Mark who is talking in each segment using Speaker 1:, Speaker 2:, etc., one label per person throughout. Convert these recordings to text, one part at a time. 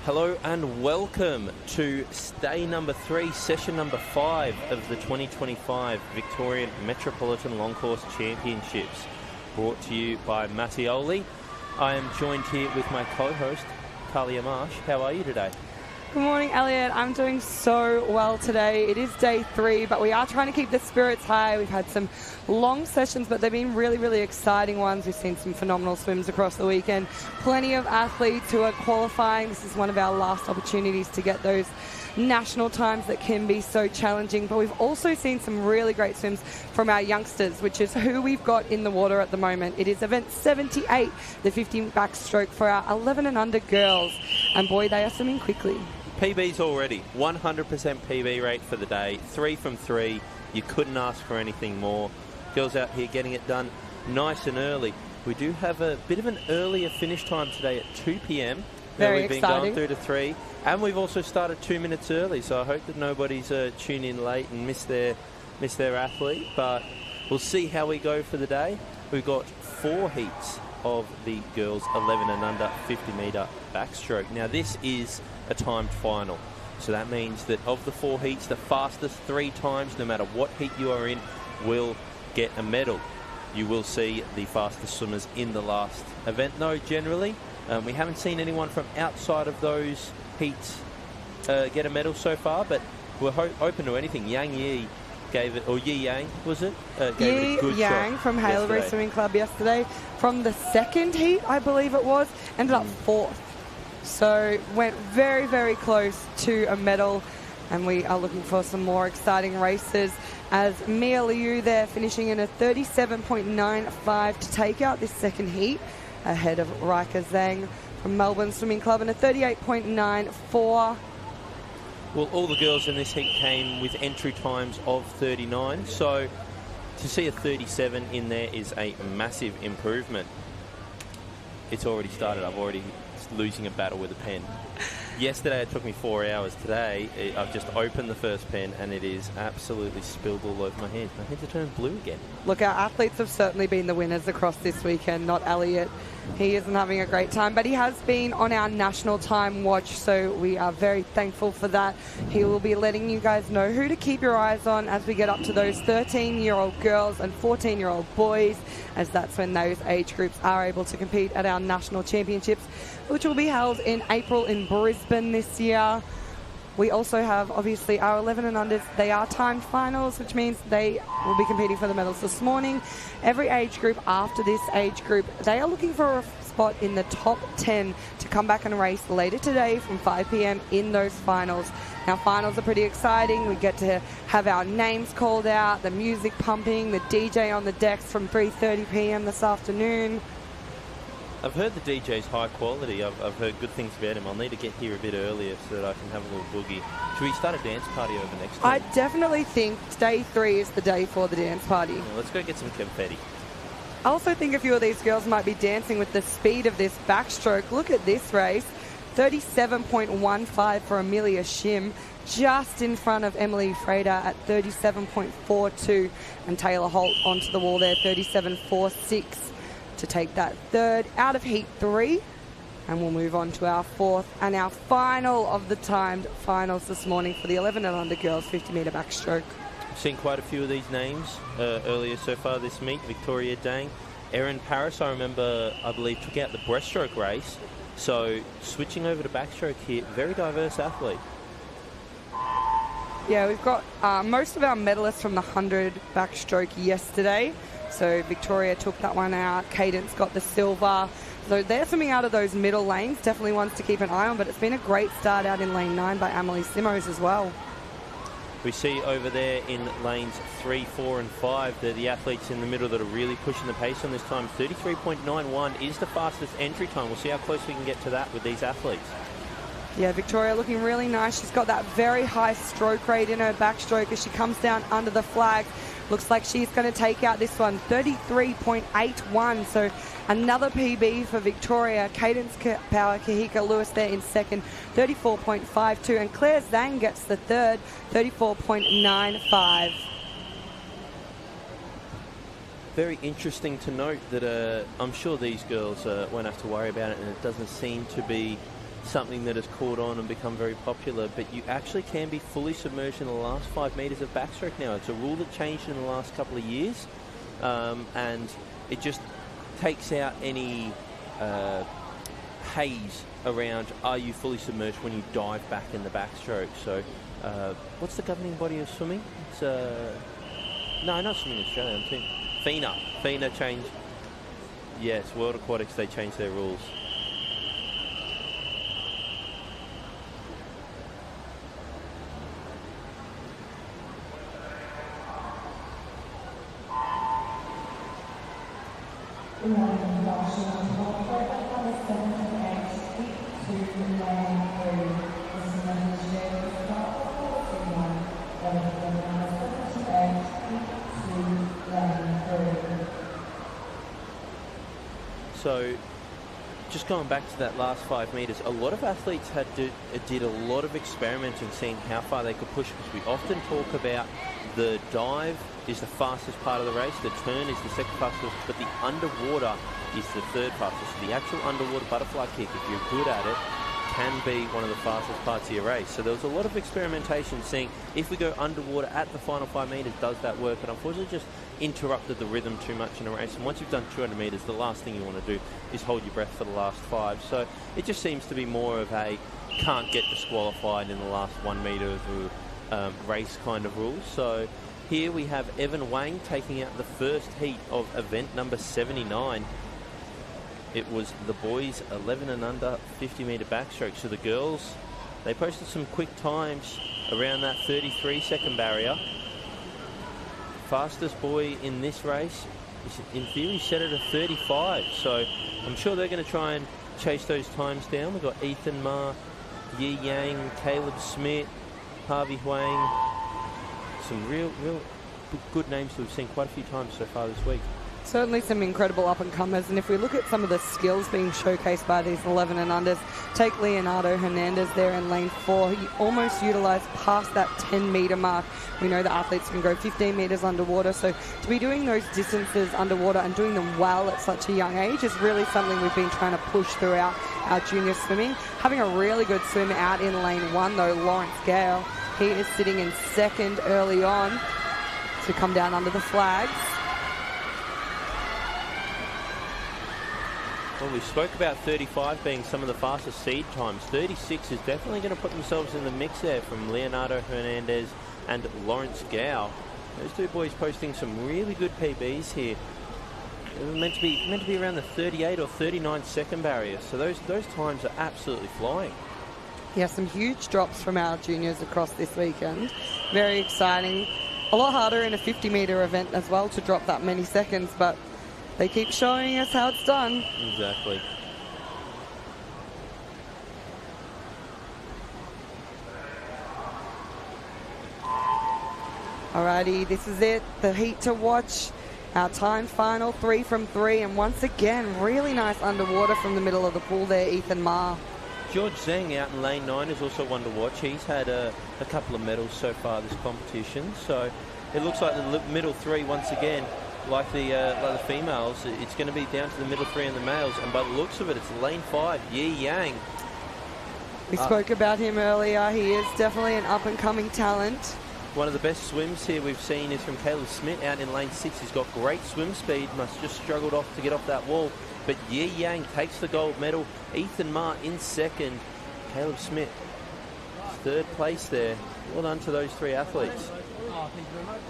Speaker 1: Hello and welcome to day number 3, session number 5 of the 2025 Victorian Metropolitan Long Course Championships, brought to you by Mattioli. I am joined here with my co-host, Talia Marsh. How are you today?
Speaker 2: Good morning, Elliot. I'm doing so well today. It is day 3, but we are trying to keep the spirits high. We've had some long sessions, but they've been really, really exciting ones. We've seen some phenomenal swims across the weekend. Plenty of athletes who are qualifying. This is one of our last opportunities to get those national times that can be so challenging. But we've also seen some really great swims from our youngsters, which is who we've got in the water at the moment. It is event 78, the 50 backstroke for our 11 and under girls. And boy, they are swimming quickly.
Speaker 1: PBs already, 100% PB rate for the day, 3 from 3. You couldn't ask for anything more. Girls out here getting it done nice and early. We do have a bit of an earlier finish time today at 2 p.m.
Speaker 2: Very
Speaker 1: We've been
Speaker 2: exciting.
Speaker 1: going through to 3, and we've also started 2 minutes early, so I hope that nobody's tuned in late and missed their athlete, but we'll see how we go for the day. We've got 4 heats of the girls 11 and under 50 metre backstroke. Now this is a timed final, so that means that of the 4 heats, the fastest 3 times, no matter what heat you are in, will get a medal. You will see the fastest swimmers in the last event though, generally. We haven't seen anyone from outside of those heats get a medal so far, but we're open to anything. Yang Yi gave it, or Yi Yang was it? Gave it a good
Speaker 2: Yang
Speaker 1: shot
Speaker 2: from Haileybury
Speaker 1: yesterday.
Speaker 2: Swimming Club yesterday, from the second heat, I believe it was, ended up 4th. So went very, very close to a medal, and we are looking for some more exciting races as Mia Liu there finishing in a 37.95 to take out this second heat ahead of Rika Zhang from Melbourne Swimming Club in a 38.94.
Speaker 1: Well, all the girls in this heat came with entry times of 39, so to see a 37 in there is a massive improvement. It's already started. I'm already losing a battle with a pen. Yesterday it took me 4 hours. Today I've just opened the first pen and it is absolutely spilled all over my hands. My hands are turned blue again.
Speaker 2: Look, our athletes have certainly been the winners across this weekend, not Elliot. He isn't having a great time, but he has been on our national time watch, so we are very thankful for that. He will be letting you guys know who to keep your eyes on as we get up to those 13-year-old girls and 14-year-old boys, as that's when those age groups are able to compete at our national championships, which will be held in April in Brisbane this year. We also have, obviously, our 11 and unders. They are timed finals, which means they will be competing for the medals this morning. Every age group after this age group, they are looking for a spot in the top 10 to come back and race later today from 5 p.m. in those finals. Now, finals are pretty exciting. We get to have our names called out, the music pumping, the DJ on the decks from 3:30 p.m. this afternoon.
Speaker 1: I've heard the DJ's high quality. I've heard good things about him. I'll need to get here a bit earlier so that I can have a little boogie. Should we start a dance party over next time?
Speaker 2: I definitely think day 3 is the day for the dance party.
Speaker 1: Well, let's go get some confetti.
Speaker 2: I also think a few of these girls might be dancing with the speed of this backstroke. Look at this race. 37.15 for Amelia Shim, just in front of Emily Frater at 37.42. And Taylor Holt onto the wall there, 37.46. to take that third out of heat 3, and we'll move on to our 4th and our final of the timed finals this morning for the 11 and under girls 50 metre backstroke.
Speaker 1: I've seen quite a few of these names earlier so far this meet. Victoria Dang, Erin Paris, I believe took out the breaststroke race, so switching over to backstroke here, very diverse athlete.
Speaker 2: Yeah, we've got most of our medalists from the 100 backstroke yesterday. So Victoria took that one out. Cadence got the silver. So they're swimming out of those middle lanes. Definitely ones to keep an eye on. But it's been a great start out in lane 9 by Amelie Simos as well.
Speaker 1: We see over there in lanes 3, 4 and 5, they're the athletes in the middle that are really pushing the pace on this time. 33.91 is the fastest entry time. We'll see how close we can get to that with these athletes.
Speaker 2: Yeah, Victoria looking really nice. She's got that very high stroke rate in her backstroke as she comes down under the flag. Looks like she's going to take out this one, 33.81. So another PB for Victoria. Cadence Power, Kahika Lewis there in second, 34.52. And Claire Zhang gets the third, 34.95.
Speaker 1: Very interesting to note that I'm sure these girls won't have to worry about it, and it doesn't seem to be something that has caught on and become very popular, but you actually can be fully submerged in the last 5 metres of backstroke now. It's a rule that changed in the last couple of years, and it just takes out any haze around are you fully submerged when you dive back in the backstroke. So what's the governing body of swimming? It's no, not Swimming Australia, I'm thinking FINA changed. Yes, World Aquatics, they changed their rules. So, just going back to that last 5 metres, a lot of athletes did a lot of experimenting, seeing how far they could push, because we often talk about the dive is the fastest part of the race, the turn is the second fastest, but the underwater is the third fastest. So the actual underwater butterfly kick, if you're good at it, can be one of the fastest parts of your race. So there was a lot of experimentation, seeing if we go underwater at the final 5 metres, does that work? But unfortunately just interrupted the rhythm too much in a race. And once you've done 200 metres, the last thing you want to do is hold your breath for the last 5. So it just seems to be more of a can't get disqualified in the last 1 metre of a race kind of rule. So here we have Evan Wang taking out the first heat of event number 79. It was the boys 11 and under 50 metre backstroke. So the girls, they posted some quick times around that 33-second barrier. Fastest boy in this race is in theory set at a 35. So I'm sure they're going to try and chase those times down. We've got Ethan Ma, Yi Yang, Caleb Smith, Harvey Huang. Some real good names that we've seen quite a few times so far this week.
Speaker 2: Certainly some incredible up-and-comers, and if we look at some of the skills being showcased by these 11 and unders, take Leonardo Hernandez there in lane 4. He almost utilised past that 10-metre mark. We know the athletes can go 15 metres underwater, so to be doing those distances underwater and doing them well at such a young age is really something we've been trying to push throughout our junior swimming. Having a really good swim out in lane 1, though, Lawrence Gale, he is sitting in second early on to come down under the flags.
Speaker 1: Well, we spoke about 35 being some of the fastest seed times. 36 is definitely going to put themselves in the mix there from Leonardo Hernandez and Lawrence Gao. Those two boys posting some really good PBs here. They were meant to be around the 38 or 39 second barrier. So those times are absolutely flying.
Speaker 2: Yeah, some huge drops from our juniors across this weekend. Very exciting. A lot harder in a 50-metre event as well to drop that many seconds, but they keep showing us how it's done.
Speaker 1: Exactly.
Speaker 2: Alrighty, this is it. The heat to watch. Our time final, 3 from 3. And once again, really nice underwater from the middle of the pool there, Ethan Ma.
Speaker 1: George Zheng out in lane 9 is also one to watch. He's had a couple of medals so far this competition. So it looks like the middle 3 once again, like the females, it's going to be down to the middle 3 and the males. And by the looks of it, it's lane 5, Yi Yang.
Speaker 2: We spoke about him earlier. He is definitely an up-and-coming talent.
Speaker 1: One of the best swims here we've seen is from Caleb Smith out in lane 6. He's got great swim speed, must just struggled off to get off that wall. But Yi Yang takes the gold medal. Ethan Ma in second. Caleb Smith, third place there. Well done to those 3 athletes.
Speaker 3: Oh, thank you very much.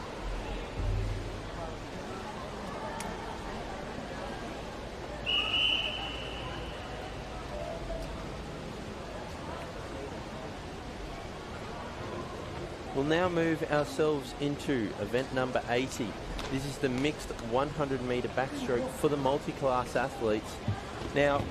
Speaker 1: We'll now move ourselves into event number 80. This is the mixed 100 metre backstroke for the multi-class athletes. Now,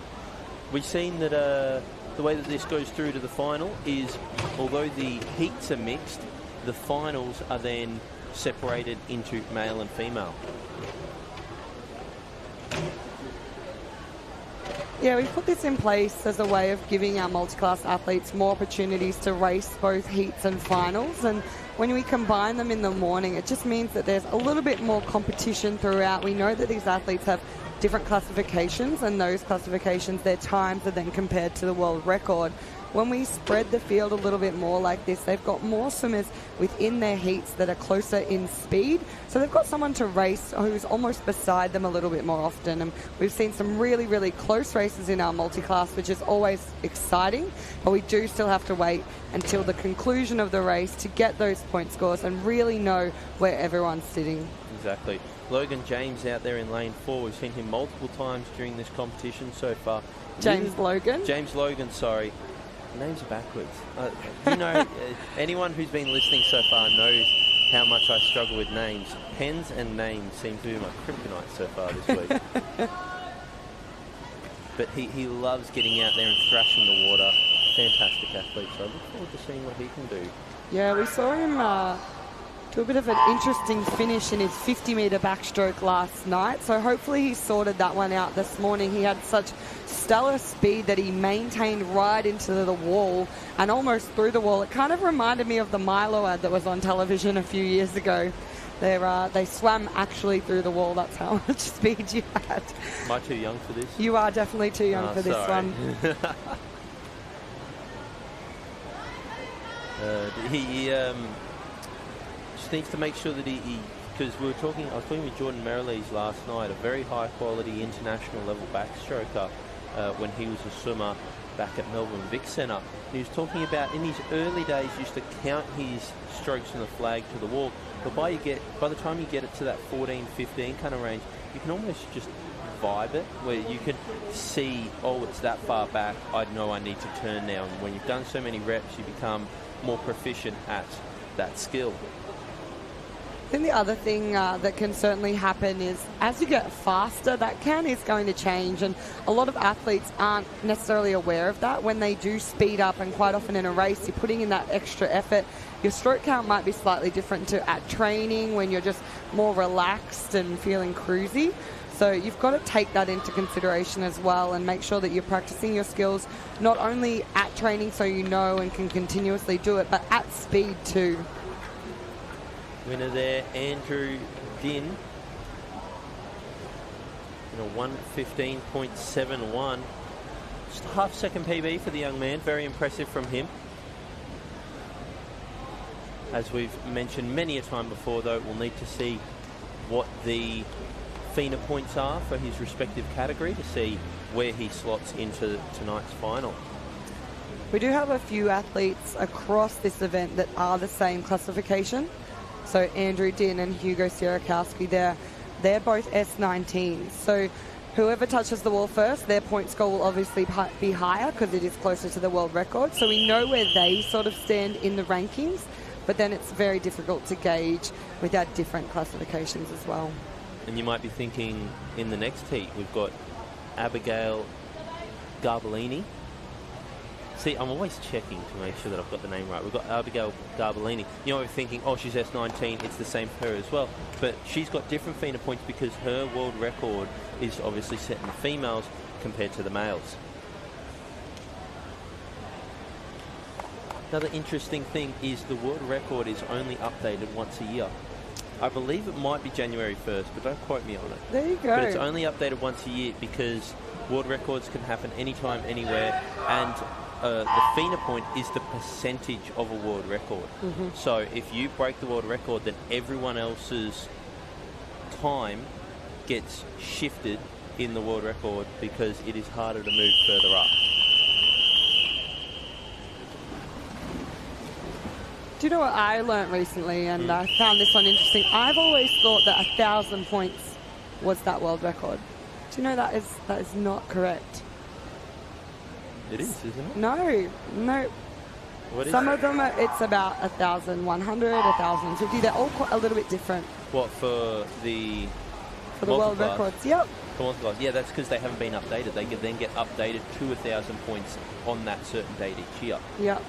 Speaker 1: we've seen that the way that this goes through to the final is, although the heats are mixed, the finals are then separated into male and female.
Speaker 2: Yeah, we've put this in place as a way of giving our multi-class athletes more opportunities to race both heats and finals. And when we combine them in the morning, it just means that there's a little bit more competition throughout. We know that these athletes have different classifications, and those classifications, their times are then compared to the world record. When we spread the field a little bit more like this, they've got more swimmers within their heats that are closer in speed. So they've got someone to race who's almost beside them a little bit more often. And we've seen some really, really close races in our multi-class, which is always exciting. But we do still have to wait until the conclusion of the race to get those point scores and really know where everyone's sitting.
Speaker 1: Exactly. Logan James out there in lane 4. We've seen him multiple times during this competition so far.
Speaker 2: James Logan, sorry.
Speaker 1: Names are backwards. Anyone who's been listening so far knows how much I struggle with names. Pens and names seem to be my kryptonite so far this week. But he loves getting out there and thrashing the water. Fantastic athlete, so I look forward to seeing what he can do.
Speaker 2: Yeah, we saw him do a bit of an interesting finish in his 50-metre backstroke last night, so hopefully he sorted that one out this morning. He had such stellar speed that he maintained right into the wall and almost through the wall. It kind of reminded me of the Milo ad that was on television a few years ago. They swam actually through the wall. That's how much speed you had.
Speaker 1: Am I too young for this?
Speaker 2: You are definitely too young for this one.
Speaker 1: He just needs to make sure that because I was talking with Jordan Merrilees last night, a very high quality international level backstroker when he was a swimmer back at Melbourne Vic Centre. He was talking about in his early days used to count his strokes from the flag to the wall, but by the time you get it to that 14, 15 kind of range, you can almost just vibe it, where you can see, oh, it's that far back, I know I need to turn now. And when you've done so many reps, you become more proficient at that skill.
Speaker 2: I think the other thing that can certainly happen is as you get faster, that count is going to change, and a lot of athletes aren't necessarily aware of that. When they do speed up, and quite often in a race you're putting in that extra effort, your stroke count might be slightly different to at training when you're just more relaxed and feeling cruisy. So you've got to take that into consideration as well and make sure that you're practicing your skills not only at training so you know and can continuously do it, but at speed too.
Speaker 1: Winner there, Andrew Din, in a 1:15.71. Just a half-second PB for the young man. Very impressive from him. As we've mentioned many a time before, though, we'll need to see what the FINA points are for his respective category to see where he slots into tonight's final.
Speaker 2: We do have a few athletes across this event that are the same classification. So Andrew Din and Hugo Sierakowski, they're both S19. So whoever touches the wall first, their point score will obviously be higher because it is closer to the world record. So we know where they sort of stand in the rankings, but then it's very difficult to gauge with our different classifications as well.
Speaker 1: And you might be thinking in the next heat, we've got Abigail Garbellini. See, I'm always checking to make sure that I've got the name right. We've got Abigail Garbellini. You know, we're thinking, oh, she's S19, it's the same for her as well. But she's got different FINA points because her world record is obviously set in the females compared to the males. Another interesting thing is the world record is only updated once a year. I believe it might be January 1st, but don't quote me on it.
Speaker 2: There you go.
Speaker 1: But it's only updated once a year because world records can happen anytime, anywhere, and the FINA point is the percentage of a world record.
Speaker 2: Mm-hmm.
Speaker 1: So if you break the world record, then everyone else's time gets shifted in the world record because it is harder to move further up.
Speaker 2: Do you know what I learnt recently, and I found this one interesting? I've always thought that 1,000 points was that world record. Do you know that is not correct?
Speaker 1: It is, isn't it?
Speaker 2: No.
Speaker 1: What is
Speaker 2: Some
Speaker 1: it?
Speaker 2: of them, it's about 1,100, 1,050. They're all quite a little bit different.
Speaker 1: What, for the
Speaker 2: world records? Yep.
Speaker 1: For Multiclass. Yeah, that's because they haven't been updated. They can then get updated to 1,000 points on that certain date each year.
Speaker 2: Yep.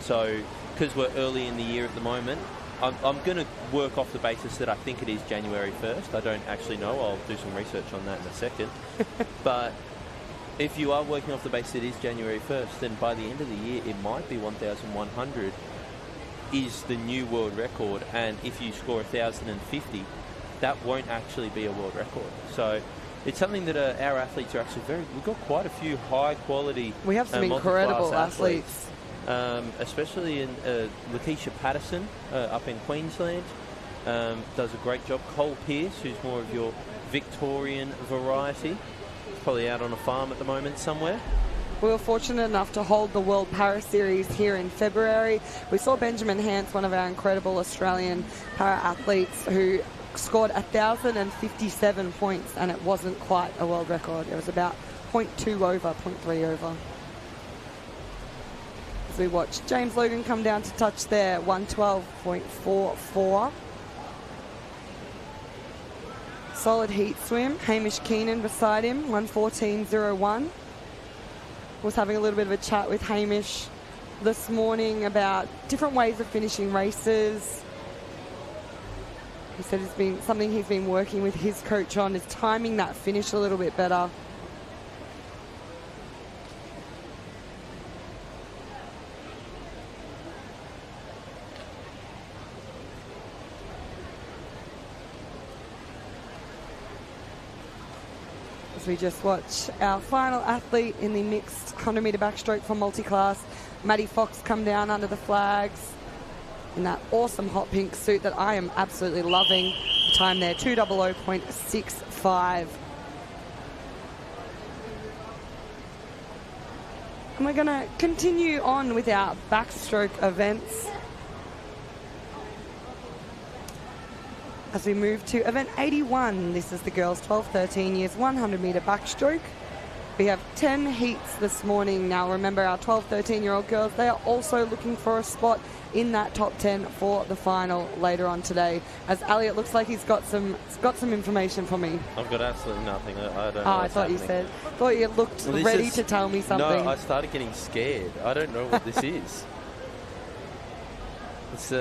Speaker 1: So, because we're early in the year at the moment, I'm going to work off the basis that I think it is January 1st. I don't actually know. I'll do some research on that in a second. But if you are working off the basis it is January 1st, then by the end of the year, it might be 1,100 is the new world record. And if you score 1,050, that won't actually be a world record. So it's something that our athletes are actually we've got quite a few high quality.
Speaker 2: We have some incredible athletes.
Speaker 1: Especially in Lakeisha Patterson up in Queensland. Does a great job. Cole Pearce, who's more of your Victorian variety. He's probably out on a farm at the moment somewhere.
Speaker 2: We were fortunate enough to hold the World Para Series here in February. We saw Benjamin Hance, one of our incredible Australian para-athletes, who scored 1,057 points, and it wasn't quite a world record. It was about 0.2 over, 0.3 over. As we watch James Logan come down to touch there, 112.44. Solid heat swim. Hamish Keenan beside him, 114.01. Was having a little bit of a chat with Hamish this morning about different ways of finishing races. He said it's been something he's been working with his coach on, is timing that finish a little bit better. As we just watch our final athlete in the mixed 100 metre backstroke for Multiclass, Maddie Fox, come down under the flags in that awesome hot pink suit that I am absolutely loving. The time there, 2:00.65. And we're going to continue on with our backstroke events as we move to event 81. This is the girls 12-13 years 100 metre backstroke. We have 10 heats this morning. Now remember, our 12-13-year-old girls, they are also looking for a spot in that top 10 for the final later on today. As Elliot looks like he's got some information for me.
Speaker 1: I've got absolutely nothing. I don't know.
Speaker 2: I thought you said. Thought you looked ready to tell me something.
Speaker 1: No, I started getting scared. I don't know what this is. It's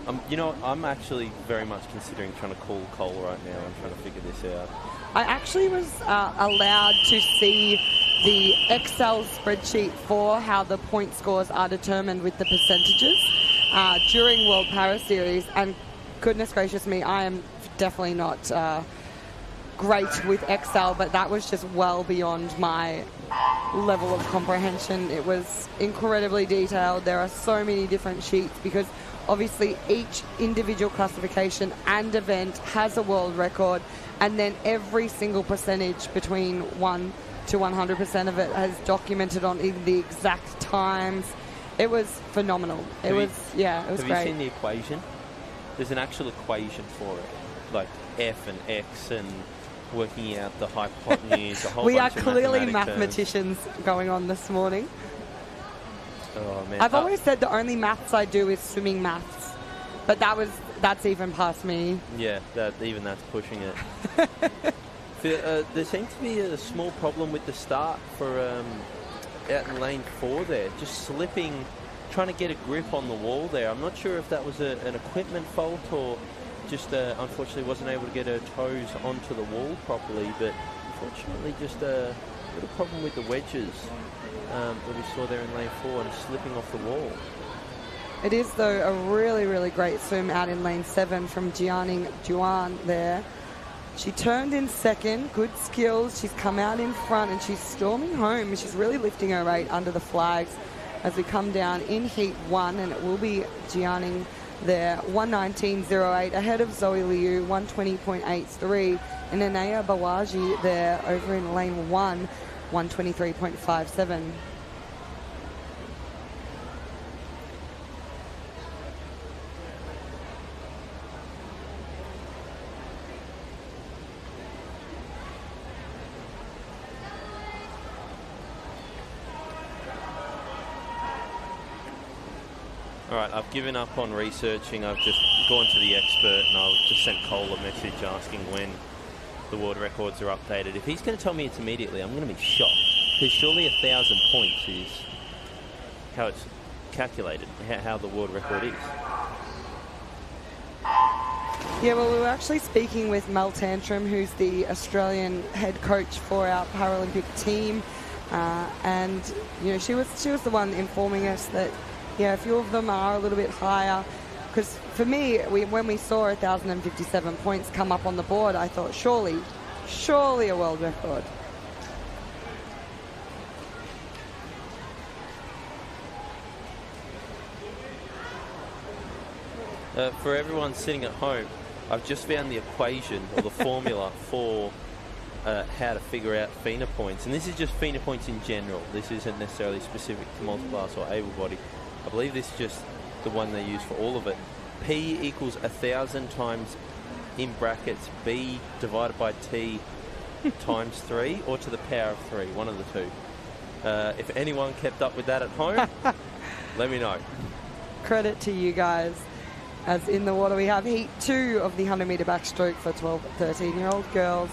Speaker 1: I'm actually very much considering trying to call Cole right now. I'm trying to figure this out.
Speaker 2: I actually was allowed to see the Excel spreadsheet for how the point scores are determined with the percentages during World Para Series, and goodness gracious me, I am definitely not great with Excel, but that was just well beyond my level of comprehension. It was incredibly detailed. There are so many different sheets because obviously each individual classification and event has a world record, and then every single percentage between 1 to 100% of it has documented on the exact times. It was phenomenal. It was great.
Speaker 1: Have you seen the equation? There's an actual equation for it, like F and X and working out the hypotenuse, a whole
Speaker 2: we
Speaker 1: bunch
Speaker 2: are
Speaker 1: of
Speaker 2: clearly mathematicians going on this morning.
Speaker 1: Oh, man.
Speaker 2: I've always said the only maths I do is swimming maths, but that's even past me.
Speaker 1: Yeah, that's pushing it. There seems to be a small problem with the start for out in lane 4 there, just slipping, trying to get a grip on the wall there. I'm not sure if that was an equipment fault or just unfortunately wasn't able to get her toes onto the wall properly, but unfortunately just a little problem with the wedges that we saw there in lane 4 and slipping off the wall.
Speaker 2: It is, though, a really, really great swim out in lane 7 from Jianing Juan there. She turned in second, good skills. She's come out in front and she's storming home. She's really lifting her rate under the flags as we come down in heat 1, and it will be Jianing there, 119.08 ahead of Zoe Liu, 120.83, and Anaya Bawaji there over in lane 1, 123.57.
Speaker 1: All right, I've given up on researching. I've just gone to the expert and I've just sent Cole a message asking when the world records are updated. If he's going to tell me it's immediately, I'm going to be shocked. Because surely 1,000 points is how it's calculated, how the world record is.
Speaker 2: Yeah, well, we were actually speaking with Mel Tantrum, who's the Australian head coach for our Paralympic team, and she was the one informing us that a few of them are a little bit higher Because for me, when we saw 1,057 points come up on the board, I thought, surely a world record.
Speaker 1: For everyone sitting at home, I've just found the equation or the formula for how to figure out FINA points. And this is just FINA points in general. This isn't necessarily specific to multiclass or able-bodied. I believe this is just the one they use for all of it. P equals 1,000 times, in brackets, B divided by T times 3, or to the power of 3, one of the two. If anyone kept up with that at home, let me know.
Speaker 2: Credit to you guys. As in the water, we have heat 2 of the 100-metre backstroke for 12 and 13-year-old girls.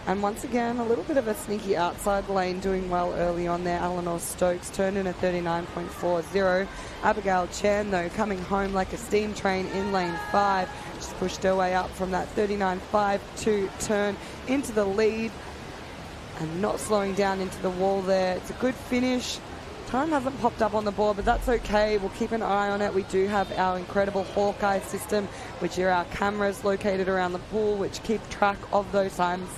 Speaker 2: And once again, a little bit of a sneaky outside lane, doing well early on there. Eleanor Stokes turned in a 39.40. Abigail Chan, though, coming home like a steam train in lane 5. Just pushed her way up from that 39.5 to turn into the lead. And not slowing down into the wall there. It's a good finish. Time hasn't popped up on the board, but that's okay. We'll keep an eye on it. We do have our incredible Hawkeye system, which are our cameras located around the pool, which keep track of those times.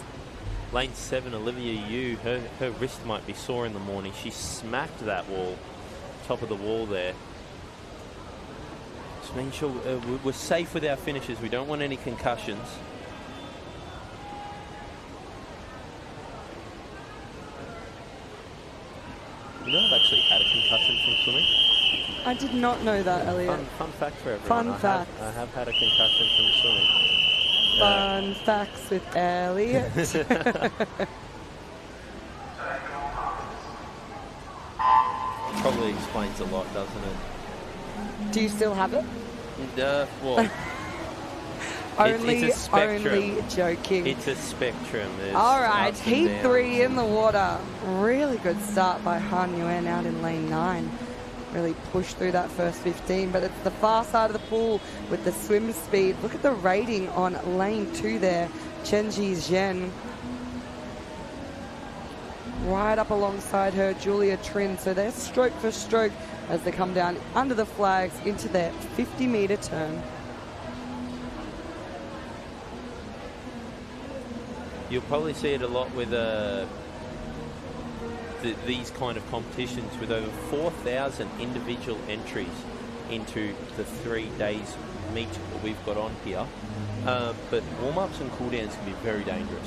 Speaker 1: Lane 7, Olivia Yu, her wrist might be sore in the morning. She smacked that wall, top of the wall there. Just making sure we're safe with our finishes. We don't want any concussions. You know, I've actually had a concussion from swimming.
Speaker 2: I did not know that, Elliot.
Speaker 1: Fun fact for everyone.
Speaker 2: Fun fact.
Speaker 1: I have had a concussion from swimming.
Speaker 2: Fun facts with Elliot.
Speaker 1: Probably explains a lot, doesn't it?
Speaker 2: Do you still have it?
Speaker 1: Well,
Speaker 2: only joking.
Speaker 1: It's a spectrum.
Speaker 2: All right, heat 3 in the water. Really good start by Han Yuen out in lane 9. Really pushed through that first 15, but it's the far side of the pool with the swim speed. Look at the rating on lane 2 there. Chenji Zhen. Right up alongside her, Julia Trin. So they're stroke for stroke as they come down under the flags into their 50-metre turn.
Speaker 1: You'll probably see it a lot with these kind of competitions, with over 4,000 individual entries into the 3 days meet that we've got on here. But warm-ups and cool-downs can be very dangerous.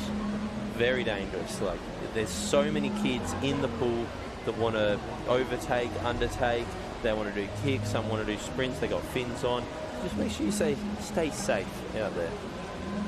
Speaker 1: Very dangerous. Like, there's so many kids in the pool that want to overtake, undertake. They want to do kicks, some want to do sprints. They got fins on. Just make sure you stay safe out there.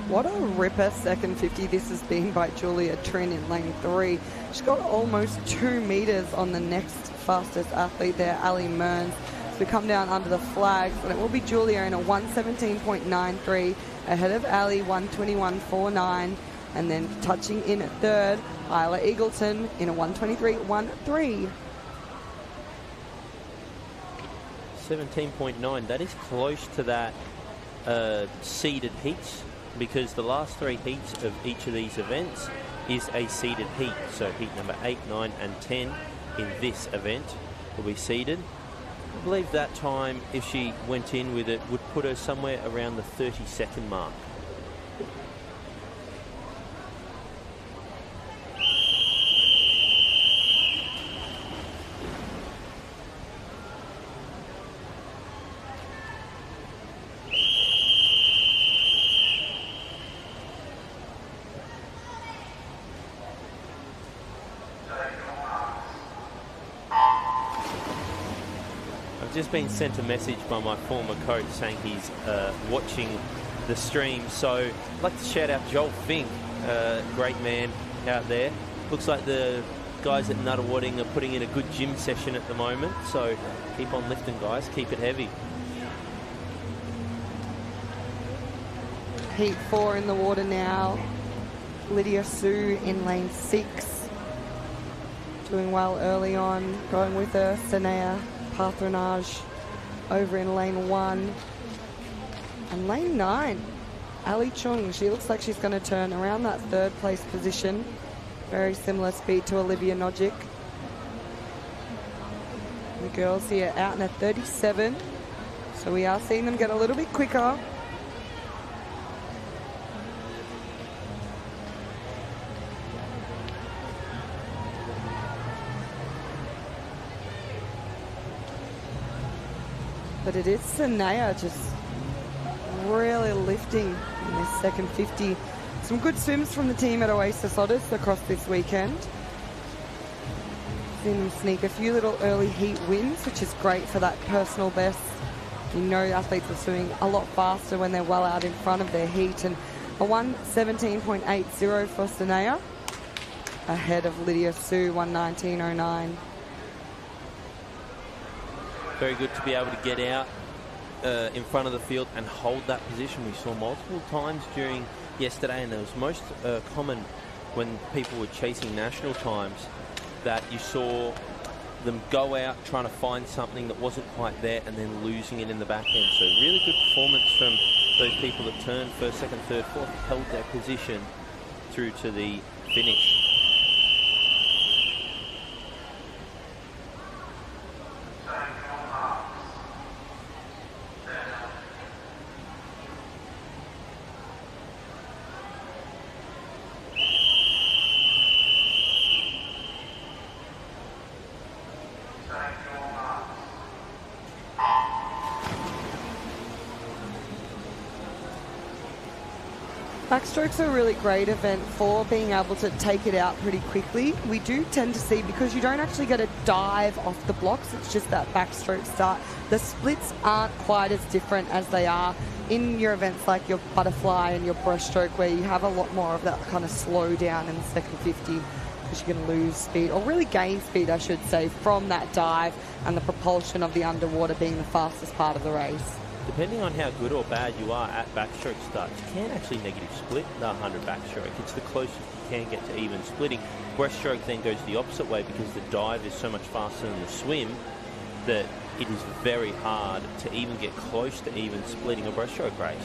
Speaker 2: What a ripper second 50 this has been by Julia Trin in lane 3. She's got almost 2 metres on the next fastest athlete there, Ali Mearns. So we come down under the flags, and it will be Julia in a 117.93 ahead of Ali, 121.49. And then touching in at third, Isla Eagleton in a 123.13.
Speaker 1: 17.9. That is close to that seeded heats, because the last 3 heats of each of these events is a seeded heat. So heat number 8, 9 and 10 in this event will be seeded. I believe that time, if she went in with it, would put her somewhere around the 30-second mark. Just been sent a message by my former coach saying he's watching the stream. So I'd like to shout out Joel Fink, great man out there. Looks like the guys at Nuttawading are putting in a good gym session at the moment. So keep on lifting, guys. Keep it heavy.
Speaker 2: Heat 4 in the water now. Lydia Sue in lane 6. Doing well early on. Going with her, Sanea Pathranaj over in lane 1. And lane 9, Ali Chung. She looks like she's going to turn around that 3rd place position. Very similar speed to Olivia Nojic. The girls here out in a 37. So we are seeing them get a little bit quicker. But it is Sanaya just really lifting in this second 50. Some good swims from the team at Oasis Otters across this weekend. Seen them sneak a few little early heat wins, which is great for that personal best. You know athletes are swimming a lot faster when they're well out in front of their heat. And a 1:17.80 for Sanaya, ahead of Lydia Sue, 1:19.09.
Speaker 1: Very good to be able to get out in front of the field and hold that position. We saw multiple times during yesterday, and it was most common when people were chasing national times, that you saw them go out trying to find something that wasn't quite there and then losing it in the back end. So really good performance from those people that turned first, second, third, fourth, held their position through to the finish.
Speaker 2: Backstroke's a really great event for being able to take it out pretty quickly. We do tend to see, because you don't actually get a dive off the blocks, it's just that backstroke start. The splits aren't quite as different as they are in your events like your butterfly and your breaststroke, where you have a lot more of that kind of slow down in the second 50, because you're going to lose speed, or really gain speed, I should say, from that dive and the propulsion of the underwater being the fastest part of the race.
Speaker 1: Depending on how good or bad you are at backstroke starts, you can actually negative split the 100 backstroke. It's the closest you can get to even splitting. Breaststroke then goes the opposite way, because the dive is so much faster than the swim that it is very hard to even get close to even splitting a breaststroke race.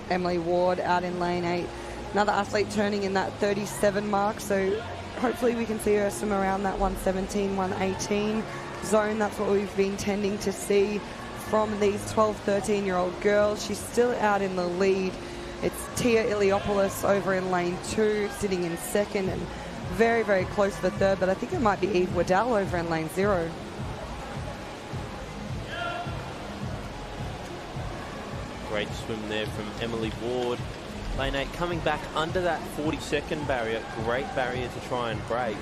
Speaker 2: Emily Ward out in lane 8. Another athlete turning in that 37 mark, so hopefully we can see her swim around that 117, 118 zone. That's what we've been tending to see from these 12, 13-year-old girls. She's still out in the lead. It's Tia Iliopoulos over in lane 2, sitting in second, and very, very close for third, but I think it might be Eve Waddell over in lane 0.
Speaker 1: Great swim there from Emily Ward. Lane 8 coming back under that 40-second barrier. Great barrier to try and break.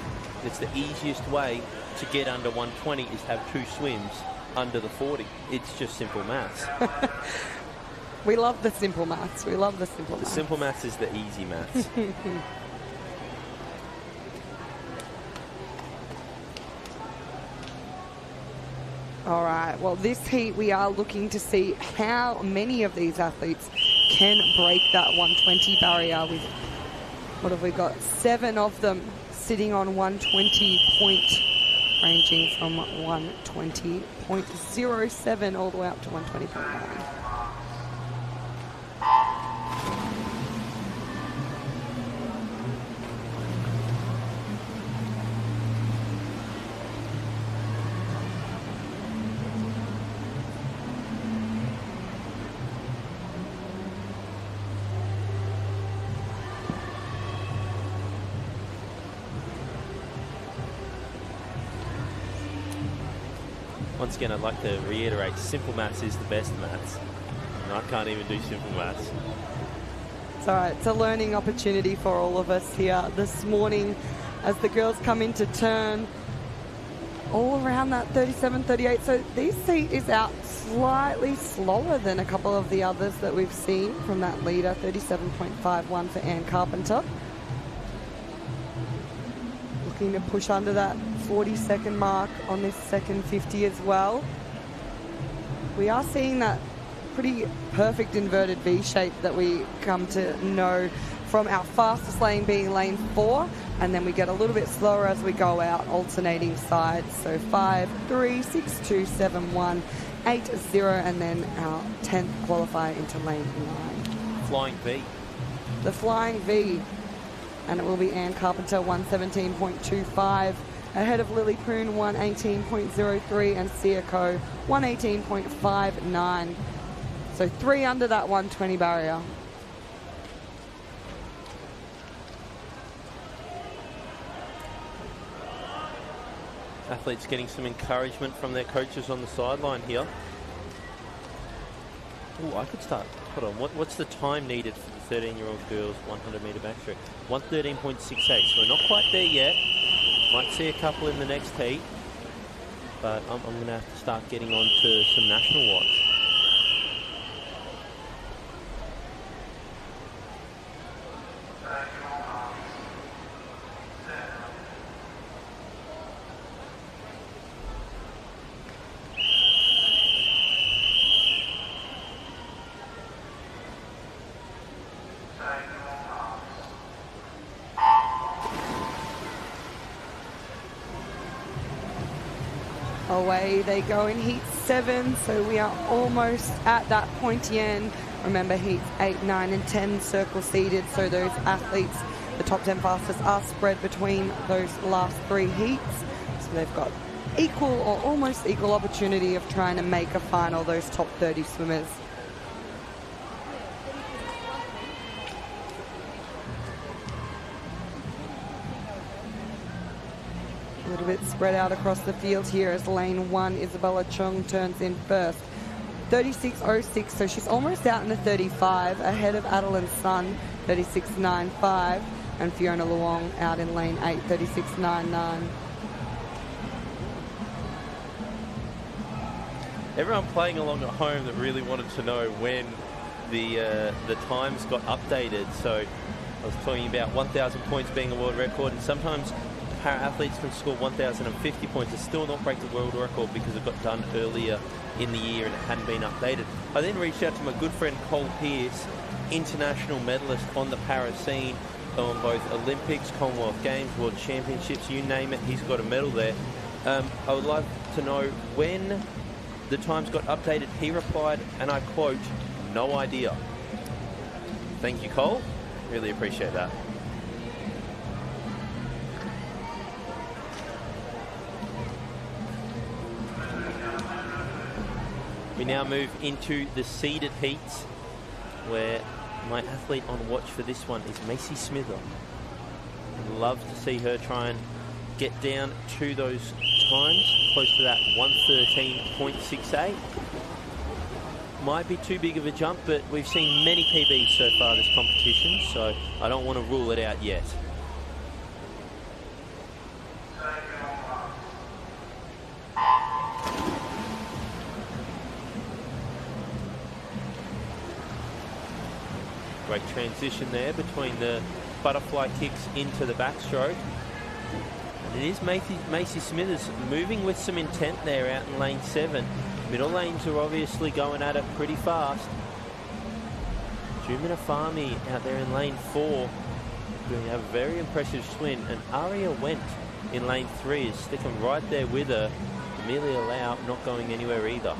Speaker 1: It's the easiest way to get under 120 is to have 2 swims under the 40. It's just simple maths.
Speaker 2: We love the simple maths. We love the simple maths.
Speaker 1: The simple maths is the easy maths.
Speaker 2: All right, well, this heat we are looking to see how many of these athletes can break that 120 barrier. With, what have we got? 7 of them sitting on 120 point, ranging from 120.07 all the way up to 120.9.
Speaker 1: Once again, I'd like to reiterate, simple maths is the best maths. And I can't even do simple maths.
Speaker 2: It's all right. It's a learning opportunity for all of us here this morning as the girls come into turn all around that 37, 38. So this seat is out slightly slower than a couple of the others that we've seen from that leader, 37.51 for Ann Carpenter. Looking to push under that 40-second mark on this second 50 as well. We are seeing that pretty perfect inverted V shape that we come to know from our fastest lane being lane 4, and then we get a little bit slower as we go out, alternating sides. So 5, 3, 6, 2, 7, 1, 8, 0, and then our 10th qualifier into lane 9.
Speaker 1: Flying V.
Speaker 2: The flying V, and it will be Ann Carpenter, 117.25. ahead of Lily Poon 118.03 and Siako 118.59. So 3 under that 120 barrier.
Speaker 1: Athletes getting some encouragement from their coaches on the sideline here. Oh, I could start. Hold on. What's the time needed for the 13-year-old girls 100-metre backstroke? 113.68. So we're not quite there yet. Might see a couple in the next heat. But I'm going to have to start getting on to some national watch.
Speaker 2: Away they go in heat 7, so we are almost at that pointy end. Remember, heats 8, 9 and 10 circle seeded, so those athletes, the top 10 fastest, are spread between those last 3 heats. So they've got equal or almost equal opportunity of trying to make a final, those top 30 swimmers. A little bit spread out across the field here as lane 1, Isabella Chung, turns in first. 36.06, so she's almost out in the 35, ahead of Adeline Sun, 36.95, and Fiona Luong out in lane 8, 36.99.
Speaker 1: Everyone playing along at home that really wanted to know when the times got updated. So I was talking about 1,000 points being a world record, and sometimes para-athletes can score 1,050 points and still not break the world record because it got done earlier in the year and it hadn't been updated. I then reached out to my good friend Cole Pearce, international medalist on the para scene, on both Olympics, Commonwealth Games, World Championships, you name it, he's got a medal there. I would like to know when the times got updated. He replied, and I quote, "No idea." Thank you, Cole. Really appreciate that. We now move into the seeded heats, where my athlete on watch for this one is Macy Smither. I'd love to see her try and get down to those times, close to that 113.68. Might be too big of a jump, but we've seen many PBs so far this competition, so I don't want to rule it out yet. Great transition there between the butterfly kicks into the backstroke. And it is Macy Smithers moving with some intent there out in lane 7. Middle lanes are obviously going at it pretty fast. Jumina Farmi out there in lane 4 doing a very impressive swim, and Aria Went in lane 3 is sticking right there with her. Amelia Lau not going anywhere either.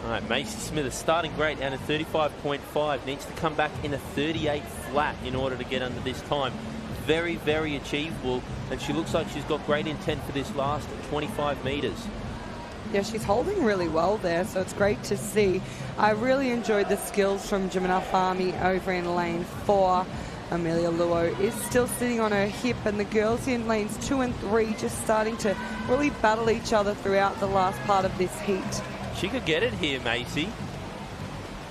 Speaker 1: All right, Macy Smith is starting great out at 35.5. Needs to come back in a 38 flat in order to get under this time. Very, very achievable. And she looks like she's got great intent for this last 25 metres.
Speaker 2: Yeah, she's holding really well there, so it's great to see. I really enjoyed the skills from Jumina Farmi over in lane 4. Amelia Luo is still sitting on her hip, and the girls in lanes 2 and 3 just starting to really battle each other throughout the last part of this heat.
Speaker 1: She could get it here, Macy.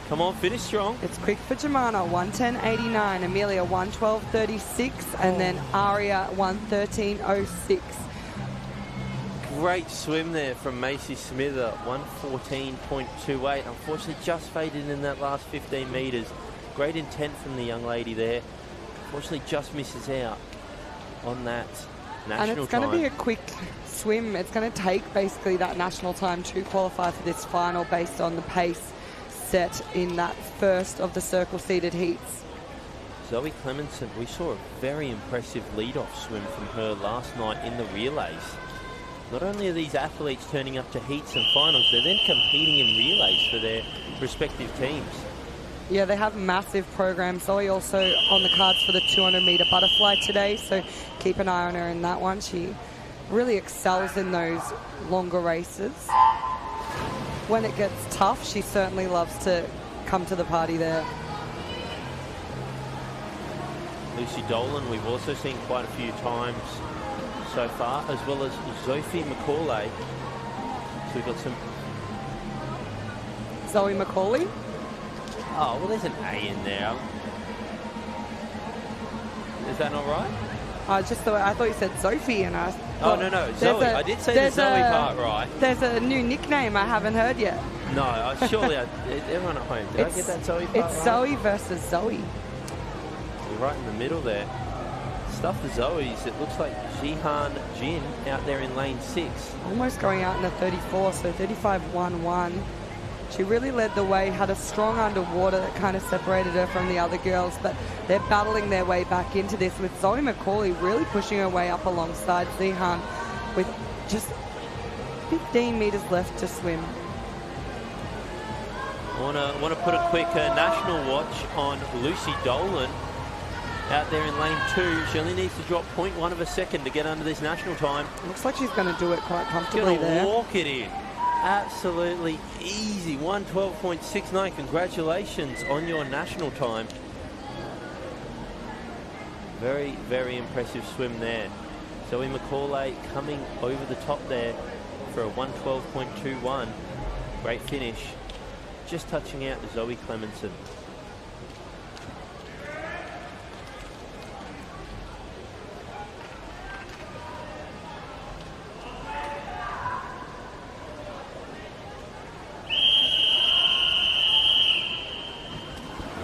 Speaker 1: Come on, finish strong.
Speaker 2: It's quick for Jemana, 110.89. Amelia, 112.36. And then Aria, 113.06.
Speaker 1: Great swim there from Macy Smither, 114.28. Unfortunately, just faded in that last 15 metres. Great intent from the young lady there. Unfortunately, just misses out on that national time.
Speaker 2: And it's going to be a quick swim. It's going to take basically that national time to qualify for this final based on the pace set in that first of the circle seeded heats.
Speaker 1: Zoe Clemenson, we saw a very impressive lead-off swim from her last night in the relays. Not only are these athletes turning up to heats and finals, they're then competing in relays for their respective teams.
Speaker 2: Yeah, they have massive programs. Zoe also on the cards for the 200-metre butterfly today, so keep an eye on her in that one. She really excels in those longer races. When it gets tough, she certainly loves to come to the party there.
Speaker 1: Lucy Dolan, we've also seen quite a few times so far, as well as Sophie Macaulay. So we've got some...
Speaker 2: Zoe Macaulay?
Speaker 1: Oh, well, there's an A in there. Is that not right?
Speaker 2: I thought you said Sophie, and I thought...
Speaker 1: Oh, no, Zoe. I did say the Zoe part right.
Speaker 2: There's a new nickname I haven't heard yet.
Speaker 1: No, surely everyone at home. Did I get that Zoe part
Speaker 2: It's
Speaker 1: right?
Speaker 2: Zoe versus Zoe.
Speaker 1: We're right in the middle there. Stuff the Zoes. It looks like Jihan Jin out there in lane 6.
Speaker 2: Almost going out in the 34, so 35.11. She really led the way, had a strong underwater that kind of separated her from the other girls, but they're battling their way back into this with Zoe Macaulay really pushing her way up alongside Zihan with just 15 metres left to swim.
Speaker 1: I want to put a quick national watch on Lucy Dolan out there in lane 2. She only needs to drop 0.1 of a second to get under this national time.
Speaker 2: Looks like she's going to do it quite comfortably there.
Speaker 1: She's going to walk it in. Absolutely easy. 1:12.69. Congratulations on your national time. Very, very impressive swim there. Zoe Macaulay coming over the top there for a 1:12.21. Great finish. Just touching out Zoe Clemenson.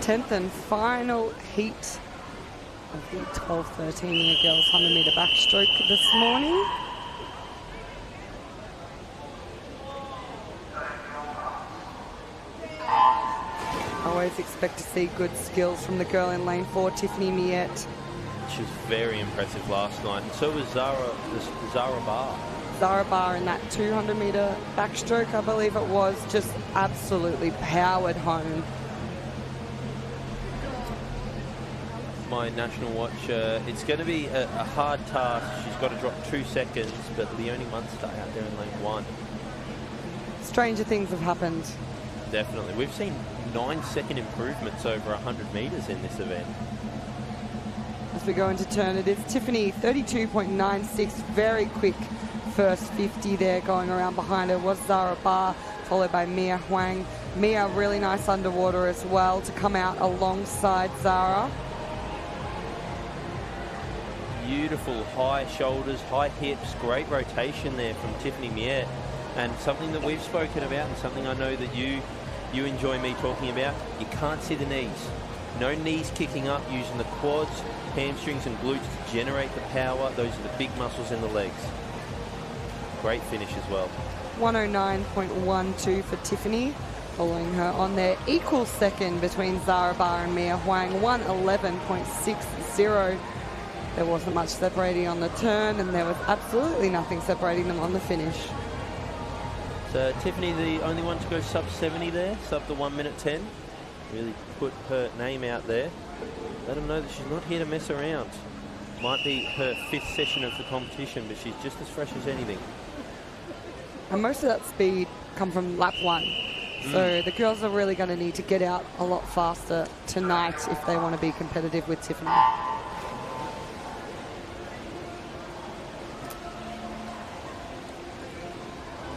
Speaker 2: Tenth and final heat of the 12-13-year girls 100-metre backstroke this morning. Always expect to see good skills from the girl in lane 4, Tiffany Miette.
Speaker 1: She was very impressive last night, and so was Zara Barr.
Speaker 2: Zara Barr in that 200-metre backstroke, I believe it was, just absolutely powered home.
Speaker 1: My national watch, it's going to be a hard task. She's got to drop 2 seconds, but Leonie Munster out there in lane 1.
Speaker 2: Stranger things have happened.
Speaker 1: Definitely. We've seen 9-second improvements over 100 metres in this event.
Speaker 2: As we go into turn, it is Tiffany, 32.96, very quick first 50 there. Going around behind her was Zara Barr, followed by Mia Huang. Mia, really nice underwater as well to come out alongside Zara.
Speaker 1: Beautiful high shoulders, high hips, great rotation there from Tiffany Miette. And something that we've spoken about, and something I know that you enjoy me talking about, you can't see the knees. No knees kicking up, using the quads, hamstrings and glutes to generate the power. Those are the big muscles in the legs. Great finish as well.
Speaker 2: 109.12 for Tiffany. Following her on their equal second between Zara Barr and Mia Huang, 111.60. There wasn't much separating on the turn, and there was absolutely nothing separating them on the finish.
Speaker 1: So Tiffany, the only one to go sub 70 there, sub the 1:10. Really put her name out there. Let them know that she's not here to mess around. Might be her 5th session of the competition, but she's just as fresh as anything.
Speaker 2: And most of that speed come from lap 1. So the girls are really going to need to get out a lot faster tonight if they want to be competitive with Tiffany.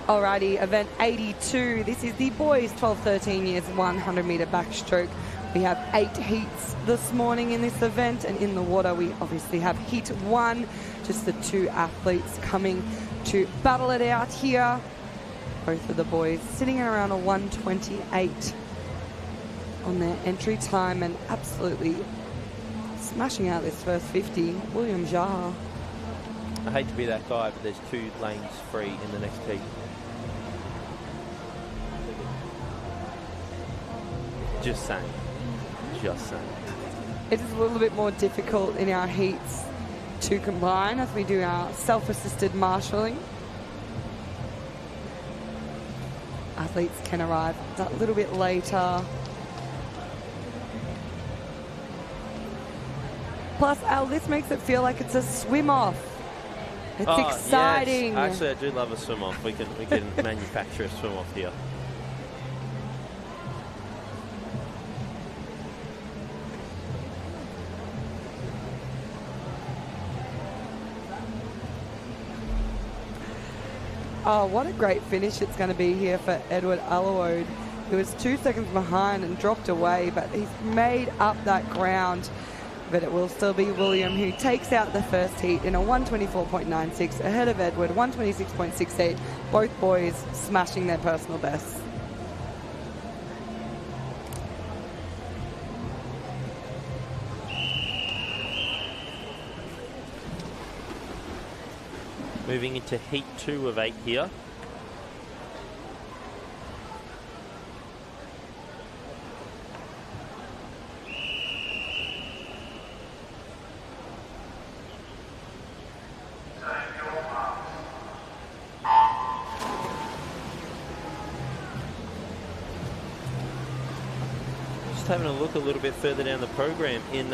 Speaker 2: Alrighty, event 82. This is the boys 12-13 years 100-metre backstroke. We have 8 heats this morning in this event, and in the water we obviously have heat 1. Just the 2 athletes coming to battle it out here. Both of the boys sitting at around a 1:28 on their entry time, and absolutely smashing out this first 50. William Jarre.
Speaker 1: I hate to be that guy, but there's 2 lanes free in the next heat. Just saying. Just saying.
Speaker 2: It is a little bit more difficult in our heats to combine as we do our self-assisted marshalling. Athletes can arrive a little bit later. Plus, Al, this makes it feel like it's a swim-off. It's exciting.
Speaker 1: Yes. Actually, I do love a swim-off. We can manufacture a swim-off here.
Speaker 2: Oh, what a great finish it's going to be here for Edward Alowode. He was 2 seconds behind and dropped away, but he's made up that ground. But it will still be William who takes out the first heat in a 124.96 ahead of Edward, 126.68. Both boys smashing their personal bests.
Speaker 1: Moving into heat 2 of 8 here. Just having a look a little bit further down the program. In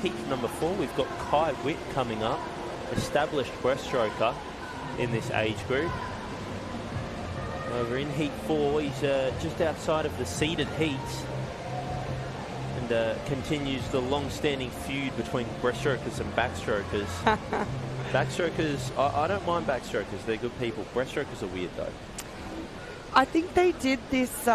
Speaker 1: heat number 4, we've got Kai Witt coming up, established breaststroker in this age group. Over in heat 4, he's just outside of the seeded heats, and continues the long-standing feud between breaststrokers and backstrokers. Backstrokers, I don't mind backstrokers, they're good people. Breaststrokers are weird though.
Speaker 2: I think they did this,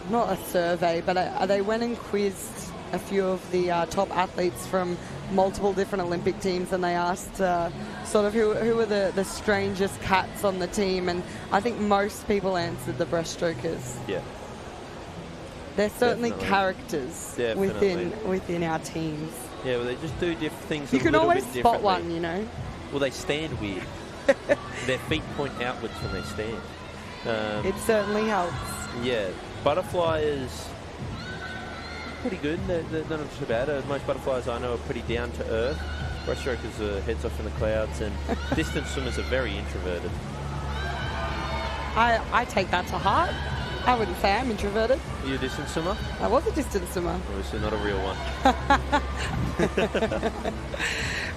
Speaker 2: not a survey, but they went and quizzed a few of the top athletes from multiple different Olympic teams, and they asked sort of who were the strangest cats on the team, and I think most people answered the breaststrokers.
Speaker 1: Yeah.
Speaker 2: They're certainly characters
Speaker 1: Definitely.
Speaker 2: within our teams.
Speaker 1: Yeah, well, they just do different things.
Speaker 2: You
Speaker 1: a
Speaker 2: can
Speaker 1: little
Speaker 2: always
Speaker 1: bit
Speaker 2: spot
Speaker 1: differently.
Speaker 2: one, you know.
Speaker 1: Well, they stand weird. Their feet point outwards when they stand.
Speaker 2: It certainly helps.
Speaker 1: Yeah, butterfly is pretty good. They're not too bad. Most butterflies I know are pretty down to earth. Breaststrokers are heads off in the clouds, and distance swimmers are very introverted.
Speaker 2: I take that to heart. I wouldn't say I'm introverted.
Speaker 1: Are you a distance swimmer?
Speaker 2: I was a distance swimmer.
Speaker 1: Obviously not a real one.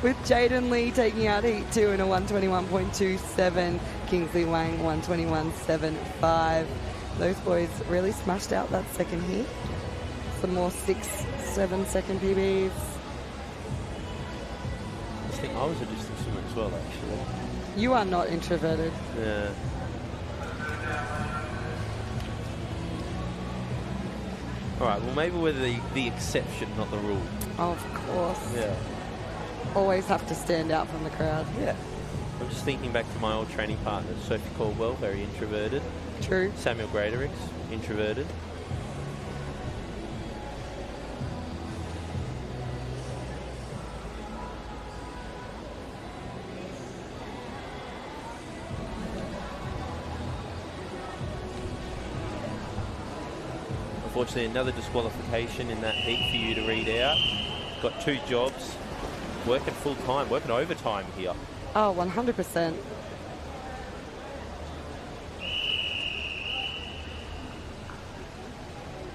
Speaker 2: With Jaden Lee taking out heat 2 in a 121.27. Kingsley Wang 121.75. Those boys really smashed out that second heat. Some more 6-7 second PBs.
Speaker 1: I think I was a distance swimmer as well, actually.
Speaker 2: You are not introverted.
Speaker 1: Yeah. All right, well, maybe we're the exception, not the rule.
Speaker 2: Of course.
Speaker 1: Yeah.
Speaker 2: Always have to stand out from the crowd.
Speaker 1: Yeah. I'm just thinking back to my old training partners. Sophie Caldwell, very introverted.
Speaker 2: True.
Speaker 1: Samuel Greaterix, introverted. Unfortunately, another disqualification in that heat for you to read out. Got 2 jobs, working full time, working overtime here.
Speaker 2: Oh, 100%.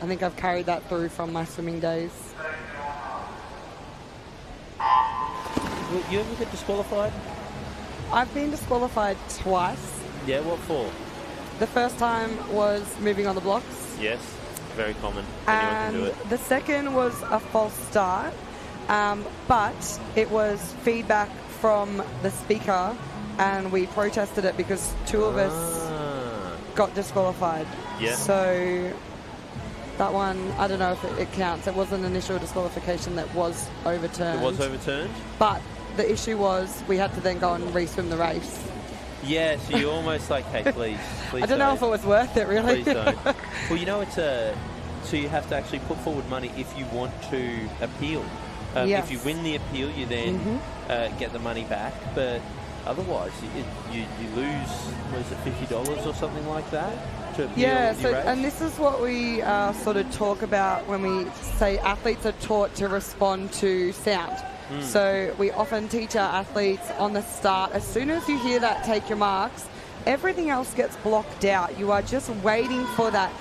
Speaker 2: I think I've carried that through from my swimming days.
Speaker 1: Will you ever get disqualified?
Speaker 2: I've been disqualified twice.
Speaker 1: Yeah, what for?
Speaker 2: The first time was moving on the blocks.
Speaker 1: Yes, very common. Anyone can do it.
Speaker 2: The second was a false start, but it was feedback from the speaker, and we protested it because 2 of us got disqualified.
Speaker 1: Yeah.
Speaker 2: So that one, I don't know if it counts. It was an initial disqualification that was overturned.
Speaker 1: It was overturned?
Speaker 2: But the issue was we had to then go and re-swim the race.
Speaker 1: Yeah, so you're almost like, hey, please
Speaker 2: I don't know if it was worth it, really.
Speaker 1: Please don't. Well, you know, it's so you have to actually put forward money if you want to appeal.
Speaker 2: Yes.
Speaker 1: If you win the appeal, you then get the money back. But otherwise, you lose, what is it, $50 or something like that to appeal your race?
Speaker 2: And this is what we sort of talk about when we say athletes are taught to respond to sound. So we often teach our athletes on the start, as soon as you hear that take your marks, everything else gets blocked out. You are just waiting for that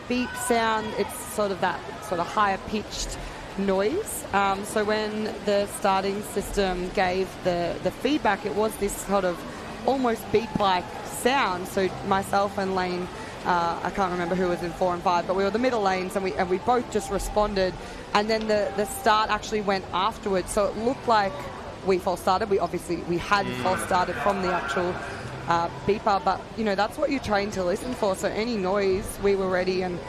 Speaker 2: beep sound. It's sort of that sort of higher pitched noise. So when the starting system gave the feedback, it was this sort of almost beep-like sound. So myself and Lane, I can't remember who was in 4 and 5, but we were the middle lanes, and we both just responded. And then the start actually went afterwards. So it looked like we false started. We had false started from the actual beeper, but that's what you train to listen for. So any noise, we were ready, and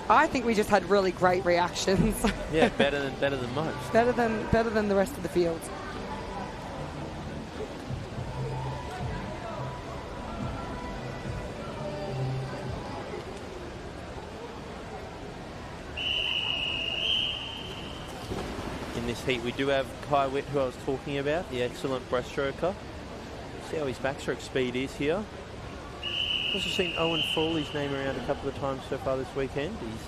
Speaker 2: I think we just had really great reactions.
Speaker 1: Yeah, better than most.
Speaker 2: better than the rest of the field.
Speaker 1: In this heat, we do have Kai Witt, who I was talking about, the excellent breaststroker. See how his backstroke speed is here. Also seen Owen Frawley's name around a couple of times so far this weekend. He's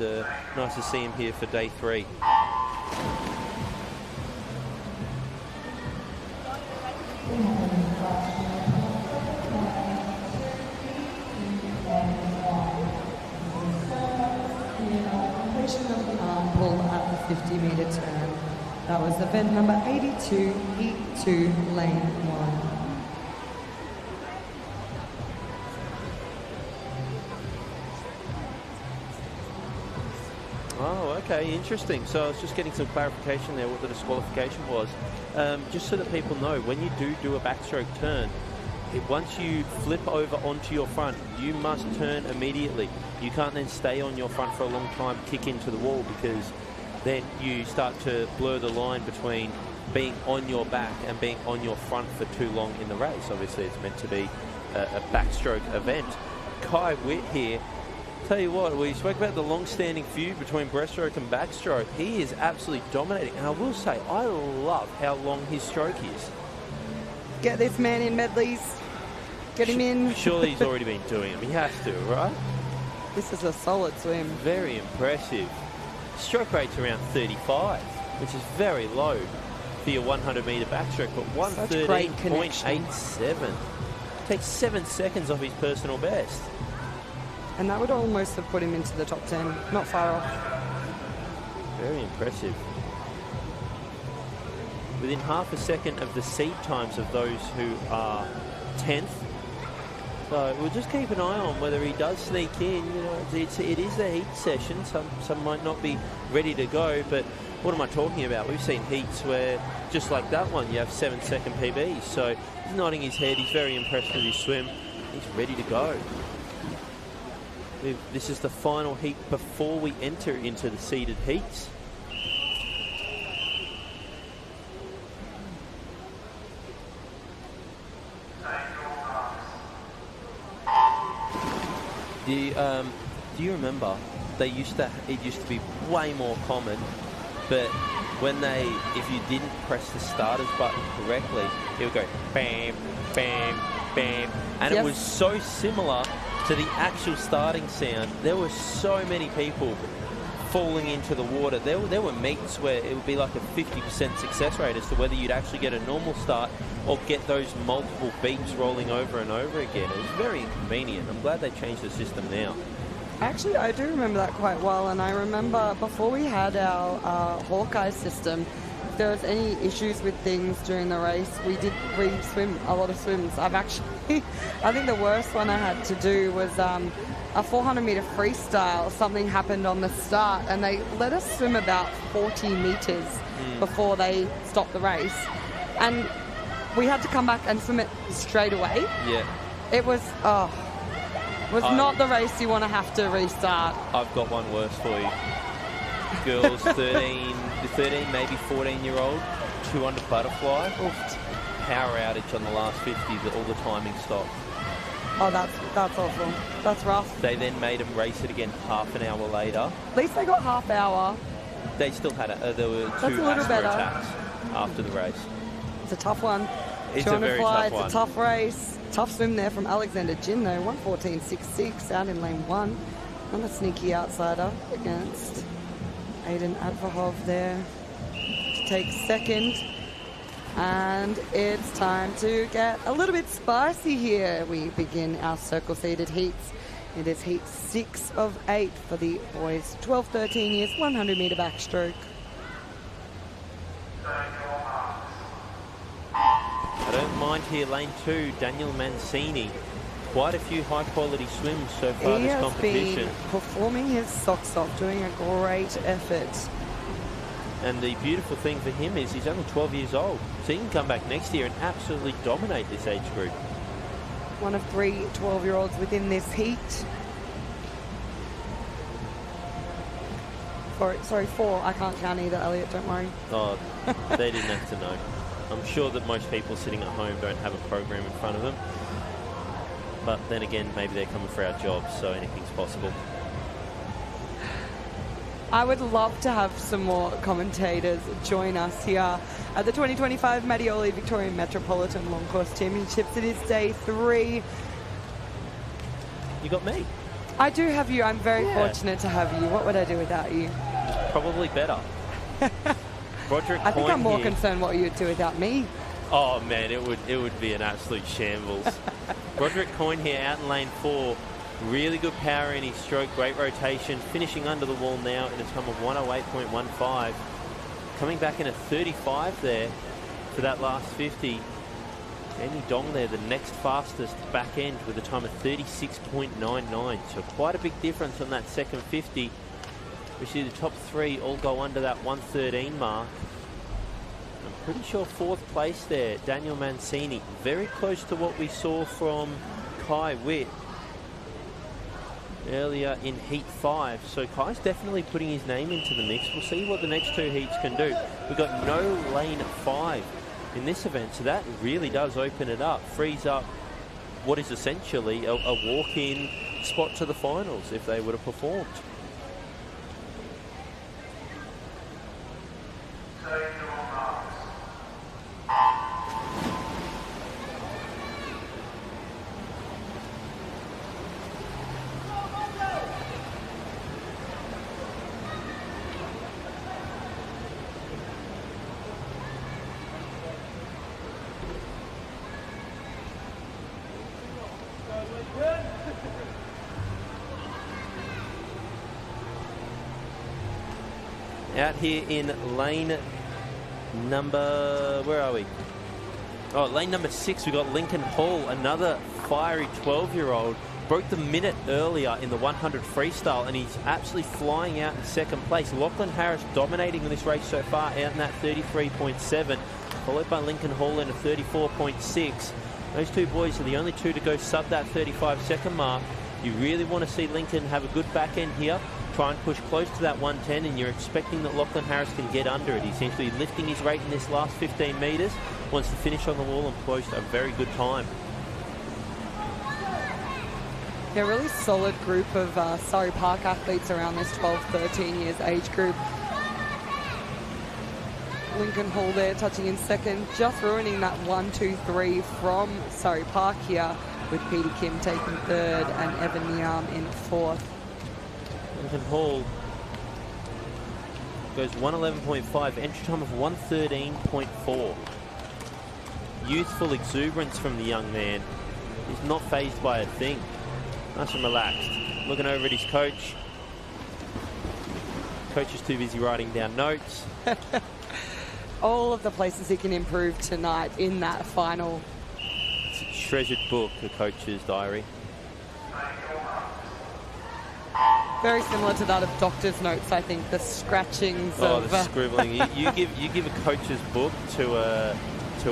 Speaker 1: nice to see him here for day 3.
Speaker 2: Pull at the 50-meter turn. That was event number 82, heat 2, lane 1.
Speaker 1: Oh, okay, interesting. So I was just getting some clarification there what the disqualification was. Just so that people know, when you do a backstroke turn, once you flip over onto your front, you must turn immediately. You can't then stay on your front for a long time, kick into the wall, because then you start to blur the line between being on your back and being on your front for too long in the race. Obviously, it's meant to be a backstroke event. Kai Witt here. Tell you what, we spoke about the long-standing feud between breaststroke and backstroke. He is absolutely dominating, and I will say, I love how long his stroke is.
Speaker 2: Get this man in medleys. Get him in.
Speaker 1: Surely he's already been doing them. He has to, right?
Speaker 2: This is a solid swim.
Speaker 1: Very impressive. Stroke rate's around 35, which is very low for your 100-meter backstroke, but 113.87. Takes 7 seconds off his personal best.
Speaker 2: And that would almost have put him into the top 10. Not far off.
Speaker 1: Very impressive. Within half a second of the seed times of those who are 10th. So we'll just keep an eye on whether he does sneak in. It is a heat session. Some might not be ready to go, but what am I talking about? We've seen heats where, just like that one, you have 7-second PBs. So he's nodding his head. He's very impressed with his swim. He's ready to go. This is the final heat before we enter into the seeded heats. Do you remember it used to be way more common, but if you didn't press the starters button correctly, it would go bam, bam, bam, and It was so similar to the actual starting sound. There were so many people falling into the water. There were meets where it would be like a 50% success rate as to whether you'd actually get a normal start or get those multiple beeps rolling over and over again. It was very inconvenient. I'm glad they changed the system now.
Speaker 2: Actually, I do remember that quite well, and I remember before we had our Hawkeye system, if there was any issues with things during the race, we did re-swim a lot of swims. I think the worst one I had to do was a 400-meter freestyle. Something happened on the start, and they let us swim about 40 meters before they stopped the race. And we had to come back and swim it straight away. Yeah. It was not the race you want to have to restart.
Speaker 1: I've got one worse for you. Girls 13, maybe 14-year-old, 200 butterfly. Oof. Power outage on the last 50, all the timing stopped.
Speaker 2: Oh, that's awful. That's rough.
Speaker 1: They then made them race it again half an hour later.
Speaker 2: At least they got half hour.
Speaker 1: They still had there were 2 asthma attacks after the race.
Speaker 2: It's a tough one.
Speaker 1: It's a very tough one.
Speaker 2: It's a tough race. Tough swim there from Alexander Jin, though. 1:14.66 out in lane 1. And a sneaky outsider against Aiden Advahov there to take second. And it's time to get a little bit spicy here. We begin our circle-seeded heats. It is heat 6 of 8 for the boys 12-13 years, 100-meter backstroke.
Speaker 1: I don't mind here, lane 2, Daniel Mancini. Quite a few high-quality swims so far this competition.
Speaker 2: He has been performing his socks off, doing a great effort.
Speaker 1: And the beautiful thing for him is he's only 12 years old, so he can come back next year and absolutely dominate this age group.
Speaker 2: One of 3 12-year-olds within this heat. Sorry, 4. I can't count either, Elliot, don't worry.
Speaker 1: Oh, they didn't have to know. I'm sure that most people sitting at home don't have a program in front of them. But then again, maybe they're coming for our jobs, so anything's possible.
Speaker 2: I would love to have some more commentators join us here at the 2025 Mattioli Victorian Metropolitan Long Course Championships. It is day 3.
Speaker 1: You got me.
Speaker 2: I do have you. I'm very fortunate to have you. What would I do without you?
Speaker 1: Probably better. Roderick
Speaker 2: I think
Speaker 1: Coyne
Speaker 2: I'm more
Speaker 1: here.
Speaker 2: concerned what you would do without me.
Speaker 1: Oh man, it would be an absolute shambles. Roderick Coyne here out in lane 4. Really good power in his stroke, great rotation, finishing under the wall now in a time of 108.15. Coming back in a 35 there for that last 50. Jamie Dong there, the next fastest back end with a time of 36.99. So quite a big difference on that second 50. We see the top 3 all go under that 113 mark. I'm pretty sure 4th place there, Daniel Mancini. Very close to what we saw from Kai Witt earlier in heat 5. So Kai's definitely putting his name into the mix. We'll see what the next 2 heats can do. We've got no lane 5 in this event, so that really does open it up, frees up what is essentially a walk-in spot to the finals if they would have performed. Out here in lane number, where are we? Oh, lane number 6, we've got Lincoln Hall, another fiery 12-year-old. Broke the minute earlier in the 100 freestyle, and he's absolutely flying out in second place. Lachlan Harris dominating this race so far, out in that 33.7, followed by Lincoln Hall in a 34.6. Those 2 boys are the only 2 to go sub that 35-second mark. You really want to see Lincoln have a good back end here, try and push close to that 110, and you're expecting that Lachlan Harris can get under it. He seems to be lifting his rate in this last 15 metres, wants to finish on the wall and post a very good time.
Speaker 2: Yeah, really solid group of Surrey Park athletes around this 12-13 years age group. Lincoln Hall there touching in second, just ruining that 1-2-3 from Surrey Park here, with Peter Kim taking third and Evan Niam in 4th.
Speaker 1: Lincoln Hall goes 111.5, entry time of 113.4. Youthful exuberance from the young man. He's not fazed by a thing. Nice and relaxed. Looking over at his coach. Coach is too busy writing down notes.
Speaker 2: All of the places he can improve tonight in that final.
Speaker 1: It's a treasured book, the coach's diary.
Speaker 2: Very similar to that of doctor's notes, I think. The scratchings of...
Speaker 1: the scribbling. you give a coach's book to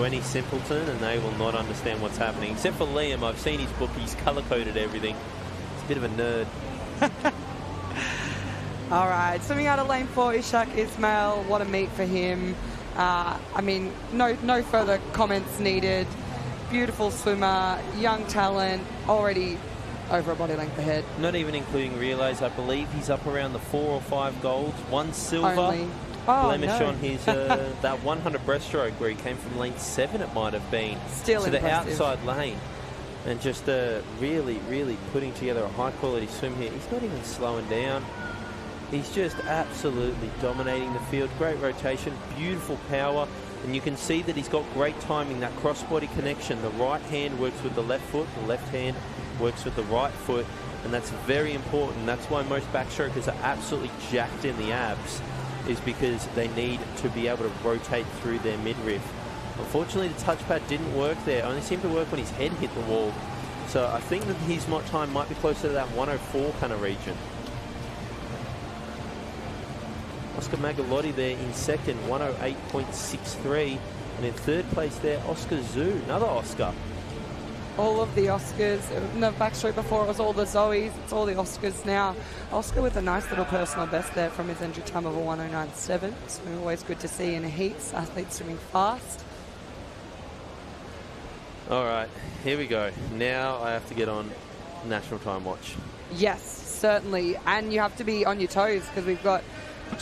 Speaker 1: any simpleton and they will not understand what's happening. Except for Liam, I've seen his book. He's colour-coded everything. He's a bit of a nerd.
Speaker 2: All right, swimming out of lane 4, Ishak Ismail. What a meet for him. I mean, no further comments needed. Beautiful swimmer, young talent, already over a body length ahead.
Speaker 1: Not even including relays. I believe he's up around the 4 or 5 golds. 1 silver blemish on his that 100 breaststroke where he came from lane 7, it might have been.
Speaker 2: Still
Speaker 1: to
Speaker 2: impressive.
Speaker 1: the outside lane. And just really putting together a high-quality swim here. He's not even slowing down. He's just absolutely dominating the field. Great rotation, beautiful power. And you can see that he's got great timing, that cross-body connection. The right hand works with the left foot, the left hand works with the right foot, and that's very important. That's why most backstrokers are absolutely jacked in the abs, is because they need to be able to rotate through their midriff. Unfortunately, the touchpad didn't work there. Only seemed to work when his head hit the wall. So I think that his time might be closer to that 104 kind of region. Oscar Magalotti there in second, 108.63. And in third place there, Oscar Zhu, another Oscar.
Speaker 2: All of the Oscars. In the backstroke before, it was all the Zoes. It's all the Oscars now. Oscar with a nice little personal best there from his entry time of a 109.7. So always good to see in heats, athletes swimming fast.
Speaker 1: All right, here we go. Now I have to get on National Time Watch.
Speaker 2: Yes, certainly. And you have to be on your toes because we've got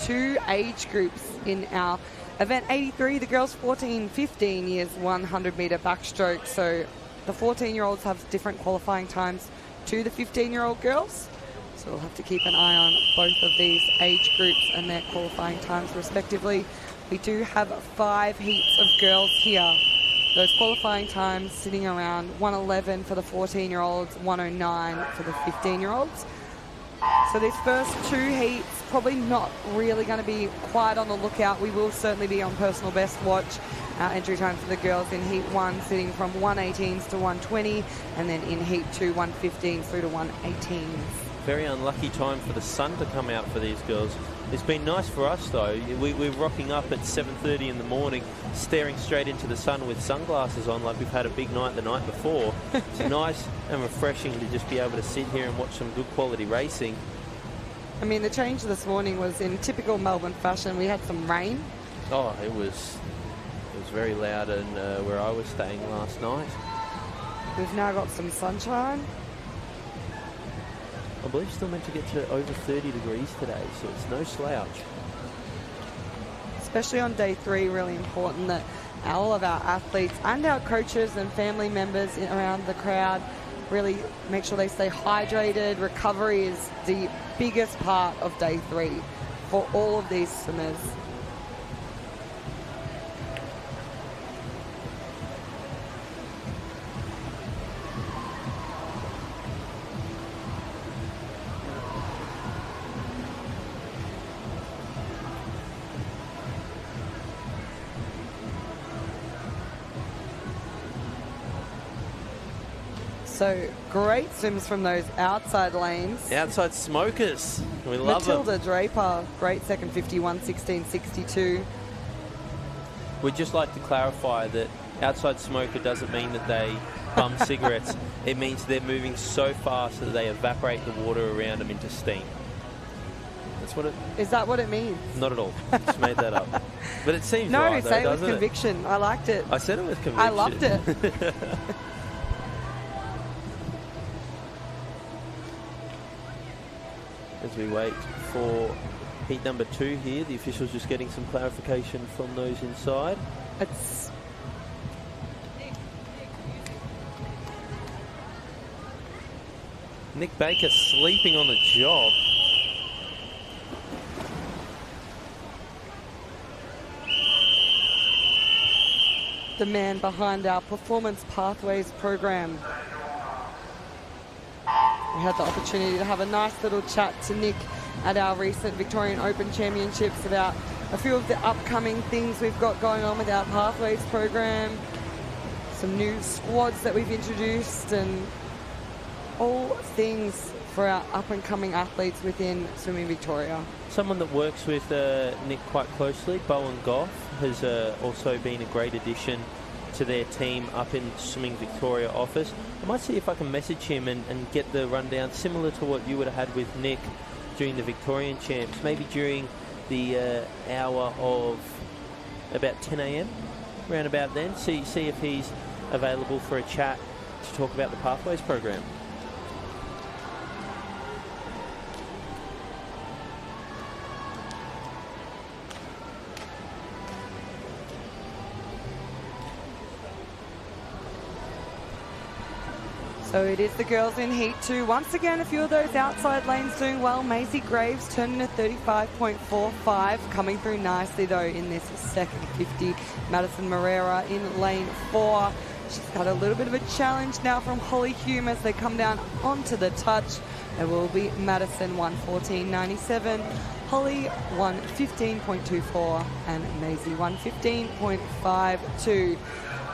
Speaker 2: 2 age groups in our event 83, the girls 14-15 years 100-metre backstroke. So the 14-year-olds have different qualifying times to the 15-year-old girls. So we'll have to keep an eye on both of these age groups and their qualifying times respectively. We do have 5 heats of girls here. Those qualifying times sitting around 111 for the 14-year-olds, 109 for the 15-year-olds. So these first 2 heats, probably not really going to be quite on the lookout. We will certainly be on personal best watch. Our entry time for the girls in Heat 1 sitting from 118s to 120, and then in Heat 2, 115 through to 118s.
Speaker 1: Very unlucky time for the sun to come out for these girls. It's been nice for us though. We're rocking up at 7:30 in the morning, staring straight into the sun with sunglasses on like we've had a big night the night before. It's nice and refreshing to just be able to sit here and watch some good quality racing.
Speaker 2: I mean, the change this morning was in typical Melbourne fashion. We had some rain.
Speaker 1: Oh, it was very loud and where I was staying last night.
Speaker 2: We've now got some sunshine.
Speaker 1: I believe still meant to get to over 30 degrees today, so it's no slouch.
Speaker 2: Especially on day 3, really important that all of our athletes and our coaches and family members around the crowd really make sure they stay hydrated. Recovery is the biggest part of day 3 for all of these swimmers. So great swims from those outside lanes.
Speaker 1: Outside smokers. We love them.
Speaker 2: Matilda Draper, great second 51, 16.62.
Speaker 1: We'd just like to clarify that outside smoker doesn't mean that they bum cigarettes. It means they're moving so fast that they evaporate the water around them into steam. That's what it...
Speaker 2: Is that what it means?
Speaker 1: Not at all. Just made that up. But it seems
Speaker 2: no,
Speaker 1: right, though,
Speaker 2: say it with
Speaker 1: doesn't
Speaker 2: conviction. I liked it.
Speaker 1: I said it with conviction.
Speaker 2: I loved it.
Speaker 1: As we wait for heat number 2 here, the officials just getting some clarification from those inside.
Speaker 2: It's
Speaker 1: Nick Baker sleeping on the job.
Speaker 2: the man behind our Performance Pathways program. We had the opportunity to have a nice little chat to Nick at our recent Victorian Open Championships about a few of the upcoming things we've got going on with our Pathways program, some new squads that we've introduced, and all things for our up-and-coming athletes within Swimming Victoria.
Speaker 1: Someone that works with Nick quite closely, Bowen Goff, has also been a great addition to their team up in Swimming Victoria office. I might see if I can message him and get the rundown similar to what you would have had with Nick during the Victorian Champs, maybe during the hour of about 10 a.m, around about then. See if he's available for a chat to talk about the Pathways program.
Speaker 2: So it is the girls in Heat 2. Once again, a few of those outside lanes doing well. Maisie Graves turning a 35.45, coming through nicely though in this second 50. Madison Moreira in lane 4. She's got a little bit of a challenge now from Holly Hume as they come down onto the touch. It will be Madison 1:14.97, Holly 1:15.24, and Maisie 1:15.52.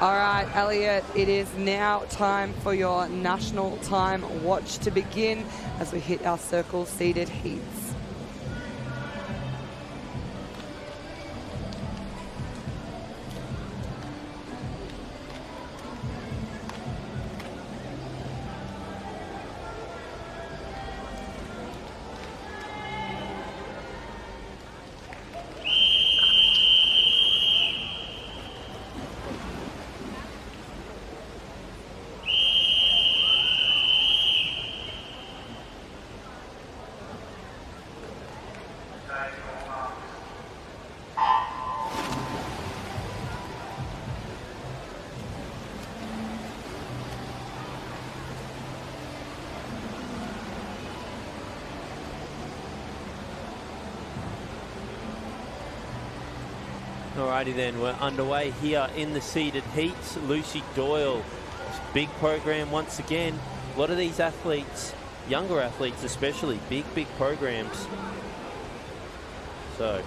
Speaker 2: All right, Elliot, it is now time for your national time watch to begin as we hit our circle seated heats.
Speaker 1: Alrighty then, we're underway here in the seeded heats. Lucy Doyle, big program once again. A lot of these athletes, younger athletes especially, big programs. So.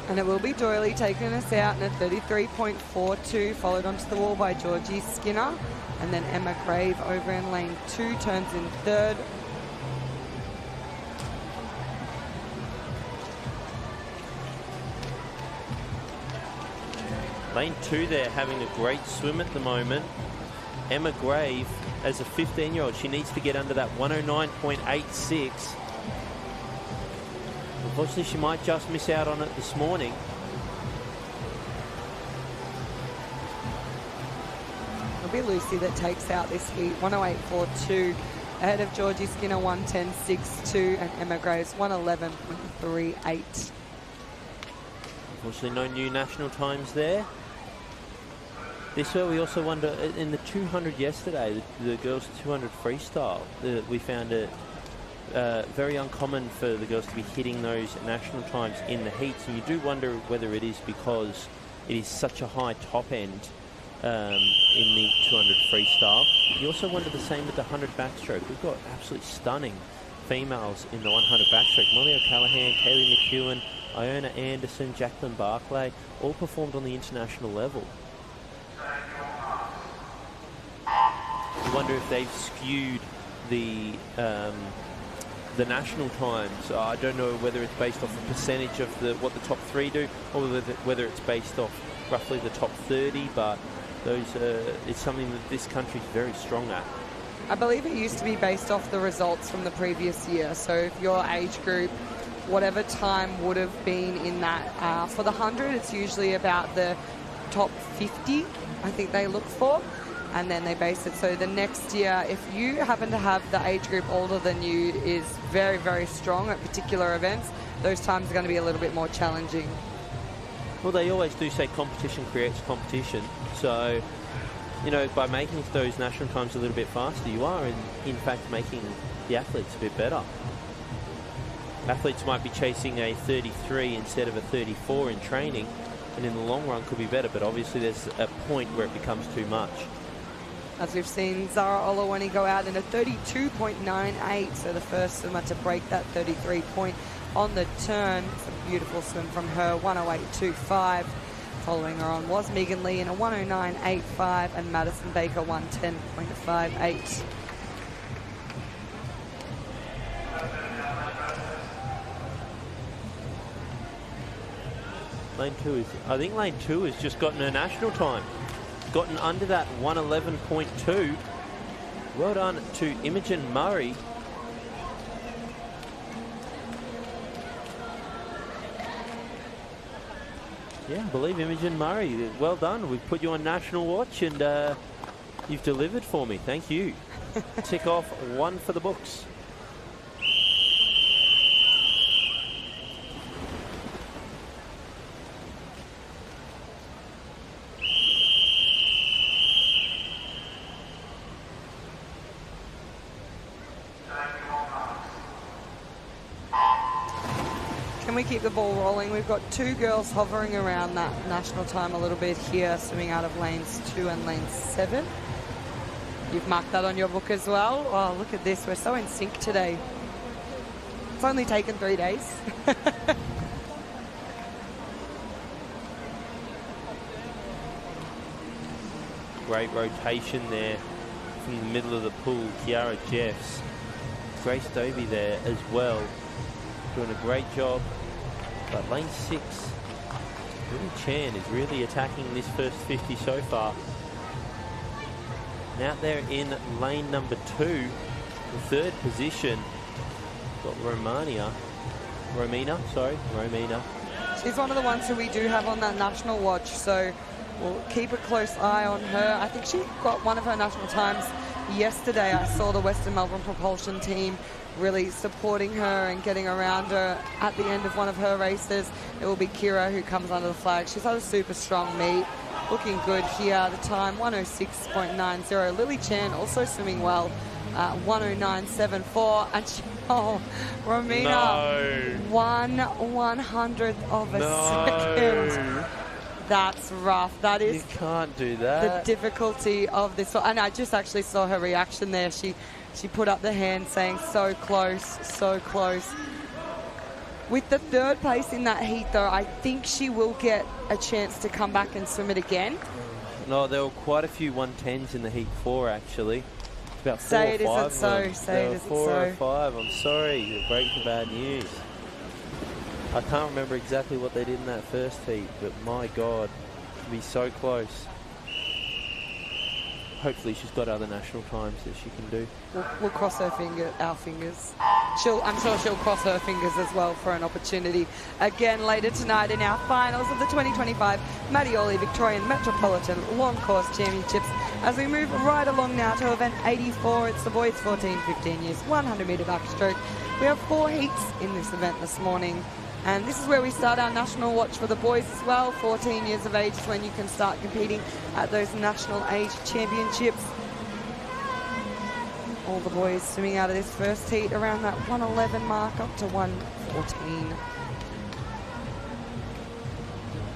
Speaker 2: And it will be Doyley taking us out in a 33.42, followed onto the wall by Georgie Skinner. And then Emma Grave over in lane 2 turns in third.
Speaker 1: Lane 2 there having a great swim at the moment. Emma Grave, as a 15-year-old, she needs to get under that 109.86. Unfortunately, she might just miss out on it this morning.
Speaker 2: It'll be Lucy that takes out this heat, 108.42, ahead of Georgie Skinner, 110.62, and Emma Graves, 111.38.
Speaker 1: Unfortunately, no new national times there. This way, we also wonder, in the 200 yesterday, the girls' 200 freestyle, we found it very uncommon for the girls to be hitting those national times in the heats. And you do wonder whether it is because it is such a high top end in the 200 freestyle. You also wonder the same with the 100 backstroke. We've got absolutely stunning females in the 100 backstroke. Molly O'Callaghan, Kaylee McEwen, Iona Anderson, Jacqueline Barclay, all performed on the international level. I wonder if they've skewed the national times. I don't know whether it's based off a percentage of what the top 3 do, or whether it's based off roughly the top 30, but those it's something that this country is very strong at.
Speaker 2: I believe it used to be based off the results from the previous year. So if your age group, whatever time would have been in that, for the 100, it's usually about the top 50, I think they look for. And then they base it. So the next year, if you happen to have the age group older than you is very, very strong at particular events, those times are going to be a little bit more challenging.
Speaker 1: Well, they always do say competition creates competition. So, you know, by making those national times a little bit faster, you are in fact making the athletes a bit better. Athletes might be chasing a 33 instead of a 34 in training, and in the long run could be better, but obviously there's a point where it becomes too much.
Speaker 2: As we've seen Zara Olawani go out in a 32.98, so the first swimmer to break that 33 point on the turn. It's a beautiful swim from her, 108.25. Following her on was Megan Lee in a 109.85 and Madison Baker 110.58.
Speaker 1: Lane 2 I think lane 2 has just gotten her national time. Gotten under that 111.2. Well done to Imogen Murray. Yeah, I believe Imogen Murray. Well done. We've put you on national watch and you've delivered for me. Thank you. Tick off 1 for the books.
Speaker 2: Can we keep the ball rolling? We've got 2 girls hovering around that national time a little bit here, swimming out of lanes 2 and lane 7. You've marked that on your book as well. Oh, look at this. We're so in sync today. It's only taken 3 days.
Speaker 1: Great rotation there from the middle of the pool. Kiara Jeffs. Grace Dobie there as well. Doing a great job. But lane 6, Lily Chan is really attacking this first 50 so far. And out there in lane number 2, the third position, got Romina.
Speaker 2: She's one of the ones who we do have on that national watch, so we'll keep a close eye on her. I think she got one of her national times yesterday. I saw the Western Melbourne Propulsion team really supporting her and getting around her at the end of one of her races. It will be Kira who comes under the flag. She's had a super strong meet. Looking good here. The time 106.90. Lily Chan also swimming well. 109.74. And she, Romina, 1/100th of a second. That's rough. That is.
Speaker 1: You can't do that.
Speaker 2: The difficulty of this. And I just actually saw her reaction there. She put up the hand saying, so close, so close. With the third place in that heat, though, I think she will get a chance to come back and swim it again.
Speaker 1: No, there were quite a few 110s in the heat 4, actually. About 4
Speaker 2: Say
Speaker 1: or
Speaker 2: it
Speaker 1: 5
Speaker 2: isn't so. Say it isn't
Speaker 1: 4
Speaker 2: so.
Speaker 1: or 5. I'm sorry. You're breaking bad news. I can't remember exactly what they did in that first heat, but my God, to be so close. Hopefully she's got other national times that she can do.
Speaker 2: We'll cross our fingers. I'm sure she'll cross her fingers as well for an opportunity again later tonight in our finals of the 2025 Mattioli Victorian Metropolitan Long Course Championships. As we move right along now to event 84, it's the boys 14-15 years 100 metre backstroke. We have 4 heats in this event this morning. And this is where we start our national watch for the boys as well. 14 years of age is when you can start competing at those national age championships. All the boys swimming out of this first heat around that 111 mark up to 114.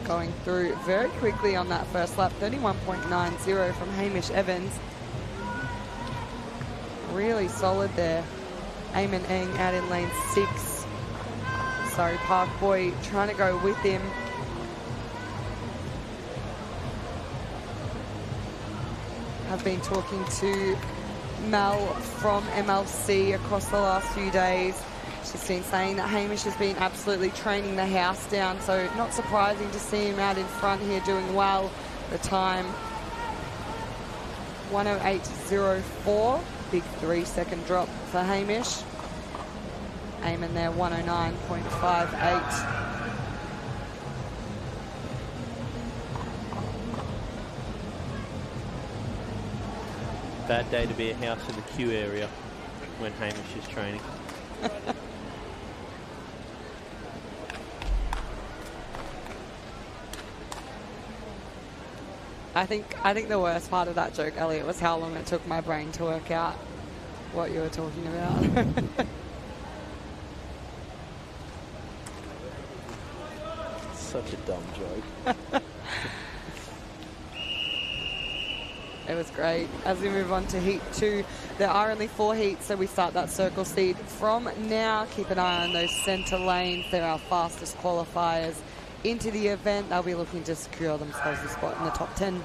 Speaker 2: Going through very quickly on that first lap, 31.90 from Hamish Evans. Really solid there. Eamon Eng out in lane 6. Sorry, Park Boy trying to go with him. I've been talking to Mel from MLC across the last few days. She's been saying that Hamish has been absolutely training the house down, so not surprising to see him out in front here doing well. The time 108.04, big 3-second drop for Hamish. Eamon there, 109.58.
Speaker 1: Bad day to be a house in the queue area when Hamish is training.
Speaker 2: I think the worst part of that joke, Elliot, was how long it took my brain to work out what you were talking about.
Speaker 1: Such a dumb joke.
Speaker 2: It was great. As we move on to heat 2, there are only 4 heats, so we start that circle seed from now. Keep an eye on those centre lanes. They're our fastest qualifiers into the event. They'll be looking to secure themselves a spot in the top 10.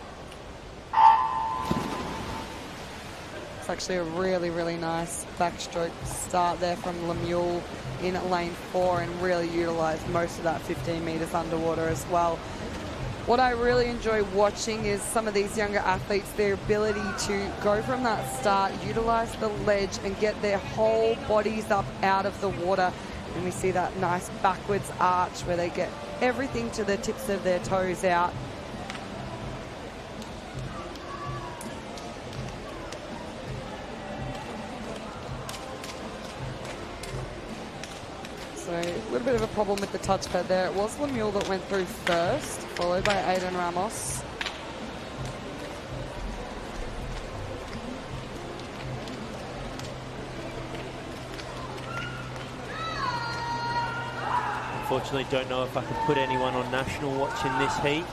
Speaker 2: It's actually a really, really nice backstroke start there from Lemuel in lane 4 and really utilised most of that 15 metres underwater as well. What I really enjoy watching is some of these younger athletes, their ability to go from that start, utilise the ledge and get their whole bodies up out of the water. And we see that nice backwards arch where they get everything to the tips of their toes out. So a little bit of a problem with the touchpad there. It was Lemuel that went through first, followed by Aiden Ramos.
Speaker 1: Unfortunately, don't know if I can put anyone on national watch in this heat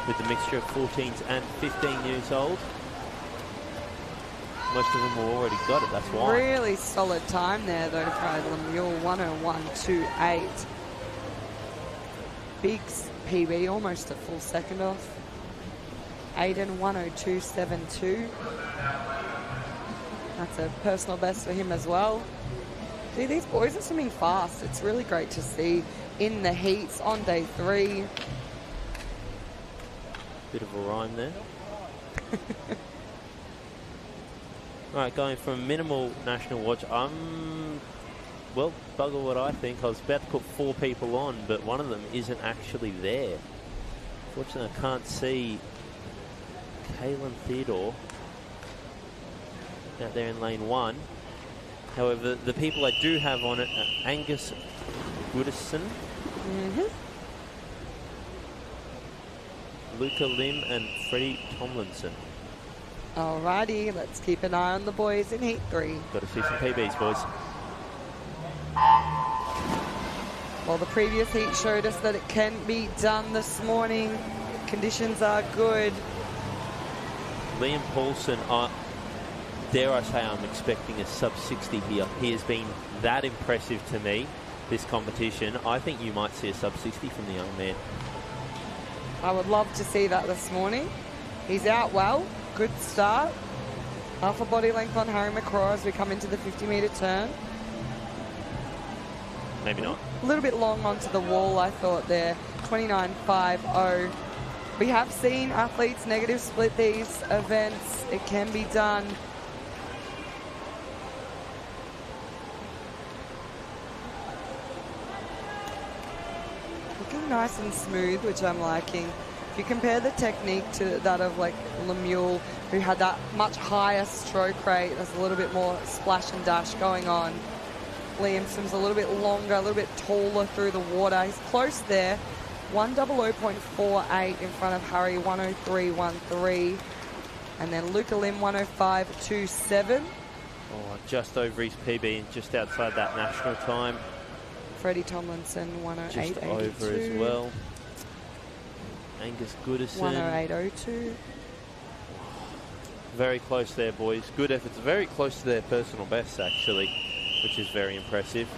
Speaker 1: with the mixture of 14s and 15 years old. most of them have already got it. That's why.
Speaker 2: Really solid time there, though, for Lemuel. 101.28. Big PB, almost a full second off. Aiden, 102.72. That's a personal best for him as well. See, these boys are swimming fast. It's really great to see in the heats on day 3.
Speaker 1: Bit of a rhyme there. All right, going from minimal national watch. Well, bugger what I think. I was about to put 4 people on, but one of them isn't actually there. Fortunately, I can't see Kaylin Theodore out there in lane 1. However, the people I do have on it are Angus Goodison, Luca Lim, and Freddie Tomlinson.
Speaker 2: Alrighty, let's keep an eye on the boys in heat 3.
Speaker 1: Got to see some PBs, boys.
Speaker 2: Well, the previous heat showed us that it can be done this morning. Conditions are good.
Speaker 1: Liam Paulson, dare I say I'm expecting a sub-60 here. He has been that impressive to me this competition. I think you might see a sub-60 from the young man.
Speaker 2: I would love to see that this morning. He's out well. Good start. Half a body length on Harry McCraw as we come into the 50-metre turn.
Speaker 1: Maybe not.
Speaker 2: A little bit long onto the wall, I thought there. 29.50. We have seen athletes negative split these events. It can be done. Looking nice and smooth, which I'm liking. If you compare the technique to that of like Lemuel, who had that much higher stroke rate, there's a little bit more splash and dash going on. Liam swims a little bit longer, a little bit taller through the water. He's close there. 100.48 in front of Harry, 103.13. And then Luca Lim, 105.27.
Speaker 1: Oh, just over his PB and just outside that national time.
Speaker 2: Freddie Tomlinson, 108.82.
Speaker 1: Just over as well. Angus Goodison.
Speaker 2: 108.02.
Speaker 1: Very close there, boys. Good efforts. Very close to their personal best, actually, which is very impressive.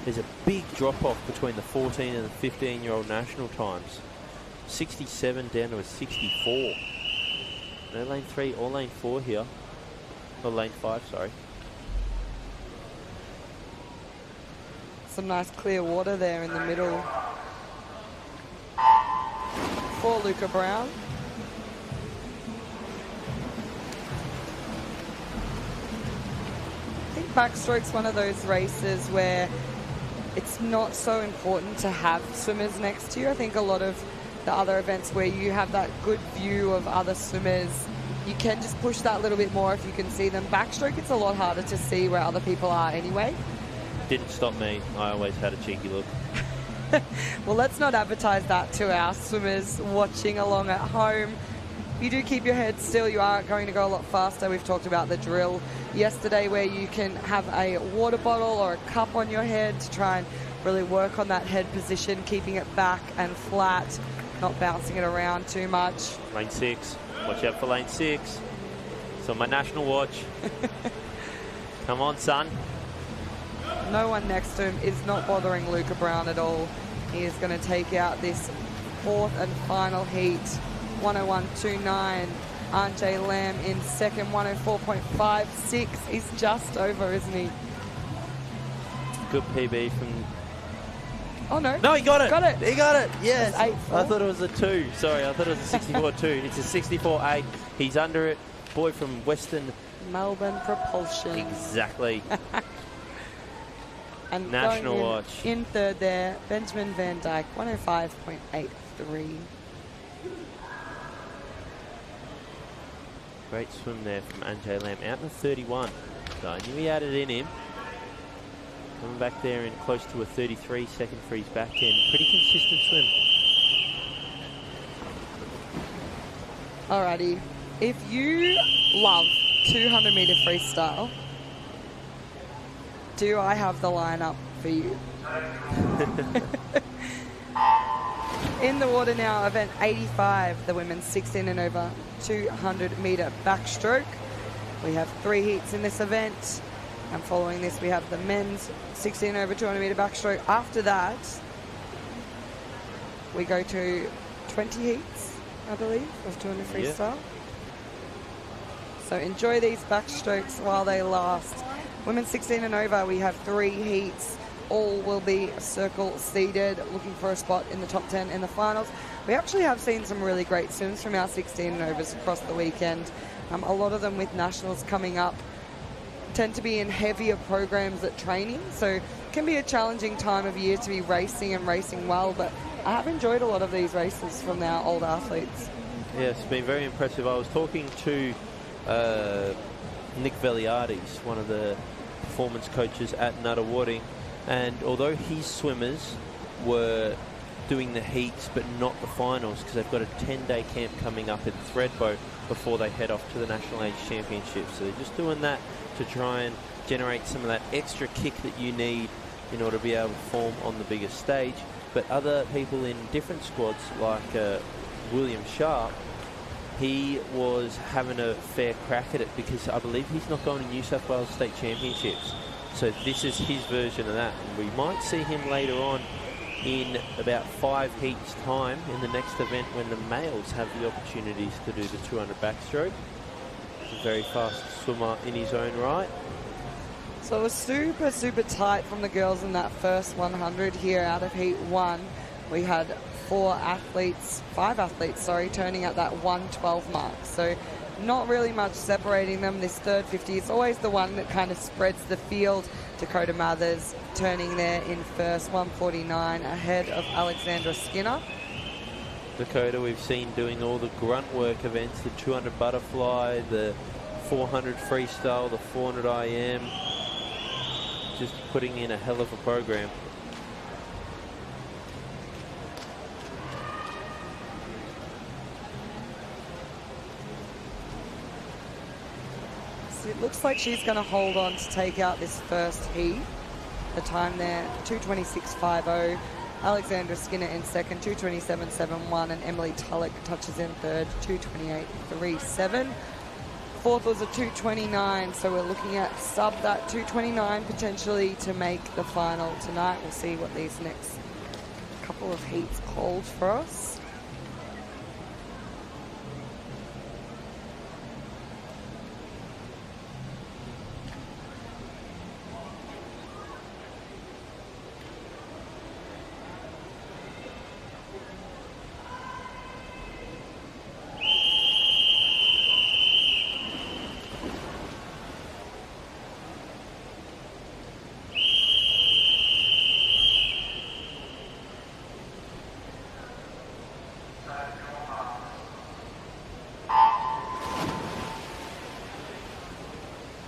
Speaker 1: There's a big drop-off between the 14 and the 15-year-old national times. 67 down to a 64. No lane 3 or lane 4 here. Or lane 5, sorry.
Speaker 2: Some nice clear water there in the middle for Luca Brown. I think backstroke's one of those races where it's not so important to have swimmers next to you. I think a lot of the other events where you have that good view of other swimmers, you can just push that a little bit more if you can see them. Backstroke, it's a lot harder to see where other people are anyway.
Speaker 1: Didn't stop me. I always had a cheeky look.
Speaker 2: Well, let's not advertise that to our swimmers watching along at home. If you do keep your head still, you are going to go a lot faster. We've talked about the drill yesterday where you can have a water bottle or a cup on your head to try and really work on that head position, keeping it back and flat, not bouncing it around too much.
Speaker 1: Lane 6. Watch out for lane 6. It's on my national watch. Come on, son.
Speaker 2: No one next to him is not bothering Luca Brown at all. He is going to take out this 4th and final heat. 101.29. RJ Lamb in second, 104.56. He's just over, isn't he?
Speaker 1: Good PB from...
Speaker 2: Oh, no.
Speaker 1: No, he got it.
Speaker 2: Got it.
Speaker 1: He got it. Yes.
Speaker 2: I
Speaker 1: thought it was a 2. Sorry, I thought it was a 64-2. It's a 64-8. He's under it. Boy from Western...
Speaker 2: Melbourne Propulsion.
Speaker 1: Exactly.
Speaker 2: And
Speaker 1: national
Speaker 2: going
Speaker 1: watch.
Speaker 2: In third there, Benjamin Van Dyke, 105.83.
Speaker 1: Great swim there from Anjay Lamb. Out in the 31. So I knew he had it in him. Coming back there in close to a 33, second for his back end. Pretty consistent swim.
Speaker 2: Alrighty. If you love 200-metre freestyle, do I have the lineup for you? In the water now, event 85, the women's 16 and over 200-metre backstroke. We have 3 heats in this event. And following this, we have the men's 16 over 200 metre backstroke. After that, we go to 20 heats, I believe, of 200 freestyle. So enjoy these backstrokes while they last. Women's 16 and over, we have 3 heats. All will be circle seeded, looking for a spot in the top 10 in the finals. We actually have seen some really great swims from our 16 and overs across the weekend. A lot of them with nationals coming up tend to be in heavier programs at training, so it can be a challenging time of year to be racing and racing well, but I have enjoyed a lot of these races from our old athletes.
Speaker 1: Yeah, it's been very impressive. I was talking to Nick Veliardes, one of the performance coaches at Nuttawading, and although his swimmers were doing the heats but not the finals, because they've got a 10-day camp coming up in Thredbo before they head off to the National Age Championships, so they're just doing that to try and generate some of that extra kick that you need in order to be able to perform on the biggest stage. But other people in different squads, like William Sharp, he was having a fair crack at it because I believe he's not going to New South Wales State Championships. So this is his version of that. And we might see him later on in about 5 heats time in the next event when the males have the opportunities to do the 200 backstroke. A very fast swimmer in his own right.
Speaker 2: So it was super, super tight from the girls in that first 100 here out of heat 1. We had 5 athletes, turning at that 112 mark. So not really much separating them. This third 50 is always the one that kind of spreads the field. Dakota Mathers turning there in first, 149 ahead of Alexandra Skinner.
Speaker 1: Dakota, we've seen doing all the grunt work events, the 200 butterfly, the 400 freestyle, the 400 IM, just putting in a hell of a program.
Speaker 2: So it looks like she's going to hold on to take out this first heat. The time there, 2:26.50. Alexandra Skinner in second, 2:27.71, and Emily Tulloch touches in third, 2:28.37. Fourth was a 2:29, so we're looking at sub that 2:29 potentially to make the final tonight. We'll see what these next couple of heats hold for us.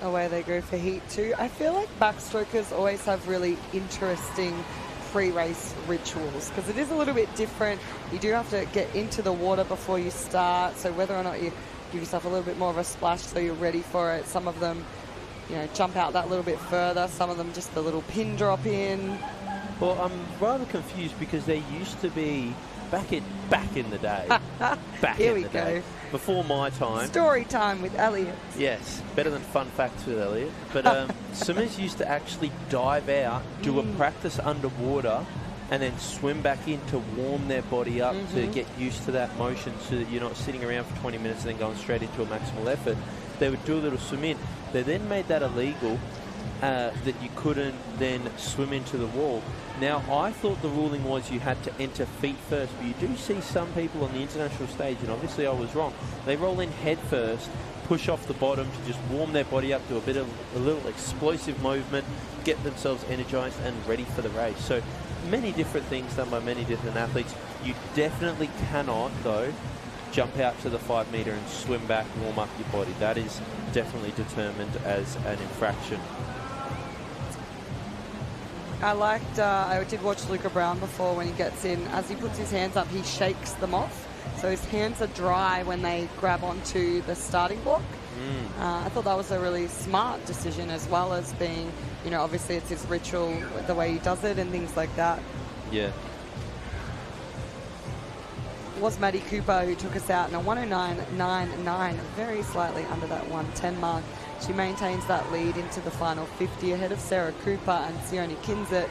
Speaker 2: Away they go for heat 2. I feel like backstrokers always have really interesting pre-race rituals because it is a little bit different. You do have to get into the water before you start, so whether or not you give yourself a little bit more of a splash so you're ready for it. Some of them, you know, jump out that little bit further. Some of them just a little pin drop in.
Speaker 1: Well, I'm rather confused because there used to be back in the day.
Speaker 2: Here we go.
Speaker 1: Before my time.
Speaker 2: Story time with Elliot.
Speaker 1: Yes, better than fun facts with Elliot. But swimmers used to actually dive out, do a practice underwater, and then swim back in to warm their body up to get used to that motion so that you're not sitting around for 20 minutes and then going straight into a maximal effort. They would do a little swim in. They then made that illegal, that you couldn't then swim into the wall. Now, I thought the ruling was you had to enter feet first, but you do see some people on the international stage, and obviously I was wrong. They roll in head first, push off the bottom to just warm their body up to a little explosive movement, get themselves energized and ready for the race. So many different things done by many different athletes. You definitely cannot, though, jump out to the 5 meter and swim back, warm up your body. That is definitely determined as an infraction.
Speaker 2: I did watch Luca Brown before when he gets in. As he puts his hands up, he shakes them off. So his hands are dry when they grab onto the starting block. I thought that was a really smart decision, as well as being, you know, obviously it's his ritual, the way he does it and things like that.
Speaker 1: Yeah.
Speaker 2: was Maddie Cooper who took us out in a 109.99, very slightly under that 110 mark. She maintains that lead into the final 50 ahead of Sarah Cooper and Sione Kinzet.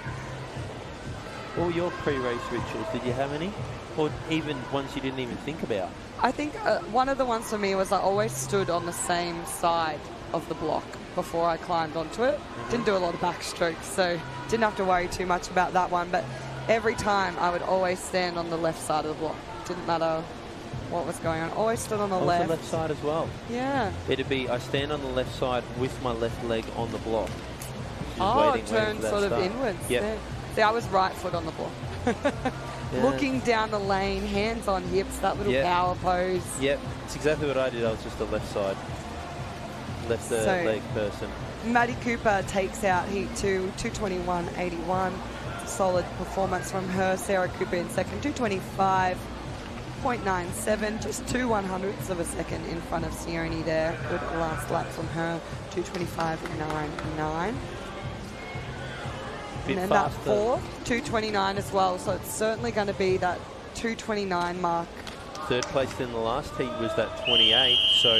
Speaker 1: What were your pre-race rituals? Did you have any? Or even ones you didn't even think about?
Speaker 2: I think one of the ones for me was I always stood on the same side of the block before I climbed onto it. Didn't do a lot of backstrokes, so didn't have to worry too much about that one. But every time I would always stand on the left side of the block. Didn't matter what was going on. Always stood on the left.
Speaker 1: The left side as well.
Speaker 2: Yeah.
Speaker 1: It'd be I stand on the left side with my left leg on the block.
Speaker 2: Turn sort of inwards.
Speaker 1: Yep.
Speaker 2: Yeah. See, I was right foot on the block.
Speaker 1: Yeah.
Speaker 2: Looking down the lane, hands on hips, that little power pose.
Speaker 1: Yep, it's exactly what I did. I was just the left side, leg person.
Speaker 2: Maddie Cooper takes out heat 2, 2:21.81. Solid performance from her. Sarah Cooper in second, 2:25.97, just 2/100ths of a second in front of Sione there. Good last lap from her, 2:25.99. And then that fourth, 2:29 as well. So it's certainly going to be that 2:29 mark.
Speaker 1: Third place in the last heat was that 28. So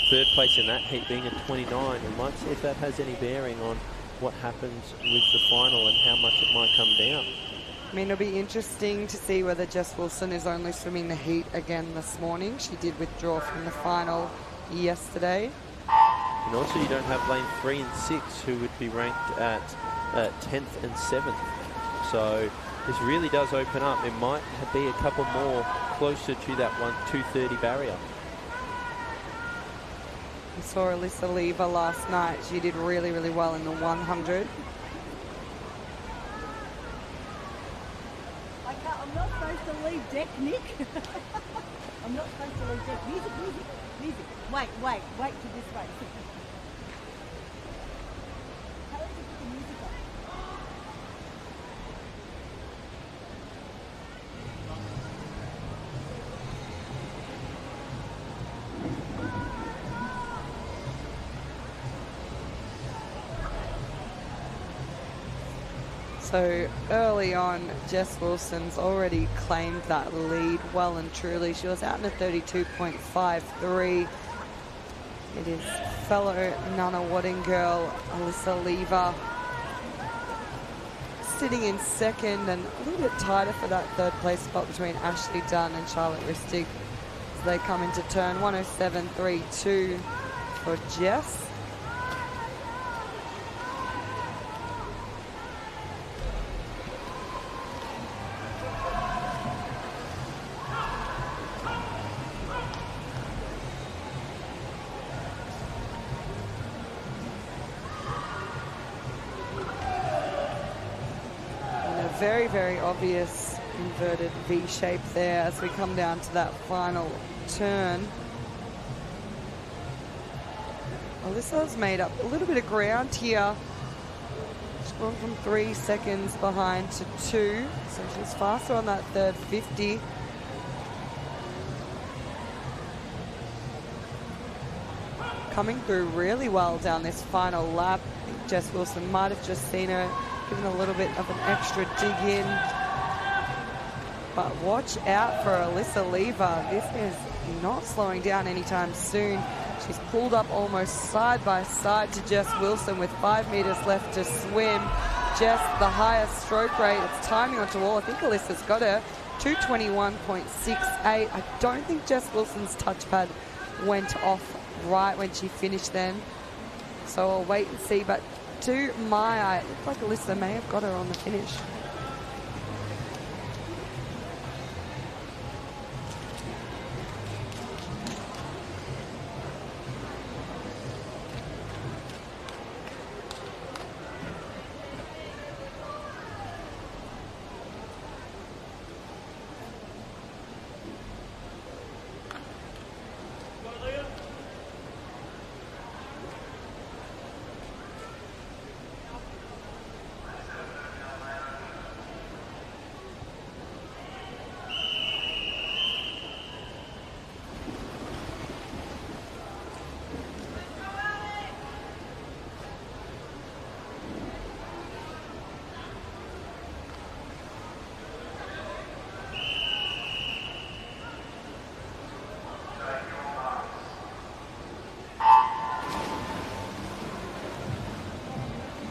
Speaker 1: third place in that heat being a 29. We might see if that has any bearing on what happens with the final and how much it might come down.
Speaker 2: I mean, it'll be interesting to see whether Jess Wilson is only swimming the heat again this morning. She did withdraw from the final yesterday.
Speaker 1: And also you don't have lane 3 and 6 who would be ranked at 10th and 7th. So this really does open up. It might be a couple more closer to that 230 barrier.
Speaker 2: We saw Alyssa Lever last night. She did really, really well in the 100.
Speaker 3: I'm not supposed to leave deck, Nick. I'm not supposed to leave deck. Music. Wait to this way. How did you put the music on?
Speaker 2: So early on, Jess Wilson's already claimed that lead well and truly. She was out in a 32.53. It is fellow Nunawading girl, Alyssa Lever, sitting in second and a little bit tighter for that third place spot between Ashley Dunn and Charlotte Ristig as they come into turn 107.32 for Jess. Very, very obvious inverted V shape there as we come down to that final turn. Alyssa's made up a little bit of ground here. She's gone from 3 seconds behind to 2, so she's faster on that third 50. Coming through really well down this final lap. I think Jess Wilson might have just seen her given a little bit of an extra dig in. But watch out for Alyssa Lever. This is not slowing down anytime soon. She's pulled up almost side by side to Jess Wilson with 5 meters left to swim. Jess, the highest stroke rate. It's timing onto all. I think Alyssa's got her. 2:21.68. I don't think Jess Wilson's touchpad went off right when she finished then. So I'll wait and see. But to my eye, it looked like Alyssa may have got her on the finish.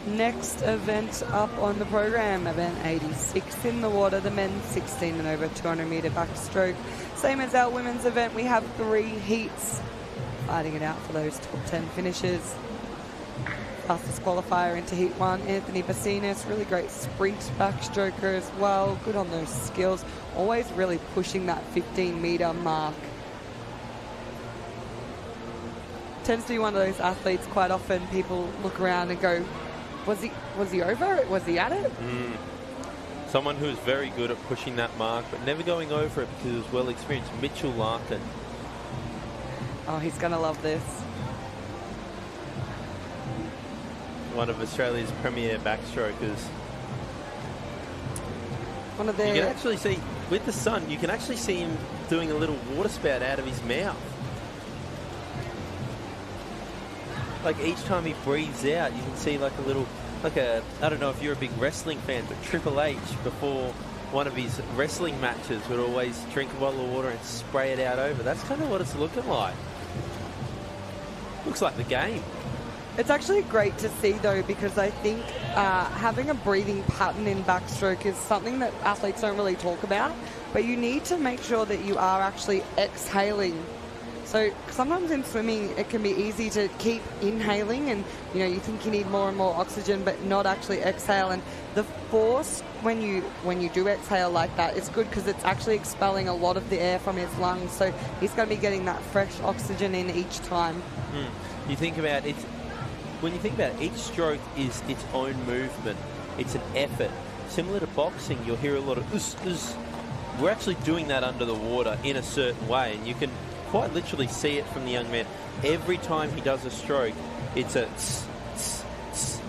Speaker 2: Next event up on the program, event 86 in the water, the men's 16 and over 200 metre backstroke. Same as our women's event, we have 3 heats fighting it out for those top 10 finishes. Fastest qualifier into heat 1, Anthony Bassinas, really great sprint backstroker as well, good on those skills, always really pushing that 15 metre mark. Tends to be one of those athletes, quite often people look around and go, was he over it? Was he at it?
Speaker 1: Someone who's very good at pushing that mark, but never going over it because he was well experienced. Mitchell Larkin.
Speaker 2: Oh, he's going to love this.
Speaker 1: One of Australia's premier backstrokers.
Speaker 2: One of their...
Speaker 1: You can actually see, with the sun, you can actually see him doing a little water spout out of his mouth. Like each time he breathes out, you can see like a little, like a, I don't know if you're a big wrestling fan, but Triple H, before one of his wrestling matches, would always drink a bottle of water and spray it out over. That's kind of what it's looking like. Looks like the game.
Speaker 2: It's actually great to see, though, because I think having a breathing pattern in backstroke is something that athletes don't really talk about, but you need to make sure that you are actually exhaling. So sometimes in swimming, it can be easy to keep inhaling and, you know, you think you need more and more oxygen, but not actually exhale. And the force when you do exhale like that, it's good because it's actually expelling a lot of the air from his lungs. So he's going to be getting that fresh oxygen in each time.
Speaker 1: You think about it, when you think about it, each stroke is its own movement. It's an effort. Similar to boxing, you'll hear a lot of us. We're actually doing that under the water in a certain way, and you can quite literally see it from the young man. Every time he does a stroke, it's a tss, tss, tss,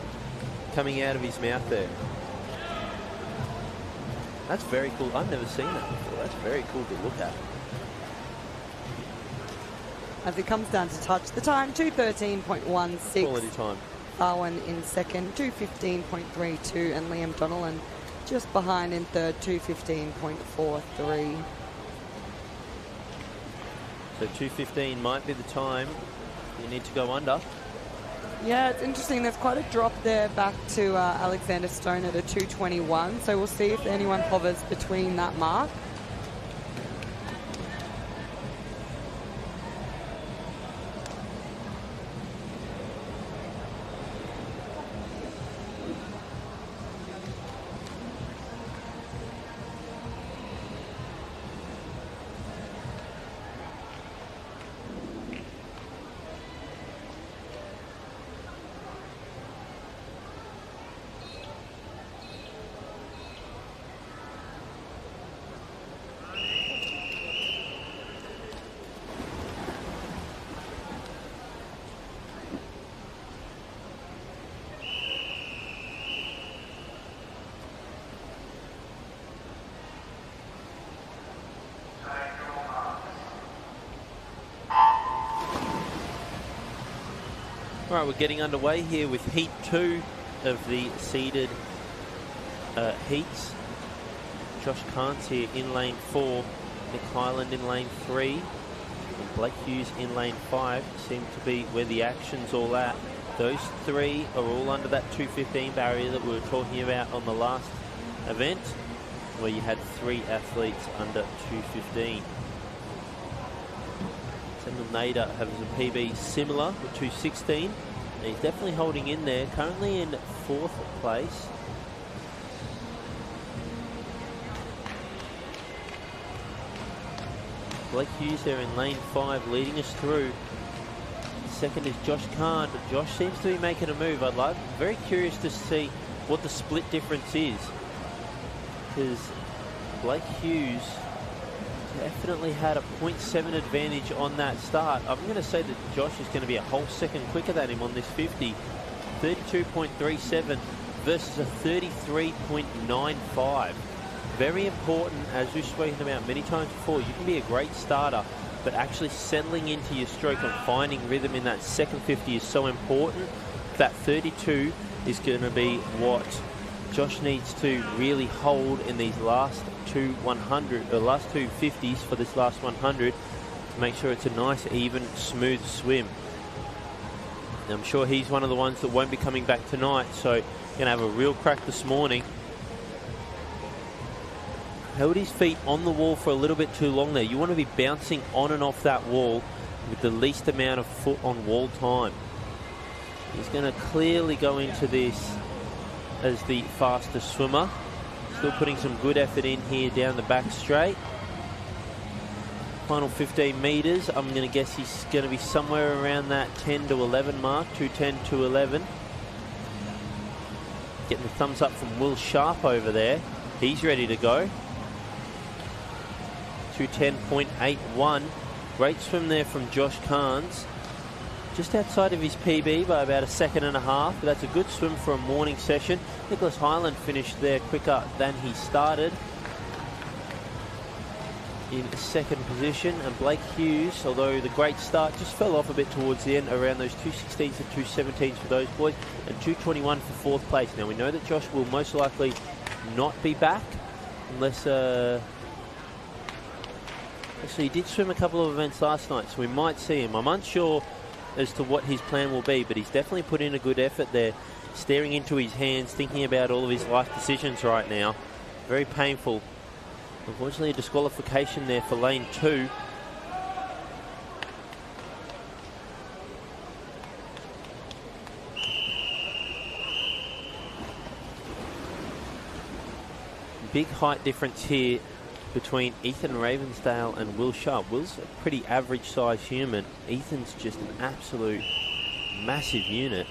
Speaker 1: coming out of his mouth there. That's very cool. I've never seen that before. That's very cool to look at.
Speaker 2: As it comes down to touch, the time, 2:13.16.
Speaker 1: Quality time.
Speaker 2: Arwen in second, 2:15.32, and Liam Donnellan just behind in third, 2:15.43.
Speaker 1: So 2:15 might be the time you need to go under.
Speaker 2: Yeah, it's interesting. There's quite a drop there back to Alexander Stone at a 2:21. So we'll see if anyone hovers between that mark.
Speaker 1: All right, we're getting underway here with Heat 2 of the seeded heats. Josh Carnes here in lane 4, Nick Highland in lane 3, and Blake Hughes in lane 5 seem to be where the action's all at. Those 3 are all under that 2:15 barrier that we were talking about on the last event, where you had 3 athletes under 2:15. Samuel Nader has a PB similar with 2:16. And he's definitely holding in there, currently in 4th place. Blake Hughes there in lane 5 leading us through. Second is Josh Kahn, but Josh seems to be making a move. I'm very curious to see what the split difference is, because Blake Hughes definitely had a 0.7 advantage on that start. I'm going to say that Josh is going to be a whole second quicker than him on this 50. 32.37 versus a 33.95. Very important, as we've spoken about many times before. You can be a great starter, but actually settling into your stroke and finding rhythm in that second 50 is so important. That 32 is going to be what Josh needs to really hold in these last two 100, the last two 50s for this last 100 to make sure it's a nice, even, smooth swim. I'm sure he's one of the ones that won't be coming back tonight, so going to have a real crack this morning. Held his feet on the wall for a little bit too long there. You want to be bouncing on and off that wall with the least amount of foot on wall time. He's going to clearly go into this as the fastest swimmer. Still putting some good effort in here down the back straight. Final 15 metres, I'm going to guess he's going to be somewhere around that 10 to 11 mark, 2:10 to 11. Getting the thumbs up from Will Sharp over there. He's ready to go. 2:10.81. Great swim there from Josh Carnes. Just outside of his PB by about a second and a half. But that's a good swim for a morning session. Nicholas Hyland finished there quicker than he started in second position. And Blake Hughes, although the great start, just fell off a bit towards the end, around those 2:16s and 2:17s for those boys, and 2:21 for fourth place. Now we know that Josh will most likely not be back unless actually he did swim a couple of events last night, so we might see him. I'm unsure as to what his plan will be, but he's definitely put in a good effort there, staring into his hands, thinking about all of his life decisions right now. Very painful. Unfortunately, a disqualification there for lane 2. Big height difference here between Ethan Ravensdale and Will Sharp. Will's a pretty average size human. Ethan's just an absolute massive unit.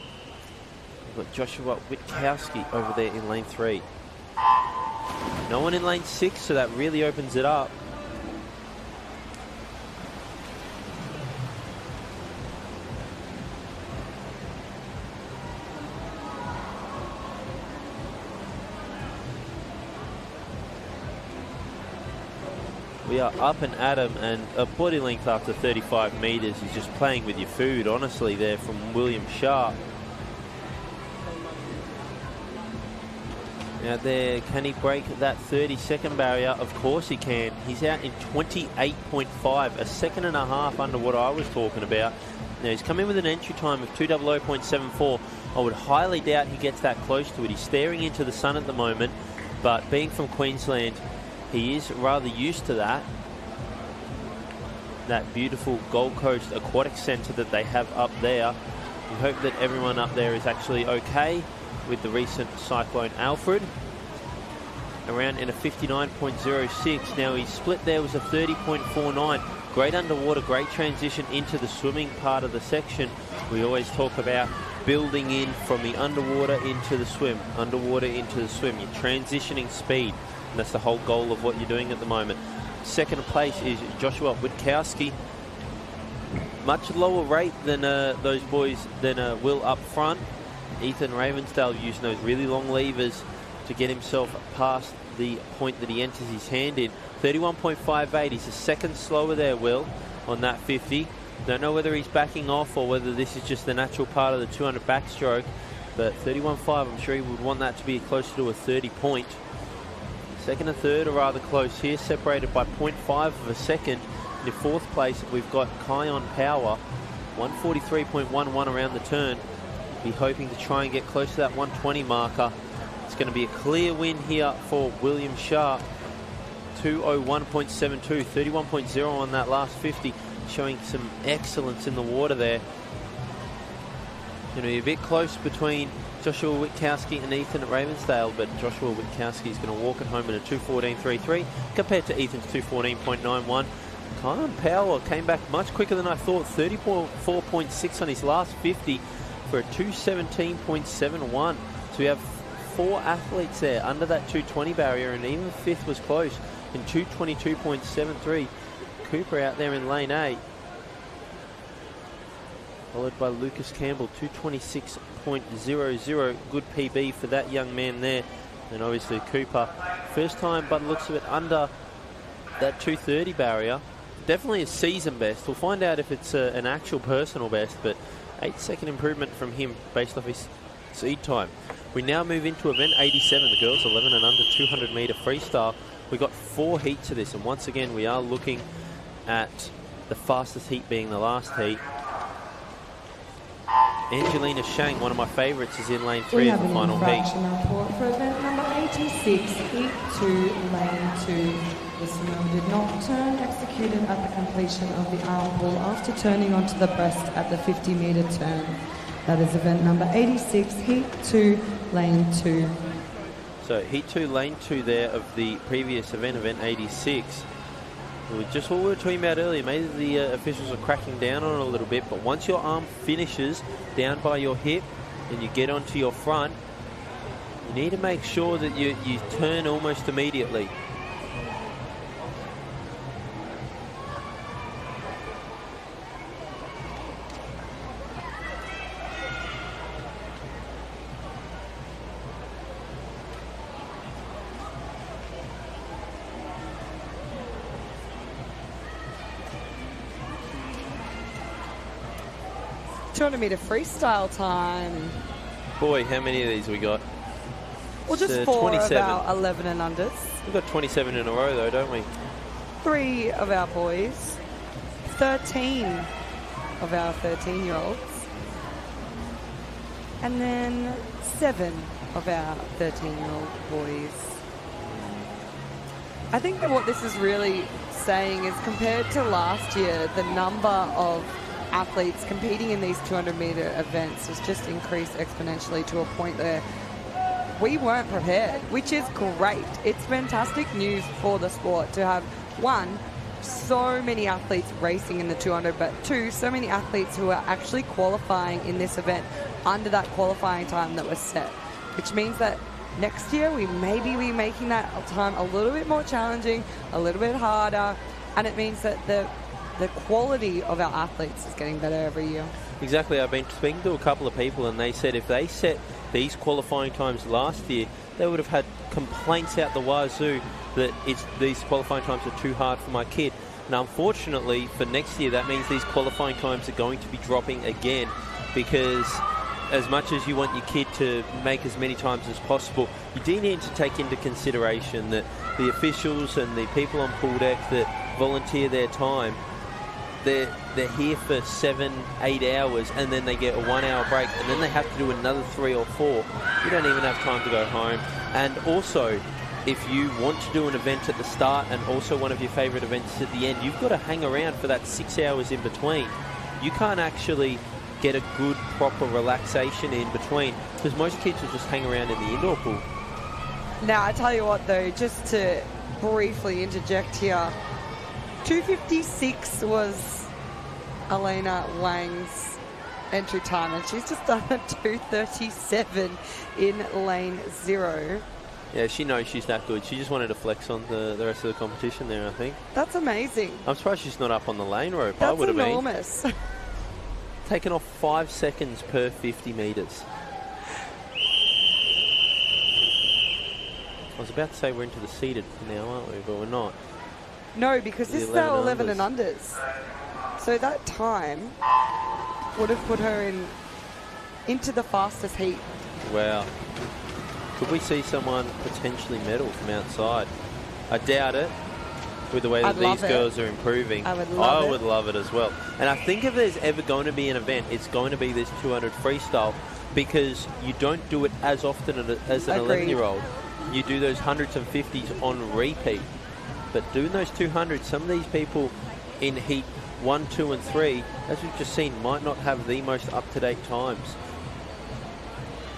Speaker 1: We've got Joshua Witkowski over there in lane 3. No one in lane 6, so that really opens it up. We are up and at him, and a body length after 35 metres is just playing with your food, honestly, there from William Sharp. Now there, can he break that 30-second barrier? Of course he can. He's out in 28.5, a second and a half under what I was talking about. Now he's come in with an entry time of 2:00.74. I would highly doubt he gets that close to it. He's staring into the sun at the moment, but being from Queensland, he is rather used to that beautiful Gold Coast Aquatic Centre that they have up there. We hope that everyone up there is actually okay with the recent Cyclone Alfred. Around in a 59.06. Now his split there was a 30.49. Great underwater, great transition into the swimming part of the section. We always talk about building in from the underwater into the swim, underwater into the swim. You're transitioning speed. And that's the whole goal of what you're doing at the moment. Second place is Joshua Witkowski. Much lower rate than those boys than Will up front. Ethan Ravensdale using those really long levers to get himself past the point that he enters his hand in. 31.58. He's a second slower there, Will, on that 50. Don't know whether he's backing off or whether this is just the natural part of the 200 backstroke. But 31.5, I'm sure he would want that to be closer to a 30 point. Second and third are rather close here, separated by 0.5 of a second. In fourth place, we've got Kion Power, 143.11 around the turn. Be hoping to try and get close to that 120 marker. It's going to be a clear win here for William Sharp. 2:01.72, 31.0 on that last 50, showing some excellence in the water there. Going to be a bit close between Joshua Witkowski and Ethan at Ravensdale, but Joshua Witkowski is going to walk it home in a 2:14.33 compared to Ethan's 2:14.91. Kion Power came back much quicker than I thought, 34.6 on his last 50 for a 2:17.71. So we have 4 athletes there under that 2:20 barrier, and even fifth was close in 2:22.73. Cooper out there in lane 8. Followed by Lucas Campbell, 2:26.00. Good PB for that young man there. And obviously Cooper, first time by the looks of it under that 2:30 barrier. Definitely a season best. We'll find out if it's an actual personal best, but 8-second improvement from him based off his seed time. We now move into event 87, the girls 11 and under 200 metre freestyle. We've got 4 heats of this, and once again we are looking at the fastest heat being the last heat. Angelina Shang, one of my favourites, is in lane
Speaker 4: We
Speaker 1: 3
Speaker 4: have
Speaker 1: of the
Speaker 4: an
Speaker 1: final heat.
Speaker 4: infraction report for event number 86, heat 2, lane 2. The swimmer did not turn, executed at the completion of the arm pull after turning onto the breast at the 50-metre turn. That is event number 86, heat 2, lane 2.
Speaker 1: So heat 2, lane 2 there of the previous event, event 86. Just what we were talking about earlier, maybe the officials are cracking down on it a little bit, but once your arm finishes down by your hip and you get onto your front, you need to make sure that you turn almost immediately.
Speaker 2: $200-metre freestyle time.
Speaker 1: Boy, how many of these we got?
Speaker 2: Well, just
Speaker 1: It's,
Speaker 2: 4
Speaker 1: 27.
Speaker 2: of our 11 and unders.
Speaker 1: We've got 27 in a row though, don't we?
Speaker 2: 3 of our boys. 13 of our 13-year-olds. And then 7 of our 13-year-old boys. I think that what this is really saying is, compared to last year, the number of athletes competing in these 200-metre events has just increased exponentially to a point where we weren't prepared, which is great. It's fantastic news for the sport to have, one, so many athletes racing in the 200, but two, so many athletes who are actually qualifying in this event under that qualifying time that was set, which means that next year we may be making that time a little bit more challenging, a little bit harder, and it means that the quality of our athletes is getting better every year.
Speaker 1: Exactly. I've been speaking to a couple of people and they said if they set these qualifying times last year, they would have had complaints out the wazoo that these qualifying times are too hard for my kid. And unfortunately for next year, that means these qualifying times are going to be dropping again, because as much as you want your kid to make as many times as possible, you do need to take into consideration that the officials and the people on pool deck that volunteer their time, they're here for 7-8 hours, and then they get a 1 hour break, and then they have to do another 3 or 4. You don't even have time to go home. And also, if you want to do an event at the start and also one of your favourite events at the end, you've got to hang around for that 6 hours in between. You can't actually get a good, proper relaxation in between, because most kids will just hang around in the indoor pool.
Speaker 2: Now, I tell you what, though, just to briefly interject here, 2:56 was Elena Wang's entry time, and she's just done a 2:37 in lane 0.
Speaker 1: Yeah, she knows she's that good. She just wanted to flex on the rest of the competition there, I think.
Speaker 2: That's amazing.
Speaker 1: I'm surprised she's not up on the lane rope.
Speaker 2: That's
Speaker 1: I would have been.
Speaker 2: enormous.
Speaker 1: Taken off 5 seconds per 50 metres. I was about to say we're into the seated now, aren't we? But we're not.
Speaker 2: No, because this is our 11 and unders. So that time would have put her into the fastest heat.
Speaker 1: Wow. Could we see someone potentially medal from outside? I doubt it, with the way that these girls are improving.
Speaker 2: I would love
Speaker 1: it as well. And I think if there's ever going to be an event, it's going to be this 200 freestyle, because you don't do it as often as an 11-year-old. You do those 100s and 50s on repeat. But doing those 200s, some of these people in heat 1, 2 and 3, as we've just seen, might not have the most up-to-date times.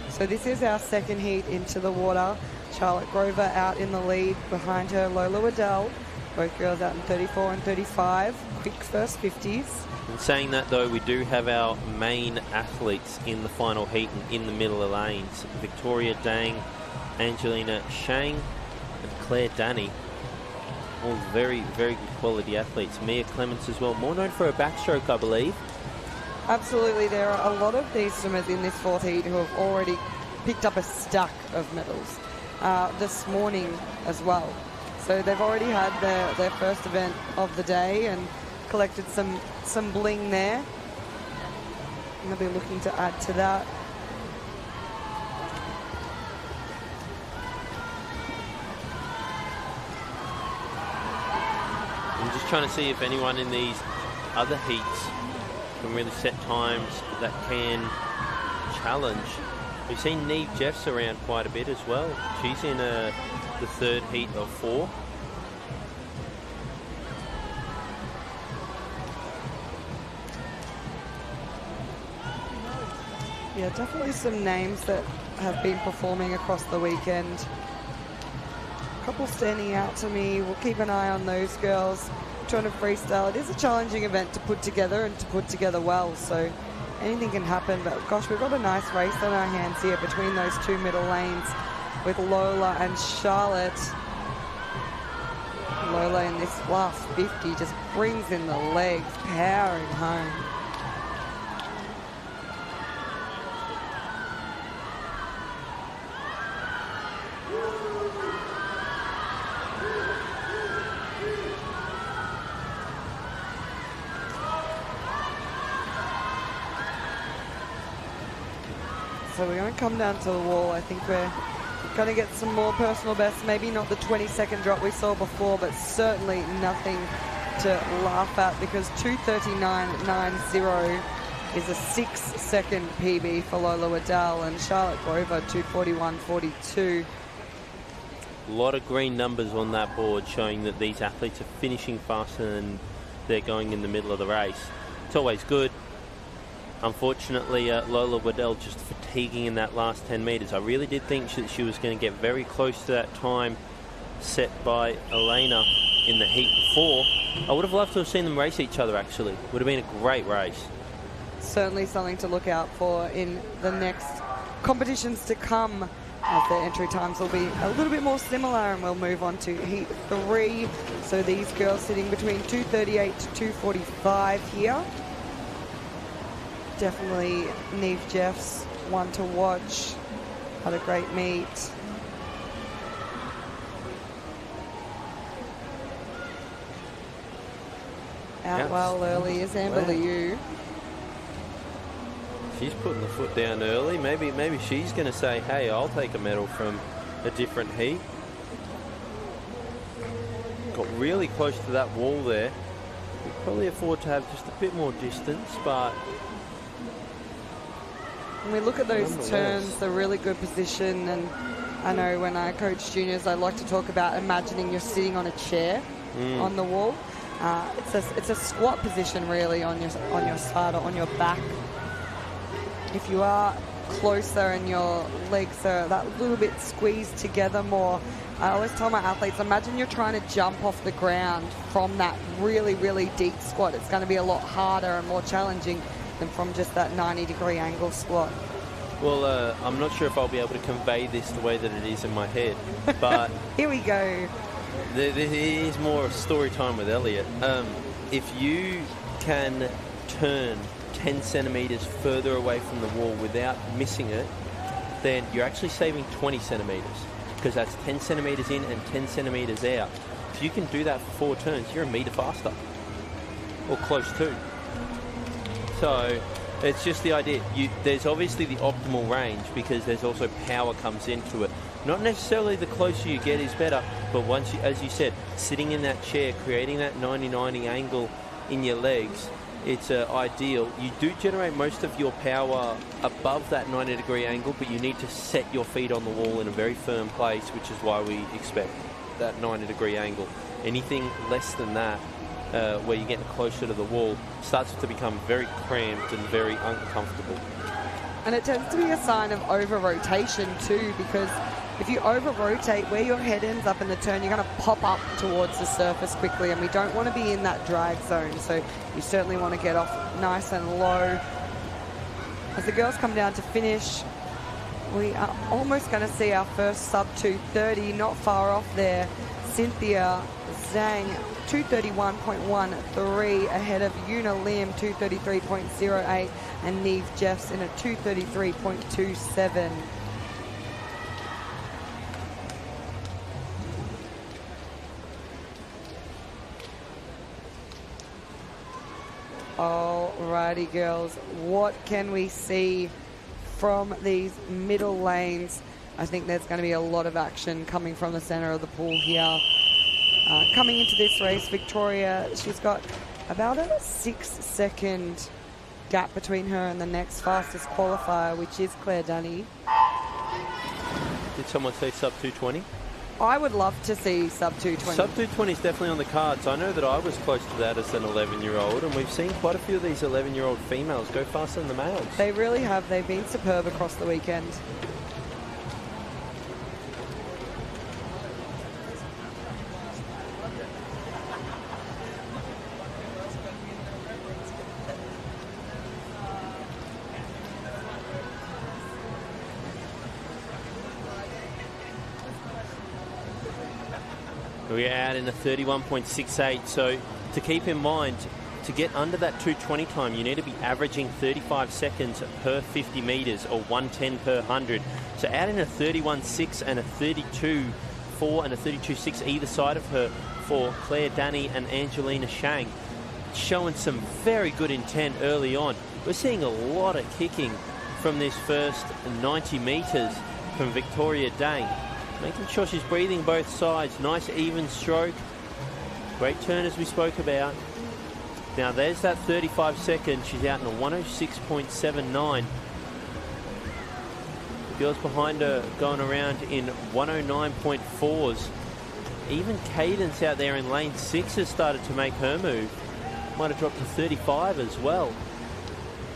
Speaker 2: So this is our second heat into the water. Charlotte Grover out in the lead, behind her Lola Waddell. Both girls out in 34 and 35. Quick first 50s.
Speaker 1: In saying that, though, we do have our main athletes in the final heat and in the middle of lanes. Victoria Dang, Angelina Shang and Claire Danny. All very, very good quality athletes. Mia Clements as well, more known for her backstroke, I believe.
Speaker 2: Absolutely, there are a lot of these swimmers in this fourth heat who have already picked up a stack of medals this morning as well. So they've already had their first event of the day and collected some bling there. And they'll be looking to add to that.
Speaker 1: I'm just trying to see if anyone in these other heats can really set times that can challenge. We've seen Neve Jeffs around quite a bit as well. She's in the third heat of 4.
Speaker 2: Yeah, definitely some names that have been performing across the weekend. A couple standing out to me. We'll keep an eye on those girls trying to freestyle. It is a challenging event to put together and to put together well, so anything can happen. But gosh, we've got a nice race on our hands here between those 2 middle lanes with Lola and Charlotte. Lola in this last 50 just brings in the legs, powering home. So we're going to come down to the wall. I think we're going to get some more personal bests. Maybe not the 20-second drop we saw before, but certainly nothing to laugh at, because 2:39.90 is a 6-second PB for Lola Waddell, and Charlotte Grover 2:41.42.
Speaker 1: A lot of green numbers on that board showing that these athletes are finishing faster than they're going in the middle of the race. It's always good. Unfortunately, Lola Waddell just fatiguing in that last 10 metres. I really did think that she was going to get very close to that time set by Elena in the heat before. I would have loved to have seen them race each other, actually. Would have been a great race.
Speaker 2: Certainly something to look out for in the next competitions to come, as their entry times will be a little bit more similar, and we'll move on to heat 3. So these girls sitting between 2:38 to 2:45 here. Definitely Neve Jeffs, one to watch. Had a great meet. Out well early is Amber Liu.
Speaker 1: She's putting the foot down early. Maybe she's going to say, hey, I'll take a medal from a different heat. Got really close to that wall there. We probably afford to have just a bit more distance, but
Speaker 2: when we look at those turns, the really good position, and I know when I coach juniors, I like to talk about imagining you're sitting on a chair on the wall. It's a squat position really on your side or on your back. If you are closer and your legs are that little bit squeezed together more, I always tell my athletes, imagine you're trying to jump off the ground from that really, really deep squat. It's going to be a lot harder and more challenging than from just that 90-degree angle squat.
Speaker 1: Well, I'm not sure if I'll be able to convey this the way that it is in my head, but
Speaker 2: here we go.
Speaker 1: There is more story time with Elliot. If you can turn 10 centimetres further away from the wall without missing it, then you're actually saving 20 centimetres, because that's 10 centimetres in and 10 centimetres out. If you can do that for 4 turns, you're a metre faster, or close to. So it's just the idea. There's obviously the optimal range, because there's also power comes into it. Not necessarily the closer you get is better, but once you, as you said, sitting in that chair, creating that 90-90 angle in your legs, it's ideal. You do generate most of your power above that 90-degree angle, but you need to set your feet on the wall in a very firm place, which is why we expect that 90-degree angle. Anything less than that, where you're getting closer to the wall, starts to become very cramped and very uncomfortable.
Speaker 2: And it tends to be a sign of over-rotation too, because if you over-rotate, where your head ends up in the turn, you're going to pop up towards the surface quickly, and we don't want to be in that drag zone, so you certainly want to get off nice and low. As the girls come down to finish, we are almost going to see our first sub 2:30, not far off there. Cynthia Zhang, 2:31.13, ahead of Yuna Lim, 2:33.08, and Neve Jeffs in a 2:33.27. Alrighty, girls, what can we see from these middle lanes? I think there's going to be a lot of action coming from the center of the pool here. Coming into this race, Victoria, she's got about a 6-second gap between her and the next fastest qualifier, which is Claire Dunny.
Speaker 1: Did someone say sub 220?
Speaker 2: I would love to see sub 220.
Speaker 1: Sub 220 is definitely on the cards. I know that I was close to that as an 11-year-old, and we've seen quite a few of these 11-year-old females go faster than the males.
Speaker 2: They really have. They've been superb across the weekend.
Speaker 1: We're out in a 31.68, so to keep in mind, to get under that 220 time, you need to be averaging 35 seconds per 50 metres or 110 per 100. So out in a 31.6 and a 32.4 and a 32.6 either side of her for Claire Danny and Angelina Shang, showing some very good intent early on. We're seeing a lot of kicking from this first 90 metres from Victoria Dang. Making sure she's breathing both sides. Nice even stroke. Great turn as we spoke about. Now there's that 35 seconds. She's out in a 106.79. The girls behind her going around in 109.4s. Even Cadence out there in lane 6 has started to make her move. Might have dropped to 35 as well.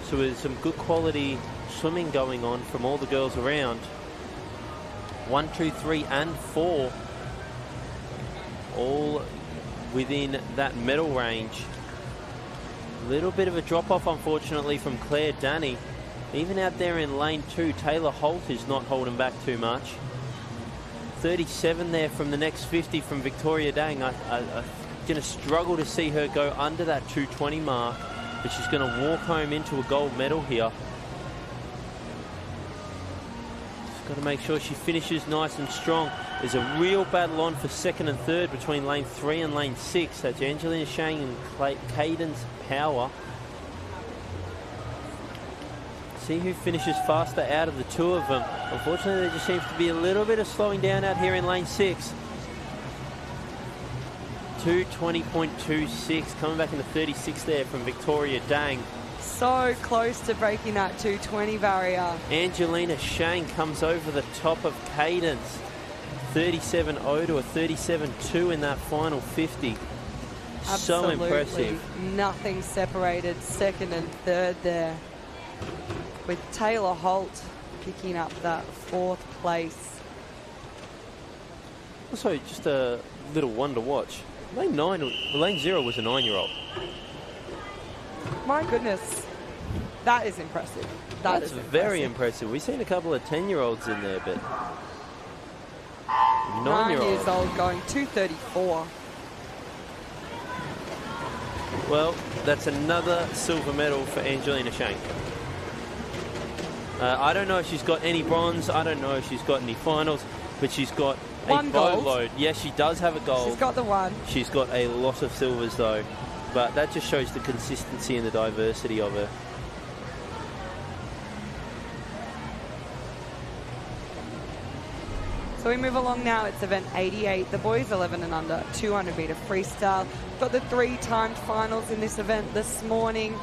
Speaker 1: So there's some good quality swimming going on from all the girls around. 1, 2, 3 and 4 all within that medal range. A little bit of a drop off unfortunately from Claire Danny. Even out there in lane 2, Taylor Holt is not holding back too much. 37 there from the next 50 from Victoria Dang. I'm going to struggle to see her go under that 220 mark, but she's going to walk home into a gold medal here. Got to make sure she finishes nice and strong. There's a real battle on for second and third between lane 3 and lane 6. That's Angelina Shang and Cadence Power. See who finishes faster out of the two of them. Unfortunately, there just seems to be a little bit of slowing down out here in lane 6. 220.26, coming back into 36 there from Victoria Dang.
Speaker 2: So close to breaking that 220 barrier.
Speaker 1: Angelina Shang comes over the top of Cadence. 37.0 to a 37.2 in that final 50.
Speaker 2: Absolutely.
Speaker 1: So impressive.
Speaker 2: Nothing separated second and third there, with Taylor Holt picking up that 4th place.
Speaker 1: Also, just a little one to watch. Lane 0 was a 9-year-old.
Speaker 2: My goodness, that is impressive.
Speaker 1: That's very impressive. We've seen a couple of 10-year-olds in there, but
Speaker 2: 9 years old going 234.
Speaker 1: Well, that's another silver medal for Angelina Shang. I don't know if she's got any bronze. I don't know if she's got any finals, but she's got a boatload. Yes, she does have a gold.
Speaker 2: She's got the one.
Speaker 1: She's got a lot of silvers, though. But that just shows the consistency and the diversity of her.
Speaker 2: So we move along now. It's event 88, the boys 11 and under, 200 metre freestyle. Got the 3-timed finals in this event this morning.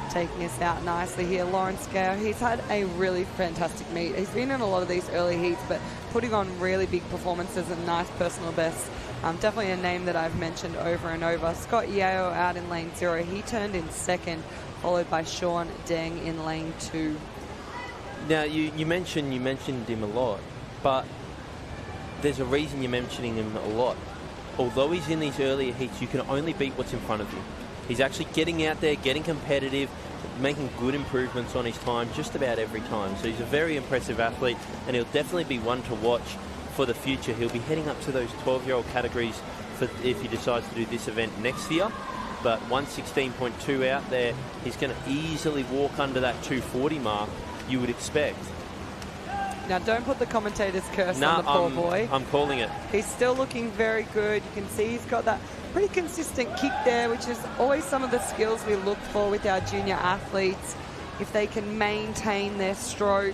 Speaker 2: Taking us out nicely here, Lawrence Gale. He's had a really fantastic meet. He's been in a lot of these early heats, but putting on really big performances and nice personal bests. Definitely a name that I've mentioned over and over. Scott Yeo out in lane 0. He turned in second, followed by Sean Deng in lane 2.
Speaker 1: Now, you mentioned him a lot, but there's a reason you're mentioning him a lot. Although he's in these earlier heats, you can only beat what's in front of you. He's actually getting out there, getting competitive, making good improvements on his time just about every time. So he's a very impressive athlete, and he'll definitely be one to watch for the future. He'll be heading up to those 12-year-old categories for if he decides to do this event next year. But 116.2 out there, he's going to easily walk under that 240 mark, you would expect.
Speaker 2: Now, don't put the commentator's curse on the poor boy.
Speaker 1: I'm calling it.
Speaker 2: He's still looking very good. You can see he's got that pretty consistent kick there, which is always some of the skills we look for with our junior athletes. If they can maintain their stroke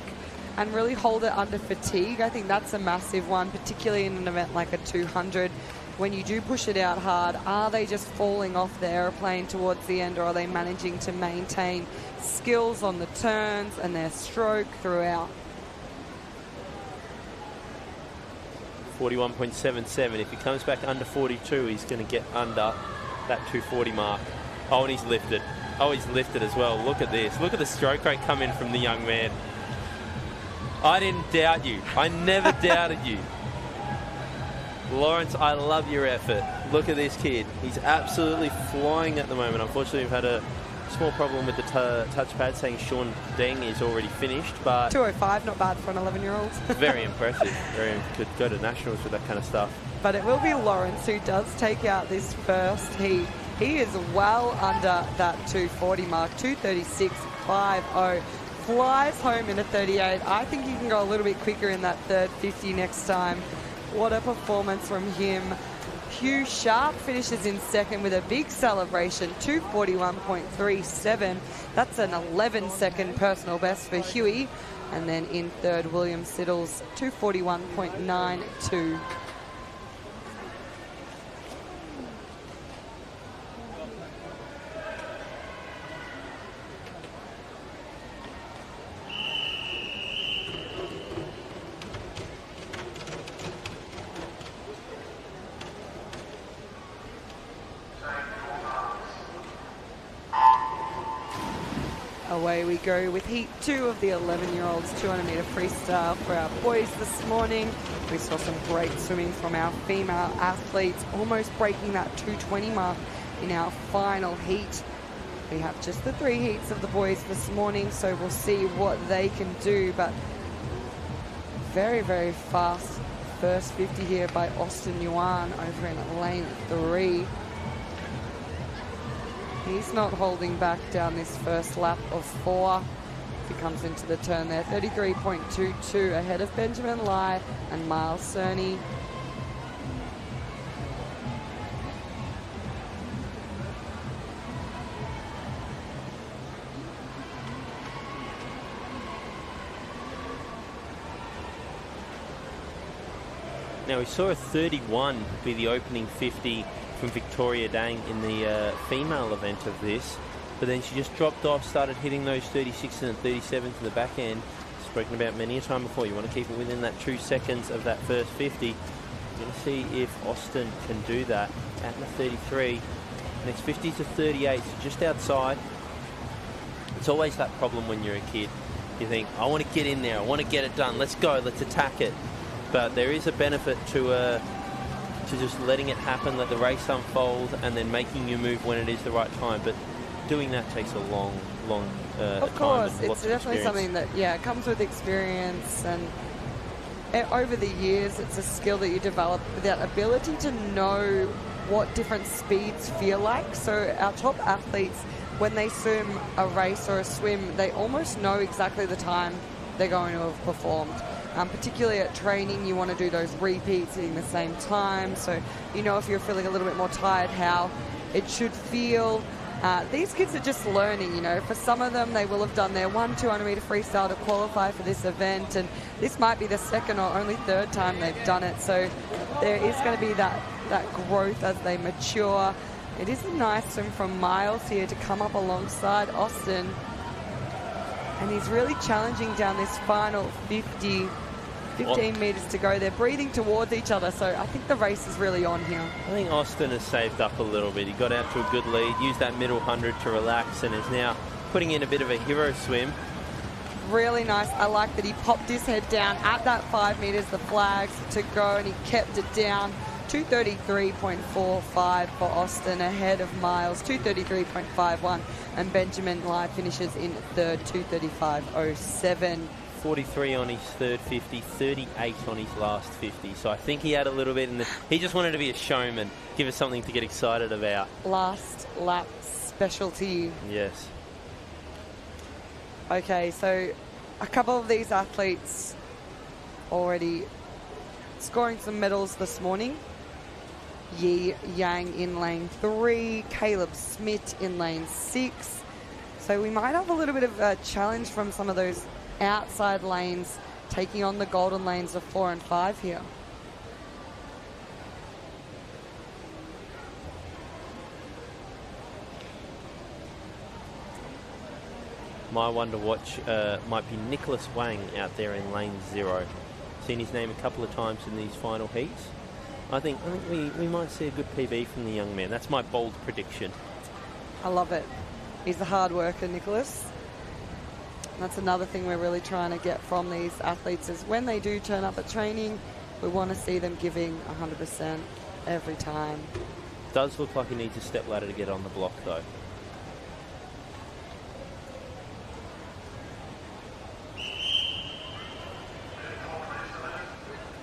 Speaker 2: and really hold it under fatigue, I think that's a massive one, particularly in an event like a 200, when you do push it out hard, are they just falling off the aeroplane towards the end, or are they managing to maintain skills on the turns and their stroke throughout?
Speaker 1: 41.77. If he comes back under 42, he's going to get under that 240 mark. Oh, and he's lifted. Oh, he's lifted as well. Look at this. Look at the stroke rate come in from the young man. I didn't doubt you. I never doubted you. Lawrence, I love your effort. Look at this kid. He's absolutely flying at the moment. Unfortunately, we've had a small problem with the touchpad saying Sean Deng is already finished, but
Speaker 2: 205, not bad for an 11-year-old.
Speaker 1: very impressive. Could go to nationals with that kind of stuff.
Speaker 2: But it will be Lawrence who does take out this first heat. He is well under that 240 mark, 236.50. Flies home in a 38. I think he can go a little bit quicker in that third 50 next time. What a performance from him. Hugh Sharp finishes in second with a big celebration, 241.37. That's an 11-second personal best for Huey. And then in third, William Siddles, 241.92. Away we go with heat 2 of the 11-year-olds 200-metre freestyle for our boys this morning. We saw some great swimming from our female athletes, almost breaking that 220 mark in our final heat. We have just the 3 heats of the boys this morning, so we'll see what they can do. But very, very fast first 50 here by Austin Yuan over in lane 3. He's not holding back down this first lap of 4. He comes into the turn there, 33.22 ahead of Benjamin Lai and Miles Cerny.
Speaker 1: Now we saw a 31 be the opening 50 from Victoria Dang in the female event of this, but then she just dropped off, started hitting those 36s and 37s in the back end. Spoken about many a time before, you want to keep it within that 2 seconds of that first 50. You're going to see if Austin can do that at the 33. Next 50 to 38, so just outside. It's always that problem when you're a kid. You think, I want to get in there, I want to get it done, let's go, let's attack it. But there is a benefit to just letting it happen, let the race unfold, and then making you move when it is the right time. But doing that takes a long
Speaker 2: of course,
Speaker 1: time.
Speaker 2: it's definitely something that, comes with experience. And over the years, it's a skill that you develop, that ability to know what different speeds feel like. So our top athletes, when they swim a race or a swim, they almost know exactly the time they're going to have performed. Particularly at training, you want to do those repeats in the same time. So, you know, if you're feeling a little bit more tired, how it should feel. These kids are just learning, you know. For some of them, they will have done their 200-metre freestyle to qualify for this event. And this might be the second or only third time they've done it. So there is going to be that growth as they mature. It is a nice swim from Miles here to come up alongside Austin. And he's really challenging down this final 15 metres to go. They're breathing towards each other, so I think the race is really on here.
Speaker 1: I think Austin has saved up a little bit. He got out to a good lead, used that middle 100 to relax, and is now putting in a bit of a hero swim.
Speaker 2: Really nice. I like that he popped his head down at that 5 metres, the flags to go, and he kept it down. 233.45 for Austin ahead of Miles, 233.51, and Benjamin Lai finishes in third, 235.07.
Speaker 1: 43 on his third 50, 38 on his last 50. So I think he had a little bit in the... He just wanted to be a showman, give us something to get excited about.
Speaker 2: Last lap specialty.
Speaker 1: Yes.
Speaker 2: Okay, so a couple of these athletes already scoring some medals this morning. Yi Yang in lane 3, Caleb Smith in lane 6. So we might have a little bit of a challenge from some of those outside lanes taking on the golden lanes of 4 and 5 here.
Speaker 1: My one to watch might be Nicholas Wang out there in lane 0. Seen his name a couple of times in these final heats. I think we might see a good PB from the young man. That's my bold prediction.
Speaker 2: I love it. He's a hard worker, Nicholas. That's another thing we're really trying to get from these athletes is when they do turn up at training, we want to see them giving 100% every time.
Speaker 1: Does look like he needs a step ladder to get on the block, though.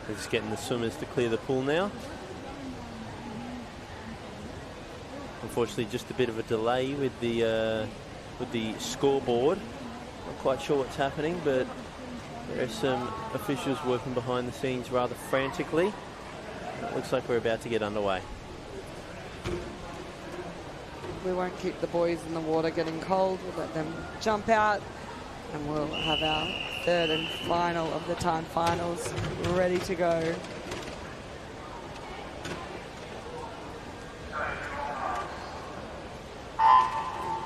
Speaker 1: They're just getting the swimmers to clear the pool now. Unfortunately, just a bit of a delay with the scoreboard. Not quite sure what's happening, but there are some officials working behind the scenes rather frantically. It looks like we're about to get underway.
Speaker 2: We won't keep the boys in the water getting cold. We'll let them jump out, and we'll have our third and final of the time finals ready to go.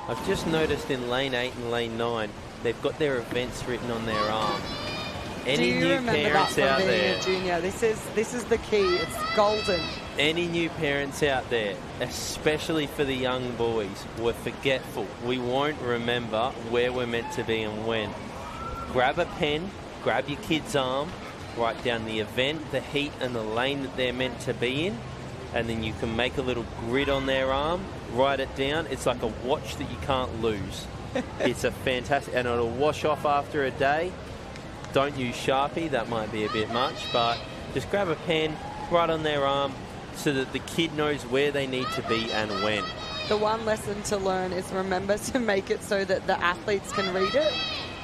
Speaker 1: I've just noticed in lane 8 and lane 9, they've got their events written on their arm. Any new parents out there?
Speaker 2: Junior, this is the key. It's golden.
Speaker 1: Any new parents out there, especially for the young boys, we're forgetful. We won't remember where we're meant to be and when. Grab a pen, grab your kid's arm, write down the event, the heat, and the lane that they're meant to be in, and then you can make a little grid on their arm, write it down. It's like a watch that you can't lose. It's a fantastic, and it'll wash off after a day. Don't use Sharpie, that might be a bit much, but just grab a pen, write on their arm so that the kid knows where they need to be and when.
Speaker 2: The one lesson to learn is remember to make it so that the athletes can read it.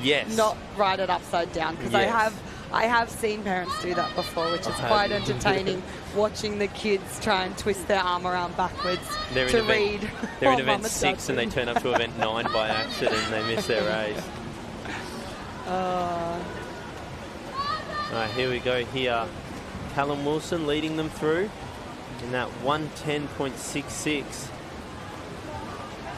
Speaker 1: Yes.
Speaker 2: Not write it upside down, because
Speaker 1: Yes.
Speaker 2: I have seen parents do that before, which is quite entertaining, watching the kids try and twist their arm around backwards to read.
Speaker 1: They're in event 6 and they turn up to event 9 by accident and they miss their race. All right, here we go here. Callum Wilson leading them through in that 1:10.66.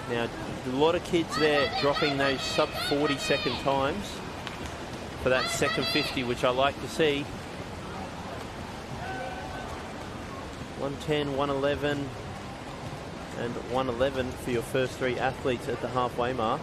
Speaker 1: Now, a lot of kids there dropping those sub 40-second times for that second 50, which I like to see. 1:10, 1:11, and 1:11 for your first 3 athletes at the halfway mark.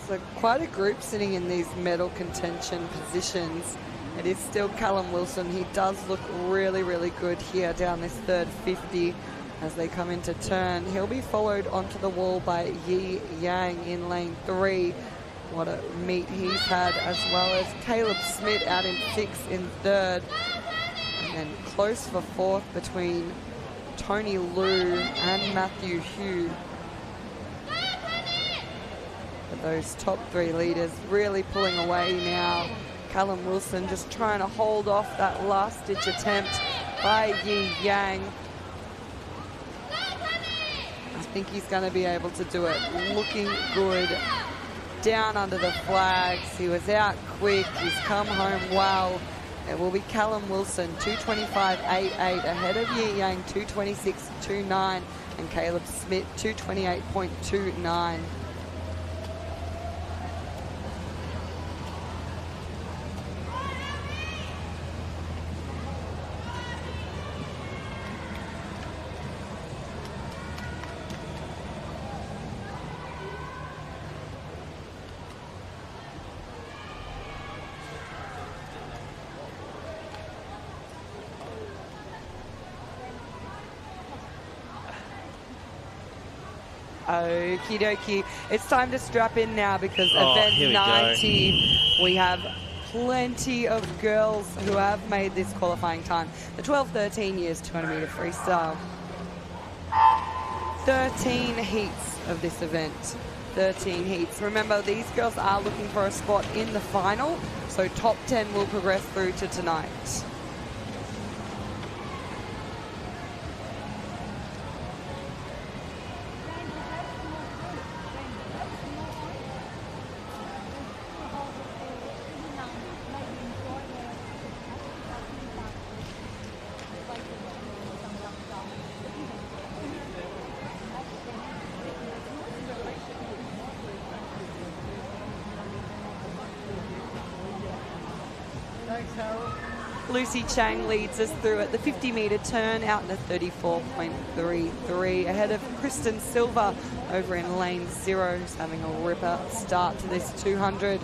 Speaker 2: So quite a group sitting in these medal contention positions. It is still Callum Wilson. He does look really, really good here down this third 50 as they come into turn. He'll be followed onto the wall by Yi Yang in lane 3. What a meet he's had, as well as Caleb Smith out in 6th in 3rd. And then close for 4th between Tony Liu and Matthew Hugh. But those top 3 leaders really pulling away now. Callum Wilson just trying to hold off that last-ditch attempt by Yi Yang. I think he's going to be able to do it. Looking good. Down under the flags. He was out quick. He's come home well. It will be Callum Wilson, 225.88 ahead of Yi Yang, 226.29, and Caleb Smith, 228.29. Okie dokie. It's time to strap in now because event 90, we have plenty of girls who have made this qualifying time. The 12-13 years 200 meter freestyle. 13 heats of this event. 13 heats. Remember, these girls are looking for a spot in the final, so top 10 will progress through to tonight. Lucy Chang leads us through at the 50-metre turn out in a 34.33 ahead of Kristen Silva over in lane 0, who's having a ripper start to this 200.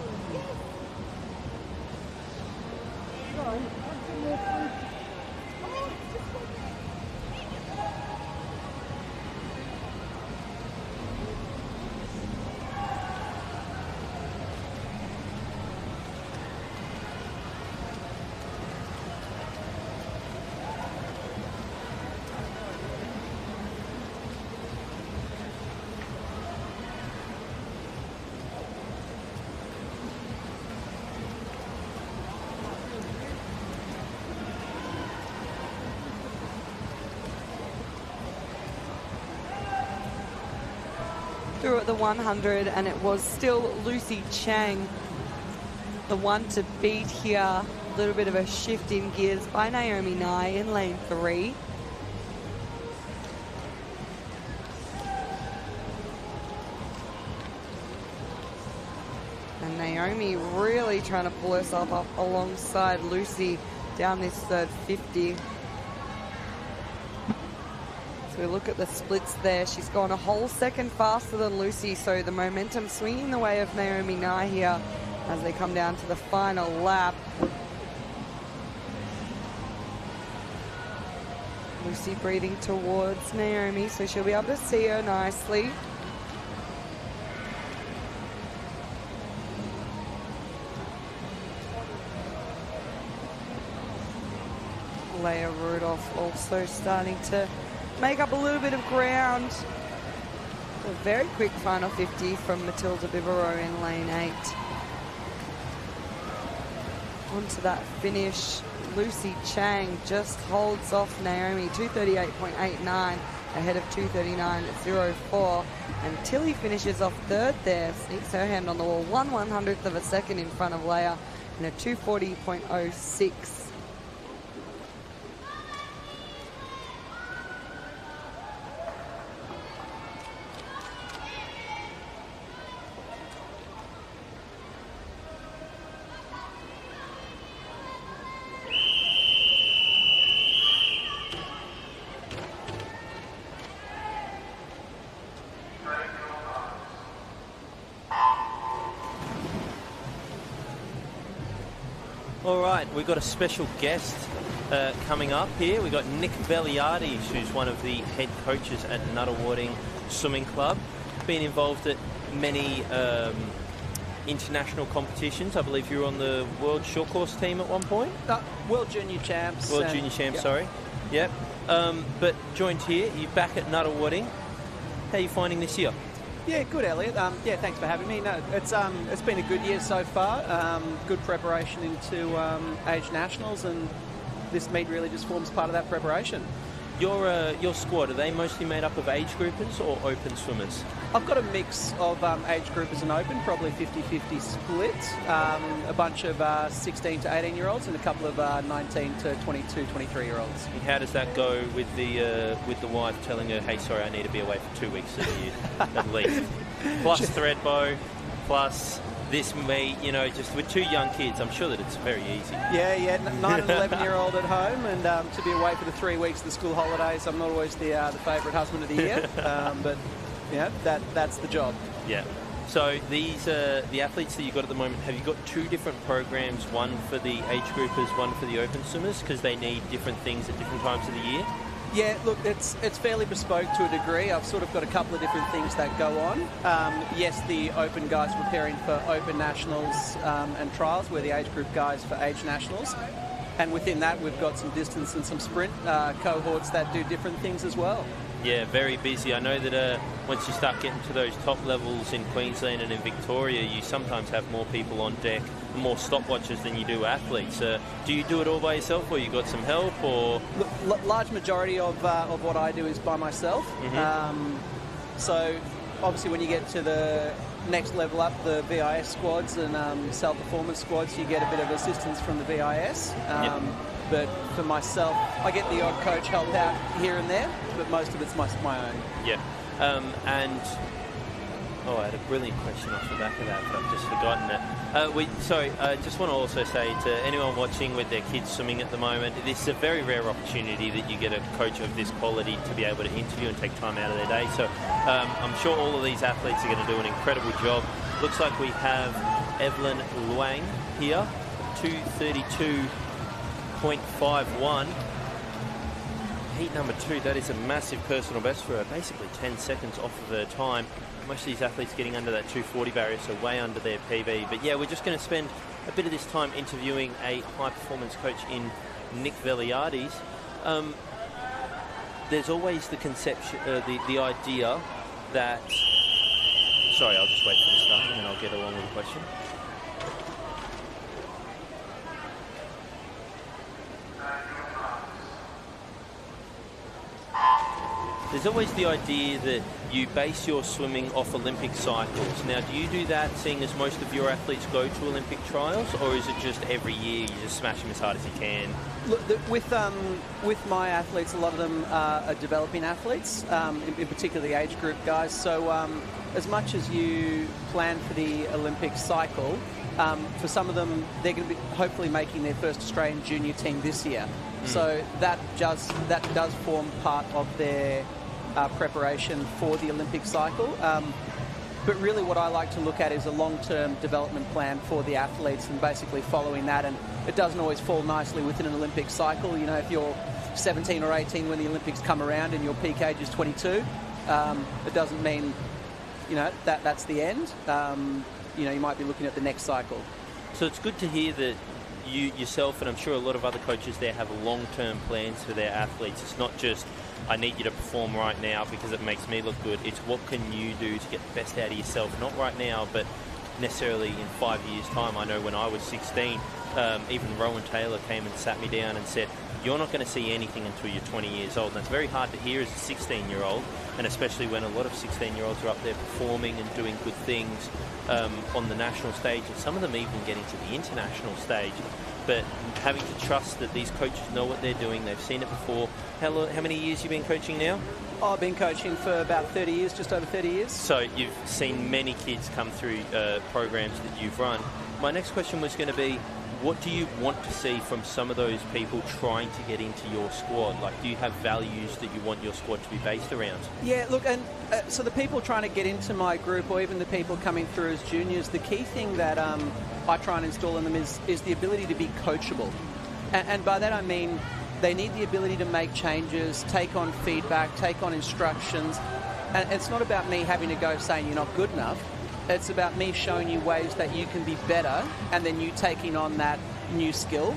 Speaker 2: Through at the 100, and it was still Lucy Chang, the one to beat here. A little bit of a shift in gears by Naomi Nye in lane 3. And Naomi really trying to pull herself up alongside Lucy down this third 50. So we look at the splits there. She's gone a whole second faster than Lucy, so the momentum swinging the way of Naomi Nye here as they come down to the final lap. Lucy breathing towards Naomi, so she'll be able to see her nicely. Leah Rudolph also starting to make up a little bit of ground. A very quick final 50 from Matilda Bibero in lane 8. Onto that finish, Lucy Chang just holds off Naomi, 238.89 ahead of 239.04. And Tilly finishes off third there, sneaks her hand on the wall, 1/100th of a second in front of Leah in a 240.06.
Speaker 1: All right, we've got a special guest coming up here. We've got Nick Veliardi, who's one of the head coaches at Nuttawarding Swimming Club. Been involved at many international competitions. I believe you were on the World Short Course team at one point?
Speaker 5: World Junior Champs.
Speaker 1: World Junior Champs,
Speaker 5: yep.
Speaker 1: Sorry. Yep. But joined here, you're back at Nuttawarding. How are you finding this year?
Speaker 5: Yeah, good, Elliot. Yeah, thanks for having me. No, it's been a good year so far. Good preparation into age nationals, and this meet really just forms part of that preparation.
Speaker 1: Your squad, are they mostly made up of age groupers or open swimmers?
Speaker 5: I've got a mix of age groupers and open, probably 50-50 split. A bunch of 16 to 18-year-olds and a couple of 19 to 22, 23-year-olds.
Speaker 1: And how does that go with the wife telling her, hey, sorry, I need to be away for 2 weeks a year at least? Plus Threadbow, plus this meet, you know, just with 2 young kids, I'm sure that it's very easy.
Speaker 5: Yeah, 9 and 11-year-old at home, and to be away for the 3 weeks of the school holidays, I'm not always the favourite husband of the year, but yeah, that's the job.
Speaker 1: Yeah. So these the athletes that you've got at the moment, have you got 2 different programs, one for the age groupers, one for the open swimmers, because they need different things at different times of the year?
Speaker 5: Yeah, look, it's fairly bespoke to a degree. I've sort of got a couple of different things that go on. Yes, the open guys preparing for open nationals and trials, we're the age group guys for age nationals. And within that, we've got some distance and some sprint cohorts that do different things as well.
Speaker 1: Yeah, very busy. I know that once you start getting to those top levels in Queensland and in Victoria, you sometimes have more people on deck, more stopwatches than you do athletes. Do you do it all by yourself, or you got some help? Or
Speaker 5: Look, large majority of what I do is by myself.
Speaker 1: Mm-hmm.
Speaker 5: So obviously, when you get to the next level up, the VIS squads and self-performance squads, you get a bit of assistance from the VIS.
Speaker 1: Yep.
Speaker 5: But for myself, I get the odd coach help out here and there, but most of it's my own.
Speaker 1: Yeah. And Oh, I had a brilliant question off the back of that, but I've just forgotten it. Just want to also say to anyone watching with their kids swimming at the moment, this is a very rare opportunity that you get a coach of this quality to be able to interview and take time out of their day. So I'm sure all of these athletes are going to do an incredible job. Looks like we have Evelyn Luang here, 2:32.51. Heat number 2, that is a massive personal best for her, basically 10 seconds off of her time. Most of these athletes getting under that 2:40 barrier, so way under their PB. But yeah, we're just going to spend a bit of this time interviewing a high-performance coach in Nick Veliades. There's always the conception, the idea that... Sorry, I'll just wait for the start and then I'll get along with the question. There's always the idea that you base your swimming off Olympic cycles. Now, do you do that seeing as most of your athletes go to Olympic trials, or is it just every year you just smash them as hard as you can?
Speaker 5: Look, with my athletes, a lot of them are developing athletes, in particular the age group guys. So as much as you plan for the Olympic cycle, for some of them, they're going to be hopefully making their first Australian junior team this year. So that does form part of their preparation for the Olympic cycle. But really what I like to look at is a long-term development plan for the athletes and basically following that. And it doesn't always fall nicely within an Olympic cycle. You know, if you're 17 or 18 when the Olympics come around and your peak age is 22, it doesn't mean, you know, that's the end. You know, you might be looking at the next cycle.
Speaker 1: So it's good to hear that you yourself, and I'm sure a lot of other coaches there, have long-term plans for their athletes. It's not just, I need you to perform right now because it makes me look good. It's what can you do to get the best out of yourself, not right now, but necessarily in 5 years' time. I know when I was 16, even Rowan Taylor came and sat me down and said, you're not going to see anything until you're 20 years old. And that's very hard to hear as a 16-year-old, and especially when a lot of 16-year-olds are up there performing and doing good things on the national stage, and some of them even getting to the international stage. But having to trust that these coaches know what they're doing, they've seen it before. How many years have you been coaching now?
Speaker 5: I've been coaching for about 30 years, just over 30 years.
Speaker 1: So you've seen many kids come through programs that you've run. My next question was going to be, what do you want to see from some of those people trying to get into your squad? Like, do you have values that you want your squad to be based around?
Speaker 5: Yeah, look, and so the people trying to get into my group, or even the people coming through as juniors, the key thing that I try and install in them is the ability to be coachable. And by that I mean they need the ability to make changes, take on feedback, take on instructions. And it's not about me having to go saying you're not good enough. It's about me showing you ways that you can be better, and then you taking on that new skill.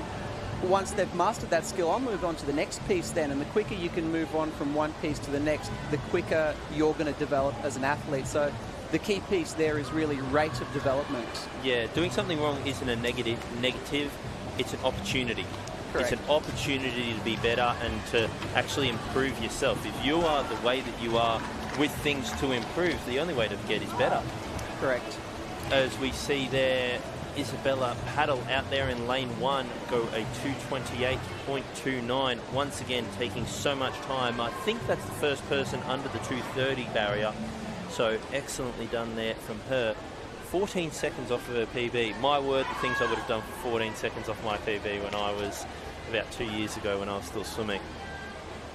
Speaker 5: Once they've mastered that skill, I'll move on to the next piece then, and the quicker you can move on from one piece to the next, the quicker you're going to develop as an athlete. So the key piece there is really rate of development.
Speaker 1: Yeah, doing something wrong isn't a negative, it's an opportunity.
Speaker 5: Correct.
Speaker 1: It's an opportunity to be better and to actually improve yourself. If you are the way that you are with things to improve, the only way to get is better.
Speaker 5: Correct.
Speaker 1: As we see there, Isabella Paddle out there in lane 1 go a 2:28.29. Once again, taking so much time. I think that's the first person under the 2:30 barrier. So excellently done there from her. 14 seconds off of her PB. My word, the things I would have done for 14 seconds off my PB when I was about 2 years ago when I was still swimming.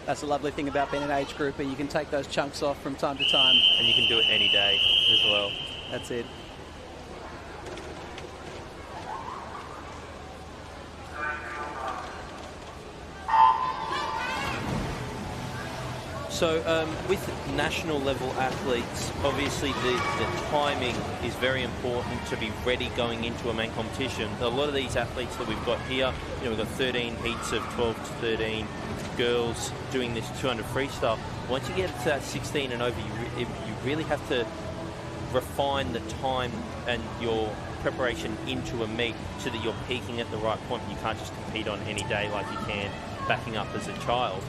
Speaker 5: That's a lovely thing about being an age grouper. You can take those chunks off from time to time.
Speaker 1: And you can do it any day as well.
Speaker 5: That's it.
Speaker 1: So with national level athletes, obviously the timing is very important to be ready going into a main competition. A lot of these athletes that we've got here, you know, we've got 13 heats of 12 to 13 girls doing this 200 freestyle. Once you get to that 16 and over, you really have to refine the time and your preparation into a meet so that you're peaking at the right point. You can't just compete on any day like you can backing up as a child.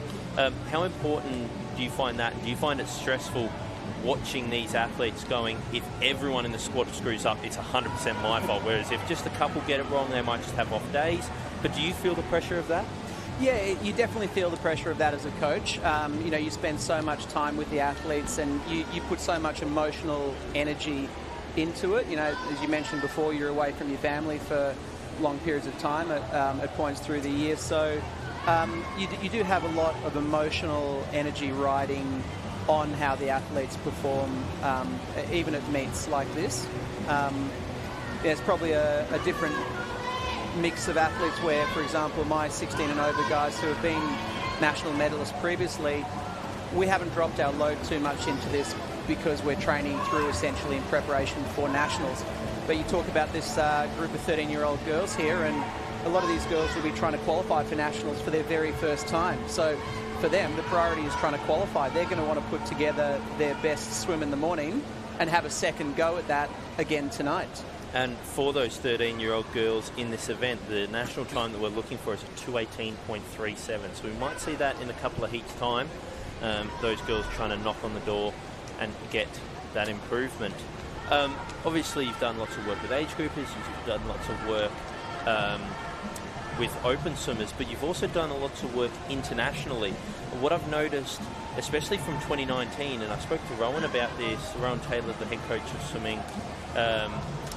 Speaker 1: How important do you find that? Do you find it stressful watching these athletes going, if everyone in the squad screws up, it's 100% my fault, whereas if just a couple get it wrong, they might just have off days? But do you feel the pressure of that?
Speaker 5: Yeah, you definitely feel the pressure of that as a coach. You know, you spend so much time with the athletes and you put so much emotional energy into it. You know, as you mentioned before, you're away from your family for long periods of time at points through the year. So you do have a lot of emotional energy riding on how the athletes perform, even at meets like this. There's probably a different mix of athletes where, for example, my 16 and over guys who have been national medalists previously, we haven't dropped our load too much into this because we're training through essentially in preparation for nationals. But you talk about this group of 13-year-old girls here, and a lot of these girls will be trying to qualify for nationals for their very first time. So for them, the priority is trying to qualify. They're going to want to put together their best swim in the morning and have a second go at that again tonight.
Speaker 1: And for those 13-year-old girls in this event, the national time that we're looking for is a 2:18.37. So we might see that in a couple of heats' time. Those girls trying to knock on the door and get that improvement. Obviously, you've done lots of work with age groupers. You've done lots of work with open swimmers, but you've also done lots of work internationally. What I've noticed, especially from 2019, and I spoke to Rowan about this, Rowan Taylor, the head coach of swimming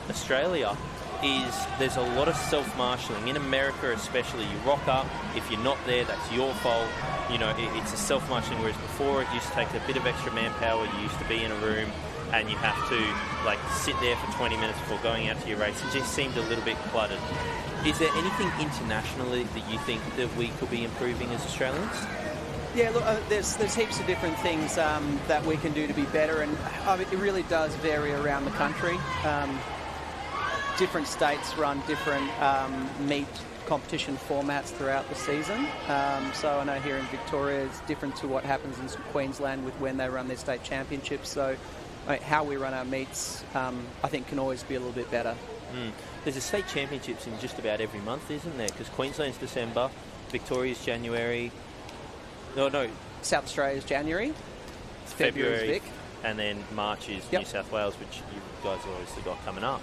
Speaker 1: Australia, is there's a lot of self-marshalling. In America especially, you rock up, if you're not there, that's your fault. You know, it's a self-marshalling, whereas before it used to take a bit of extra manpower. You used to be in a room and you have to like sit there for 20 minutes before going out to your race. It just seemed a little bit cluttered. Is there anything internationally that you think that we could be improving as Australians?
Speaker 5: Yeah, look, there's heaps of different things that we can do to be better, and it really does vary around the country. Different states run different meet competition formats throughout the season. So I know here in Victoria it's different to what happens in Queensland with when they run their state championships. So how we run our meets, I think, can always be a little bit better.
Speaker 1: There's a state championships in just about every month, isn't there? Because Queensland's December, Victoria's January. No.
Speaker 5: South Australia's January. February's Vic.
Speaker 1: And then March is New South Wales, which you guys have obviously got coming up.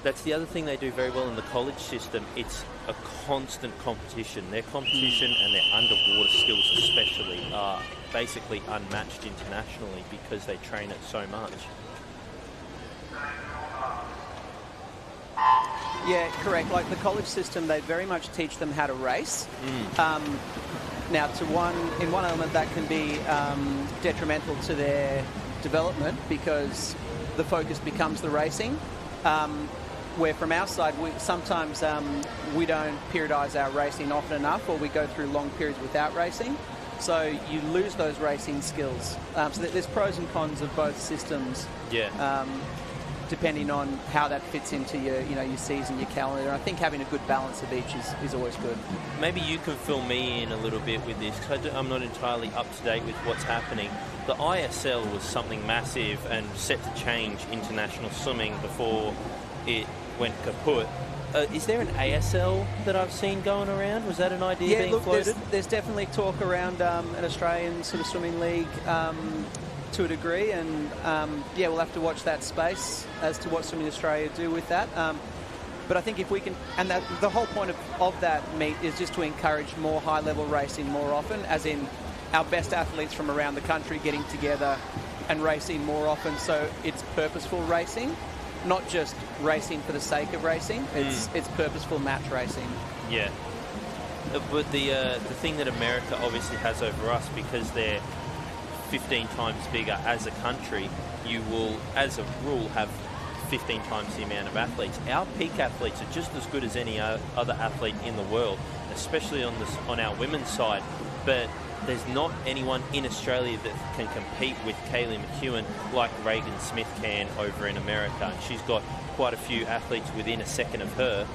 Speaker 1: That's the other thing they do very well in the college system. It's a constant competition. Their competition and their underwater skills especially are basically unmatched internationally because they train it so much.
Speaker 5: Yeah, correct. Like the college system, they very much teach them how to race. Now, in one element, that can be detrimental to their development because the focus becomes the racing. Where from our side, sometimes we don't periodise our racing often enough, or we go through long periods without racing. So you lose those racing skills. So there's pros and cons of both systems.
Speaker 1: Yeah.
Speaker 5: Depending on how that fits into your season, your calendar. And I think having a good balance of each is always good.
Speaker 1: Maybe you can fill me in a little bit with this, because I'm not entirely up to date with what's happening. The ISL was something massive and set to change international swimming before it went kaput. Is there an ASL that I've seen going around? Was that an idea being floated?
Speaker 5: There's definitely talk around an Australian sort of swimming league to a degree, and we'll have to watch that space as to what Swimming Australia do with that. But I think if we can, and the whole point of that meet is just to encourage more high-level racing more often, as in our best athletes from around the country getting together and racing more often. So it's purposeful racing, not just racing for the sake of racing. It's purposeful match racing.
Speaker 1: Yeah. But the thing that America obviously has over us, because they're 15 times bigger as a country, you will, as a rule, have 15 times the amount of athletes. Our peak athletes are just as good as any other athlete in the world, especially on our women's side. But there's not anyone in Australia that can compete with Kaylee McEwen like Reagan Smith can over in America. And she's got quite a few athletes within a second of her.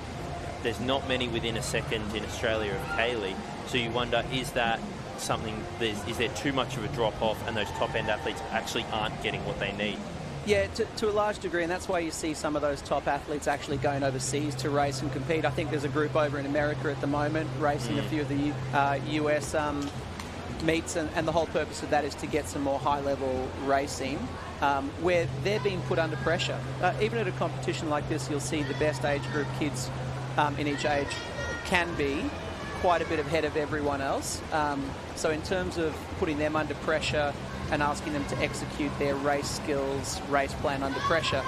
Speaker 1: There's not many within a second in Australia of Kaylee. So you wonder, is that something, is there too much of a drop-off and those top-end athletes actually aren't getting what they need?
Speaker 5: Yeah, to a large degree, and that's why you see some of those top athletes actually going overseas to race and compete. I think there's a group over in America at the moment racing a few of the US meets, and the whole purpose of that is to get some more high-level racing where they're being put under pressure. Even at a competition like this, you'll see the best age group kids in each age can be quite a bit ahead of everyone else. So in terms of putting them under pressure and asking them to execute their race skills, race plan under pressure,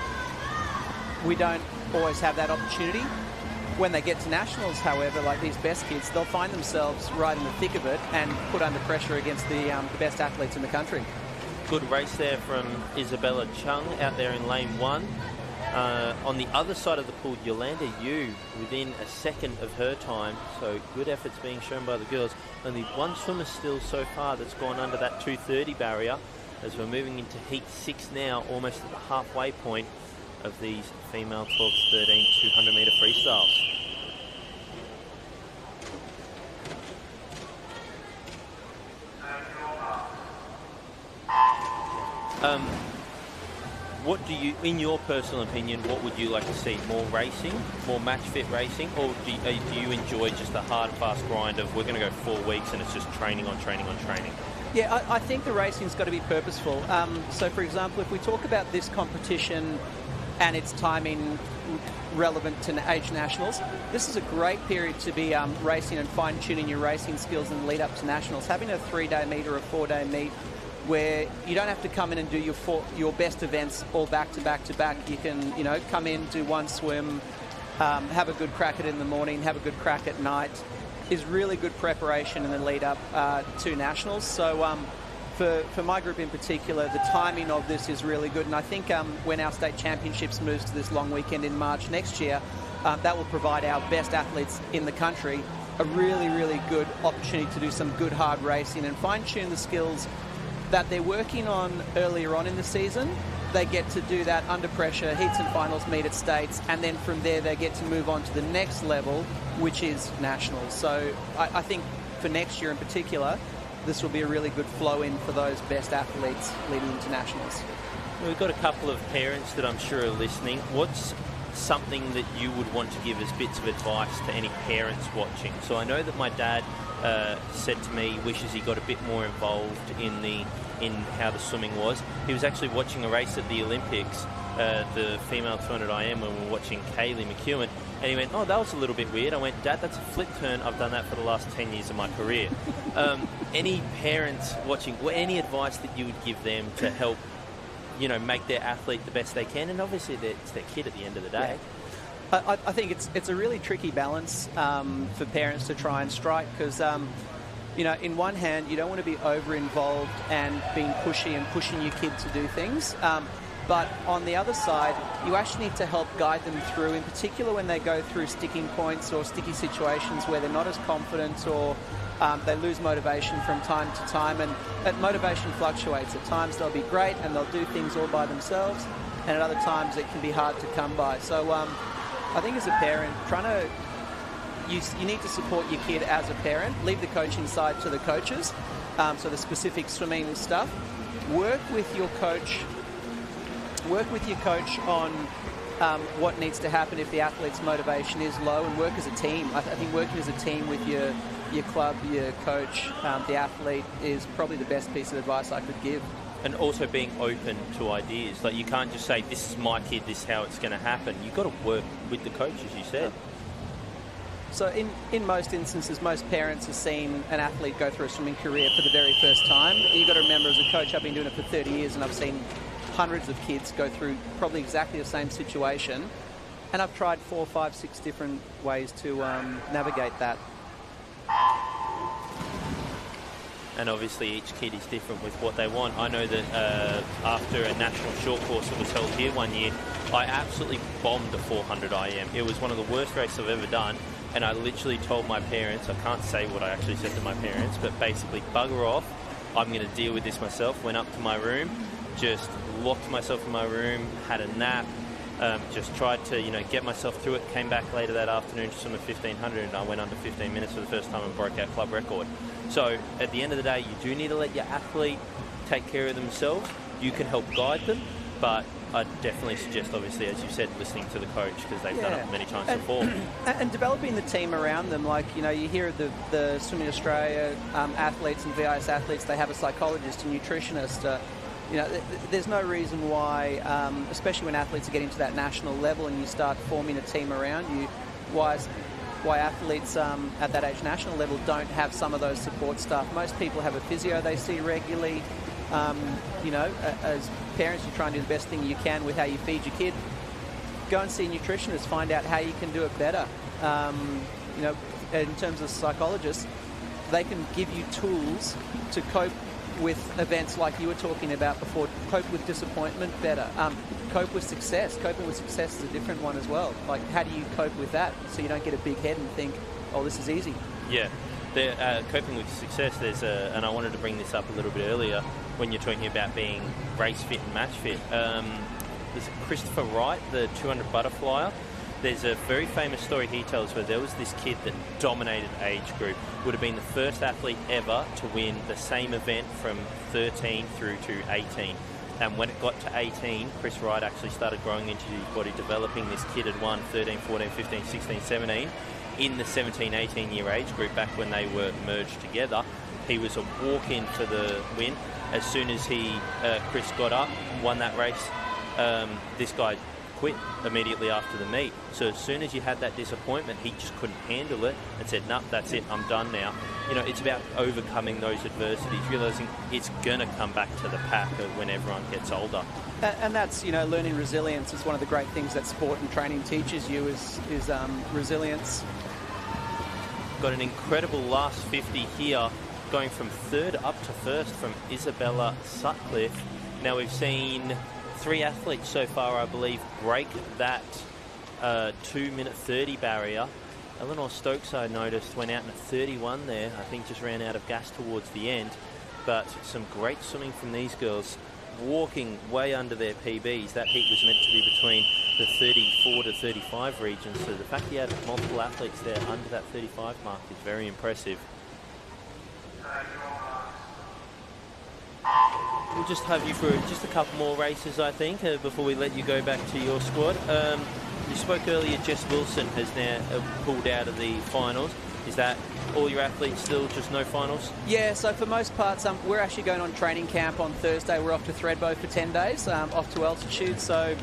Speaker 5: we don't always have that opportunity. When they get to nationals, however, like these best kids, they'll find themselves right in the thick of it and put under pressure against the best athletes in the country.
Speaker 1: Good race there from Isabella Chung out there in lane 1. On the other side of the pool, Yolanda Yu within a second of her time, so good efforts being shown by the girls. Only one swimmer still so far that's gone under that 2:30 barrier, as we're moving into heat 6 now, almost at the halfway point of these female 12 to 13 200 metre freestyles. What do you, in your personal opinion, what would you like to see? More racing, more match fit racing, or do you enjoy just a hard, fast grind of we're going to go 4 weeks and it's just training on training on training?
Speaker 5: Yeah, I think the racing's got to be purposeful. So, for example, if we talk about this competition and its timing relevant to age nationals, this is a great period to be racing and fine-tuning your racing skills in the lead up to nationals. Having a 3-day meet or a 4-day meet where you don't have to come in and do your best events all back to back to back. You can, come in, do one swim, have a good crack at it in the morning, have a good crack at night, is really good preparation in the lead up to nationals. So for my group in particular, the timing of this is really good. And I think when our state championships moves to this long weekend in March next year, that will provide our best athletes in the country a really, really good opportunity to do some good hard racing and fine-tune the skills that they're working on earlier on in the season. They get to do that under pressure, heats and finals meet at states, and then from there they get to move on to the next level, which is nationals. So I think for next year in particular, this will be a really good flow-in for those best athletes leading into nationals.
Speaker 1: We've got a couple of parents that I'm sure are listening. What's something that you would want to give as bits of advice to any parents watching? So I know that my dad said to me, wishes he got a bit more involved in how the swimming was. He was actually watching a race at the Olympics, the female 200 IM, when we were watching Kaylee McEwen, and he went, "Oh, that was a little bit weird." I went, "Dad, that's a flip turn. I've done that for the last 10 years of my career." Any parents watching, any advice that you would give them to help, make their athlete the best they can? And obviously it's their kid at the end of the day.
Speaker 5: Yeah. I think it's a really tricky balance for parents to try and strike, because in one hand you don't want to be over involved and being pushy and pushing your kid to do things, but on the other side you actually need to help guide them through, in particular when they go through sticking points or sticky situations where they're not as confident, or they lose motivation from time to time, and that motivation fluctuates. At times they'll be great and they'll do things all by themselves, and at other times it can be hard to come by. So I think as a parent, you need to support your kid as a parent. Leave the coaching side to the coaches, so the specific swimming stuff. Work with your coach on what needs to happen if the athlete's motivation is low, and work as a team. I think working as a team with your club, your coach, the athlete is probably the best piece of advice I could give.
Speaker 1: And also being open to ideas. Like, you can't just say, this is my kid, this is how it's going to happen. You've got to work with the coach, as you said.
Speaker 5: So in most instances, most parents have seen an athlete go through a swimming career for the very first time. You've got to remember, as a coach, I've been doing it for 30 years and I've seen hundreds of kids go through probably exactly the same situation. And I've tried 4, 5, 6 different ways to navigate that.
Speaker 1: And obviously each kid is different with what they want. I know that after a national short course that was held here one year, I absolutely bombed the 400 IM. It was one of the worst races I've ever done, and I literally told my parents, I can't say what I actually said to my parents, but basically, bugger off, I'm going to deal with this myself. Went up to my room, just locked myself in my room, had a nap, just tried to get myself through it, came back later that afternoon to swim a 1500, and I went under 15 minutes for the first time and broke our club record. So at the end of the day, you do need to let your athlete take care of themselves. You can help guide them, but I definitely suggest, obviously, as you said, listening to the coach, because they've done it many times before.
Speaker 5: And developing the team around them. Like, you hear the Swimming Australia athletes and VIS athletes, they have a psychologist, a nutritionist. There's no reason why, especially when athletes are getting to that national level and you start forming a team around you, why why athletes at that age national level don't have some of those support stuff. Most people have a physio they see regularly. You know, as parents, you try and do the best thing you can with how you feed your kid. Go and see a nutritionist, find out how you can do it better. You know, in terms of psychologists, they can give you tools to cope with events like you were talking about before, cope with disappointment better, cope with success. Coping with success is a different one as well. Like, how do you cope with that so you don't get a big head and think, oh, this is easy?
Speaker 1: Yeah. Coping with success, and I wanted to bring this up a little bit earlier when you're talking about being race fit and match fit. There's Christopher Wright, the 200 butterflyer. There's a very famous story he tells where there was this kid that dominated age group, would have been the first athlete ever to win the same event from 13 through to 18. And when it got to 18, Chris Wright actually started growing into his body, developing. This kid had won 13, 14, 15, 16, 17 in the 17, 18-year age group back when they were merged together. He was a walk-in for the win. As soon as Chris got up, won that race, this guy quit immediately after the meet. So as soon as you had that disappointment, he just couldn't handle it and said, "Nope, that's it, I'm done now." You know, it's about overcoming those adversities, realizing it's going to come back to the pack when everyone gets older.
Speaker 5: And that's, you know, learning resilience is one of the great things that sport and training teaches you is resilience.
Speaker 1: Got an incredible last 50 here, going from third up to first from Isabella Sutcliffe. Now we've seen 3 athletes so far, I believe, break that 2-minute 30 barrier. Eleanor Stokes, I noticed, went out in a 31 there. I think just ran out of gas towards the end. But some great swimming from these girls, walking way under their PBs. That heat was meant to be between the 34 to 35 region. So the fact you had multiple athletes there under that 35 mark is very impressive. We'll just have you for just a couple more races, I think, before we let you go back to your squad. You spoke earlier, Jess Wilson has now pulled out of the finals. Is that all your athletes still, just no finals?
Speaker 5: Yeah, so for most parts, we're actually going on training camp on Thursday. We're off to Thredbo for 10 days, off to altitude. So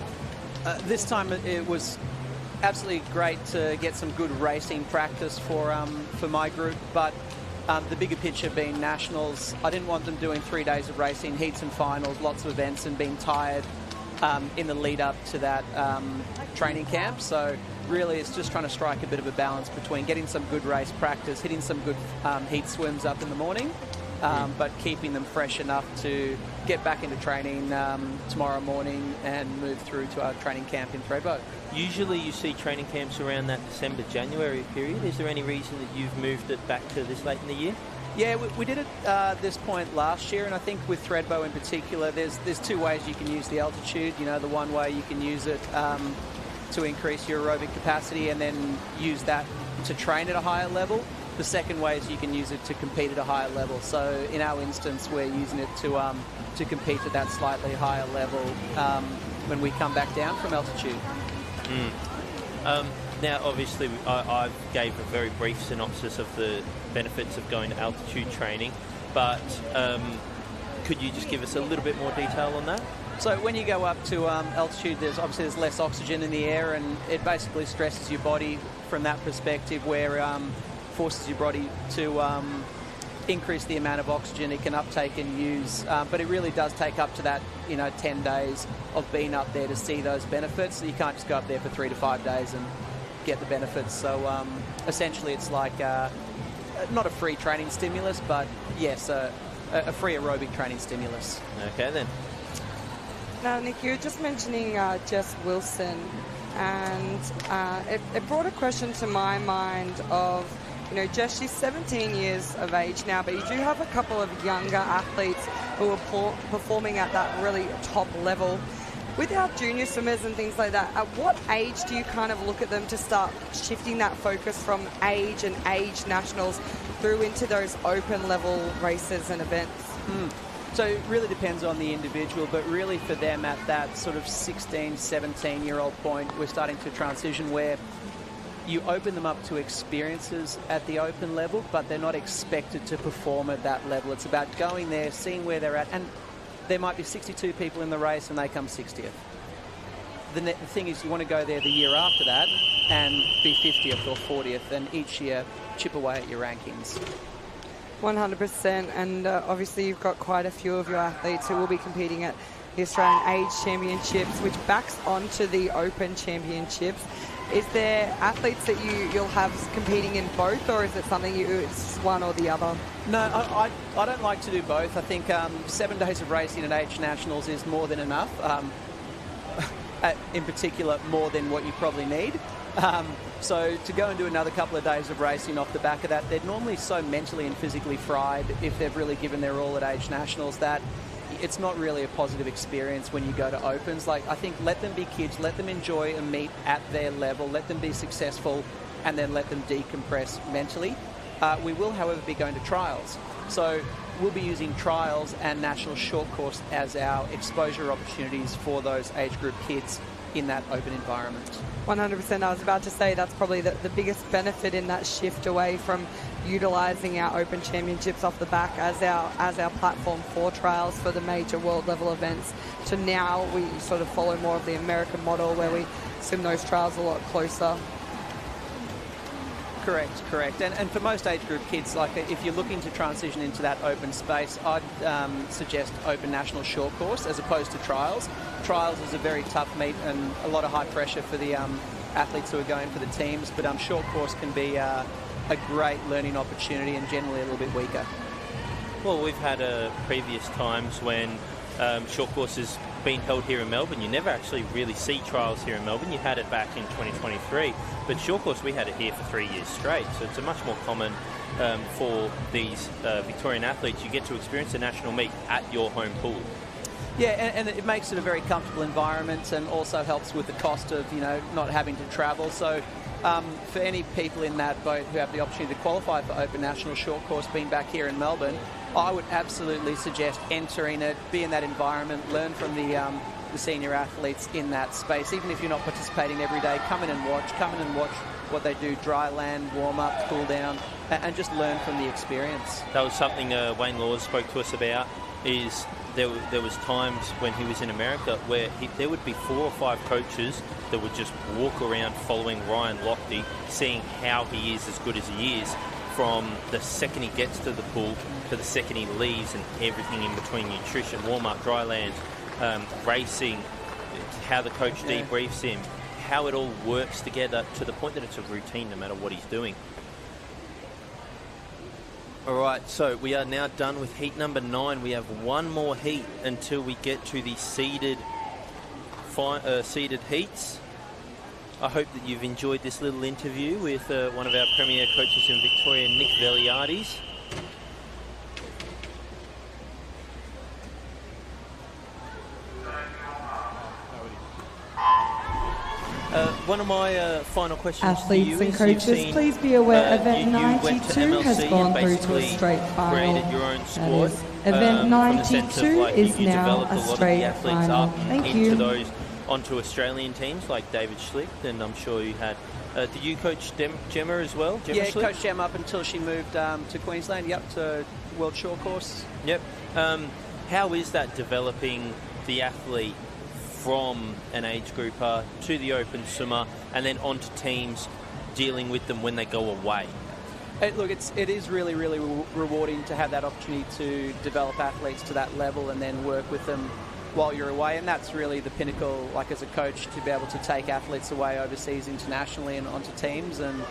Speaker 5: this time it was absolutely great to get some good racing practice for my group, but the bigger picture being nationals, I didn't want them doing 3 days of racing, heats and finals, lots of events, and being tired in the lead up to that training camp. So really it's just trying to strike a bit of a balance between getting some good race practice, hitting some good heat swims up in the morning, but keeping them fresh enough to get back into training tomorrow morning and move through to our training camp in Thredbo.
Speaker 1: Usually you see training camps around that December-January period. Is there any reason that you've moved it back to this late in the year?
Speaker 5: Yeah, we did it this point last year, and I think with Thredbo in particular, there's 2 ways you can use the altitude. You know, the one way you can use it to increase your aerobic capacity and then use that to train at a higher level. The second way is you can use it to compete at a higher level. So in our instance, we're using it to compete at that slightly higher level when we come back down from altitude.
Speaker 1: Now, obviously, I gave a very brief synopsis of the benefits of going to altitude training, but could you just give us a little bit more detail on that?
Speaker 5: So when you go up to altitude, there's less oxygen in the air, and it basically stresses your body from that perspective, where forces your body to increase the amount of oxygen it can uptake and use. But it really does take up to that, 10 days of being up there to see those benefits. So you can't just go up there for 3 to 5 days and get the benefits. So essentially it's like not a free training stimulus, but yes, a free aerobic training stimulus.
Speaker 1: Okay then.
Speaker 2: Now, Nick, you were just mentioning Jess Wilson, and it brought a question to my mind of, Jess, she's 17 years of age now, but you do have a couple of younger athletes who are performing at that really top level. With our junior swimmers and things like that, at what age do you kind of look at them to start shifting that focus from age and age nationals through into those open level races and events?
Speaker 5: So it really depends on the individual, but really for them at that sort of 16, 17-year-old point, we're starting to transition where you open them up to experiences at the open level, but they're not expected to perform at that level. It's about going there, seeing where they're at, and there might be 62 people in the race and they come 60th. The thing is, you want to go there the year after that and be 50th or 40th, and each year chip away at your rankings.
Speaker 2: 100%, and obviously you've got quite a few of your athletes who will be competing at the Australian Age Championships, which backs onto the Open Championships. Is there athletes that you'll have competing in both, or is it something it's one or the other?
Speaker 5: No, I don't like to do both. I think 7 days of racing at Age Nationals is more than enough. In particular, more than what you probably need. So to go and do another couple of days of racing off the back of that, they're normally so mentally and physically fried if they've really given their all at Age Nationals that it's not really a positive experience when you go to Opens. Like, I think let them be kids, let them enjoy a meet at their level, let them be successful, and then let them decompress mentally. We will, however, be going to trials. So we'll be using trials and national short course as our exposure opportunities for those age group kids in that open environment.
Speaker 2: 100%. I was about to say that's probably the biggest benefit in that shift away from utilising our Open Championships off the back as our platform for trials for the major world level events, to now we sort of follow more of the American model where we swim those trials a lot closer.
Speaker 5: Correct. And for most age group kids, like if you're looking to transition into that open space, I'd suggest Open National Short Course as opposed to trials. Trials is a very tough meet and a lot of high pressure for the athletes who are going for the teams, but short course can be a great learning opportunity and generally a little bit weaker.
Speaker 1: Well, we've had previous times when short course has been held here in Melbourne. You never actually really see trials here in Melbourne. You had it back in 2023, but short course we had it here for 3 years straight, so it's a much more common for these Victorian athletes. You get to experience a national meet at your home pool.
Speaker 5: Yeah, and it makes it a very comfortable environment and also helps with the cost of, not having to travel. So for any people in that boat who have the opportunity to qualify for Open National Short Course being back here in Melbourne, I would absolutely suggest entering it, be in that environment, learn from the senior athletes in that space. Even if you're not participating every day, come in and watch what they do, dry land, warm up, cool down, and just learn from the experience.
Speaker 1: That was something Wayne Laws spoke to us about, is there was times when he was in America where there would be 4 or 5 coaches that would just walk around following Ryan Lochte, seeing how he is as good as he is, from the second he gets to the pool to the second he leaves, and everything in between: nutrition, warm-up, dry land, racing, how the coach debriefs him, how it all works together to the point that it's a routine no matter what he's doing. All right, so we are now done with heat number 9. We have one more heat until we get to the seeded heats. I hope that you've enjoyed this little interview with one of our premier coaches in Victoria, Nick Veliades. One of my final questions
Speaker 4: Athletes
Speaker 1: to you
Speaker 4: and
Speaker 1: is,
Speaker 4: coaches, please be aware event
Speaker 1: you went to
Speaker 4: 92 has
Speaker 1: MLC
Speaker 4: gone
Speaker 1: and
Speaker 4: through to a
Speaker 1: basically
Speaker 4: straight final.
Speaker 1: created your own
Speaker 4: That
Speaker 1: squad.
Speaker 4: is, event
Speaker 1: From the sense of,
Speaker 4: 92
Speaker 1: like,
Speaker 4: is
Speaker 1: you
Speaker 4: now
Speaker 1: developed
Speaker 4: a
Speaker 1: a lot of
Speaker 4: straight
Speaker 1: the athletes
Speaker 4: final.
Speaker 1: up
Speaker 4: Thank
Speaker 1: into
Speaker 4: you.
Speaker 1: those onto Australian teams like David Schlick, and I'm sure you had. Did you coach Gemma as well? Gemma
Speaker 5: Yeah,
Speaker 1: Schlick?
Speaker 5: coached Gemma up until she moved to Queensland. Yep, to World Short Course.
Speaker 1: Yep. How is that developing the athlete from an age grouper to the open swimmer and then onto teams, dealing with them when they go away?
Speaker 5: It is really, really rewarding to have that opportunity to develop athletes to that level and then work with them while you're away, and that's really the pinnacle, like as a coach, to be able to take athletes away overseas internationally and onto teams. And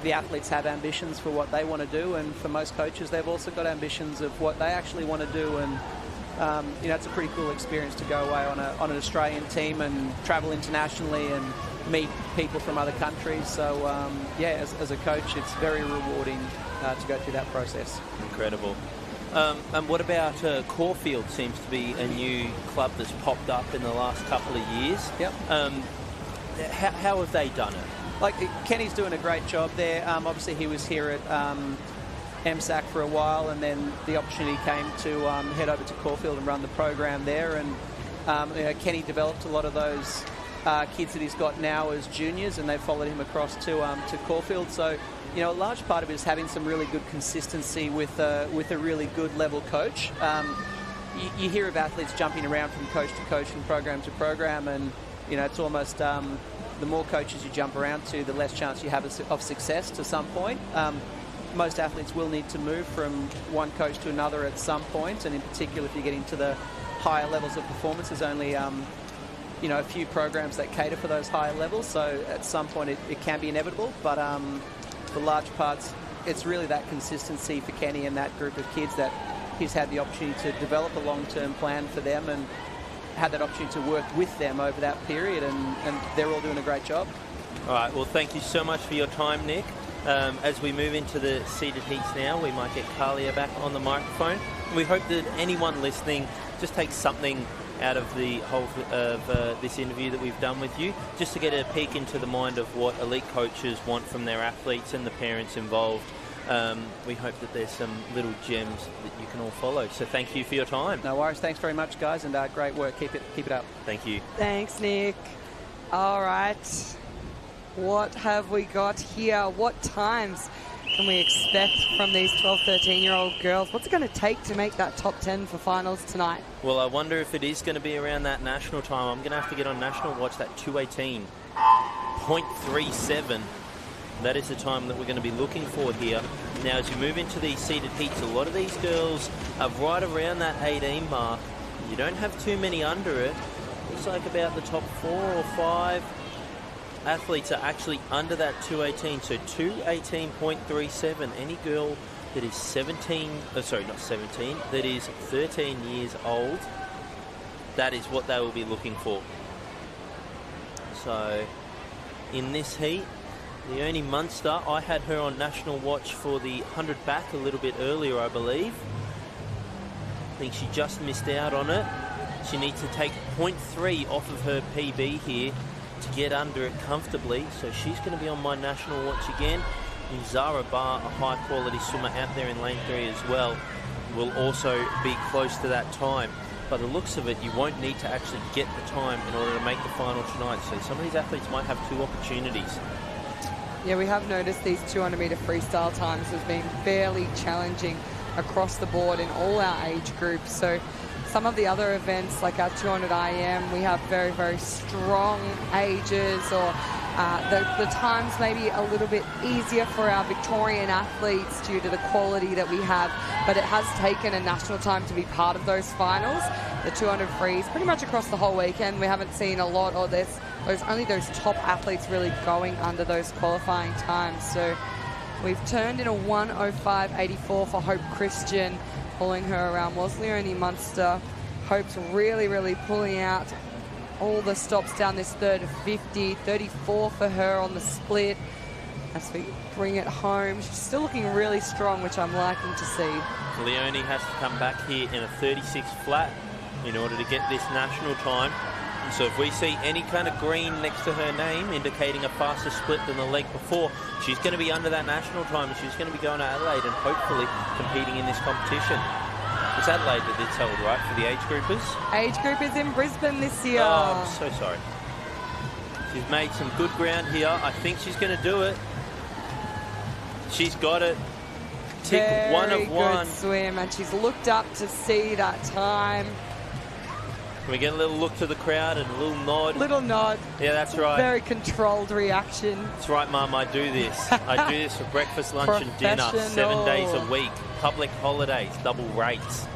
Speaker 5: the athletes have ambitions for what they want to do, and for most coaches they've also got ambitions of what they actually want to do. And it's a pretty cool experience to go away on an Australian team and travel internationally and meet people from other countries. So as a coach, it's very rewarding to go through that process.
Speaker 1: Incredible. And what about Caulfield? Seems to be a new club that's popped up in the last couple of years.
Speaker 5: Yep.
Speaker 1: How have they done it?
Speaker 5: Like, Kenny's doing a great job there. Obviously, he was here at MSAC for a while, and then the opportunity came to head over to Caulfield and run the program there. And Kenny developed a lot of those kids that he's got now as juniors, and they followed him across to Caulfield. So, a large part of it is having some really good consistency with a really good level coach. You hear of athletes jumping around from coach to coach and program to program, and it's almost the more coaches you jump around to, the less chance you have of success to some point. Most athletes will need to move from one coach to another at some point, and in particular if you get into the higher levels of performance, there's only a few programs that cater for those higher levels, so at some point it can be inevitable, but for large parts it's really that consistency for Kenny and that group of kids that he's had the opportunity to develop a long-term plan for them and had that opportunity to work with them over that period, and they're all doing a great job.
Speaker 1: All right, well, thank you so much for your time, Nick. As we move into the seeded heats now, we might get Kalia back on the microphone. We hope that anyone listening just takes something out of the whole of this interview that we've done with you, just to get a peek into the mind of what elite coaches want from their athletes and the parents involved. We hope that there's some little gems that you can all follow. So thank you for your time.
Speaker 5: No worries. Thanks very much, guys, and great work. Keep it up.
Speaker 1: Thank you.
Speaker 2: Thanks, Nick. All right. What have we got here? What times can we expect from these 12, 13-year-old girls? What's it going to take to make that top 10 for finals tonight?
Speaker 1: Well, I wonder if it is going to be around that national time. I'm going to have to get on national watch, that 2:18.37. That is the time that we're going to be looking for here. Now, as you move into these seeded heats, a lot of these girls are right around that 18 mark. You don't have too many under it. Looks like about the top 4 or 5 athletes are actually under that 2:18. So 2:18.37. Any girl that is that is 13 years old, that is what they will be looking for. So in this heat, Leonie Munster, I had her on national watch for the 100 back a little bit earlier, I believe. I think she just missed out on it. She needs to take 0.3 off of her PB here to get under it comfortably. So she's going to be on my national watch again. And Zara Barr, a high quality swimmer out there in lane 3 as well, will also be close to that time. By the looks of it, you won't need to actually get the time in order to make the final tonight. So some of these athletes might have 2 opportunities.
Speaker 2: Yeah, we have noticed these 200-metre freestyle times has been fairly challenging across the board in all our age groups. So some of the other events, like our 200 IM, we have very, very strong ages, or the times may be a little bit easier for our Victorian athletes due to the quality that we have, but it has taken a national time to be part of those finals. The 200 frees, pretty much across the whole weekend, we haven't seen a lot, or only those top athletes really going under those qualifying times. So we've turned in a 1:05.84 for Hope Christian. Pulling her around was Leonie Munster. Hope's really, really pulling out all the stops down this third of 50. 34 for her on the split. As we bring it home, she's still looking really strong, which I'm liking to see.
Speaker 1: Leonie has to come back here in a 36 flat in order to get this national time. And so if we see any kind of green next to her name indicating a faster split than the leg before, she's going to be under that national time, and she's going to be going to Adelaide and hopefully competing in this competition. It's Adelaide that it's held, right, for the age groupers?
Speaker 2: Age group is in Brisbane this year.
Speaker 1: Oh, I'm so sorry. She's made some good ground here. I think she's going to do it. She's got it. Tick
Speaker 2: Very
Speaker 1: 1 of 1.
Speaker 2: good swim, and she's looked up to see that time.
Speaker 1: We get a little look to the crowd and a little nod.
Speaker 2: Little nod.
Speaker 1: Yeah, that's right.
Speaker 2: Very controlled reaction.
Speaker 1: That's right, Mum. I do this. I do this for breakfast, lunch and dinner, 7 days a week. Public holidays, double rates.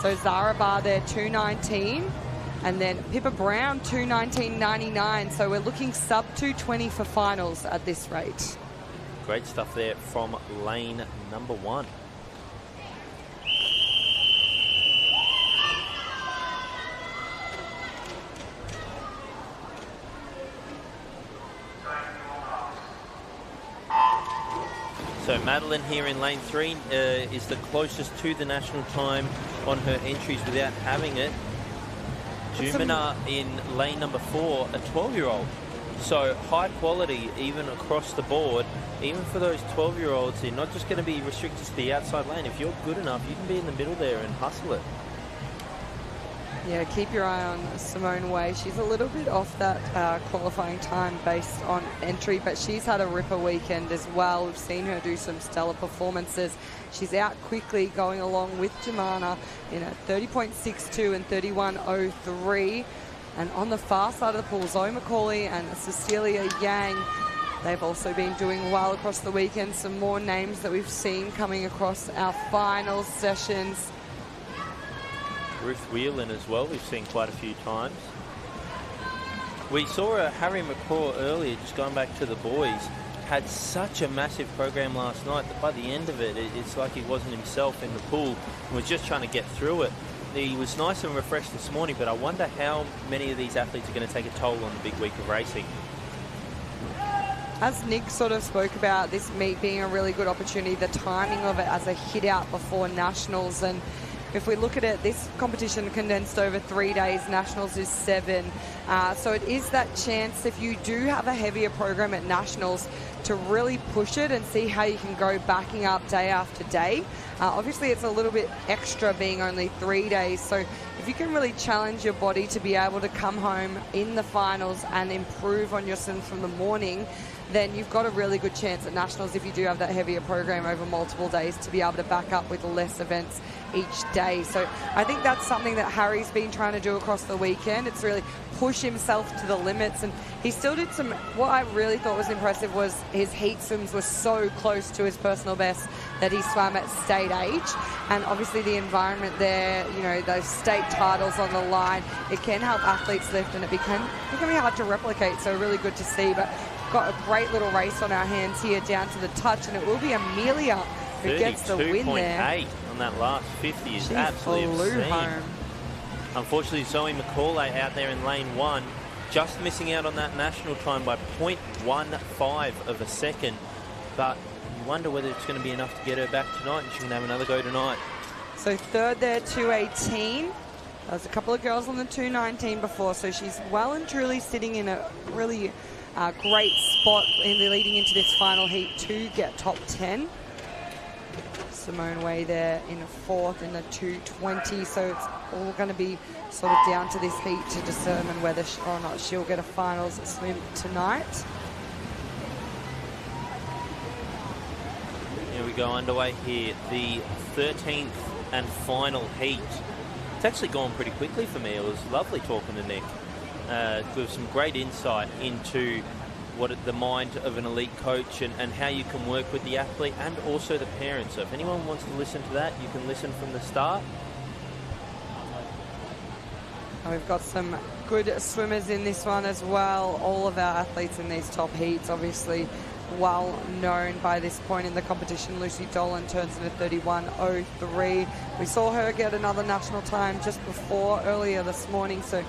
Speaker 2: So Zara Barr there, 2:19. And then Pippa Brown, 2:19.99. So we're looking sub 2:20 for finals at this rate.
Speaker 1: Great stuff there from lane number 1. So Madeline here in lane 3 is the closest to the national time on her entries without having it. Jumina in lane number 4, a 12-year-old. So high quality even across the board. Even for those 12-year-olds, they're not just going to be restricted to the outside lane. If you're good enough, you can be in the middle there and hustle it.
Speaker 2: Yeah, keep your eye on Simone Way. She's a little bit off that qualifying time based on entry, but she's had a ripper weekend as well. We've seen her do some stellar performances. She's out quickly going along with Jumana in a 30.62 and 31.03. And on the far side of the pool, Zoe McCauley and Cecilia Yang, they've also been doing well across the weekend. Some more names that we've seen coming across our final sessions.
Speaker 1: Ruth Whelan as well, we've seen quite a few times. We saw Harry McCaw earlier, just going back to the boys, had such a massive program last night that by the end of it, it's like he wasn't himself in the pool and was just trying to get through it. He was nice and refreshed this morning, but I wonder how many of these athletes are going to take a toll on the big week of racing.
Speaker 2: As Nick sort of spoke about this meet being a really good opportunity, the timing of it as a hit out before Nationals, and if we look at it, this competition condensed over 3 days, Nationals is 7. So it is that chance, if you do have a heavier program at Nationals, to really push it and see how you can go backing up day after day. Obviously, it's a little bit extra being only 3 days. So if you can really challenge your body to be able to come home in the finals and improve on your sims from the morning, then you've got a really good chance at Nationals, if you do have that heavier program over multiple days, to be able to back up with less events each day. So I think that's something that Harry's been trying to do across the weekend. It's really push himself to the limits, and he still did some, what I really thought was impressive was his heat swims were so close to his personal best that he swam at state age. And obviously the environment there, you know, those state titles on the line, it can help athletes lift, and it can be hard to replicate. So really good to see. But got a great little race on our hands here down to the touch, and it will be Amelia who gets the win there.
Speaker 1: 32.8 on that last 50 is
Speaker 2: She
Speaker 1: absolutely
Speaker 2: flew
Speaker 1: obscene.
Speaker 2: home.
Speaker 1: Unfortunately, Zoe McCauley out there in lane 1, just missing out on that national time by 0.15 of a second. But you wonder whether it's going to be enough to get her back tonight, and she can have another go tonight.
Speaker 2: So third there, 2:18. There's a couple of girls on the 2:19 before, so she's well and truly sitting in a really great spot leading into this final heat to get top 10. Simone Way there in fourth in the 2:20, so it's all going to be sort of down to this heat to determine whether or not she'll get a finals swim tonight.
Speaker 1: Here we go underway here, the 13th and final heat. It's actually gone pretty quickly for me. It was lovely talking to Nick with some great insight into the mind of an elite coach and how you can work with the athlete and also the parents. So if anyone wants to listen to that, you can listen from the start.
Speaker 2: And we've got some good swimmers in this one as well. All of our athletes in these top heats, obviously well known by this point in the competition. Lucy Dolan turns into 31.03. We saw her get another national time just before earlier this morning, so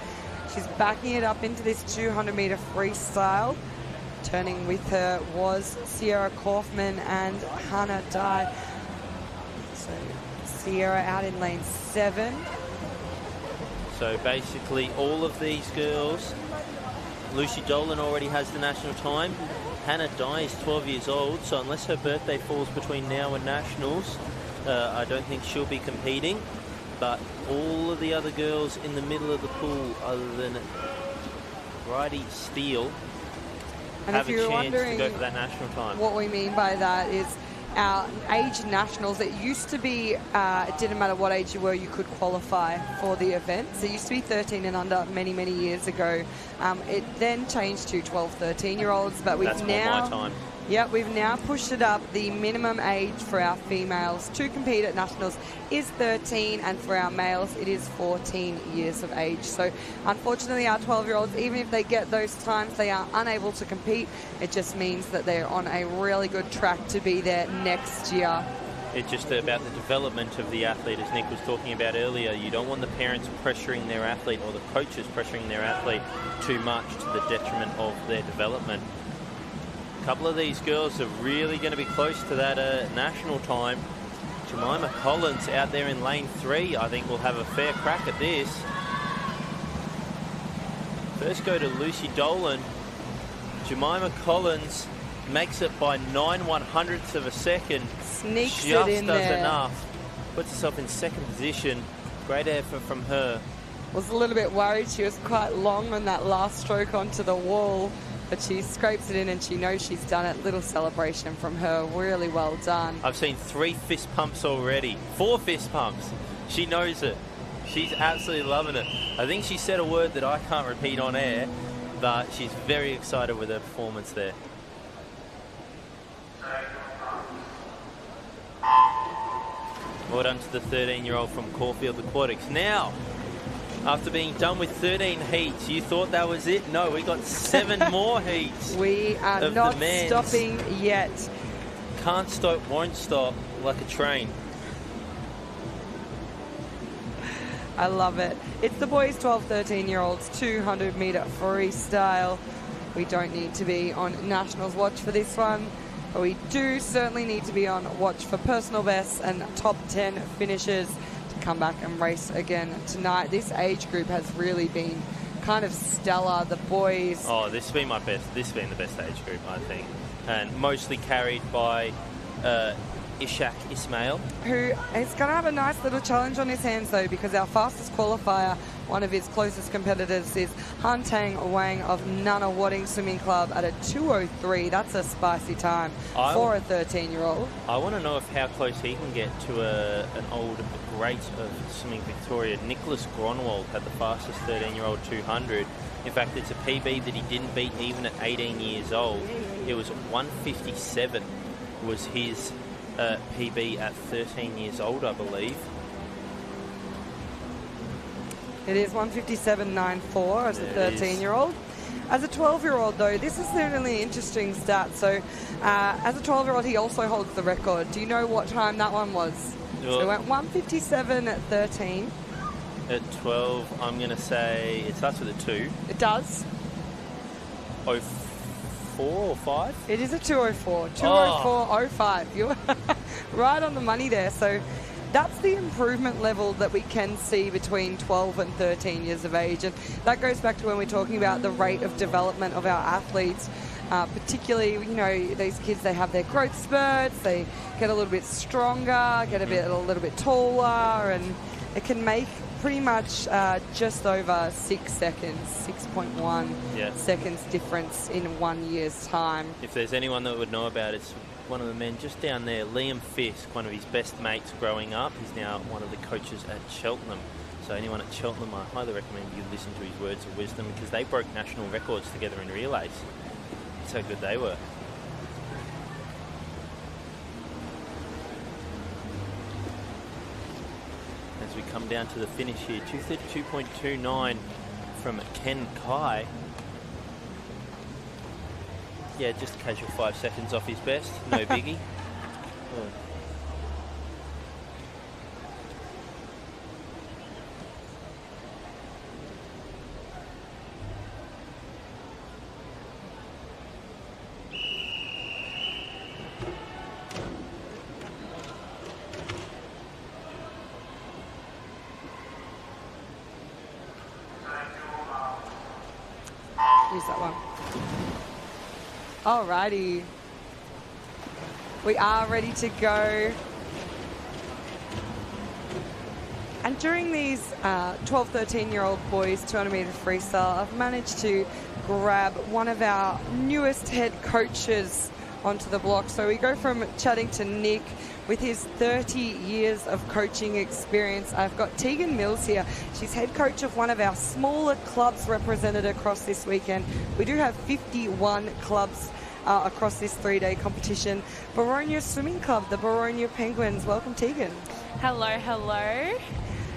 Speaker 2: she's backing it up into this 200-meter freestyle. Turning with her was Sierra Kaufman and Hannah Dye. So Sierra out in lane 7.
Speaker 1: So basically all of these girls, Lucy Dolan already has the national time. Hannah Dye is 12 years old, so unless her birthday falls between now and nationals, I don't think she'll be competing. But all of the other girls in the middle of the pool, other than Bridie Steele,
Speaker 2: and
Speaker 1: have
Speaker 2: if
Speaker 1: a
Speaker 2: you're
Speaker 1: chance to
Speaker 2: wondering
Speaker 1: go for that national time.
Speaker 2: What we mean by that is our age nationals. It used to be, it didn't matter what age you were, you could qualify for the events. It used to be 13 and under many, many years ago. It then changed to 12, 13-year-olds, but we've
Speaker 1: That's
Speaker 2: now...
Speaker 1: more my time.
Speaker 2: Yep, we've now pushed it up. The minimum age for our females to compete at nationals is 13, and for our males it is 14 years of age. So unfortunately our 12-year-olds, even if they get those times, they are unable to compete. It just means that they're on a really good track to be there next year.
Speaker 1: It's just about the development of the athlete, as Nick was talking about earlier. You don't want the parents pressuring their athlete or the coaches pressuring their athlete too much to the detriment of their development. A couple of these girls are really going to be close to that national time. Jemima Collins out there in lane 3, I think will have a fair crack at this. First go to Lucy Dolan. Jemima Collins makes it by 9/100ths of a second.
Speaker 2: Sneaks
Speaker 1: Just
Speaker 2: it in
Speaker 1: does
Speaker 2: there.
Speaker 1: enough. Puts herself in second position. Great effort from her.
Speaker 2: Was a little bit worried. She was quite long on that last stroke onto the wall, but she scrapes it in and she knows she's done it. Little celebration from her. Really well done.
Speaker 1: I've seen 3 fist pumps already. 4 fist pumps. She knows it. She's absolutely loving it. I think she said a word that I can't repeat on air, but she's very excited with her performance there. Well done to the 13-year-old from Caulfield Aquatics. Now, after being done with 13 heats, you thought that was it? No, we got 7 more heats.
Speaker 2: We are not stopping yet.
Speaker 1: Can't stop, won't stop, like a train.
Speaker 2: I love it. It's the boys 12, 13-year-olds 200-metre freestyle. We don't need to be on Nationals watch for this one, but we do certainly need to be on watch for personal bests and top 10 finishes to come back and race again tonight. This age group has really been kind of stellar. The boys...
Speaker 1: Oh, this has been my best. This has been the best age group, I think. And mostly carried by Ishak Ismail,
Speaker 2: who is going to have a nice little challenge on his hands, though, because our fastest qualifier, one of his closest competitors, is Han Tang Wang of Nana Wadding Swimming Club at a 2:03. That's a spicy time for a 13-year-old.
Speaker 1: I want to know how close he can get to an old great of swimming Victoria. Nicholas Gronwald had the fastest 13-year-old 200. In fact, it's a PB that he didn't beat even at 18 years old. It was 1:57 was his PB at 13 years old, I believe.
Speaker 2: It is 1:57.94 as a 13-year-old. As a 12-year-old, though, this is a really interesting stat. So, as a 12-year-old, he also holds the record. Do you know what time that one was?
Speaker 1: Well,
Speaker 2: so it went 1:57 at 13.
Speaker 1: At 12, I'm going to say it starts with a 2.
Speaker 2: It does.
Speaker 1: 04 or 5?
Speaker 2: It is a 2:04. 2:04.05. You're right on the money there. So that's the improvement level that we can see between 12 and 13 years of age. And that goes back to when we're talking about the rate of development of our athletes. Particularly, you know, these kids, they have their growth spurts, they get a little bit stronger, get a little bit taller, and it can make pretty much just over 6 seconds, 6.1 seconds difference in 1 year's time.
Speaker 1: If there's anyone that would know about it, it's one of the men just down there, Liam Fisk, one of his best mates growing up. He's now one of the coaches at Cheltenham. So anyone at Cheltenham, I highly recommend you listen to his words of wisdom, because they broke national records together in relays. That's how good they were. As we come down to the finish here, 232.29 from Ken Kai. Yeah, just a casual 5 seconds off his best, no biggie.
Speaker 2: Use that one. Alrighty. We are ready to go. And during these 12, 13-year-old boys 200-metre freestyle, I've managed to grab one of our newest head coaches onto the block. So we go from chatting to Nick with his 30 years of coaching experience. I've got Tegan Mills here. She's head coach of one of our smaller clubs represented across this weekend. We do have 51 clubs across this 3-day competition. Baronia Swimming Club, the Baronia Penguins. Welcome, Tegan.
Speaker 6: Hello, hello.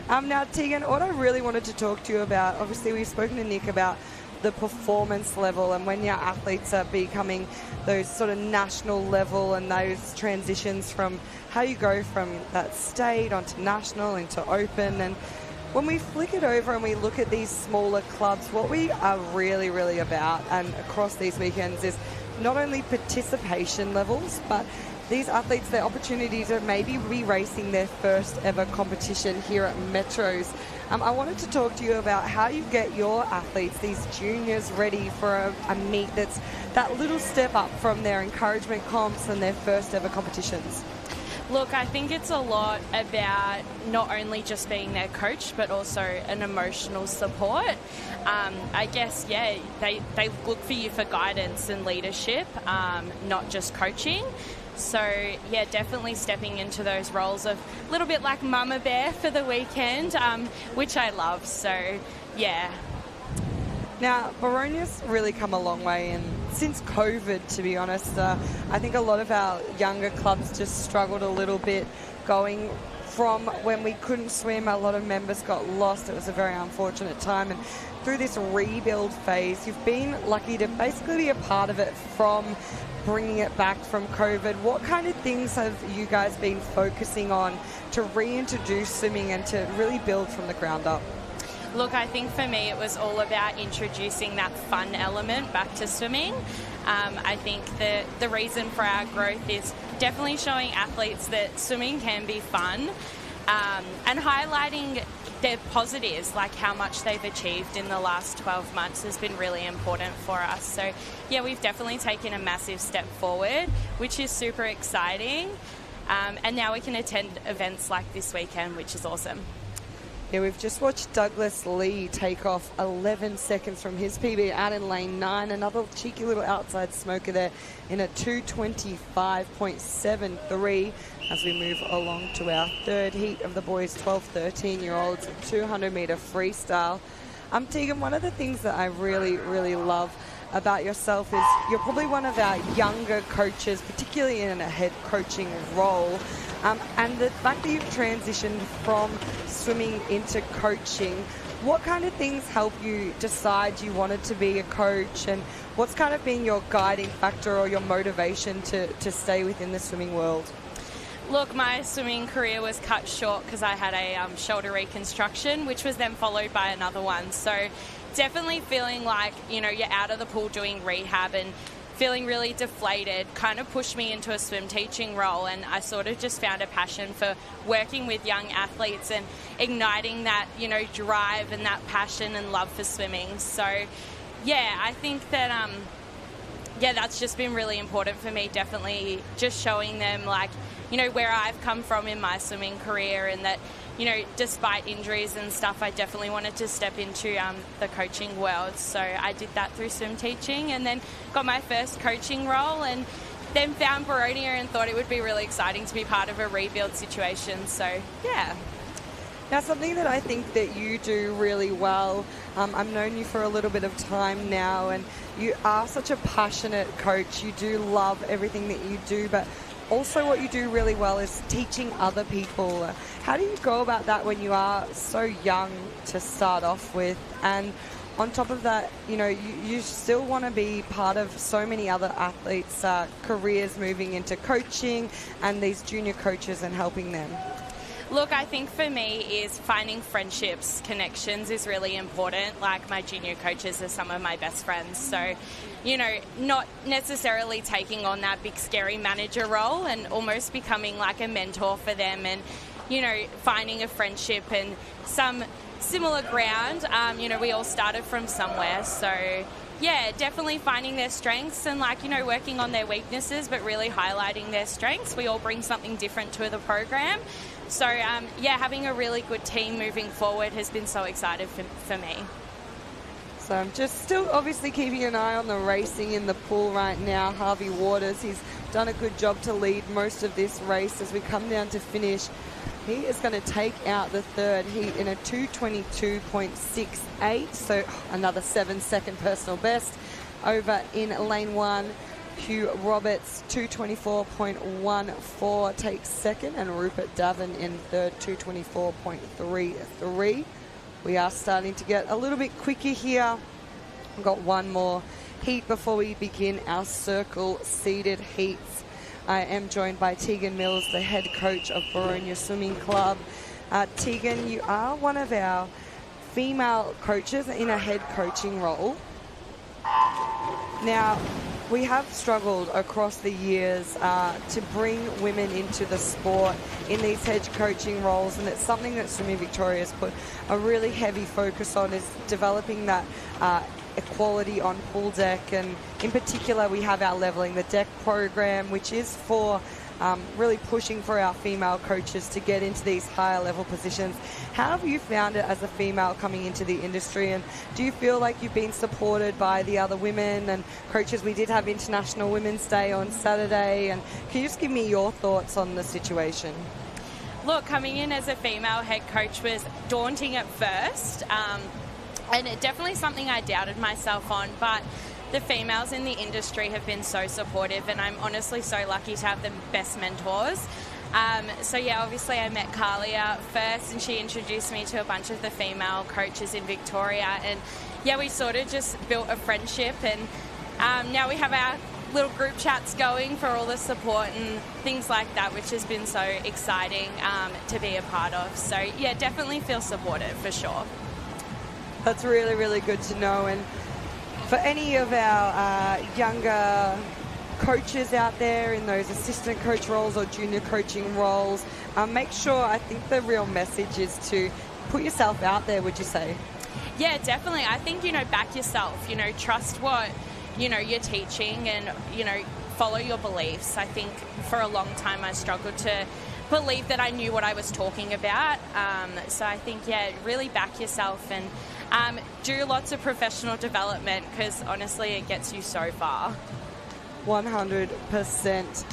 Speaker 2: Now, Tegan, what I really wanted to talk to you about, obviously we've spoken to Nick about the performance level and when your athletes are becoming those sort of national level and those transitions from how you go from that state onto national into open. And when we flick it over and we look at these smaller clubs, what we are really, really about and across these weekends is not only participation levels, but these athletes, their opportunity to maybe be racing their first ever competition here at Metros. I wanted to talk to you about how you get your athletes, these juniors, ready for a meet that's that little step up from their encouragement comps and their first ever competitions.
Speaker 6: Look, I think it's a lot about not only just being their coach, but also an emotional support. I guess, they look for you for guidance and leadership, not just coaching. So, yeah, definitely stepping into those roles of a little bit like mama bear for the weekend, which I love. So, yeah.
Speaker 2: Now, Baronia's really come a long way, and since COVID, to be honest, I think a lot of our younger clubs just struggled a little bit going from when we couldn't swim. A lot of members got lost. It was a very unfortunate time, and through this rebuild phase, you've been lucky to basically be a part of it from bringing it back from COVID. What kind of things have you guys been focusing on to reintroduce swimming and to really build from the ground up?
Speaker 6: Look, I think for me it was all about introducing that fun element back to swimming. I think the reason for our growth is definitely showing athletes that swimming can be fun, and highlighting their positives, like how much they've achieved in the last 12 months has been really important for us. So, yeah, we've definitely taken a massive step forward, which is super exciting. And now we can attend events like this weekend, which is awesome.
Speaker 2: Yeah, we've just watched Douglas Lee take off 11 seconds from his PB out in lane 9. Another cheeky little outside smoker there in a 2:25.73 as we move along to our third heat of the boys 12-13-year-olds 200-metre freestyle. Tegan, one of the things that I really, really love about yourself is you're probably one of our younger coaches, particularly in a head coaching role. And the fact that you've transitioned from swimming into coaching, what kind of things help you decide you wanted to be a coach, and what's kind of been your guiding factor or your motivation to stay within the swimming world?
Speaker 6: Look, my swimming career was cut short because I had a shoulder reconstruction, which was then followed by another one. So definitely feeling like, you're out of the pool doing rehab and feeling really deflated kind of pushed me into a swim teaching role, and I sort of just found a passion for working with young athletes and igniting that, drive and that passion and love for swimming. So, yeah, I think that, that's just been really important for me, definitely just showing them, where I've come from in my swimming career, and that, despite injuries and stuff, I definitely wanted to step into the coaching world. So I did that through swim teaching, and then got my first coaching role, and then found Baronia and thought it would be really exciting to be part of a rebuild situation. So, yeah.
Speaker 2: Now, something that I think that you do really well, I've known you for a little bit of time now, and you are such a passionate coach. You do love everything that you do, but also what you do really well is teaching other people. How do you go about that when you are so young to start off with? And on top of that, you still want to be part of so many other athletes' careers moving into coaching and these junior coaches and helping them.
Speaker 6: Look, I think for me is finding friendships, connections is really important. Like, my junior coaches are some of my best friends. So, not necessarily taking on that big scary manager role, and almost becoming like a mentor for them, and, finding a friendship and some similar ground. We all started from somewhere. So, yeah, definitely finding their strengths and, working on their weaknesses, but really highlighting their strengths. We all bring something different to the program. So, having a really good team moving forward has been so exciting for me.
Speaker 2: So I'm just still obviously keeping an eye on the racing in the pool right now. Harvey Waters, he's done a good job to lead most of this race. As we come down to finish, he is going to take out the third heat in a 2:22.68, so another 7-second personal best. Over in lane 1, Hugh Roberts, 2:24.14 takes second, and Rupert Davin in third, 2:24.33. We are starting to get a little bit quicker here. We've got one more heat before we begin our circle seeded heats. I am joined by Tegan Mills, the head coach of Baronia Swimming Club. Tegan, you are one of our female coaches in a head coaching role. Now, we have struggled across the years to bring women into the sport in these head coaching roles, and it's something that Swimming Victoria has put a really heavy focus on, is developing that equality on pool deck. And in particular, we have our Levelling the Deck program, which is for really pushing for our female coaches to get into these higher level positions. How have you found it as a female coming into the industry, and do you feel like you've been supported by the other women and coaches? We did have International Women's Day on Saturday, and can you just give me your thoughts on the situation?
Speaker 6: Look, coming in as a female head coach was daunting at first, and it definitely something I doubted myself on, but the females in the industry have been so supportive, and I'm honestly so lucky to have the best mentors. So yeah, obviously I met Kalia first, and she introduced me to a bunch of the female coaches in Victoria, and yeah, we sort of just built a friendship, and now we have our little group chats going for all the support and things like that, which has been so exciting to be a part of. So yeah, definitely feel supported for sure.
Speaker 2: That's really, really good to know. And for any of our younger coaches out there in those assistant coach roles or junior coaching roles, make sure, I think the real message is to put yourself out there, would you say?
Speaker 6: Yeah, definitely. I think, back yourself, trust what, you're teaching, and, follow your beliefs. I think for a long time I struggled to believe that I knew what I was talking about. So I think, yeah, really back yourself and do lots of professional development, because honestly it gets you so far.
Speaker 2: 100%.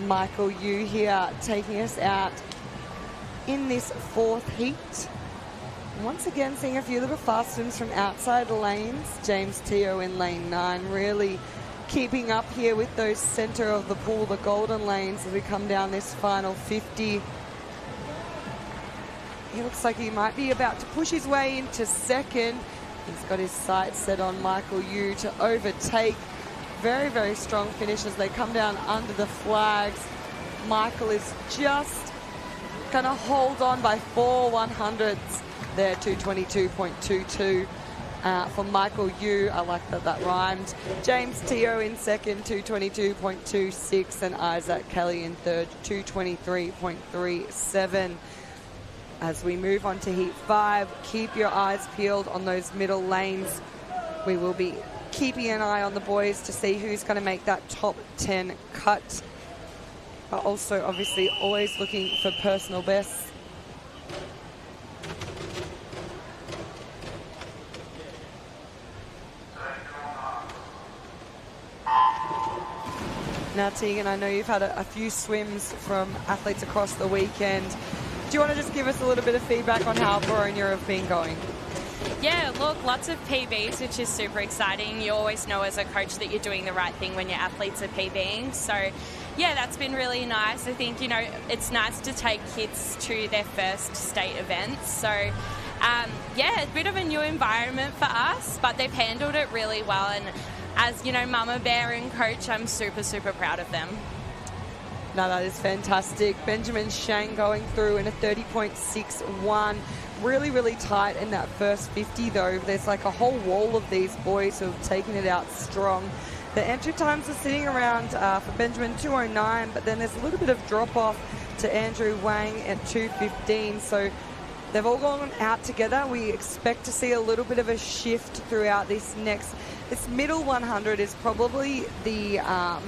Speaker 2: Michael Yu here taking us out in this fourth heat. Once again seeing a few little fast swims from outside lanes. James Teo in lane 9 really keeping up here with those centre of the pool, the golden lanes, as we come down this final 50. He looks like he might be about to push his way into second. He's got his sights set on Michael Yu to overtake. Very, very strong finish as they come down under the flags. Michael is just going to hold on by 4 100ths there, 222.22 for Michael Yu. I like that rhymed. James Teo in second, 222.26, and Isaac Kelly in third, 223.37. As we move on to Heat 5, keep your eyes peeled on those middle lanes. We will be keeping an eye on the boys to see who's going to make that top 10 cut. But also, obviously, always looking for personal bests. Now, Tegan, I know you've had a few swims from athletes across the weekend. Do you want to just give us a little bit of feedback on how Boronia have been going?
Speaker 6: Yeah, look, lots of PBs, which is super exciting. You always know as a coach that you're doing the right thing when your athletes are PBing. So, yeah, that's been really nice. I think, it's nice to take kids to their first state events. So, yeah, a bit of a new environment for us, but they've handled it really well. And as, Mama Bear and coach, I'm super, super proud of them.
Speaker 2: No, that is fantastic. Benjamin Shang going through in a 30.61. Really, really tight in that first 50, though. There's like a whole wall of these boys who have taken it out strong. The entry times are sitting around for Benjamin 2:09, but then there's a little bit of drop-off to Andrew Wang at 2:15. So they've all gone out together. We expect to see a little bit of a shift throughout this middle 100 is probably the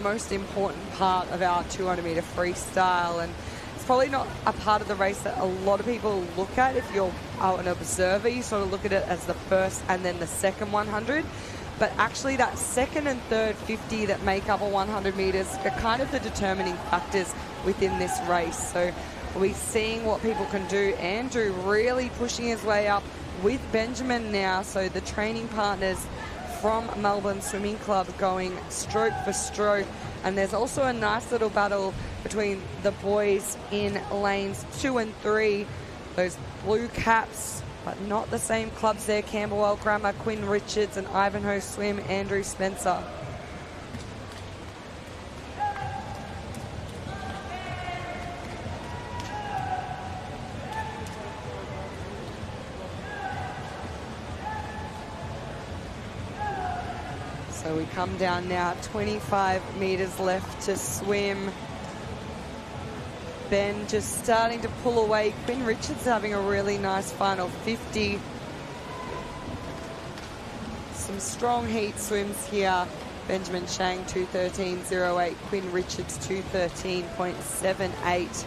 Speaker 2: most important part of our 200-meter freestyle, and it's probably not a part of the race that a lot of people look at. If you're an observer, you sort of look at it as the first and then the second 100, but actually that second and third 50 that make up a 100 meters are kind of the determining factors within this race. So we're seeing what people can do. Andrew really pushing his way up with Benjamin now, so the training partners from Melbourne Swimming Club going stroke for stroke. And there's also a nice little battle between the boys in lanes 2 and 3. Those blue caps, but not the same clubs there. Camberwell Grammar, Quinn Richards, and Ivanhoe Swim, Andrew Spencer. So we come down now, 25 meters left to swim. Ben just starting to pull away. Quinn Richards having a really nice final 50. Some strong heat swims here Benjamin Shang 2:13.08. Quinn Richards 2:13.78.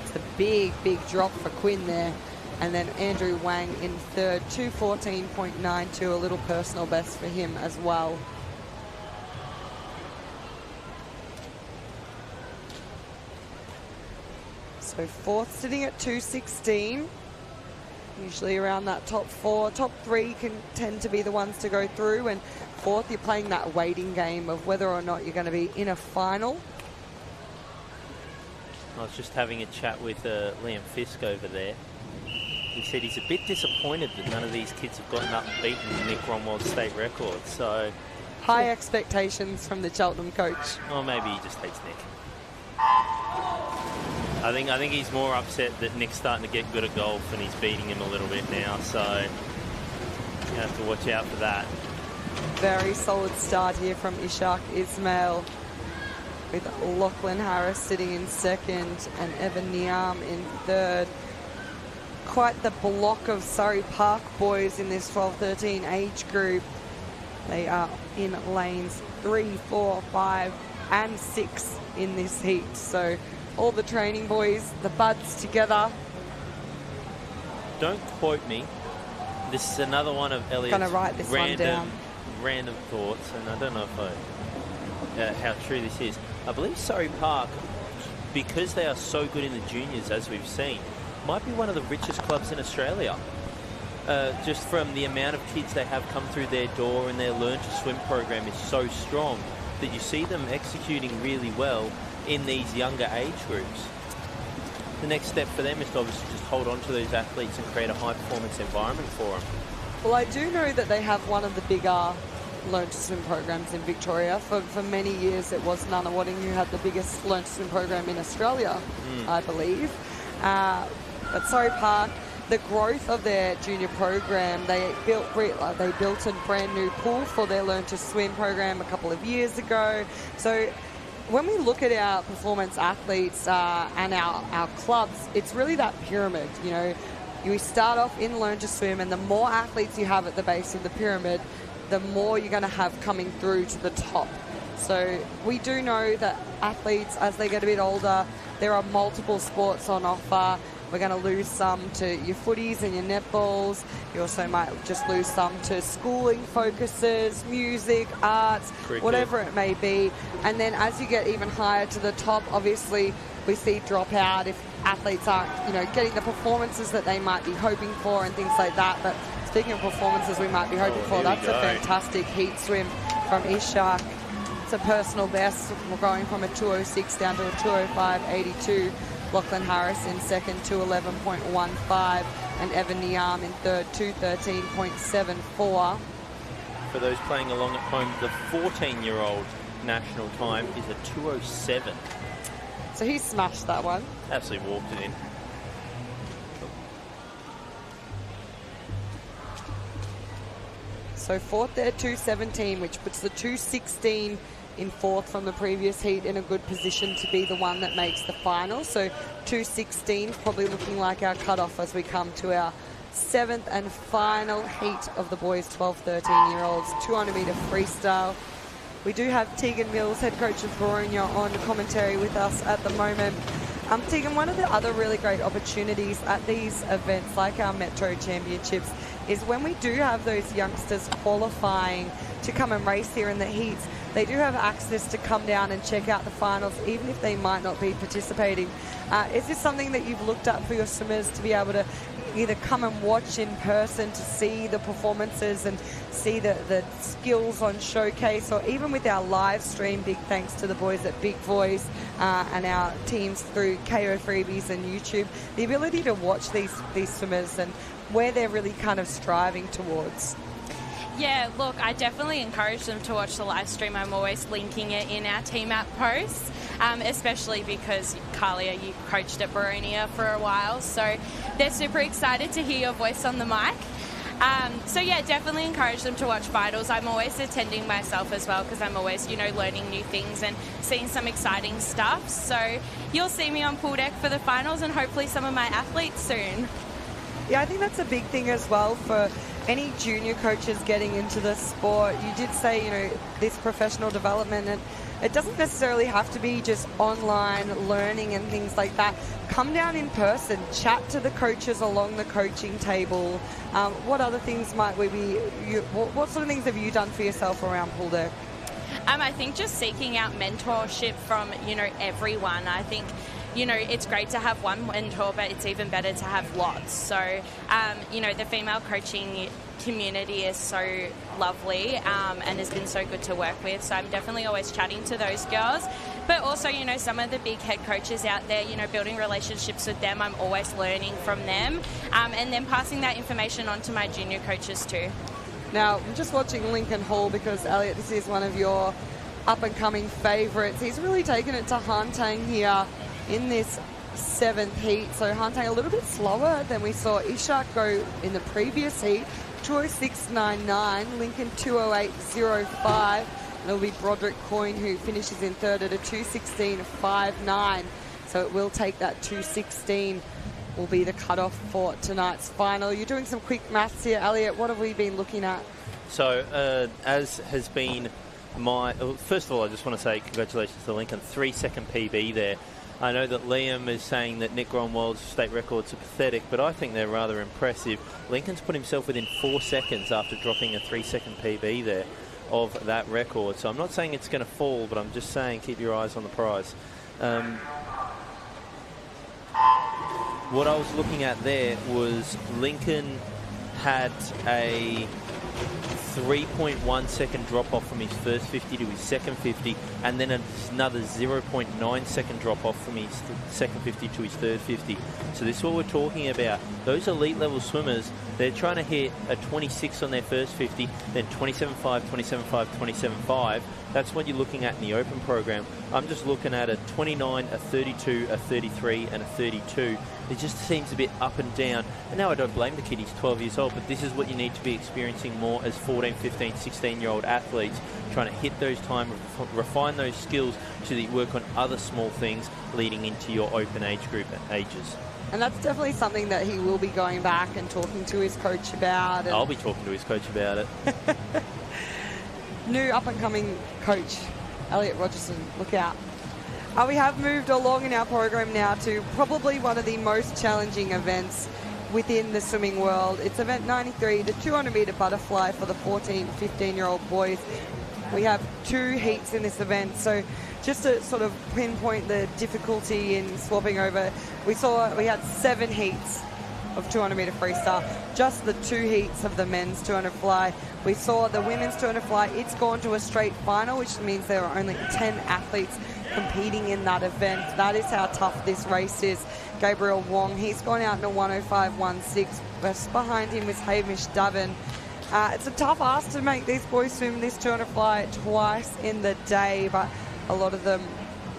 Speaker 2: It's a big drop for Quinn there. And then Andrew Wang in third, 2:14.92, a little personal best for him as well. So fourth sitting at 2:16. Usually around that top four. Top three can tend to be the ones to go through, and fourth, you're playing that waiting game of whether or not you're going to be in a final.
Speaker 1: I was just having a chat with Liam Fisk over there. He said he's a bit disappointed that none of these kids have gotten up and beaten Nick Romwell's state record. So
Speaker 2: high expectations from the Cheltenham coach.
Speaker 1: Or maybe he just hates Nick. I think he's more upset that Nick's starting to get good at golf and he's beating him a little bit now. So you have to watch out for that.
Speaker 2: Very solid start here from Ishaq Ismail, with Lachlan Harris sitting in second and Evan Niam in third. Quite the block of Surrey Park boys in this 12-13 age group. They are in lanes 3, 4, 5 and 6 in this heat. So all the training boys, the buds together.
Speaker 1: Don't quote me. This is another one of Elliot's random thoughts, and I don't know if how true this is. I believe Surrey Park, because they are so good in the juniors, as we've seen, might be one of the richest clubs in Australia. Just from the amount of kids they have come through their door, and their Learn to Swim program is so strong that you see them executing really well in these younger age groups. The next step for them is to obviously just hold on to those athletes and create a high performance environment for them.
Speaker 2: Well, I do know that they have one of the bigger Learn to Swim programs in Victoria. For many years it was Nunawading who had the biggest Learn to Swim program in Australia, I believe. But Surrey Park, the growth of their junior program, they built a brand new pool for their Learn to Swim program a couple of years ago. So when we look at our performance athletes and our clubs, it's really that pyramid. You know, you start off in Learn to Swim, and the more athletes you have at the base of the pyramid, the more you're going to have coming through to the top. So we do know that athletes, as they get a bit older, there are multiple sports on offer. We're going to lose some to your footies and your netballs. You also might just lose some to schooling focuses, music, arts,
Speaker 1: cricket,
Speaker 2: whatever it may be. And then as you get even higher to the top, obviously we see drop out if athletes aren't, getting the performances that they might be hoping for and things like that. But speaking of performances we might be hoping for, that's a fantastic heat swim from Ishaq. It's a personal best. We're going from a 2:06 down to a 2:05.82. Lachlan Harris in second, 2:11.15, and Evan Niam in third, 2:13.74.
Speaker 1: For those playing along at home, the 14-year-old national time is a 2:07.
Speaker 2: So he smashed that one.
Speaker 1: Absolutely walked it in.
Speaker 2: So fourth there, 2:17, which puts the 2:16 in fourth from the previous heat in a good position to be the one that makes the final. So 2:16 probably looking like our cutoff as we come to our seventh and final heat of the boys 12-13-year-olds 200-metre freestyle. We do have Tegan Mills, head coach of Boronia, on commentary with us at the moment. Tegan, one of the other really great opportunities at these events like our Metro Championships is when we do have those youngsters qualifying to come and race here in the heats, they do have access to come down and check out the finals, even if they might not be participating. Is this something that you've looked at for your swimmers, to be able to either come and watch in person to see the performances and see the skills on showcase, or even with our live stream, big thanks to the boys at Big Voice and our teams through KO Freebies and YouTube, the ability to watch these swimmers and where they're really kind of striving towards?
Speaker 6: Yeah, look, I definitely encourage them to watch the live stream. I'm always linking it in our team app posts, especially because, Carlia, you coached at Boronia for a while, so they're super excited to hear your voice on the mic. So yeah, definitely encourage them to watch finals. I'm always attending myself as well because I'm always, learning new things and seeing some exciting stuff. So you'll see me on pool deck for the finals and hopefully some of my athletes soon.
Speaker 2: Yeah, I think that's a big thing as well for any junior coaches getting into the sport, you did say, you know, this professional development, and it doesn't necessarily have to be just online learning and things like that. Come down in person, chat to the coaches along the coaching table. What other things might we be, what sort of things have you done for yourself around pool deck?
Speaker 6: I think just seeking out mentorship from, you know, everyone. I think, you know, it's great to have one mentor, but it's even better to have lots. So, you know, the female coaching community is so lovely and has been so good to work with. So I'm definitely always chatting to those girls. But also, you know, some of the big head coaches out there, you know, building relationships with them, I'm always learning from them. And then passing that information on to my junior coaches too.
Speaker 2: Now, I'm just watching Lincoln Hall because, Elliot, this is one of your up-and-coming favourites. He's really taken it to Hantang here in this 7th heat. So Hantang a little bit slower than we saw Ishak go in the previous heat. 206.99, Lincoln 208.05. And it'll be Broderick Coyne who finishes in third at a 216.59. So it will take that 216. Will be the cutoff for tonight's final. You're doing some quick maths here, Elliot. What have we been looking at?
Speaker 1: So, as has been my... First of all, I just want to say congratulations to Lincoln. 3-second PB there. I know that Liam is saying that Nick Gronwald's state records are pathetic, but I think they're rather impressive. Lincoln's put himself within 4 seconds after dropping a 3-second PB there of that record. So I'm not saying it's going to fall, but I'm just saying keep your eyes on the prize. What I was looking at there was Lincoln had a 3.1 second drop off from his first 50 to his second 50, and then another 0.9 second drop off from his second 50 to his third 50. So this is what we're talking about. Those elite level swimmers, they're trying to hit a 26 on their first 50, then 27.5, 27.5, 27.5. That's what you're looking at in the open program. I'm just looking at a 29, a 32, a 33, and a 32. It just seems a bit up and down. And now I don't blame the kid, he's 12 years old, but this is what you need to be experiencing more as 14, 15, 16-year-old athletes, trying to hit those time, refine those skills so that you work on other small things leading into your open age group ages.
Speaker 2: And that's definitely something that he will be going back and talking to his coach about.
Speaker 1: I'll be talking to his coach about it.
Speaker 2: New up-and-coming coach, Elliot Rogerson, look out. We have moved along in our program now to probably one of the most challenging events within the swimming world. It's event 93, the 200-metre butterfly for the 14, 15-year-old boys. We have 2 heats in this event, so just to sort of pinpoint the difficulty in swapping over, we had 7 heats of 200-metre freestyle, just the 2 heats of the men's 200 fly. We saw the women's 200 fly, it's gone to a straight final, which means there are only 10 athletes competing in that event. That is how tough this race is. Gabriel Wong, he's gone out in a 105.16. Just behind him is Hamish Dovin. It's a tough ask to make these boys swim this 200 fly twice in the day, but a lot of them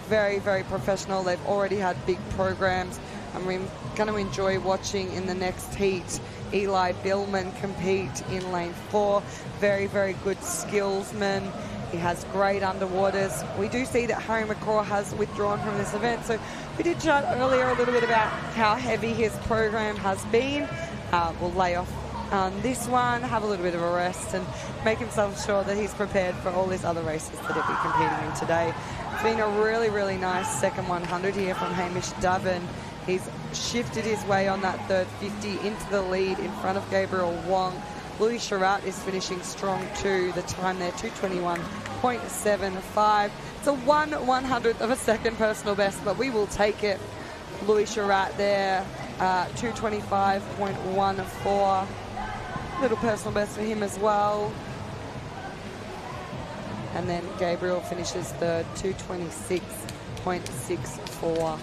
Speaker 2: very, very professional. They've already had big programs. And we're going to enjoy watching in the next heat Eli Billman compete in lane 4. Very, very good skillsman. He has great underwaters. We do see that Harry McCraw has withdrawn from this event. So we did chat earlier a little bit about how heavy his program has been. We'll lay off on this one, have a little bit of a rest and make himself sure that he's prepared for all these other races that he'll be competing in today. It's been a really, really nice second 100 here from Hamish Dovin. He's shifted his way on that third 50 into the lead in front of Gabriel Wong. Louis Charat is finishing strong too. The time there, 221.75. It's a 1/100th of a second personal best, but we will take it. Louis Charat there, 225.14. Little personal best for him as well. And then Gabriel finishes third, 226.64.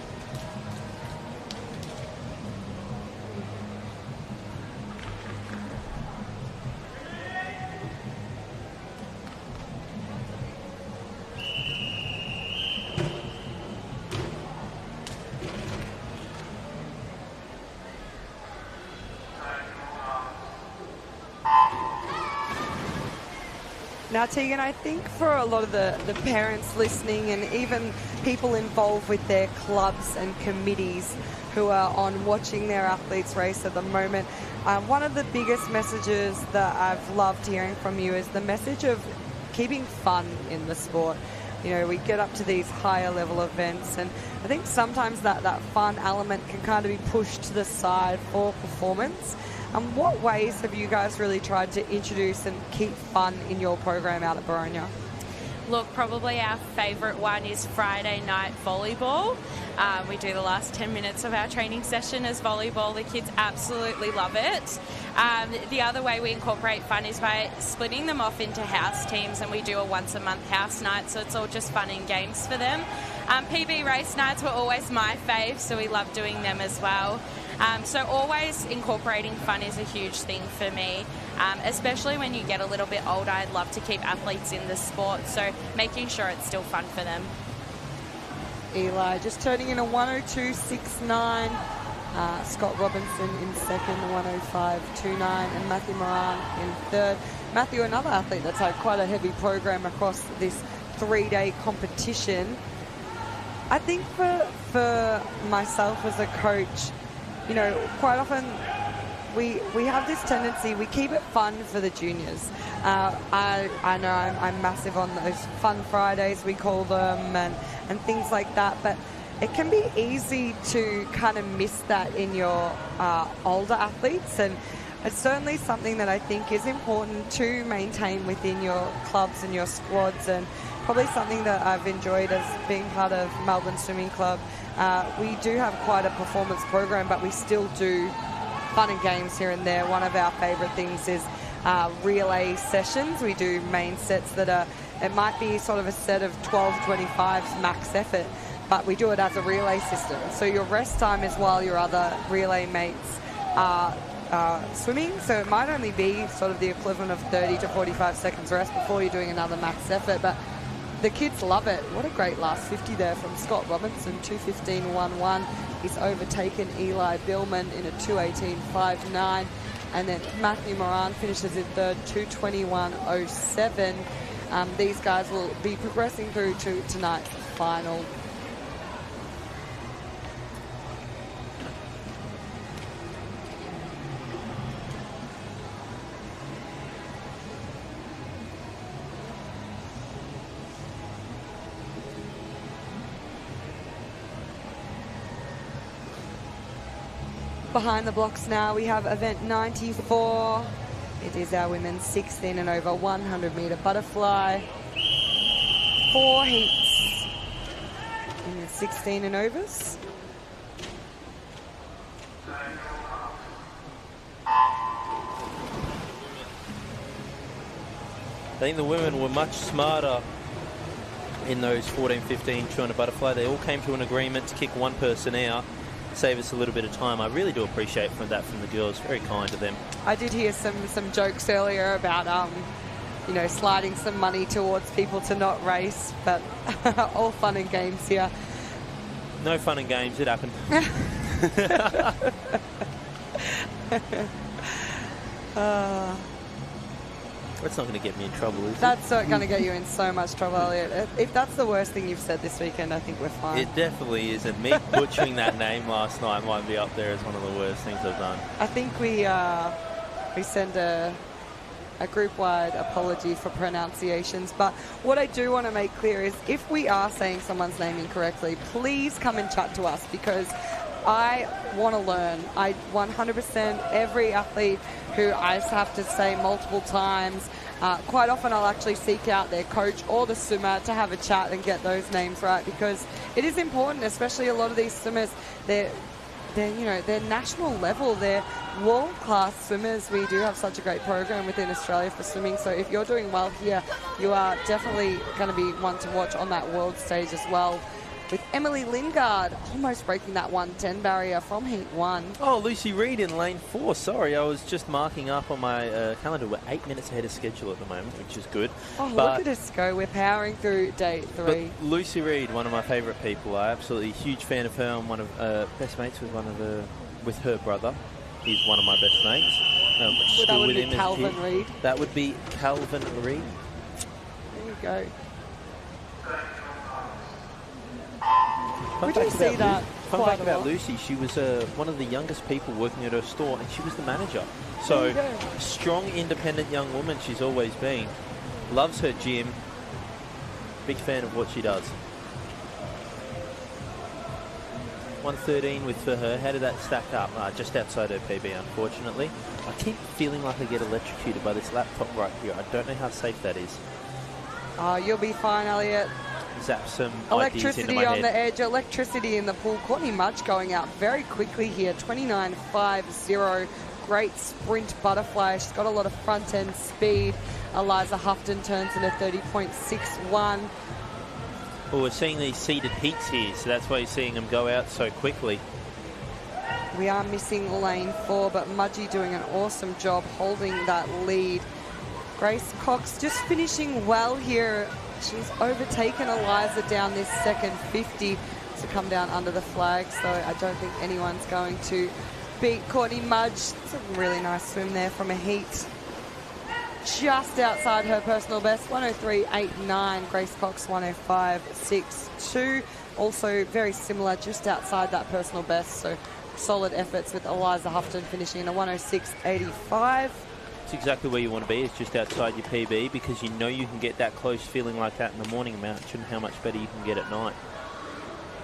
Speaker 2: Now, Tegan, I think for a lot of the parents listening and even people involved with their clubs and committees who are on watching their athletes race at the moment, one of the biggest messages that I've loved hearing from you is the message of keeping fun in the sport. You know, we get up to these higher level events, and I think sometimes that fun element can kind of be pushed to the side for performance. What ways have you guys really tried to introduce and keep fun in your program out at Boronia?
Speaker 6: Look, probably our favourite one is Friday night volleyball. We do the last 10 minutes of our training session as volleyball. The kids absolutely love it. The other way we incorporate fun is by splitting them off into house teams, and we do a once-a-month house night, so it's all just fun and games for them. PB race nights were always my fave, so we love doing them as well. So always incorporating fun is a huge thing for me, especially when you get a little bit older. I'd love to keep athletes in the sport, so making sure it's still fun for them.
Speaker 2: Eli just turning in a 102.69. Scott Robinson in second, 105.29, and Matthew Moran in third. Matthew, another athlete that's had quite a heavy program across this 3-day competition. I think for myself as a coach, you know, quite often we have this tendency, we keep it fun for the juniors. I know I'm massive on those fun Fridays, we call them, and things like that, but it can be easy to kind of miss that in your older athletes, and it's certainly something that I think is important to maintain within your clubs and your squads, and probably something that I've enjoyed as being part of Melbourne Swimming Club. We do have quite a performance program, but we still do fun and games here and there. One of our favourite things is relay sessions. We do main sets that are, it might be sort of a set of 12-25s max effort, but we do it as a relay system. So your rest time is while your other relay mates are swimming. So it might only be sort of the equivalent of 30 to 45 seconds rest before you're doing another max effort. But the kids love it. What a great last 50 there from Scott Robinson, 2:15.11. He's overtaken Eli Billman in a 2:18.59. And then Matthew Moran finishes in third, 2:21.07. These guys will be progressing through to tonight's final. Behind the blocks now, we have event 94. It is our women's 16 and over 100 metre butterfly. 4 heats in the 16 and overs.
Speaker 1: I think the women were much smarter in those 14-15 200 butterfly. They all came to an agreement to kick one person out, save us a little bit of time. I really do appreciate that from the girls. Very kind of them.
Speaker 2: I did hear some jokes earlier about you know, sliding some money towards people to not race, but all fun and games here.
Speaker 1: No fun and games. It happened. That's not going to get me in trouble, is it?
Speaker 2: That's not going to get you in so much trouble, Elliot. If that's the worst thing you've said this weekend, I think we're fine.
Speaker 1: It definitely isn't. Me butchering that name last night might be up there as one of the worst things I've done.
Speaker 2: I think we send a group-wide apology for pronunciations. But what I do want to make clear is if we are saying someone's name incorrectly, please come and chat to us, because I want to learn. I 100%, every athlete who I have to say multiple times, quite often I'll actually seek out their coach or the swimmer to have a chat and get those names right, because it is important, especially a lot of these swimmers, they're national level, they're world-class swimmers. We do have such a great program within Australia for swimming, so if you're doing well here, you are definitely going to be one to watch on that world stage as well. With Emily Lingard almost breaking that 1:10 barrier from Heat 1.
Speaker 1: Oh, Lucy Reed in lane 4. Sorry, I was just marking up on my calendar. We're 8 minutes ahead of schedule at the moment, which is good.
Speaker 2: Oh, look at us go. We're powering through day 3.
Speaker 1: But Lucy Reed, one of my favourite people. I'm absolutely a huge fan of her. I'm one of best mates with her brother. He's one of my best mates.
Speaker 2: That would be Calvin Reed.
Speaker 1: That would be Calvin Reed.
Speaker 2: go.
Speaker 1: Fun
Speaker 2: We do
Speaker 1: fact
Speaker 2: see
Speaker 1: about
Speaker 2: that
Speaker 1: Fun
Speaker 2: quite
Speaker 1: fact
Speaker 2: a
Speaker 1: about
Speaker 2: lot.
Speaker 1: Lucy, she was one of the youngest people working at her store, and she was the manager.
Speaker 2: There
Speaker 1: So,
Speaker 2: you go.
Speaker 1: strong, independent young woman she's always been. Loves her gym. Big fan of what she does. 113 for her. How did that stack up? Just outside her PB, unfortunately. I keep feeling like I get electrocuted by this laptop right here. I don't know how safe that is.
Speaker 2: Oh, you'll be fine, Elliot.
Speaker 1: Zap some ideas into
Speaker 2: Electricity
Speaker 1: my
Speaker 2: on
Speaker 1: head.
Speaker 2: the edge, electricity in the pool. Courtney Mudge going out very quickly here, 29.50. Great sprint butterfly. She's got a lot of front end speed. Eliza Houghton turns in a 30.61.
Speaker 1: Well, we're seeing these seeded heats here, so that's why you're seeing them go out so quickly.
Speaker 2: We are missing lane 4, but Mudgee doing an awesome job holding that lead. Grace Cox just finishing well here. She's overtaken Eliza down this second 50 to come down under the flag, so I don't think anyone's going to beat Courtney Mudge. It's a really nice swim there from a heat. Just outside her personal best, 103.89. Grace Cox, 105.62. Also very similar, just outside that personal best, so solid efforts with Eliza Houghton finishing in a 106.85.
Speaker 1: It's exactly where you want to be. It's just outside your PB, because you know you can get that close feeling like that in the morning. Imagine how much better you can get at night.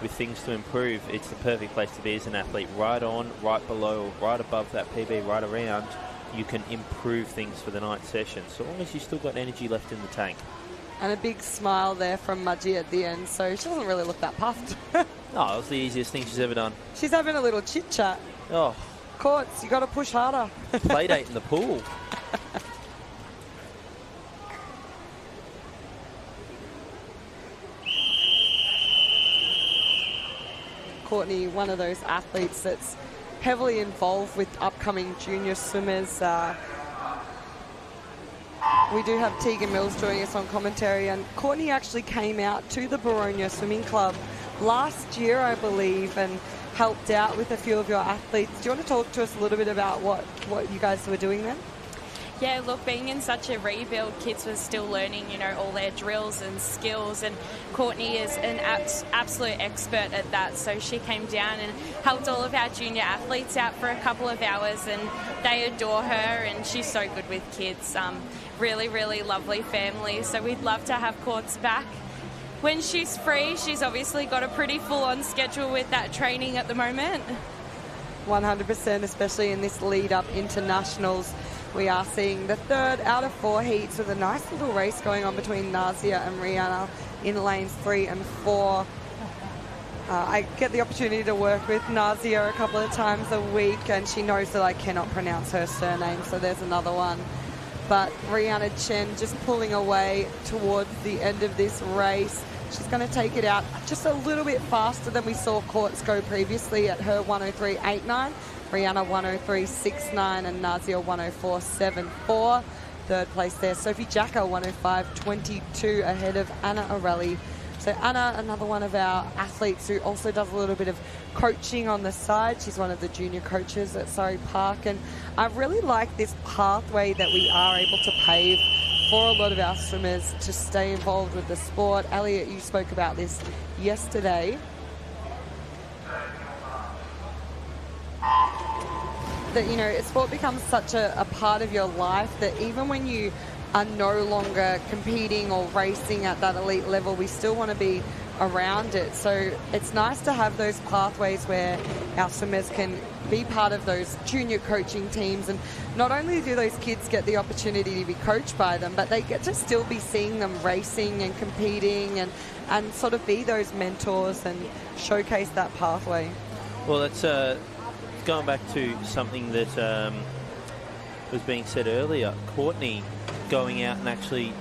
Speaker 1: With things to improve, it's the perfect place to be as an athlete. Right on, right below, right above that PB, right around, you can improve things for the night session, so long as you've still got energy left in the tank.
Speaker 2: And a big smile there from Mudgee at the end, so she doesn't really look that puffed.
Speaker 1: Oh, that was the easiest thing she's ever done.
Speaker 2: She's having a little chit-chat.
Speaker 1: Oh,
Speaker 2: Courts, you got to push harder.
Speaker 1: play date in the pool.
Speaker 2: Courtney, one of those athletes that's heavily involved with upcoming junior swimmers. We do have Tegan Mills joining us on commentary, and Courtney actually came out to the Baronia Swimming Club last year, I believe, and helped out with a few of your athletes. Do you want to talk to us a little bit about what you guys were doing then?
Speaker 6: Yeah, look, being in such a rebuild, kids were still learning, all their drills and skills, and Courtney is an absolute expert at that, so she came down and helped all of our junior athletes out for a couple of hours, and they adore her, and she's so good with kids. Really, really lovely family, so we'd love to have Courts back when she's free. She's obviously got a pretty full-on schedule with that training at the moment.
Speaker 2: 100%, especially in this lead-up into nationals. We are seeing the third out of 4 heats with a nice little race going on between Nazia and Rihanna in lanes 3 and 4. I get the opportunity to work with Nazia a couple of times a week, and she knows that I cannot pronounce her surname, so there's another one. But Rihanna Chen just pulling away towards the end of this race. She's going to take it out just a little bit faster than we saw Courts go previously at her 103.89. Rihanna 103.69 and Nazia 104.74. Third place there, Sophie Jacka 105.22 ahead of Anna Orelli. So Anna, another one of our athletes who also does a little bit of coaching on the side. She's one of the junior coaches at Surrey Park, and I really like this pathway that we are able to pave for a lot of our swimmers to stay involved with the sport. Elliot, you spoke about this yesterday. That, sport becomes such a part of your life that even when you are no longer competing or racing at that elite level, we still want to be around it. So it's nice to have those pathways where our swimmers can be part of those junior coaching teams, and not only do those kids get the opportunity to be coached by them, but they get to still be seeing them racing and competing and sort of be those mentors and showcase that pathway.
Speaker 1: Well, that's going back to something that was being said earlier. Courtney going out and actually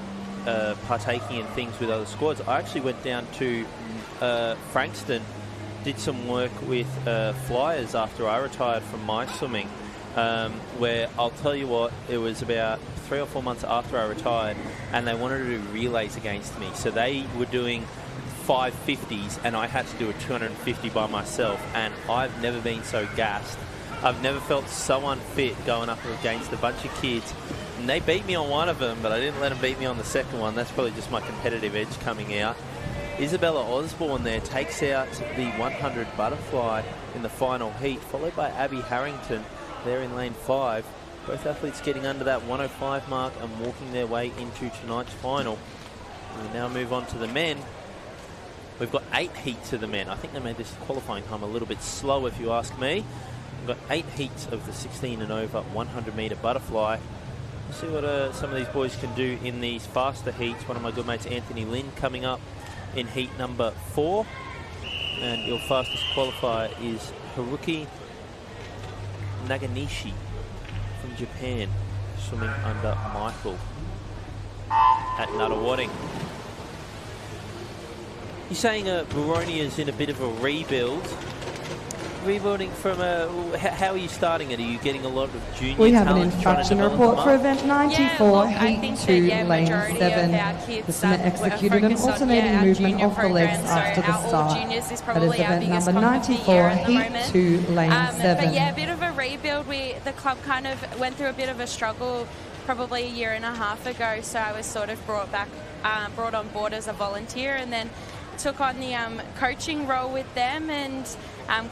Speaker 1: partaking in things with other squads. I actually went down to Frankston, did some work with flyers after I retired from my swimming, where I'll tell you what, it was about 3 or 4 months after I retired, and they wanted to do relays against me. So they were doing 550s, and I had to do a 250 by myself, and I've never been so gassed. I've never felt so unfit going up against a bunch of kids And they beat me on one of them, but I didn't let them beat me on the second one. That's probably just my competitive edge coming out. Isabella Osborne there takes out the 100 butterfly in the final heat, followed by Abby Harrington there in lane 5. Both athletes getting under that 105 mark and walking their way into tonight's final. We now move on to the men. We've got 8 heats of the men. I think they made this qualifying time a little bit slow, if you ask me. We've got 8 heats of the 16 and over 100 metre butterfly. We'll see what some of these boys can do in these faster heats. One of my good mates, Anthony Lin, coming up in heat number 4. And your fastest qualifier is Haruki Naganishi from Japan, swimming under Michael at Nuttawading. You're saying Baronia's in a bit of a rebuild. Rebuilding from how are you starting it? Are you getting a lot of junior
Speaker 4: We have an
Speaker 1: talent
Speaker 4: instruction report for event 94,
Speaker 6: I
Speaker 4: heat
Speaker 6: think
Speaker 4: 2,
Speaker 6: that,
Speaker 4: lane
Speaker 6: majority
Speaker 4: 7.
Speaker 6: of our kids
Speaker 4: The swimmer
Speaker 6: are
Speaker 4: executed an
Speaker 6: focused on,
Speaker 4: alternating
Speaker 6: our
Speaker 4: movement
Speaker 6: junior
Speaker 4: of the legs
Speaker 6: program.
Speaker 4: after
Speaker 6: So
Speaker 4: the
Speaker 6: our
Speaker 4: start.
Speaker 6: all juniors is
Speaker 4: That is
Speaker 6: probably our
Speaker 4: event
Speaker 6: biggest
Speaker 4: number
Speaker 6: comp of the
Speaker 4: 94,
Speaker 6: year at the
Speaker 4: heat
Speaker 6: moment.
Speaker 4: 2, lane 7.
Speaker 6: But yeah, a bit of a rebuild. The club kind of went through a bit of a struggle probably a year and a half ago. So I was sort of brought on board as a volunteer, and then took on the coaching role with them, and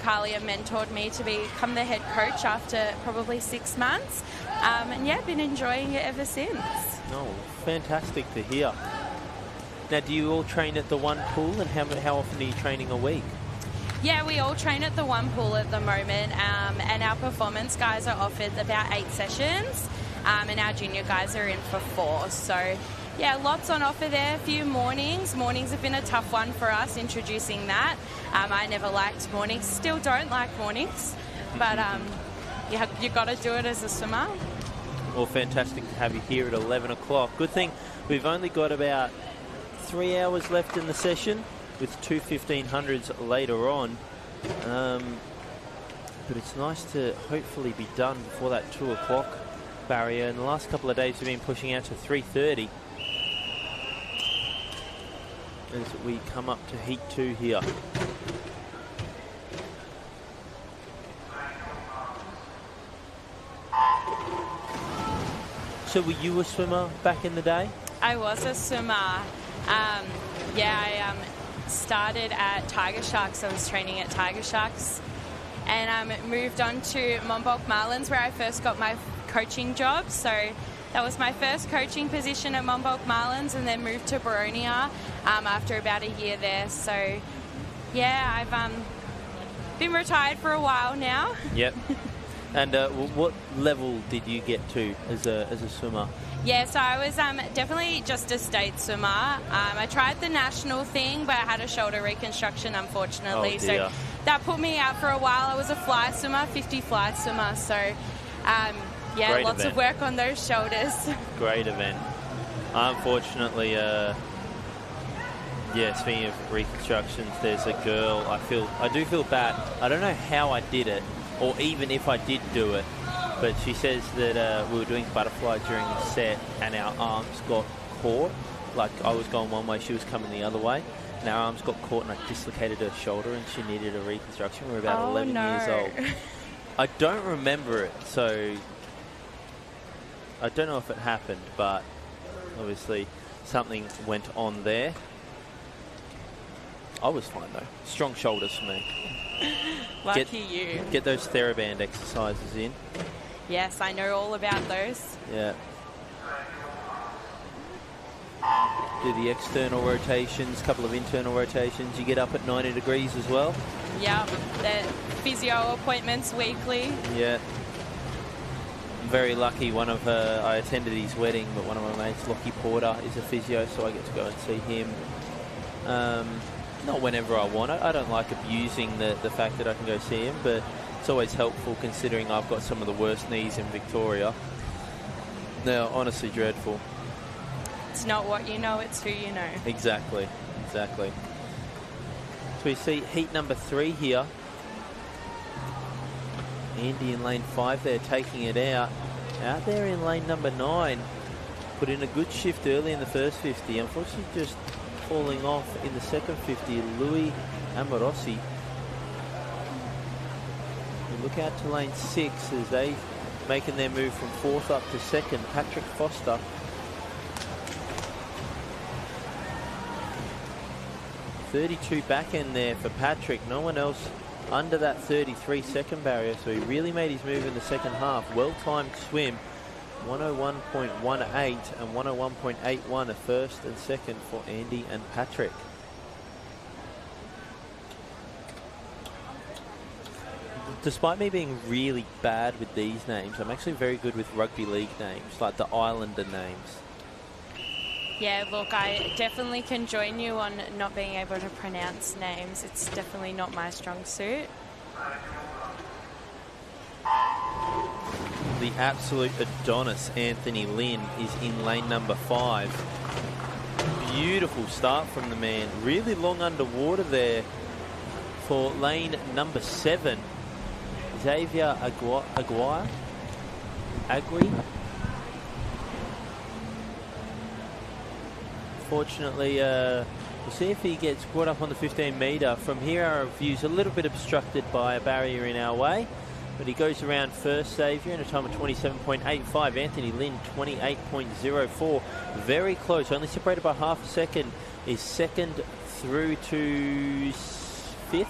Speaker 6: Carlia mentored me to become the head coach after probably 6 months, and yeah, been enjoying it ever since.
Speaker 1: Oh, fantastic to hear. Now, do you all train at the one pool, and how often are you training a week?
Speaker 6: Yeah, we all train at the one pool at the moment, and our performance guys are offered about 8 sessions, and our junior guys are in for 4. So yeah, lots on offer there. A few mornings. Mornings have been a tough one for us, introducing that. I never liked mornings. Still don't like mornings. But you got to do it as a swimmer.
Speaker 1: Well, fantastic to have you here at 11 o'clock. Good thing we've only got about 3 hours left in the session, with 2 1500s later on. But it's nice to hopefully be done before that 2 o'clock barrier. In the last couple of days, we've been pushing out to 3:30. As we come up to heat 2 here. So were you a swimmer back in the day?
Speaker 6: I was a swimmer. I started at Tiger Sharks. I was training at Tiger Sharks, and moved on to Monbulk Marlins, where I first got my coaching job. So that was my first coaching position at Monbulk Marlins, and then moved to Baronia after about a year there. So yeah, I've been retired for a while now.
Speaker 1: Yep. And what level did you get to as a swimmer?
Speaker 6: Yeah, so I was definitely just a state swimmer. I tried the national thing, but I had a shoulder reconstruction, unfortunately.
Speaker 1: Oh, dear.
Speaker 6: So that put me out for a while. I was a fly swimmer, 50 fly swimmer. So yeah,
Speaker 1: Great
Speaker 6: lots
Speaker 1: event.
Speaker 6: of work on those shoulders.
Speaker 1: Great event. Unfortunately, speaking of reconstructions, there's a girl. I do feel bad. I don't know how I did it, or even if I did do it, but she says that we were doing butterfly during the set, and our arms got caught. Like, I was going one way, she was coming the other way, and our arms got caught, and I dislocated her shoulder, and she needed a reconstruction. We were about 11 years old. I don't remember it, so I don't know if it happened, but obviously something went on there. I was fine though. Strong shoulders for me.
Speaker 6: Lucky you.
Speaker 1: Get those TheraBand exercises in.
Speaker 6: Yes, I know all about those.
Speaker 1: Yeah. Do the external rotations, couple of internal rotations. You get up at 90 degrees as well.
Speaker 6: Yep, the physio appointments weekly.
Speaker 1: Yeah. I'm very lucky. I attended his wedding, but one of my mates, Lockie Porter, is a physio, so I get to go and see him. Not whenever I want it. I don't like abusing the fact that I can go see him, but it's always helpful considering I've got some of the worst knees in Victoria. They're honestly dreadful.
Speaker 6: It's not what you know, it's who you know.
Speaker 1: Exactly. So we see heat number 3 here. Andy in lane 5 there, taking it out. Out there in lane number 9. Put in a good shift early in the first 50. Unfortunately, just falling off in the second 50, Louis Amorosi. We look out to lane 6 as they making their move from 4th up to 2nd. Patrick Foster. .32 back end there for Patrick. No one else under that 33 second barrier, so he really made his move in the second half. Well-timed swim. 101.18 and 101.81 a first and second for Andy and Patrick. Despite me being really bad with these names, I'm actually very good with rugby league names, like the Islander names.
Speaker 6: Yeah, look, I definitely can join you on not being able to pronounce names. It's definitely not my strong suit.
Speaker 1: The absolute Adonis, Anthony Lynn, is in lane number 5. Beautiful start from the man. Really long underwater there for lane number 7. Xavier Agui. Fortunately, we'll see if he gets brought up on the 15 metre. From here, our view's a little bit obstructed by a barrier in our way, but he goes around first, Xavier, in a time of 27.85. Anthony Lynn, 28.04. Very close, only separated by half a second. Is second through to 5th,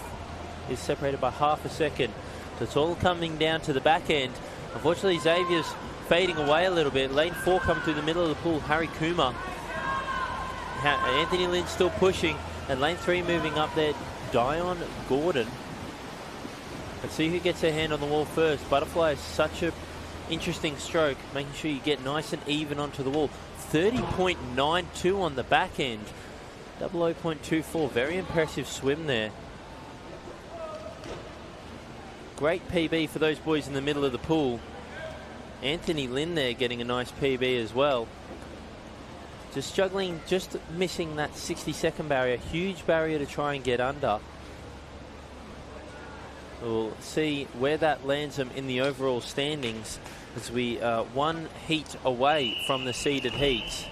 Speaker 1: is separated by half a second. So it's all coming down to the back end. Unfortunately, Xavier's fading away a little bit. Lane 4 coming through the middle of the pool, Harry Kumar. Anthony Lynn still pushing, and lane 3 moving up there, Dion Gordon. Let's see who gets their hand on the wall first. Butterfly is such a interesting stroke, making sure you get nice and even onto the wall. 30.92 on the back end, 00.24. Very impressive swim there. Great PB for those boys in the middle of the pool. Anthony Lynn there getting a nice PB as well. Just struggling, just missing that 60-second barrier. Huge barrier to try and get under. We'll see where that lands them in the overall standings as we are 1 heat away from the seeded heats.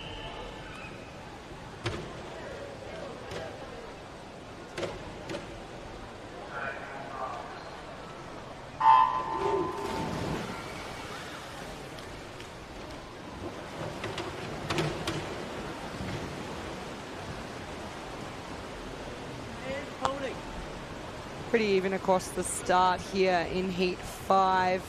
Speaker 2: Pretty even across the start here in Heat 5.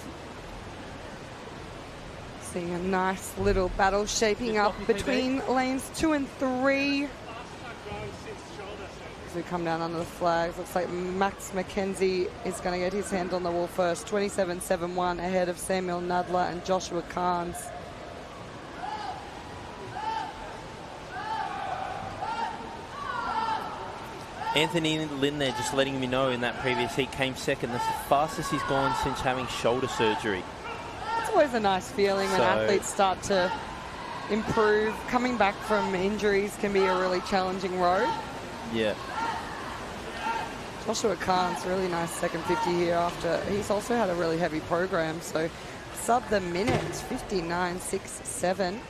Speaker 2: Seeing a nice little battle shaping up between lanes 2 and 3. As we come down under the flags, looks like Max McKenzie is going to get his hand on the wall first. 27.71 ahead of Samuel Nadler and Joshua Carnes.
Speaker 1: Anthony Lynn there just letting me know in that previous heat came second. That's the fastest he's gone since having shoulder surgery.
Speaker 2: It's always a nice feeling when athletes start to improve. Coming back from injuries can be a really challenging road.
Speaker 1: Yeah.
Speaker 2: Joshua Carnes, really nice second 50 here after he's also had a really heavy program. So sub the minute, 59.67.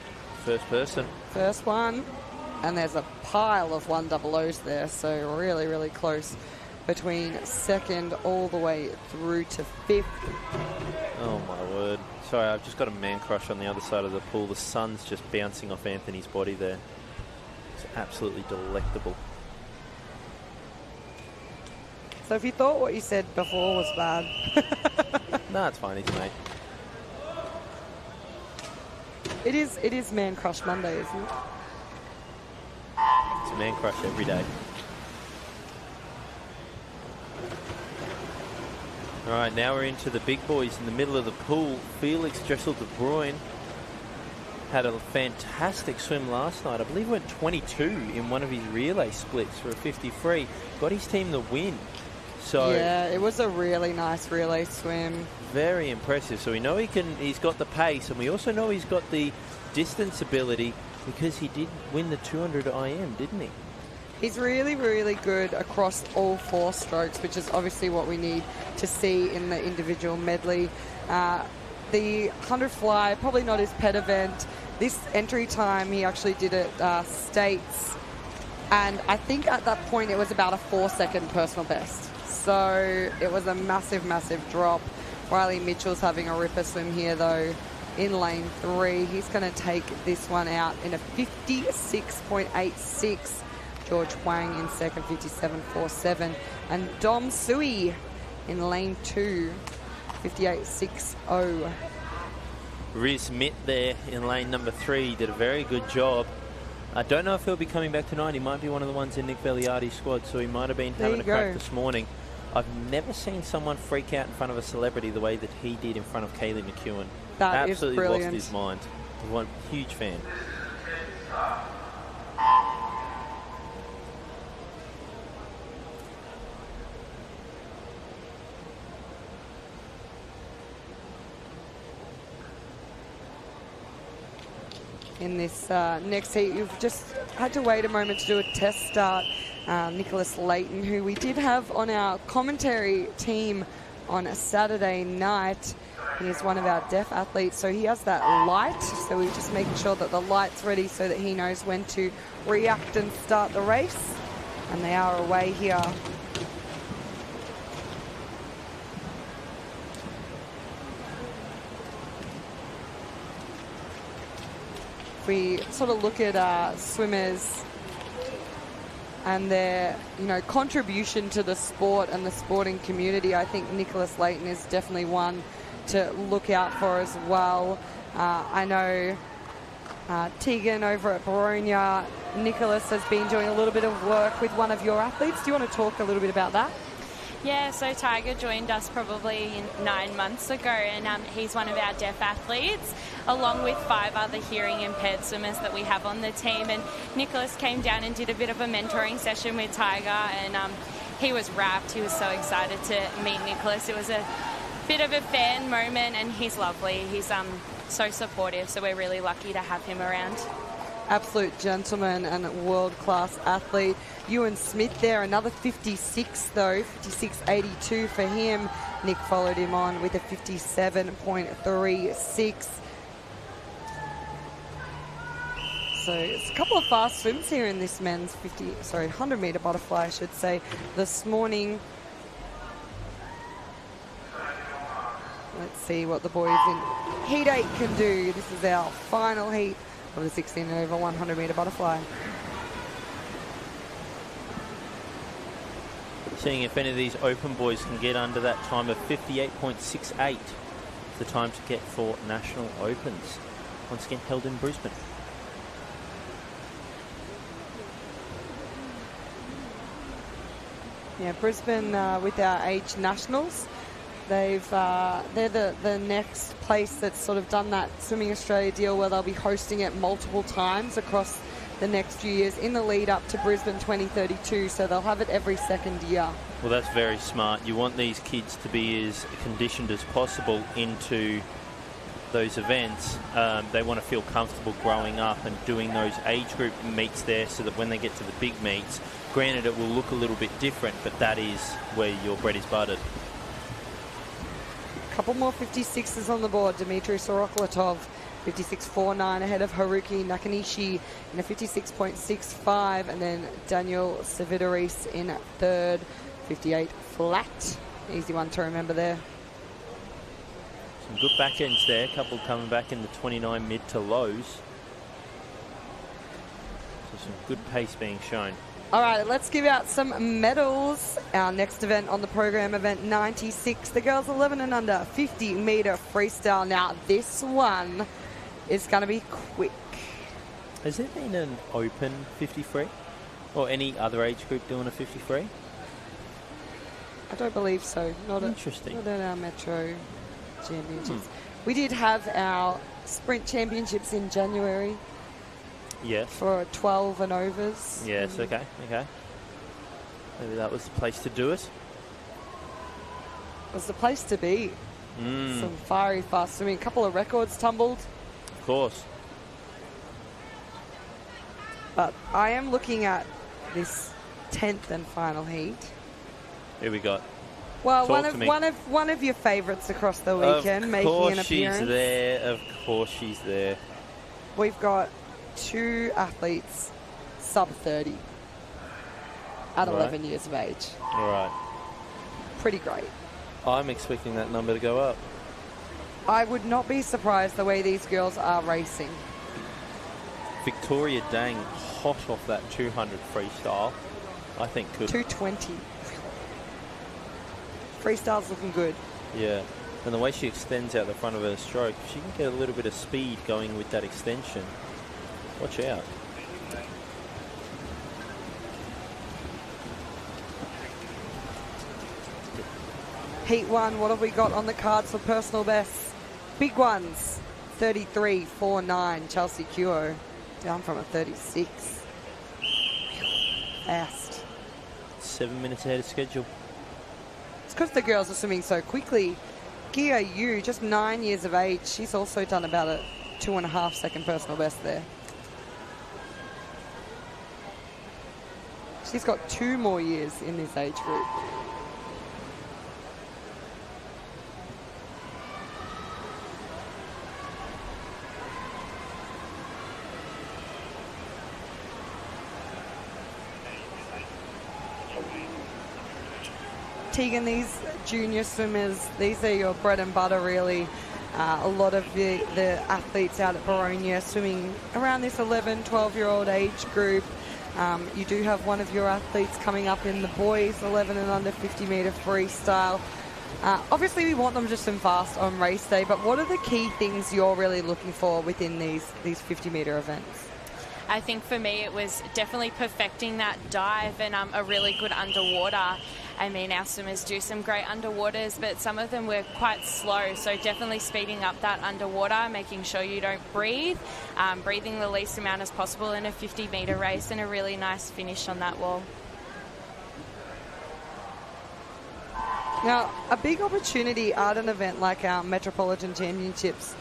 Speaker 1: First person.
Speaker 2: First one. And there's a pile of 100s there, so really, really close between second all the way through to 5th.
Speaker 1: Oh, my word. Sorry, I've just got a man crush on the other side of the pool. The sun's just bouncing off Anthony's body there. It's absolutely delectable.
Speaker 2: So if you thought what you said before was bad.
Speaker 1: No, it's fine, he's mate.
Speaker 2: It is Man Crush Monday, isn't it?
Speaker 1: It's a man crush every day. All right, now we're into the big boys in the middle of the pool. Felix Dressel-De Bruyne had a fantastic swim last night. I believe he went 22 in one of his relay splits for a 53. Got his team the win. So
Speaker 2: yeah, it was a really nice relay swim.
Speaker 1: Very impressive. So we know he's got the pace, and we also know he's got the distance ability, because he did win the 200 IM, didn't he?
Speaker 2: He's really, really good across all 4 strokes, which is obviously what we need to see in the individual medley. The 100 fly, probably not his pet event. This entry time, he actually did it States. And I think at that point, it was about a 4-second personal best. So it was a massive, massive drop Riley Mitchell's having a ripper swim here, though, in lane 3. He's going to take this one out in a 56.86. George Huang in second, 57.47. And Dom Sui in lane 2, 58.60.
Speaker 1: Riz Mitt there in lane number 3 did a very good job. I don't know if he'll be coming back tonight. He might be one of the ones in Nick Valiardi's squad, so he might have been having a crack this morning. I've never seen someone freak out in front of a celebrity the way that he did in front of Kaylee McEwen.
Speaker 2: That
Speaker 1: absolutely
Speaker 2: is brilliant.
Speaker 1: lost his mind. One huge fan.
Speaker 2: In this next heat, you've just had to wait a moment to do a test start. Nicholas Leighton, who we did have on our commentary team on a Saturday night. He is one of our deaf athletes, so he has that light. So we're just making sure that the light's ready so that he knows when to react and start the race. And they are away here. If we sort of look at swimmers and their, contribution to the sport and the sporting community, I think Nicholas Leighton is definitely one to look out for as well. I know Tegan over at Baronia, Nicholas has been doing a little bit of work with one of your athletes. Do you want to talk a little bit about that?
Speaker 6: Yeah, so Tiger joined us probably 9 months ago, and he's one of our deaf athletes, along with 5 other hearing impaired swimmers that we have on the team. And Nicholas came down and did a bit of a mentoring session with Tiger, and he was rapt. He was so excited to meet Nicholas. It was a bit of a fan moment, and he's lovely. He's so supportive, so we're really lucky to have him around.
Speaker 2: Absolute gentleman and world-class athlete. Ewan Smith there, another 56 though, 56.82 for him. Nick followed him on with a 57.36. So it's a couple of fast swims here in this men's 100-meter butterfly, I should say, this morning. Let's see what the boys in Heat 8 can do. This is our final heat of the 16 and over 100-meter butterfly.
Speaker 1: Seeing if any of these open boys can get under that time of 58.68. The time to get for National Opens. Once again held in Brisbane.
Speaker 2: Yeah, Brisbane with our age nationals. They're the next place that's sort of done that Swimming Australia deal where they'll be hosting it multiple times across the next few years in the lead up to Brisbane 2032, so they'll have it every second year.
Speaker 1: Well, that's very smart. You want these kids to be as conditioned as possible into those events. They want to feel comfortable growing up and doing those age group meets there so that when they get to the big meets, granted it will look a little bit different, but that is where your bread is buttered.
Speaker 2: Couple more 56s on the board. Dmitry Soroklatov, 56.49 ahead of Haruki Nakanishi in a 56.65, and then Daniel Savidoris in third, 58 flat. Easy one to remember there.
Speaker 1: Some good back ends there. A couple coming back in the 29 mid to lows. So some good pace being shown.
Speaker 2: All right, let's give out some medals. Our next event on the program, event 96, the girls 11 and under, 50-meter freestyle. Now, this one is going to be quick.
Speaker 1: Has there been an open 50 free? Or any other age group doing a 50 free?
Speaker 2: I don't believe so.
Speaker 1: Interesting.
Speaker 2: Not at our Metro Championships. We did have our sprint championships in January.
Speaker 1: Yes.
Speaker 2: For 12 and overs.
Speaker 1: Yes, okay. Maybe that was the place to do it.
Speaker 2: It was the place to be. Some fiery fast swimming. A couple of records tumbled.
Speaker 1: Of course.
Speaker 2: But I am looking at this 10th and final heat.
Speaker 1: Here we go.
Speaker 2: Well, one of your favourites across the weekend making an appearance.
Speaker 1: Of course she's there.
Speaker 2: We've got 2 athletes sub 30 at 11 years of age.
Speaker 1: All right.
Speaker 2: Pretty great.
Speaker 1: I'm expecting that number to go up.
Speaker 2: I would not be surprised the way these girls are racing.
Speaker 1: Victoria Dang hot off that 200 freestyle. I think could.
Speaker 2: 220. Freestyle's looking good.
Speaker 1: Yeah. And the way she extends out the front of her stroke, if she can get a little bit of speed going with that extension, watch out.
Speaker 2: Heat 1, what have we got on the cards for personal bests? Big ones. 33.49, Chelsea Kuo, down from a 36. Fast.
Speaker 1: 7 minutes ahead of schedule.
Speaker 2: It's because the girls are swimming so quickly. Gia Yu, just 9 years of age, she's also done about a 2.5 second personal best there. She's got 2 more years in this age group. Tegan, these junior swimmers, these are your bread and butter really. A lot of the athletes out at Baronia swimming around this 11, 12-year-old age group. You do have one of your athletes coming up in the boys 11 and under 50 metre freestyle. Obviously we want them to swim fast on race day, but what are the key things you're really looking for within these 50 metre events?
Speaker 6: I think for me it was definitely perfecting that dive and a really good underwater. I mean, our swimmers do some great underwaters, but some of them were quite slow. So definitely speeding up that underwater, making sure you don't breathe, breathing the least amount as possible in a 50 metre race, and a really nice finish on that wall.
Speaker 2: Now, a big opportunity at an event like our Metropolitan Championships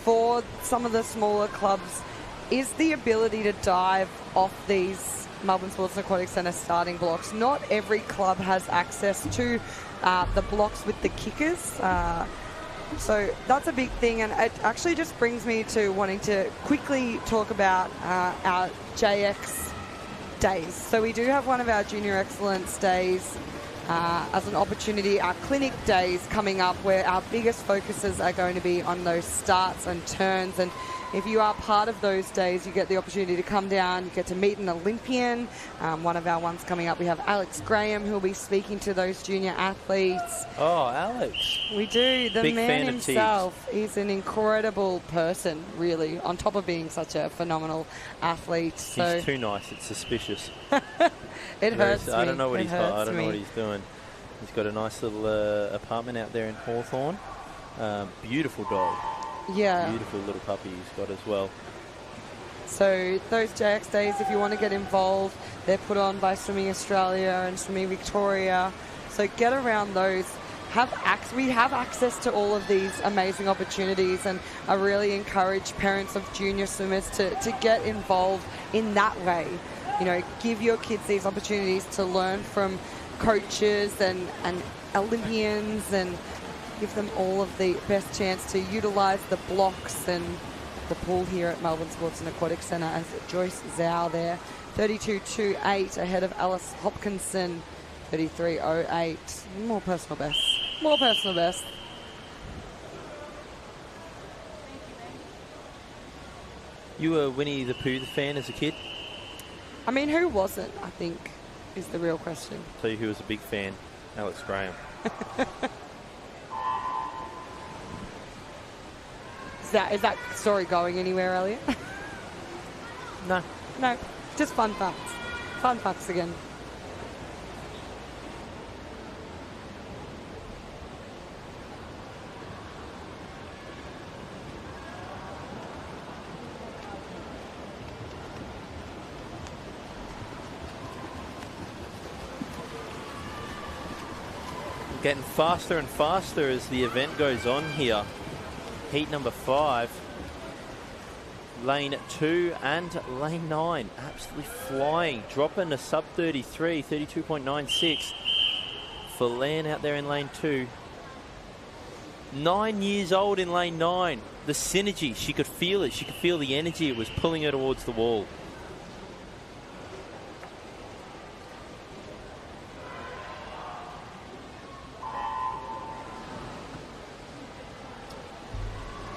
Speaker 2: for some of the smaller clubs is the ability to dive off these Melbourne Sports and Aquatic Centre starting blocks. Not every club has access to the blocks with the kickers. So that's a big thing, and it actually just brings me to wanting to quickly talk about our JX days. So we do have one of our Junior Excellence days as an opportunity, our clinic days coming up, where our biggest focuses are going to be on those starts and turns. And if you are part of those days, you get the opportunity to come down, you get to meet an Olympian. One of our ones coming up, we have Alex Graham, who will be speaking to those junior athletes.
Speaker 1: Oh, Alex.
Speaker 2: We do. The
Speaker 1: Big
Speaker 2: man
Speaker 1: fan
Speaker 2: himself, he's an incredible person, really, on top of being such a phenomenal athlete. So
Speaker 1: He's too nice, it's suspicious.
Speaker 2: it hurts me.
Speaker 1: I don't know what
Speaker 2: It
Speaker 1: he's got. I
Speaker 2: hurts
Speaker 1: don't know
Speaker 2: me.
Speaker 1: what he's doing. He's got a nice little apartment out there in Hawthorne. Beautiful dog.
Speaker 2: Yeah.
Speaker 1: Beautiful little puppy he's got as well.
Speaker 2: So those JX days, if you want to get involved, they're put on by Swimming Australia and Swimming Victoria. So get around those. We have access to all of these amazing opportunities, and I really encourage parents of junior swimmers to get involved in that way. You know, give your kids these opportunities to learn from coaches and Olympians, and give them all of the best chance to utilise the blocks and the pool here at Melbourne Sports and Aquatic Centre. As Joyce Zhao there, 32.28 ahead of Alice Hopkinson, 33.08. More personal best. More personal best.
Speaker 1: You were Winnie the Pooh fan as a kid?
Speaker 2: I mean, who wasn't, I think, is the real question.
Speaker 1: Tell you who was a big fan, Alex Graham.
Speaker 2: Is that story going anywhere, Elliot?
Speaker 1: No.
Speaker 2: No, just fun facts. Fun facts again.
Speaker 1: Getting faster and faster as the event goes on here. Heat number 5, lane 2 and lane 9, absolutely flying, dropping a sub 33, 32.96 for Lan out there in lane 2. 9 years old in lane 9. The synergy, she could feel it. She could feel the energy. It was pulling her towards the wall.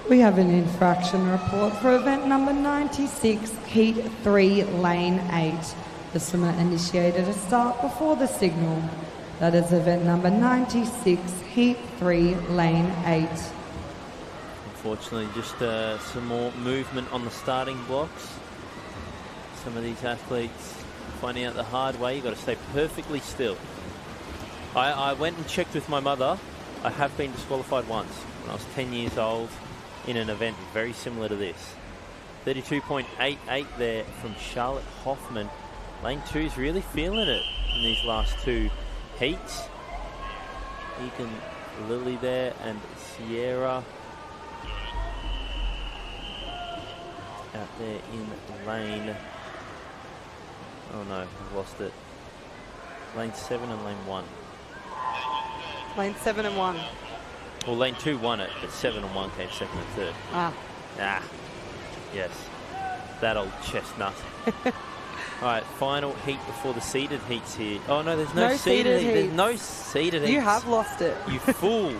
Speaker 4: We have an infraction report for event number 96, heat 3, lane 8. The swimmer initiated a start before the signal. That is event number 96, heat 3, lane 8.
Speaker 1: Unfortunately, just some more movement on the starting blocks. Some of these athletes finding out the hard way. You've got to stay perfectly still. I went and checked with my mother. I have been disqualified once when I was 10 years old in an event very similar to this. 32.88 there from Charlotte Hoffman. Lane 2 is really feeling it in these last two heats. Egan Lilly there and Sierra out there in lane. Oh no, I've lost it. Lane 7 and lane 1.
Speaker 2: Lane 7 and 1.
Speaker 1: Well, lane 2 won it, but 7 and 1 came second and third.
Speaker 2: Ah.
Speaker 1: Yes. That old chestnut. All right, final heat before the seeded heats here. Oh no, there's no seeded heat. There's no seeded heats.
Speaker 2: You have lost it.
Speaker 1: You fool.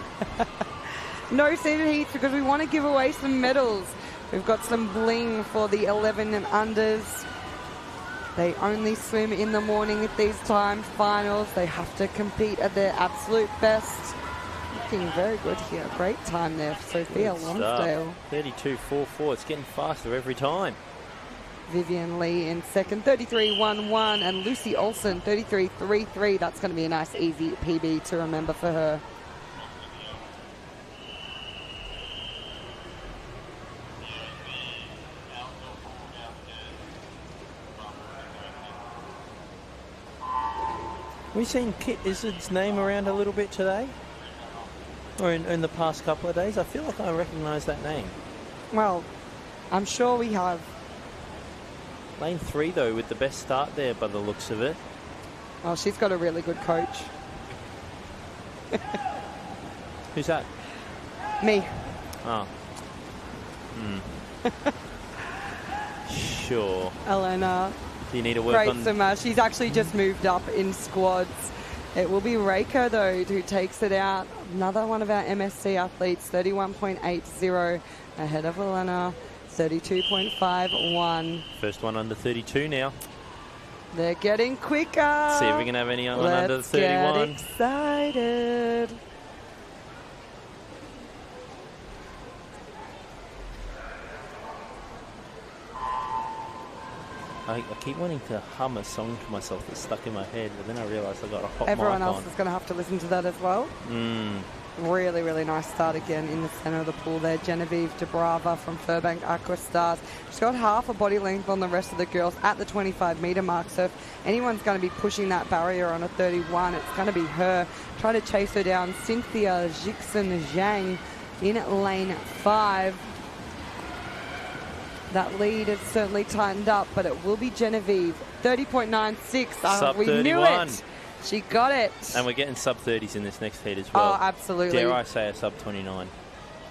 Speaker 2: No seeded heats because we want to give away some medals. We've got some bling for the 11 and unders. They only swim in the morning at these times, finals. They have to compete at their absolute best. Looking very good here. Great time there for Sophia Lonsdale.
Speaker 1: 32.44. It's getting faster every time.
Speaker 2: Vivian Lee in second, 33.11, and Lucy Olsen, 33.33. That's going to be a nice, easy PB to remember for her.
Speaker 1: We've seen Kit Izzard's name around a little bit today, or in the past couple of days. I feel like I recognise that name.
Speaker 2: Well, I'm sure we have.
Speaker 1: Lane 3, though, with the best start there by the looks of it.
Speaker 2: Oh, she's got a really good coach.
Speaker 1: Who's that?
Speaker 2: Me.
Speaker 1: Oh. Sure.
Speaker 2: Elena.
Speaker 1: Do you need to work
Speaker 2: Great
Speaker 1: on...
Speaker 2: swimmer. She's actually just moved up in squads. It will be Reiko, though, who takes it out. Another one of our MSC athletes, 31.80, ahead of Elena, 32.51.
Speaker 1: First one under 32 now.
Speaker 2: They're getting quicker.
Speaker 1: See if we can have anyone under 31.
Speaker 2: Let's get excited.
Speaker 1: I keep wanting to hum a song to myself that's stuck in my head, but then I realise I've got a hot
Speaker 2: Everyone
Speaker 1: mic
Speaker 2: else
Speaker 1: on.
Speaker 2: is going to have to listen to that as well. Really, really nice start again in the centre of the pool there. Genevieve DeBrava from Furbank Aqua Stars. She's got half a body length on the rest of the girls at the 25-metre mark. So if anyone's going to be pushing that barrier on a 31, it's going to be her. Try to chase her down. Cynthia Jixon Zhang in lane 5. That lead is certainly tightened up, but it will be Genevieve. 30.96. We knew it. She got it.
Speaker 1: And we're getting sub-30s in this next heat as well.
Speaker 2: Oh, absolutely.
Speaker 1: Dare I say a sub-29.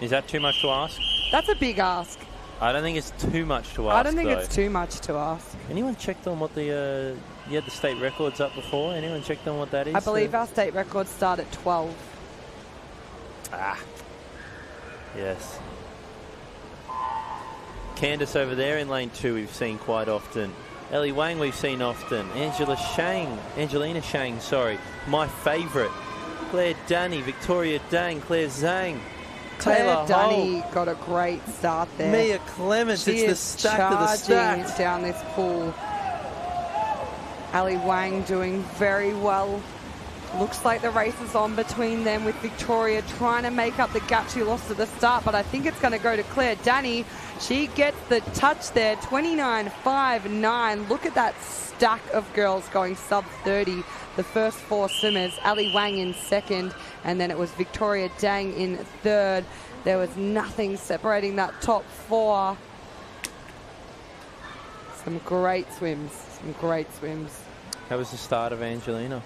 Speaker 1: Is that too much to ask?
Speaker 2: That's a big ask.
Speaker 1: I don't think it's too much to ask,
Speaker 2: I don't think it's too much to ask.
Speaker 1: Anyone checked on what the... you had the state records up before. Anyone checked on what that is?
Speaker 2: I believe our state records start at 12.
Speaker 1: Yes. Candice over there in lane 2 we've seen quite often. Ellie Wang we've seen often. Angelina Shang, sorry. My favourite. Claire Danny, Victoria Dang, Claire Zhang.
Speaker 2: Claire Danny got a great start there.
Speaker 1: Mia Clements, it's the stack of the stack.
Speaker 2: Down this pool. Ali Wang doing very well. Looks like the race is on between them, with Victoria trying to make up the gap she lost at the start, but I think it's going to go to Claire Danny. She gets the touch there, 29.59. Look at that stack of girls going sub-30. The first 4 swimmers, Ali Wang in second, and then it was Victoria Dang in third. There was nothing separating that top 4. Some great swims,
Speaker 1: How was the start of Angelina?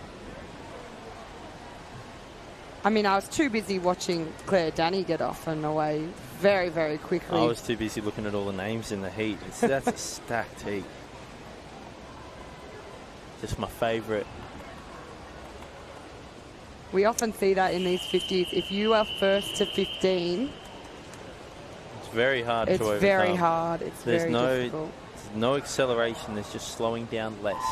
Speaker 2: I mean, I was too busy watching Claire Danny get off and away very, very quickly.
Speaker 1: I was too busy looking at all the names in the heat. That's a stacked heat. Just my favourite.
Speaker 2: We often see that in these 50s. If you are first to 15,
Speaker 1: It's very hard to overcome.
Speaker 2: It's very hard. It's very difficult.
Speaker 1: There's no acceleration. There's just slowing down less.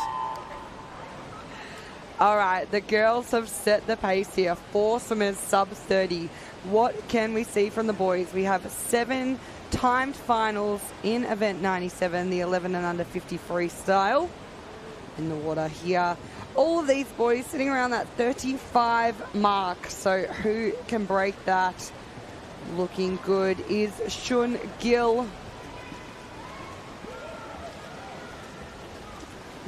Speaker 2: All right, the girls have set the pace here. Foursomer's sub 30. What can we see from the boys? We have 7 timed finals in event 97, the 11 and under 50 freestyle in the water here. All of these boys sitting around that 35 mark. So who can break that? Looking good is Shun Gill.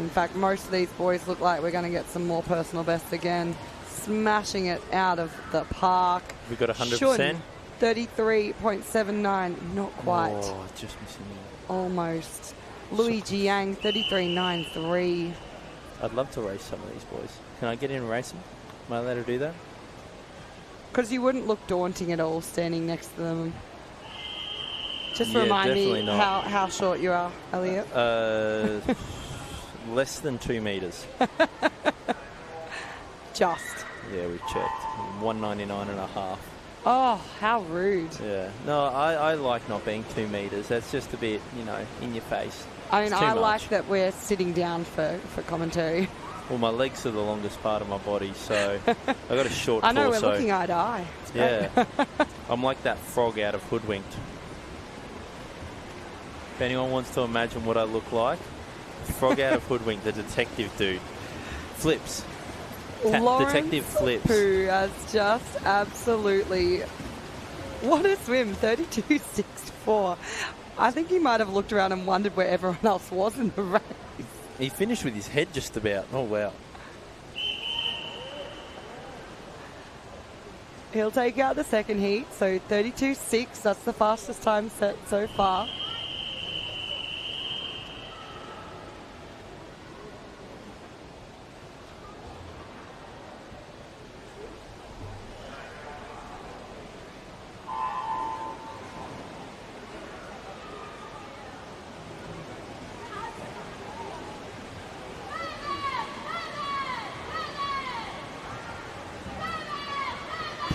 Speaker 2: In fact, most of these boys look like we're going to get some more personal bests again. Smashing it out of the park.
Speaker 1: We got 100%.
Speaker 2: Shun, 33.79. Not quite.
Speaker 1: Oh, just missing it.
Speaker 2: Almost. Louis Jiang, 33.93.
Speaker 1: I'd love to race some of these boys. Can I get in and race them? Am I allowed to do that?
Speaker 2: Because you wouldn't look daunting at all standing next to them. Just
Speaker 1: Yeah,
Speaker 2: remind me
Speaker 1: definitely not.
Speaker 2: how short you are, Elliot.
Speaker 1: Less than 2 meters.
Speaker 2: Just.
Speaker 1: Yeah, we checked. 199 and a half.
Speaker 2: Oh, how rude.
Speaker 1: Yeah. No, I like not being 2 meters. That's just a bit, in your face.
Speaker 2: I mean,
Speaker 1: It's too
Speaker 2: I
Speaker 1: much.
Speaker 2: like that we're sitting down for commentary.
Speaker 1: Well, my legs are the longest part of my body, so I got a short
Speaker 2: I know,
Speaker 1: torso.
Speaker 2: we're looking eye to eye. It's great.
Speaker 1: Yeah. I'm like that frog out of Hoodwinked. If anyone wants to imagine what I look like, frog out of Hoodwinked, the detective dude. Flips.
Speaker 2: Lawrence
Speaker 1: Detective flips.
Speaker 2: Who has just absolutely... What a swim, 32.64. I think he might have looked around and wondered where everyone else was in the race.
Speaker 1: He finished with his head just about. Oh, wow.
Speaker 2: He'll take out the second heat, so 32.6. That's the fastest time set so far.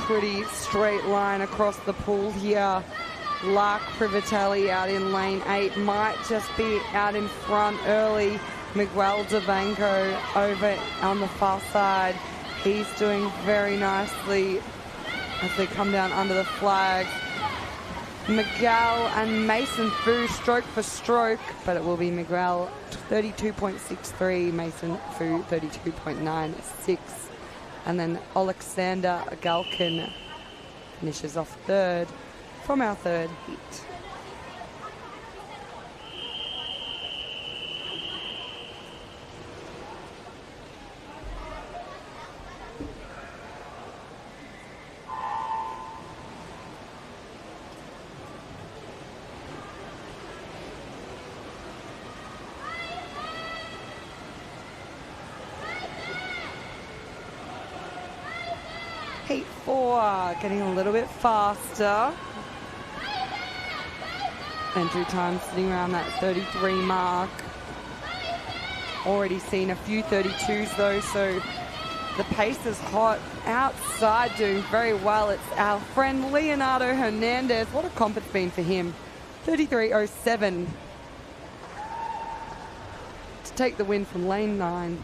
Speaker 2: Pretty straight line across the pool here. Lark Privatelli out in lane 8 might just be out in front early. Miguel Devanco over on the far side. He's doing very nicely as they come down under the flag. Miguel and Mason Fu stroke for stroke, but it will be Miguel 32.63, Mason Fu 32.96. And then Alexander Galkin finishes off third from our third heat. Heat 4, getting a little bit faster. Entry time sitting around that 33 mark. Already seen a few 32s though, so the pace is hot. Outside doing very well. It's our friend Leonardo Hernandez. What a comp it's been for him. 33.07 to take the win from lane 9.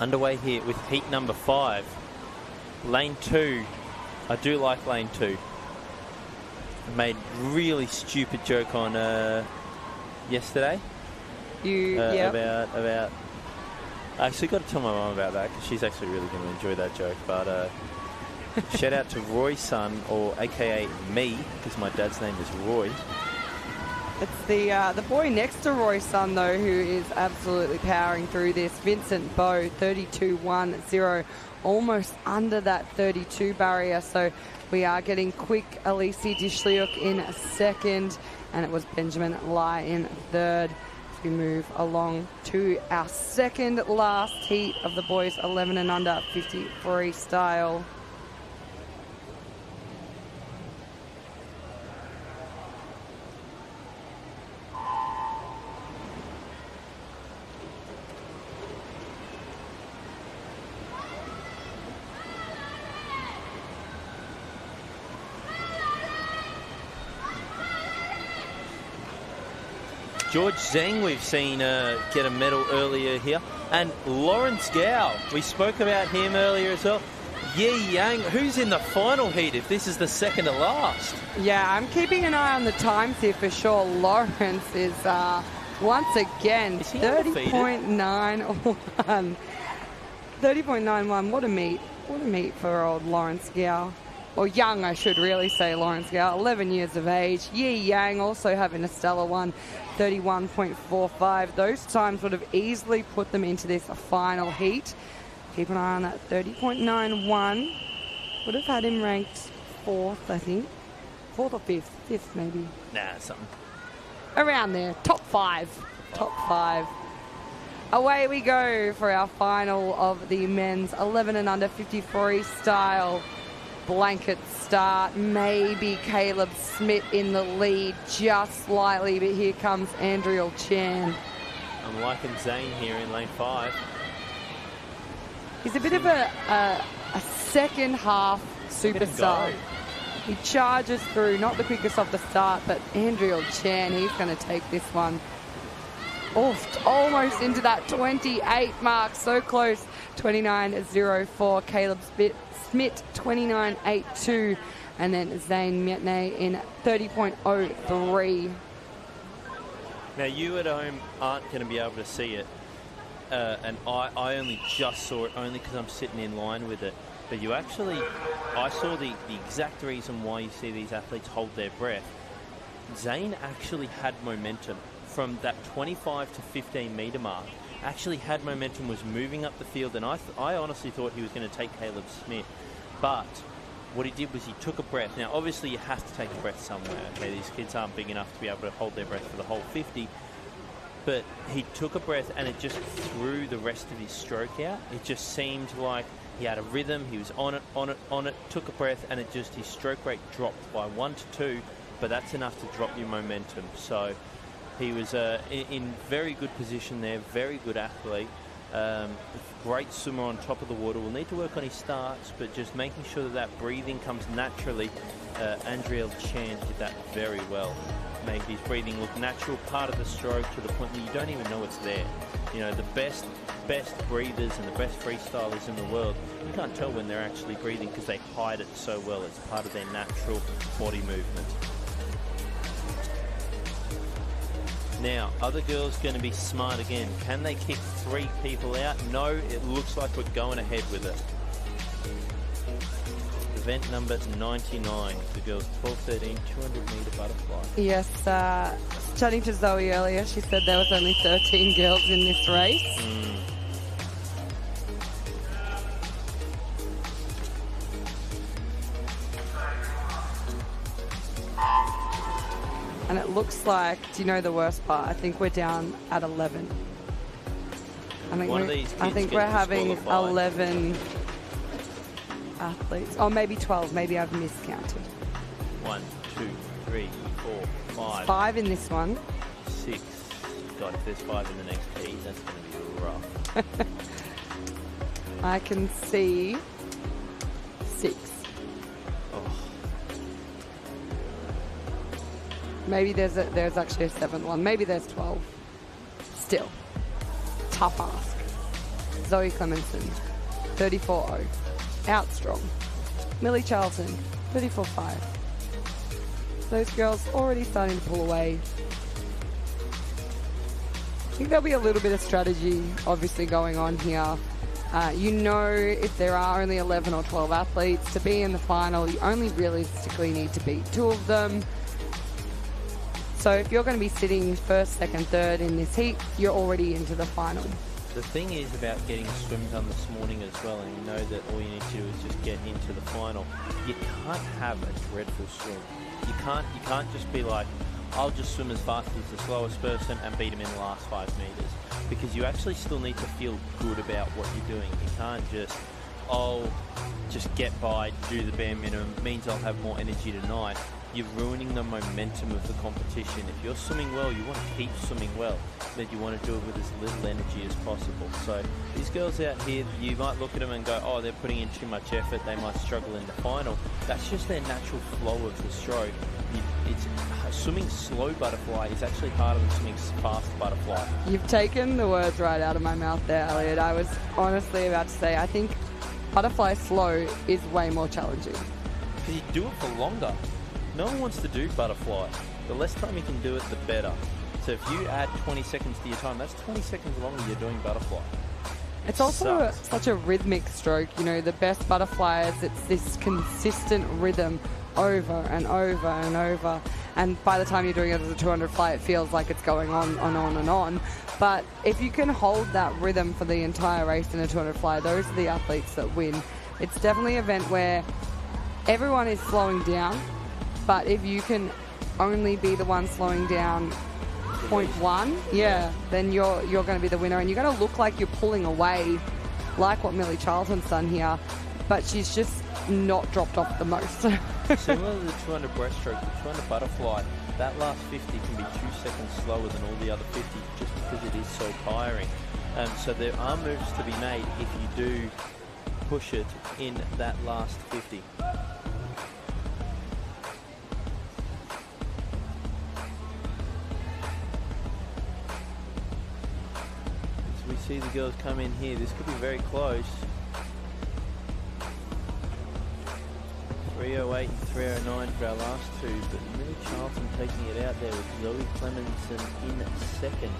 Speaker 1: Underway here with heat number 5. Lane 2. I do like lane 2. I made really stupid joke on yesterday. About I actually got to tell my mum about that because she's actually really going to enjoy that joke. But shout out to Roy's son, or AKA me, because my dad's name is Roy.
Speaker 2: It's the boy next to Roy's son, though, who is absolutely powering through this. Vincent Bowe, 32.10, almost under that 32 barrier. So we are getting quick. Alisi Dishliuk in second, and it was Benjamin Lai in third. we move along to our second last heat of the boys 11 and under 50 freestyle.
Speaker 1: George Zhang we've seen get a medal earlier here. And Lawrence Gao, we spoke about him earlier as well. Yi Yang, who's in the final heat if this is the second to last?
Speaker 2: Yeah, I'm keeping an eye on the times here for sure. Lawrence is once again 30.91. 30.91, what a meet. What a meet for old Lawrence Gao. Or young, I should really say, Lawrence Gao, 11 years of age. Yi Yang also having a stellar one, 31.45. Those times would have easily put them into this final heat. Keep an eye on that 30.91. Would have had him ranked 4th, I think. 4th or 5th? 5th, maybe.
Speaker 1: Nah, something.
Speaker 2: Around there. Top 5. Top 5. Away we go for our final of the men's 11 and under 50 freestyle. Blanket start, maybe Caleb Smith in the lead just slightly, but here comes Andriel Chan.
Speaker 1: I'm liking Zane here in lane 5.
Speaker 2: He's a bit of a second half superstar. He charges through, not the quickest off the start, but Andriel Chan, he's going to take this one. Oh, almost into that 28 mark, so close. 29.04, Caleb Smith 29.82, and then Zane Mietne in 30.03.
Speaker 1: Now you at home aren't going to be able to see it, and I only just saw it only because I'm sitting in line with it. But you actually, I saw the exact reason why you see these athletes hold their breath. Zane actually had momentum from that 25 to 15 metre mark. Actually had momentum, was moving up the field, and I honestly thought he was going to take Caleb Smith. But what he did was he took a breath. Now, obviously, you have to take a breath somewhere. Okay, these kids aren't big enough to be able to hold their breath for the whole 50. But he took a breath, and it just threw the rest of his stroke out. It just seemed like he had a rhythm. He was on it, took a breath, and it just, his stroke rate dropped by 1 to 2. But that's enough to drop your momentum. So he was in very good position there, very good athlete. Great swimmer on top of the water. Will need to work on his starts, but just making sure that that breathing comes naturally. Andriel Chan did that very well. Made his breathing look natural, part of the stroke, to the point that you don't even know it's there. You know, the best breathers and the best freestylers in the world, you can't tell when they're actually breathing because they hide it so well. It's part of their natural body movement. Now, other girls going to be smart again. Can they kick 3 people out? No, it looks like we're going ahead with it. Event number 99, the girls 12-13, 200-metre butterfly.
Speaker 2: Yes, chatting to Zoe earlier, she said there was only 13 girls in this race. And it looks like, do you know the worst part? I think we're down at 11. I think we're having 11 athletes. Oh, maybe 12. Maybe I've miscounted.
Speaker 1: 1, 2, 3, 4, 5.
Speaker 2: 5 in this one.
Speaker 1: 6. God, if there's 5 in the next heat, that's going to be rough.
Speaker 2: I can see 6. Maybe there's actually a 7th one. Maybe there's 12. Still, tough ask. Zoe Clemenson, 34.0. Out strong. Millie Charlton, 34.5. Those girls already starting to pull away. I think there'll be a little bit of strategy obviously going on here. You know, if there are only 11 or 12 athletes, to be in the final, you only realistically need to beat 2 of them. So if you're going to be sitting 1st, 2nd, 3rd in this heat, you're already into the final.
Speaker 1: The thing is about getting a swim done this morning as well, and you know that all you need to do is just get into the final. You can't have a dreadful swim. You can't just be like, I'll just swim as fast as the slowest person and beat him in the last 5 meters. Because you actually still need to feel good about what you're doing. You can't just, just get by, do the bare minimum, means I'll have more energy tonight. You're ruining the momentum of the competition. If you're swimming well, you want to keep swimming well, then you want to do it with as little energy as possible. So these girls out here, you might look at them and go, oh, they're putting in too much effort, they might struggle in the final. That's just their natural flow of the stroke. Swimming slow butterfly is actually harder than swimming fast butterfly.
Speaker 2: You've taken the words right out of my mouth there, Elliot. I was honestly about to say, I think butterfly slow is way more challenging.
Speaker 1: Because you do it for longer. No one wants to do butterfly. The less time you can do it, the better. So if you add 20 seconds to your time, that's 20 seconds longer you're doing butterfly.
Speaker 2: It's also such a rhythmic stroke. You know, the best butterflies, it's this consistent rhythm over and over and over. And by the time you're doing it as a 200 fly, it feels like it's going on and on and on. But if you can hold that rhythm for the entire race in a 200 fly, those are the athletes that win. It's definitely an event where everyone is slowing down, but if you can only be the one slowing down 0.1, then you're going to be the winner. And you're going to look like you're pulling away, like what Millie Charlton's done here, but she's just not dropped off the most.
Speaker 1: Similar to the 200 breaststroke, the 200 butterfly, that last 50 can be 2 seconds slower than all the other 50 just because it is so tiring. So there are moves to be made if you do push it in that last 50. So we see the girls come in here. This could be very close. 3:08 and 3:09 for our last two, but Millie Charlton taking it out there with Zoe Clemenson in second.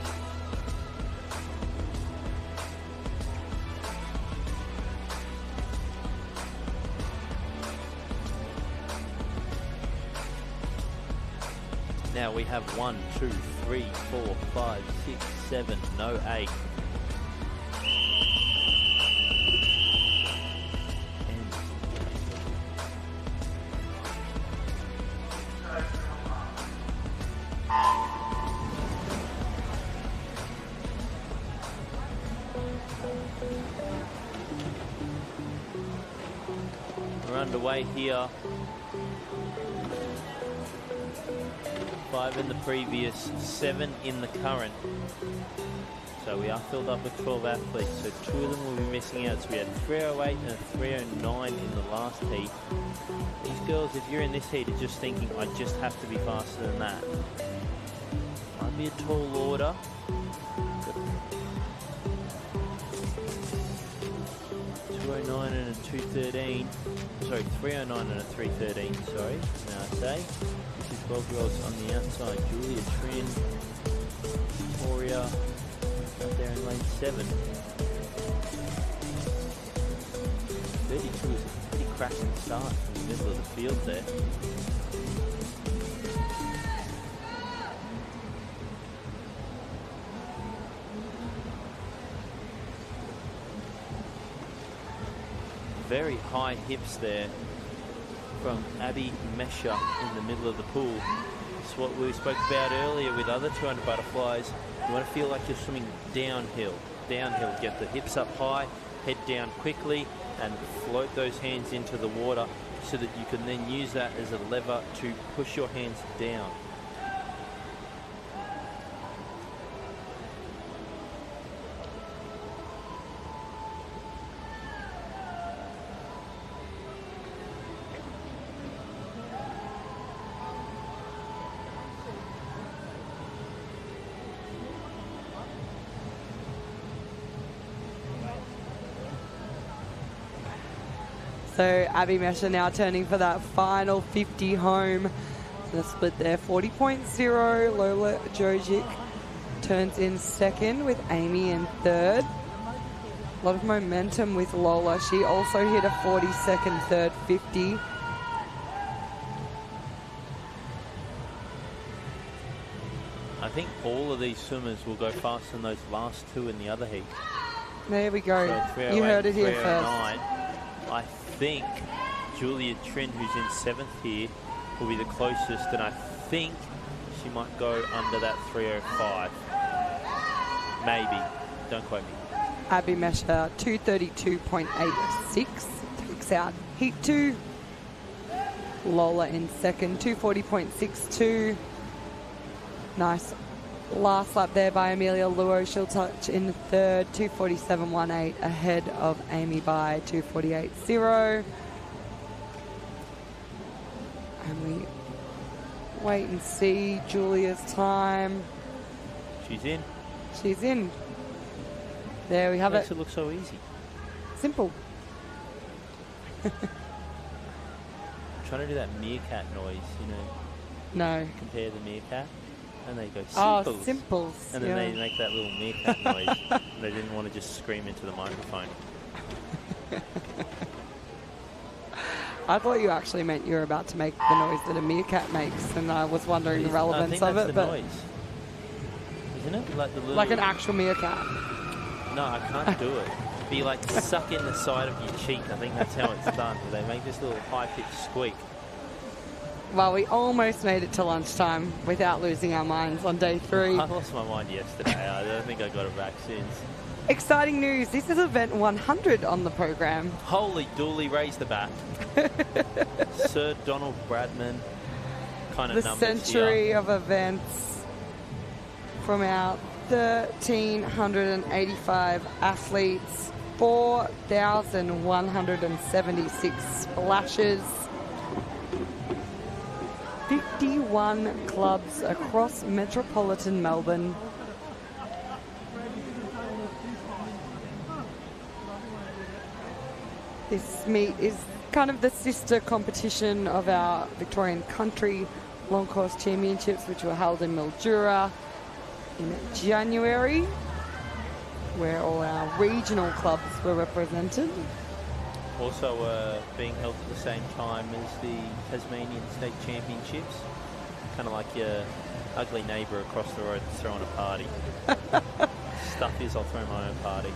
Speaker 1: Now we have 1, 2, 3, 4, 5, 6, 7, no 8. We're underway here. 5 in the previous, 7 in the current. So we are filled up with 12 athletes, so 2 of them will be missing out. So we had 3:08 and 3:09 in the last heat. These girls, if you're in this heat, are just thinking, I just have to be faster than that. Might be a tall order. 2:09 and a 2:13. Sorry, 3:09 and a 3:13. Sorry, now I say. This is 12-year-olds on the outside. Julia Trin, Victoria, out there in lane 7. 32 is a pretty cracking start from the middle of the field there. Very high hips there from Abby Mesha in the middle of the pool. It's what we spoke about earlier with other 200 butterflies. You want to feel like you're swimming downhill. Downhill, get the hips up high, head down quickly, and float those hands into the water so that you can then use that as a lever to push your hands down.
Speaker 2: So Abby Mesha now turning for that final 50 home. The split there, 40.0. Lola Jojic turns in second with Amy in third. A lot of momentum with Lola. She also hit a 42nd third 50.
Speaker 1: I think all of these swimmers will go faster than those last 2 in the other heat.
Speaker 2: There we go.
Speaker 1: So
Speaker 2: You heard it here
Speaker 1: 3:09.
Speaker 2: first.
Speaker 1: I think Julia Trin, who's in 7th here, will be the closest, and I think she might go under that 3:05. Maybe. Don't quote me.
Speaker 2: Abby Mesher, 2:32.86. Takes out heat 2. Lola in second, 2:40.62. Nice last lap there by Amelia Luo. She'll touch in third, 2:47.18, ahead of Amy by 2:48.0. And we wait and see Julia's time.
Speaker 1: She's in.
Speaker 2: She's in. There we have
Speaker 1: Makes
Speaker 2: it.
Speaker 1: it look so easy.
Speaker 2: Simple.
Speaker 1: Trying to do that meerkat noise,
Speaker 2: No.
Speaker 1: compare the meerkat, and they go
Speaker 2: Oh,
Speaker 1: simples.
Speaker 2: simples.
Speaker 1: And then
Speaker 2: yeah.
Speaker 1: they make that little meerkat noise. And they didn't want to just scream into the microphone.
Speaker 2: I thought you actually meant you were about to make the noise that a meerkat makes, and I was wondering the relevance
Speaker 1: I think
Speaker 2: of
Speaker 1: that's
Speaker 2: it.
Speaker 1: the
Speaker 2: But
Speaker 1: noise. Isn't it? Like the little...
Speaker 2: like an actual meerkat.
Speaker 1: No, I can't do it. But you like suck in the side of your cheek. I think that's how it's done. They make this little high-pitched squeak.
Speaker 2: Well, we almost made it to lunchtime without losing our minds on day 3.
Speaker 1: I lost my mind yesterday. I don't think I got it back since.
Speaker 2: Exciting news. This is event 100 on the program.
Speaker 1: Holy dooly, raise the bat. Sir Donald Bradman kind of
Speaker 2: The
Speaker 1: numbers
Speaker 2: century
Speaker 1: here.
Speaker 2: of events from our 1,385 athletes, 4,176 splashes, 51 clubs across Metropolitan Melbourne. This meet is kind of the sister competition of our Victorian Country Long Course Championships, which were held in Mildura in January, where all our regional clubs were represented.
Speaker 1: Also being held at the same time as the Tasmanian State Championships. Kind of like your ugly neighbour across the road that's throwing a party. Stuff is, I'll throw my own party.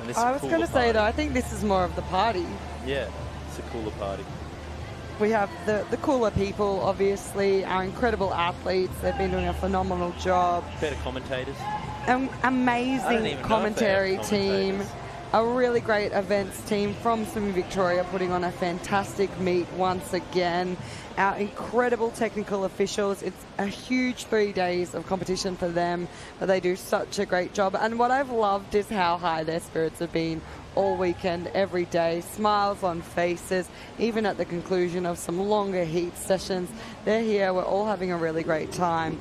Speaker 1: And this
Speaker 2: I
Speaker 1: is
Speaker 2: was
Speaker 1: cooler
Speaker 2: going to say,
Speaker 1: party.
Speaker 2: though, I think this is more of the party.
Speaker 1: Yeah, it's a cooler party.
Speaker 2: We have the cooler people, obviously, our incredible athletes. They've been doing a phenomenal job.
Speaker 1: Better commentators.
Speaker 2: An
Speaker 1: I don't
Speaker 2: amazing
Speaker 1: even know
Speaker 2: commentary
Speaker 1: if they have
Speaker 2: team.
Speaker 1: commentators.
Speaker 2: A really great events team from Swimming Victoria putting on a fantastic meet once again. Our incredible technical officials. It's a huge 3 days of competition for them, but they do such a great job. And what I've loved is how high their spirits have been all weekend, every day. Smiles on faces, even at the conclusion of some longer heat sessions. They're here. We're all having a really great time.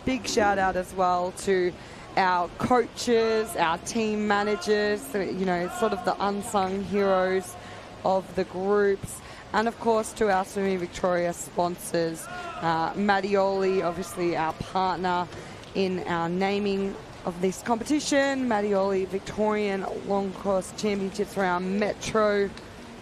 Speaker 2: Big shout out as well to our coaches, our team managers, sort of the unsung heroes of the groups. And of course to our Swimming Victoria sponsors, Mattioli, obviously our partner in our naming of this competition, Mattioli Victorian Long Course Championships for our Metro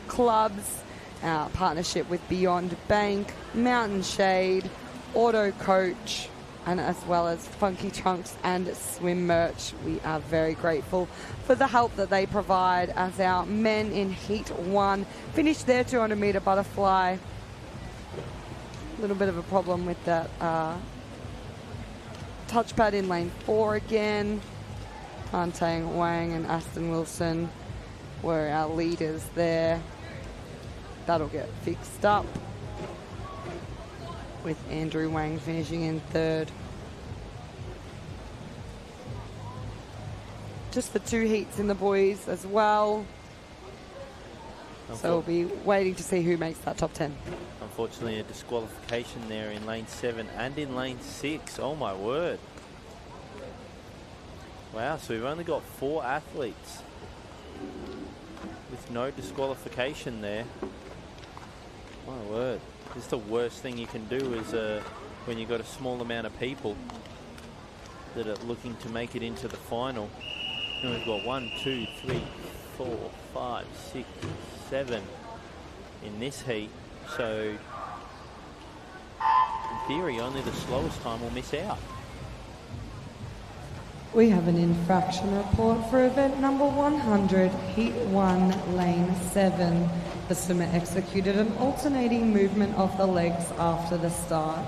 Speaker 2: clubs, our partnership with Beyond Bank, Mountain Shade, Auto Coach, and as well as Funky Trunks and Swim Merch. We are very grateful for the help that they provide as our men in Heat 1 finish their 200-metre butterfly. A little bit of a problem with that touchpad in lane 4 again. Tang Wang and Aston Wilson were our leaders there. That'll get fixed up, with Andrew Wang finishing in third. Just the 2 heats in the boys as well. So we'll be waiting to see who makes that top 10.
Speaker 1: Unfortunately, a disqualification there in lane 7 and in lane 6. Oh my word. Wow, so we've only got 4 athletes with no disqualification there. My word. This is the worst thing you can do is when you've got a small amount of people that are looking to make it into the final. And we've got 1, 2, 3, 4, 5, 6, 7 in this heat. So in theory, only the slowest time will miss out.
Speaker 4: We have an infraction report for event number 100, Heat 1, Lane 7. The swimmer executed an alternating movement of the legs after the start.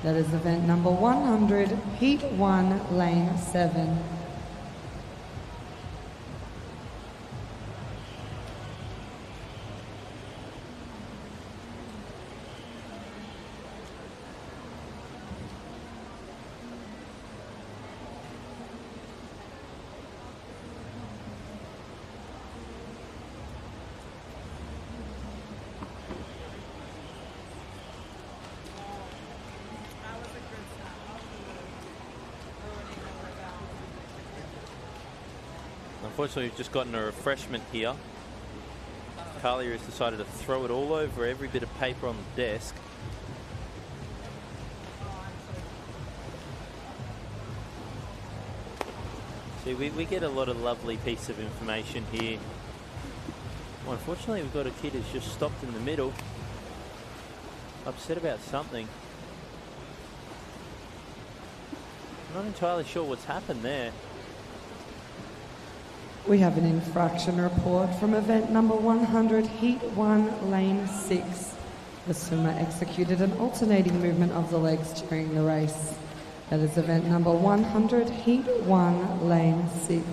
Speaker 4: That is event number 100, heat 1, lane 7.
Speaker 1: Unfortunately, we've just gotten a refreshment here. Carly has decided to throw it all over every bit of paper on the desk. See, we get a lot of lovely piece of information here. Well, unfortunately, we've got a kid who's just stopped in the middle, upset about something. Not entirely sure what's happened there.
Speaker 4: We have an infraction report from event number 100, heat 1, lane 6. The swimmer executed an alternating movement of the legs during the race. That is event number 100, heat 1, lane 6.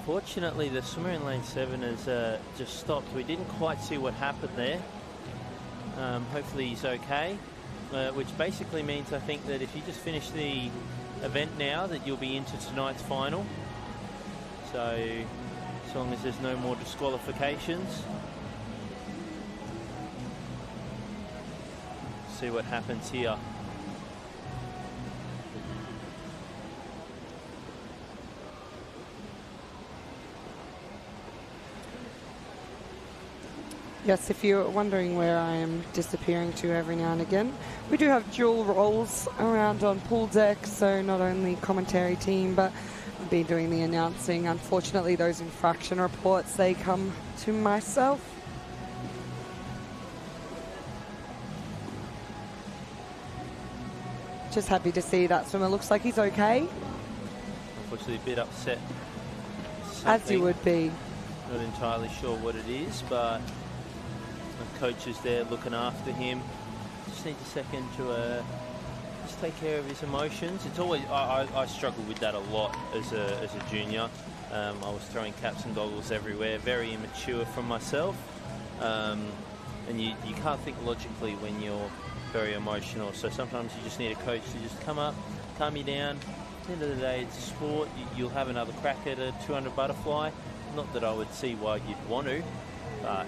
Speaker 1: Unfortunately, the swimmer in lane 7 has just stopped. We didn't quite see what happened there. Hopefully he's okay, which basically means I think that if you just finish the event now, that you'll be into tonight's final. So as long as there's no more disqualifications. See what happens here.
Speaker 2: Yes, if you're wondering where I am disappearing to every now and again, we do have dual roles around on pool deck, so not only commentary team, but I'll be doing the announcing. Unfortunately, those infraction reports, they come to myself. Just happy to see that swimmer looks like he's okay.
Speaker 1: Unfortunately, a bit upset.
Speaker 2: As you would be.
Speaker 1: Not entirely sure what it is, but the coach is there looking after him. Just needs a second to just take care of his emotions. It's always I struggled with that a lot as a junior. I was throwing caps and goggles everywhere, very immature from myself, and you can't think logically when you're very emotional. So sometimes you just need a coach to just come up, calm you down. At the end of the day, it's a sport. You'll have another crack at a 200 butterfly. Not that I would see why you'd want to, but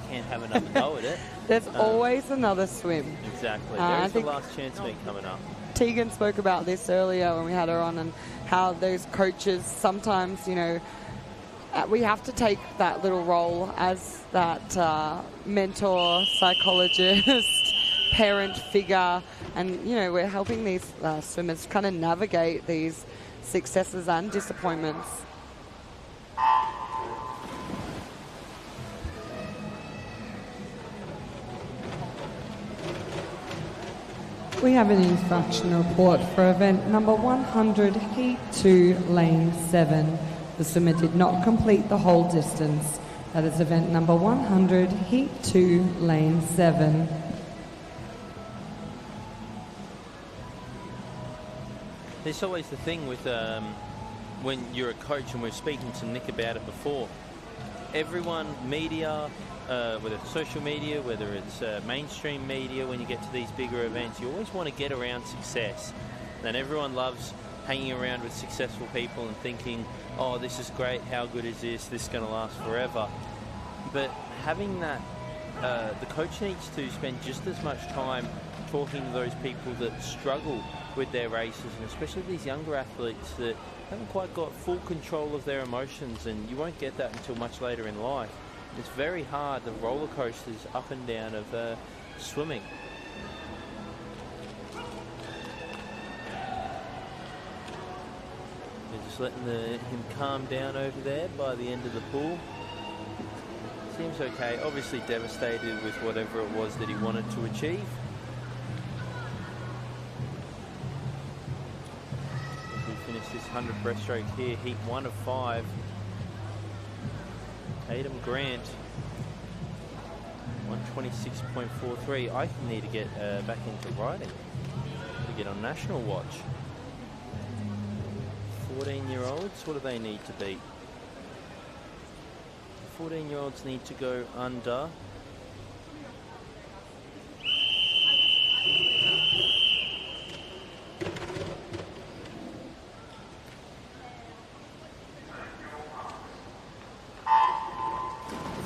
Speaker 1: you can't have another go at it.
Speaker 2: There's always another swim.
Speaker 1: Exactly. There's the last chance meet coming up.
Speaker 2: Tegan spoke about this earlier when we had her on, and how those coaches sometimes, you know, we have to take that little role as that mentor, psychologist, parent figure, and, you know, we're helping these swimmers kind of navigate these successes and disappointments.
Speaker 4: We have an infraction report for event number 100, heat 2, lane 7. The swimmer did not complete the whole distance. That is event number 100, heat 2, lane 7.
Speaker 1: There's always the thing with when you're a coach, and we're speaking to Nick about it before, everyone, media, whether it's social media, whether it's mainstream media, when you get to these bigger events, you always want to get around success. And everyone loves hanging around with successful people and thinking, oh, this is great, how good is this, this is going to last forever. But having that, the coach needs to spend just as much time talking to those people that struggle with their races, and especially these younger athletes that haven't quite got full control of their emotions, and you won't get that until much later in life. It's very hard, the roller coasters up and down of swimming. They're just letting him calm down over there by the end of the pool. Seems okay, obviously devastated with whatever it was that he wanted to achieve. this 100 breaststroke here. Heat 1 of 5. Adam Grant, 126.43. I need to get back into riding to get on national watch. 14-year-olds, what do they need to beat? 14-year-olds need to go under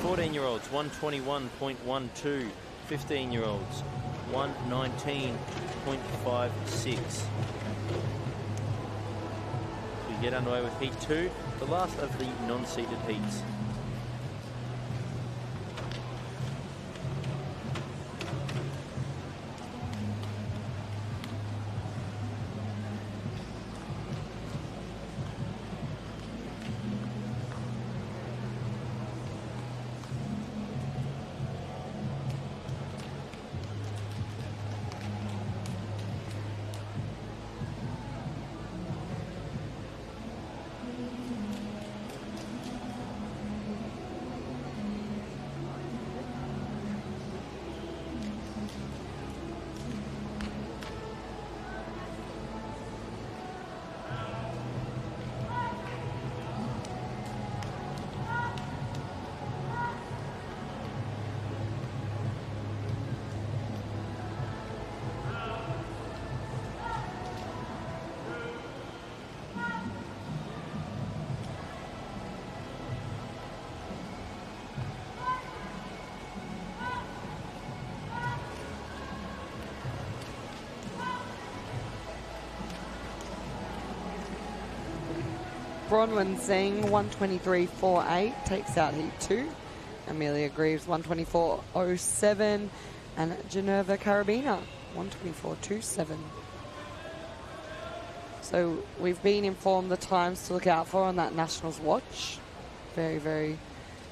Speaker 1: 14-year-olds 121.12, 15-year-olds 119.56. We get underway with heat 2, the last of the non-seeded heats.
Speaker 2: Bronwyn Zeng, 123.48, takes out heat 2. Amelia Greaves, 124.07. And Geneva Carabina, 124.27. So we've been informed the times to look out for on that Nationals watch. Very, very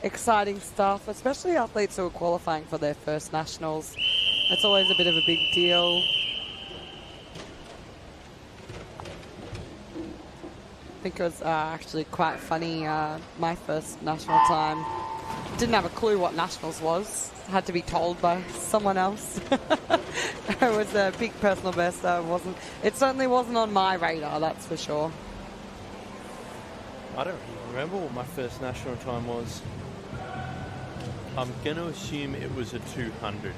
Speaker 2: exciting stuff, especially athletes who are qualifying for their first Nationals. It's always a bit of a big deal. I think it was actually quite funny. My first national time, didn't have a clue what nationals was. Had to be told by someone else. It was a big personal best. It certainly wasn't on my radar, that's for sure.
Speaker 1: I don't remember what my first national time was. I'm going to assume it was a 200,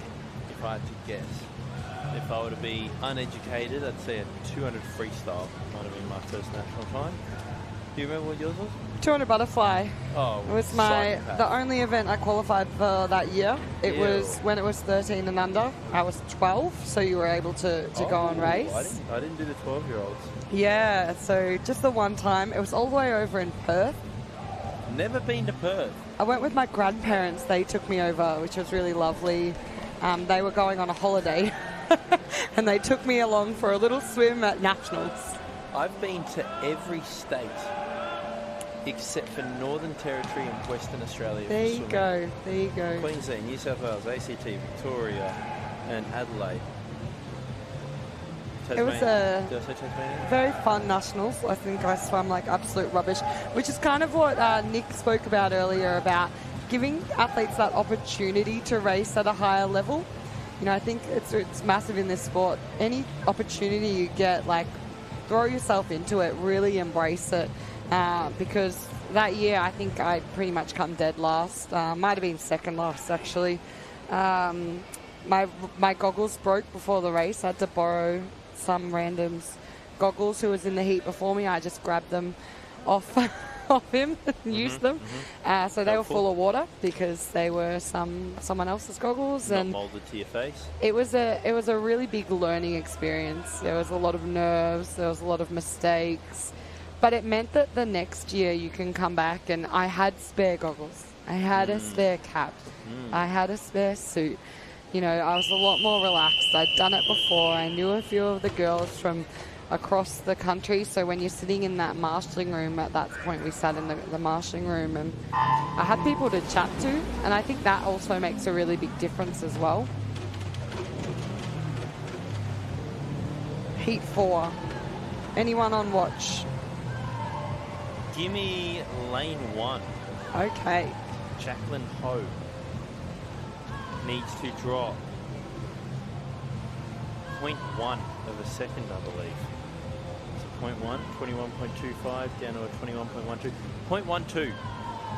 Speaker 1: if I had to guess. If I were to be uneducated, I'd say a 200 freestyle might have been my first national time. Do you remember what yours was?
Speaker 2: 200 butterfly.
Speaker 1: Oh,
Speaker 2: it was the only event I qualified for that year. It was when it was 13 and under. I was 12, so you were able to go and race.
Speaker 1: I didn't do the 12-year-olds.
Speaker 2: Yeah, so just the one time. It was all the way over in Perth.
Speaker 1: Never been to Perth.
Speaker 2: I went with my grandparents. They took me over, which was really lovely. They were going on a holiday. And they took me along for a little swim at Nationals.
Speaker 1: I've been to every state except for Northern Territory and Western Australia.
Speaker 2: There you go. There you go.
Speaker 1: Queensland, New South Wales, ACT, Victoria, and Adelaide.
Speaker 2: It was
Speaker 1: Did I say Tasmania?
Speaker 2: Very fun Nationals. I think I swam like absolute rubbish, which is kind of what Nick spoke about earlier about giving athletes that opportunity to race at a higher level. You know, I think it's massive in this sport. Any opportunity you get, like, throw yourself into it, really embrace it. Because that year, I think I pretty much come dead last. Might have been second last, actually. My goggles broke before the race. I had to borrow some random's goggles who was in the heat before me. I just grabbed them off him and used them. So they were full of water because they were someone else's goggles.
Speaker 1: Not
Speaker 2: and
Speaker 1: molded to your face.
Speaker 2: It was a really big learning experience. There was a lot of nerves. There was a lot of mistakes. But it meant that the next year you can come back, and I had spare goggles. I had a spare cap. I had a spare suit. You know, I was a lot more relaxed. I'd done it before. I knew a few of the girls from across the country. So when you're sitting in that marshalling room, at that point we sat in the marshalling room, and I had people to chat to. And I think that also makes a really big difference as well. Heat 4. Anyone on watch?
Speaker 1: Give me lane 1.
Speaker 2: Okay.
Speaker 1: Jacqueline Ho needs to drop 0.1 of a second, I believe. So 0.1, 21.25 down to a 21.12. 0.12.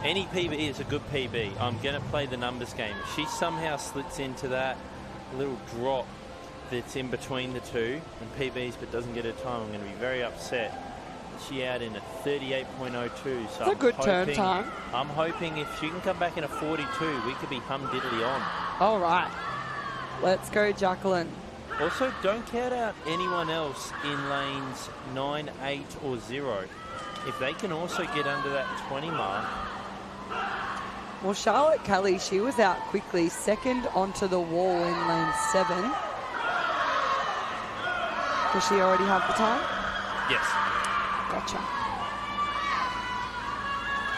Speaker 1: Any PB is a good PB. I'm going to play the numbers game. If she somehow slits into that little drop that's in between the two and PBs but doesn't get her time, I'm going to be very upset. She out in a 38.02. So
Speaker 2: It's a good turn time.
Speaker 1: I'm hoping if she can come back in a 42, we could be humdiddly on.
Speaker 2: All right. Let's go, Jacqueline.
Speaker 1: Also, don't count out anyone else in lanes 9, 8 or 0. If they can also get under that 20 mark.
Speaker 2: Well, Charlotte Kelly, she was out quickly, second onto the wall in lane 7. Does she already have the time?
Speaker 1: Yes.
Speaker 2: Gotcha.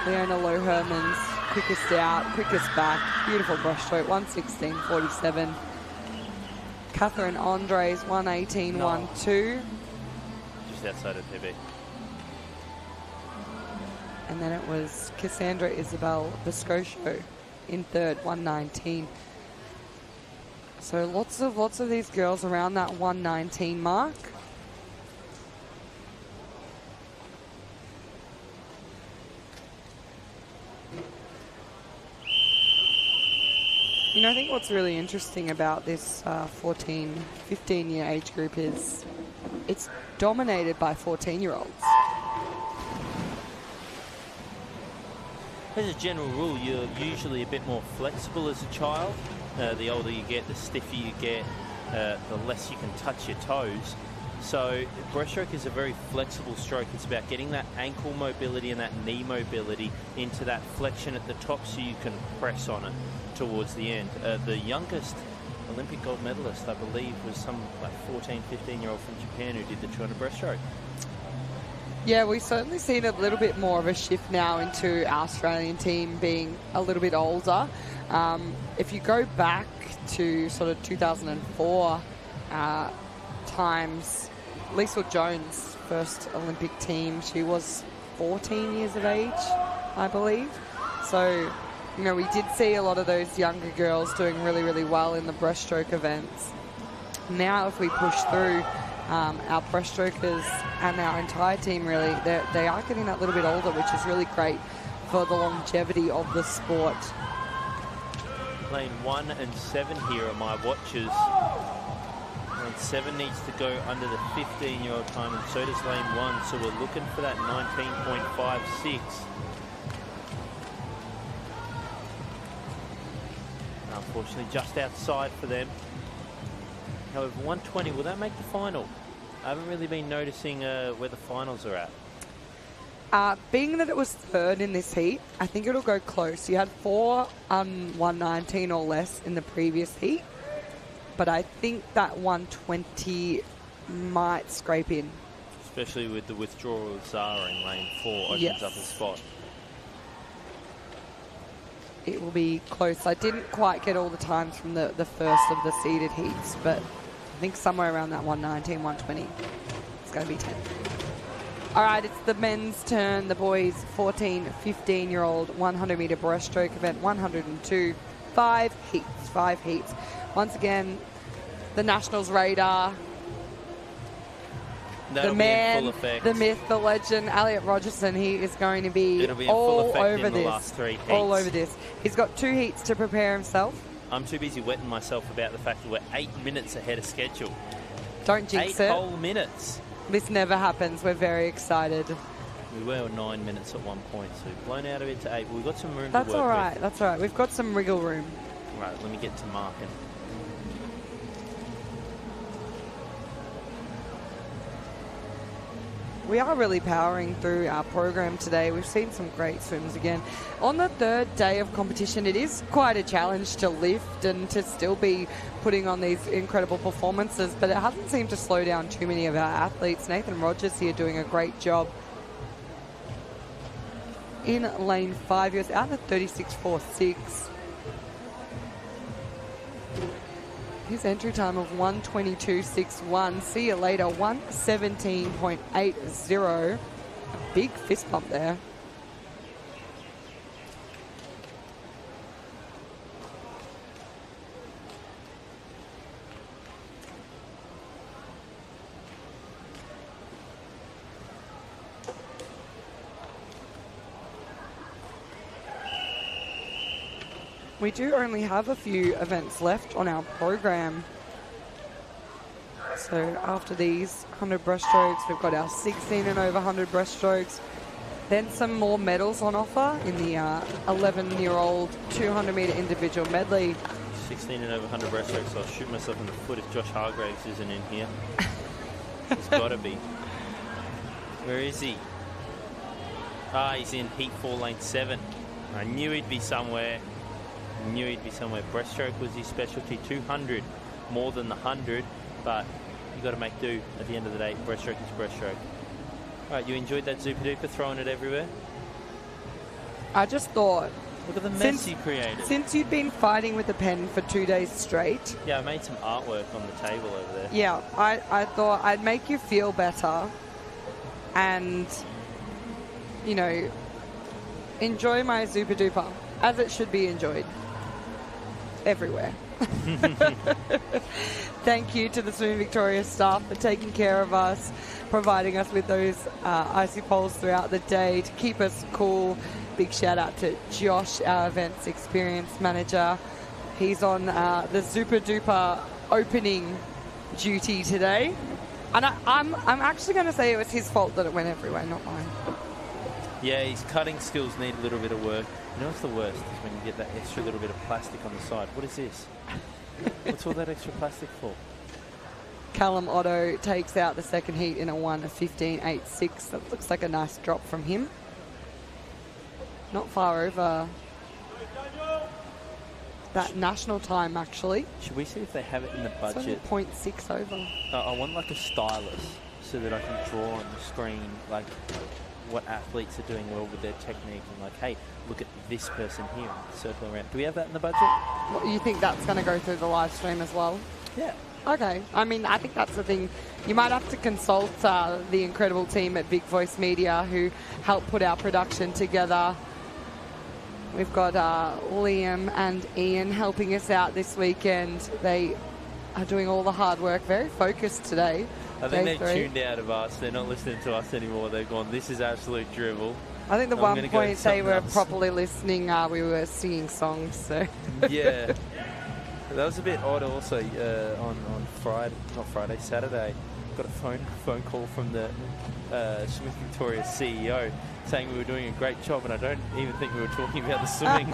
Speaker 2: Leona Low Hermans, quickest out, quickest back. Beautiful breaststroke, 1:16.47. Catherine Andres, 1:18.12.
Speaker 1: Just outside of PB.
Speaker 2: And then it was Cassandra Isabel Vescosio in third, 1:19. So lots of these girls around that 1:19 mark. You know, I think what's really interesting about this 14, 15-year age group is it's dominated by 14-year-olds.
Speaker 1: As a general rule, you're usually a bit more flexible as a child. The older you get, the stiffer you get, the less you can touch your toes. So breaststroke is a very flexible stroke. It's about getting that ankle mobility and that knee mobility into that flexion at the top so you can press on it towards the end. The youngest Olympic gold medalist, I believe, was some like 14, 15-year-old from Japan who did the 200 breaststroke.
Speaker 2: Yeah, we've certainly seen a little bit more of a shift now into our Australian team being a little bit older. If you go back to sort of 2004 times, Lisa Jones' first Olympic team, she was 14 years of age, I believe. So, you know, we did see a lot of those younger girls doing really, really well in the breaststroke events. Now, if we push through, our breaststrokers and our entire team, really, they are getting that little bit older, which is really great for the longevity of the sport.
Speaker 1: Lane 1 and 7 here are my watches. Lane 7 needs to go under the 15-year-old time, and so does lane 1, so we're looking for that 19.56. Unfortunately, just outside for them. However, 120, will that make the final? I haven't really been noticing where the finals are at.
Speaker 2: Being that it was third in this heat, I think it'll go close. You had 4 on 119 or less in the previous heat, but I think that 120 might scrape in.
Speaker 1: Especially with the withdrawal of Zara in lane 4, opens up a spot.
Speaker 2: It will be close. I didn't quite get all the times from the first of the seeded heats, but I think somewhere around that 119, 120. It's going to be 10. All right, it's the men's turn. The boys, 14, 15-year-old 100-meter breaststroke event, 102. 5 heats. Once again, the Nationals radar.
Speaker 1: That'll
Speaker 2: the man,
Speaker 1: be in full effect.
Speaker 2: the myth, the legend, Elliot Rogerson, he is going to be
Speaker 1: It'll be in
Speaker 2: all
Speaker 1: full effect
Speaker 2: over
Speaker 1: in the
Speaker 2: this.
Speaker 1: last 3 heats.
Speaker 2: All over this. He's got 2 heats to prepare himself.
Speaker 1: I'm too busy wetting myself about the fact that we're 8 minutes ahead of schedule.
Speaker 2: Don't jinx it.
Speaker 1: 8 whole minutes.
Speaker 2: This never happens. We're very excited.
Speaker 1: We were 9 minutes at one point, so we've blown out of it to 8. We've got some room
Speaker 2: That's
Speaker 1: to work
Speaker 2: all right.
Speaker 1: with.
Speaker 2: That's all right. We've got some wriggle room.
Speaker 1: Right, let me get to marking.
Speaker 2: We are really powering through our program today. We've seen some great swims again. On the third day of competition, it is quite a challenge to lift and to still be putting on these incredible performances, but it hasn't seemed to slow down too many of our athletes. Nathan Rogers here doing a great job. In lane 5, he was out at 36.46. His entry time of 1:22.61. See you later, 1:17.80. A big fist bump there. We do only have a few events left on our program. So after these 100 breaststrokes, we've got our 16 and over 100 breaststrokes. Then some more medals on offer in the 11-year-old 200-metre individual medley.
Speaker 1: 16 and over 100 breaststroke, so I'll shoot myself in the foot if Josh Hargraves isn't in here. He's got to be. Where is he? He's in heat 4, lane 7. I knew he'd be somewhere. Breaststroke was his specialty. 200 more than the 100, but you got to make do at the end of the day. Breaststroke is breaststroke. All right, you enjoyed that Super Duper, throwing it everywhere?
Speaker 2: I just thought,
Speaker 1: look at the mess you created.
Speaker 2: Since you'd been fighting with the pen for 2 days straight.
Speaker 1: Yeah, I made some artwork on the table over there.
Speaker 2: Yeah, I thought I'd make you feel better and, you know, enjoy my Super Duper as it should be enjoyed. Everywhere. Thank you to the Swimming Victoria staff for taking care of us, providing us with those icy poles throughout the day to keep us cool. Big shout out to Josh, our events experience manager. He's on the Super Duper opening duty today. And I'm actually going to say it was his fault that it went everywhere, not mine.
Speaker 1: Yeah, his cutting skills need a little bit of work. You know what's the worst is when you get that extra little bit of plastic on the side. What is this? What's all that extra plastic for?
Speaker 2: Callum Otto takes out the second heat in a 1:15.86. That looks like a nice drop from him. Not far over that national time, actually.
Speaker 1: Should we see if they have it in the budget?
Speaker 2: It's only 0.6 over.
Speaker 1: I want like a stylus so that I can draw on the screen like what athletes are doing well with their technique and like, hey, look at this person here circling around. Do we have that in the budget?
Speaker 2: Well, you think that's going to go through the live stream as well?
Speaker 1: Yeah.
Speaker 2: Okay. I mean, I think that's the thing. You might have to consult the incredible team at Big Voice Media who helped put our production together. We've got Liam and Ian helping us out this weekend. They are doing all the hard work, very focused today.
Speaker 1: I think they're tuned out of us. They're not listening to us anymore. They've gone, this is absolute drivel.
Speaker 2: I think the one point they were properly listening, we were singing songs. So
Speaker 1: yeah. That was a bit odd also on Saturday. Got a phone call from the Swimming Victoria CEO saying we were doing a great job, and I don't even think we were talking about the swimming.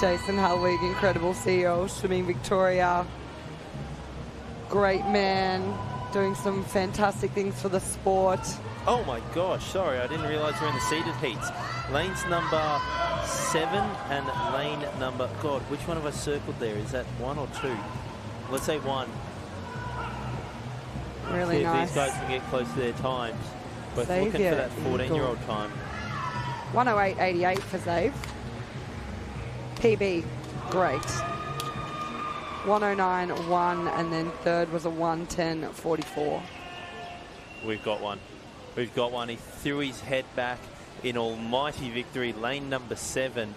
Speaker 2: Jason Halwig, incredible CEO of Swimming Victoria. Great man, doing some fantastic things for the sport.
Speaker 1: Oh my gosh, sorry, I didn't realise we're in the seeded heats. Lanes number 7 and lane number, God, which one have I circled there? Is that 1 or 2? Let's say 1.
Speaker 2: Really
Speaker 1: see
Speaker 2: nice.
Speaker 1: If these guys can get close to their times. Both
Speaker 2: Xavier
Speaker 1: looking for that 14-year-old time.
Speaker 2: 1:08.88 for Zave. PB, great. 1:09.1, and then third was a 1:10.44.
Speaker 1: We've got one. We've got one. He threw his head back in almighty victory. Lane number 7.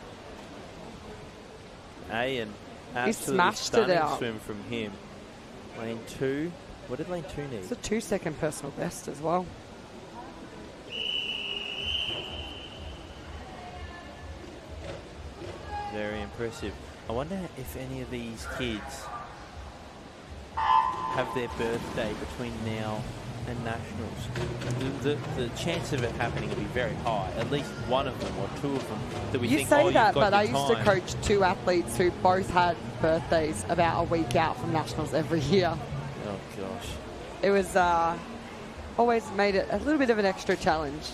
Speaker 1: And absolutely stunning swim from him. Lane 2. What did lane 2 need?
Speaker 2: It's a 2-second personal best as well.
Speaker 1: Very impressive. I wonder if any of these kids have their birthday between now and nationals. The chance of it happening will be very high. At least one of them or two of them that we think,
Speaker 2: you say that, but I used
Speaker 1: time.
Speaker 2: to coach 2 athletes who both had birthdays about a week out from nationals every year.
Speaker 1: Oh gosh.
Speaker 2: It was always made it a little bit of an extra challenge.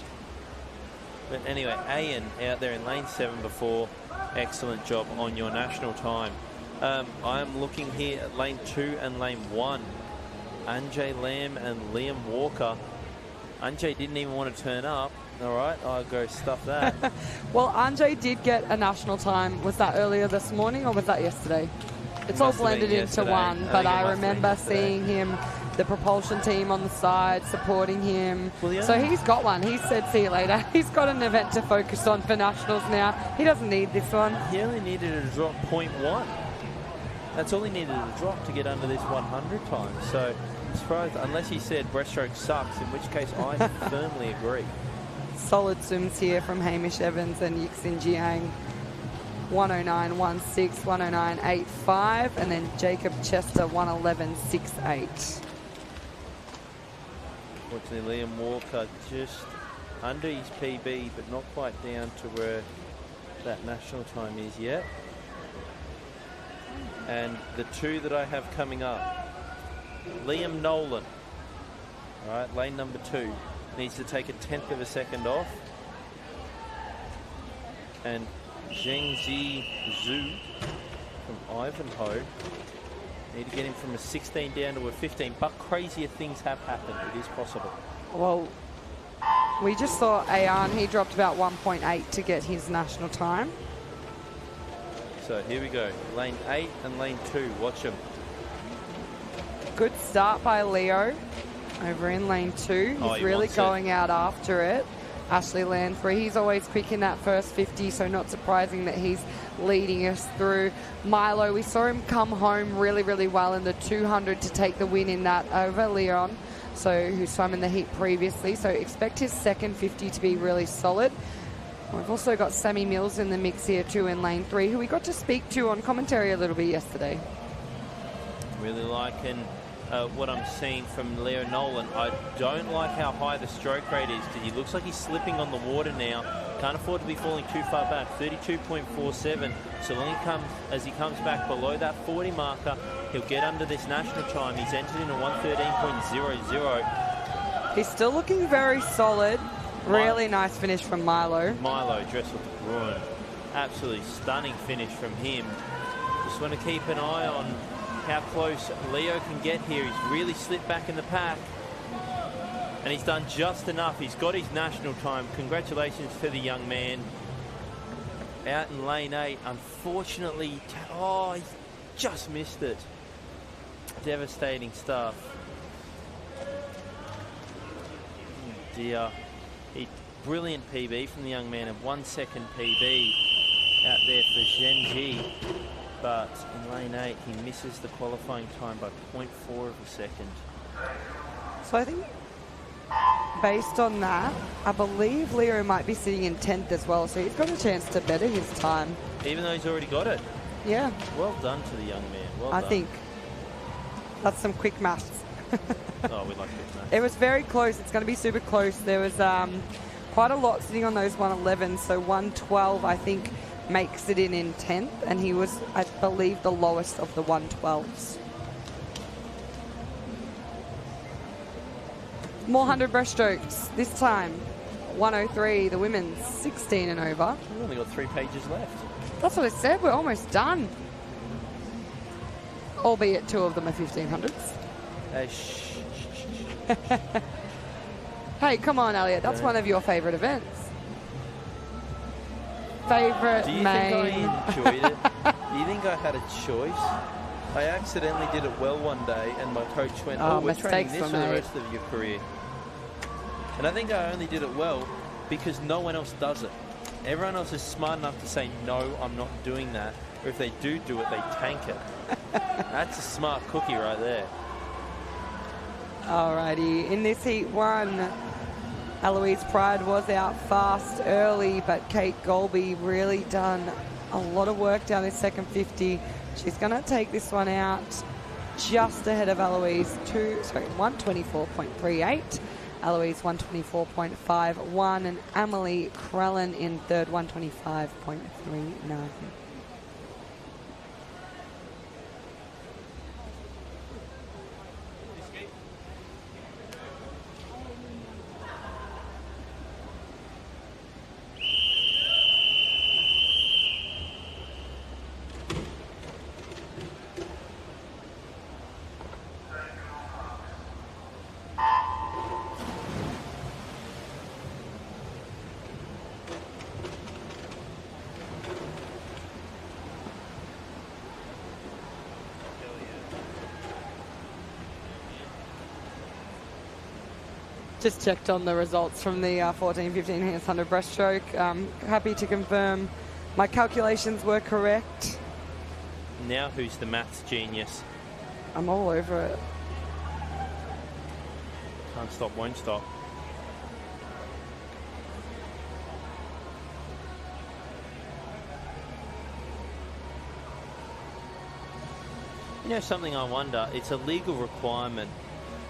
Speaker 1: But anyway, Ian out there in lane 7 before. Excellent job on your national time. I'm looking here at lane 2 and lane 1. Anjay Lamb and Liam Walker. Anjay didn't even want to turn up. All right, I'll go stuff that.
Speaker 2: Well, Anjay did get a national time. Was that earlier this morning or was that yesterday? It's all blended into one, but I remember seeing him the propulsion team on the side supporting him.
Speaker 1: Well, yeah.
Speaker 2: So he's got one. He said, see you later. He's got an event to focus on for Nationals now. He doesn't need this one.
Speaker 1: He only needed to drop 0.1. That's all he needed to drop to get under this 100 time. So I'm surprised, unless he said breaststroke sucks, in which case I firmly agree.
Speaker 2: Solid swims here from Hamish Evans and Yixin Jiang. 109.16, 109.85, and then Jacob Chester 111.68.
Speaker 1: Fortunately, Liam Walker just under his PB, but not quite down to where that national time is yet. And the two that I have coming up, Liam Nolan, all right, lane number 2, needs to take a 1/10 of a second off. And Zhengzi Zhu from Ivanhoe, need to get him from a 16 down to a 15, but crazier things have happened. It is possible.
Speaker 2: Well, we just saw Ayan. He dropped about 1.8 to get his national time.
Speaker 1: So here we go. Lane 8 and lane 2. Watch them.
Speaker 2: Good start by Leo over in lane 2.
Speaker 1: Oh,
Speaker 2: He's
Speaker 1: he
Speaker 2: really
Speaker 1: wants
Speaker 2: going out after it. Ashley Landry, he's always quick in that first 50, so not surprising that he's leading us through. Milo, we saw him come home really, really well in the 200 to take the win in that over Leon, so who swam in the heat previously. So expect his second 50 to be really solid. We've also got Sammy Mills in the mix here too in lane 3, who we got to speak to on commentary a little bit yesterday.
Speaker 1: Really liking what I'm seeing from Leo Nolan. I don't like how high the stroke rate is, because he looks like he's slipping on the water now. Can't afford to be falling too far back. 32.47. So long as he comes back below that 40 marker, he'll get under this national time. He's entered in a 113.00.
Speaker 2: He's still looking very solid. Really nice finish from Milo.
Speaker 1: Milo dressed with the groin. Absolutely stunning finish from him. Just want to keep an eye on how close Leo can get here. He's really slipped back in the pack, and he's done just enough. He's got his national time. Congratulations to the young man. Out in lane 8, unfortunately, he just missed it. Devastating stuff. Oh dear. Brilliant PB from the young man, and 1 second PB out there for Zhenji. But in lane 8, he misses the qualifying time by 0.4 of a second.
Speaker 2: So I think based on that, I believe Leo might be sitting in 10th as well, so he's got a chance to better his time.
Speaker 1: Even though he's already got it.
Speaker 2: Yeah.
Speaker 1: Well done to the young man. Well
Speaker 2: I
Speaker 1: done.
Speaker 2: think that's some quick maths.
Speaker 1: Oh, we like quick maths.
Speaker 2: It was very close. It's going to be super close. There was quite a lot sitting on those 111, so 112, I think, makes it in 10th, and he was, I believe, the lowest of the 112s. More 100 breaststrokes. This time, 103, the women's 16 and over.
Speaker 1: We've only got 3 pages left.
Speaker 2: That's what I said. We're almost done. Albeit 2 of them are 1500s. Hey, come on, Elliot. That's one of your favourite events. Favourite main.
Speaker 1: Do you think I enjoyed it? Do you think I had a choice? I accidentally did it well one day, and my coach went, we're training this for the rest of your career. And I think I only did it well because no one else does it. Everyone else is smart enough to say, no, I'm not doing that. Or if they do it, they tank it. That's a smart cookie right there.
Speaker 2: Alrighty, in this heat 1, Eloise Pride was out fast early, but Kate Golby really done a lot of work down this second 50. She's going to take this one out just ahead of Eloise, 124.38. Eloise 124.51, and Emily Krellen in third, 125.39. Just checked on the results from the 14-1500 breaststroke. Happy to confirm my calculations were correct.
Speaker 1: Now who's the maths genius?
Speaker 2: I'm all over it.
Speaker 1: Can't stop, won't stop. You know something I wonder, it's a legal requirement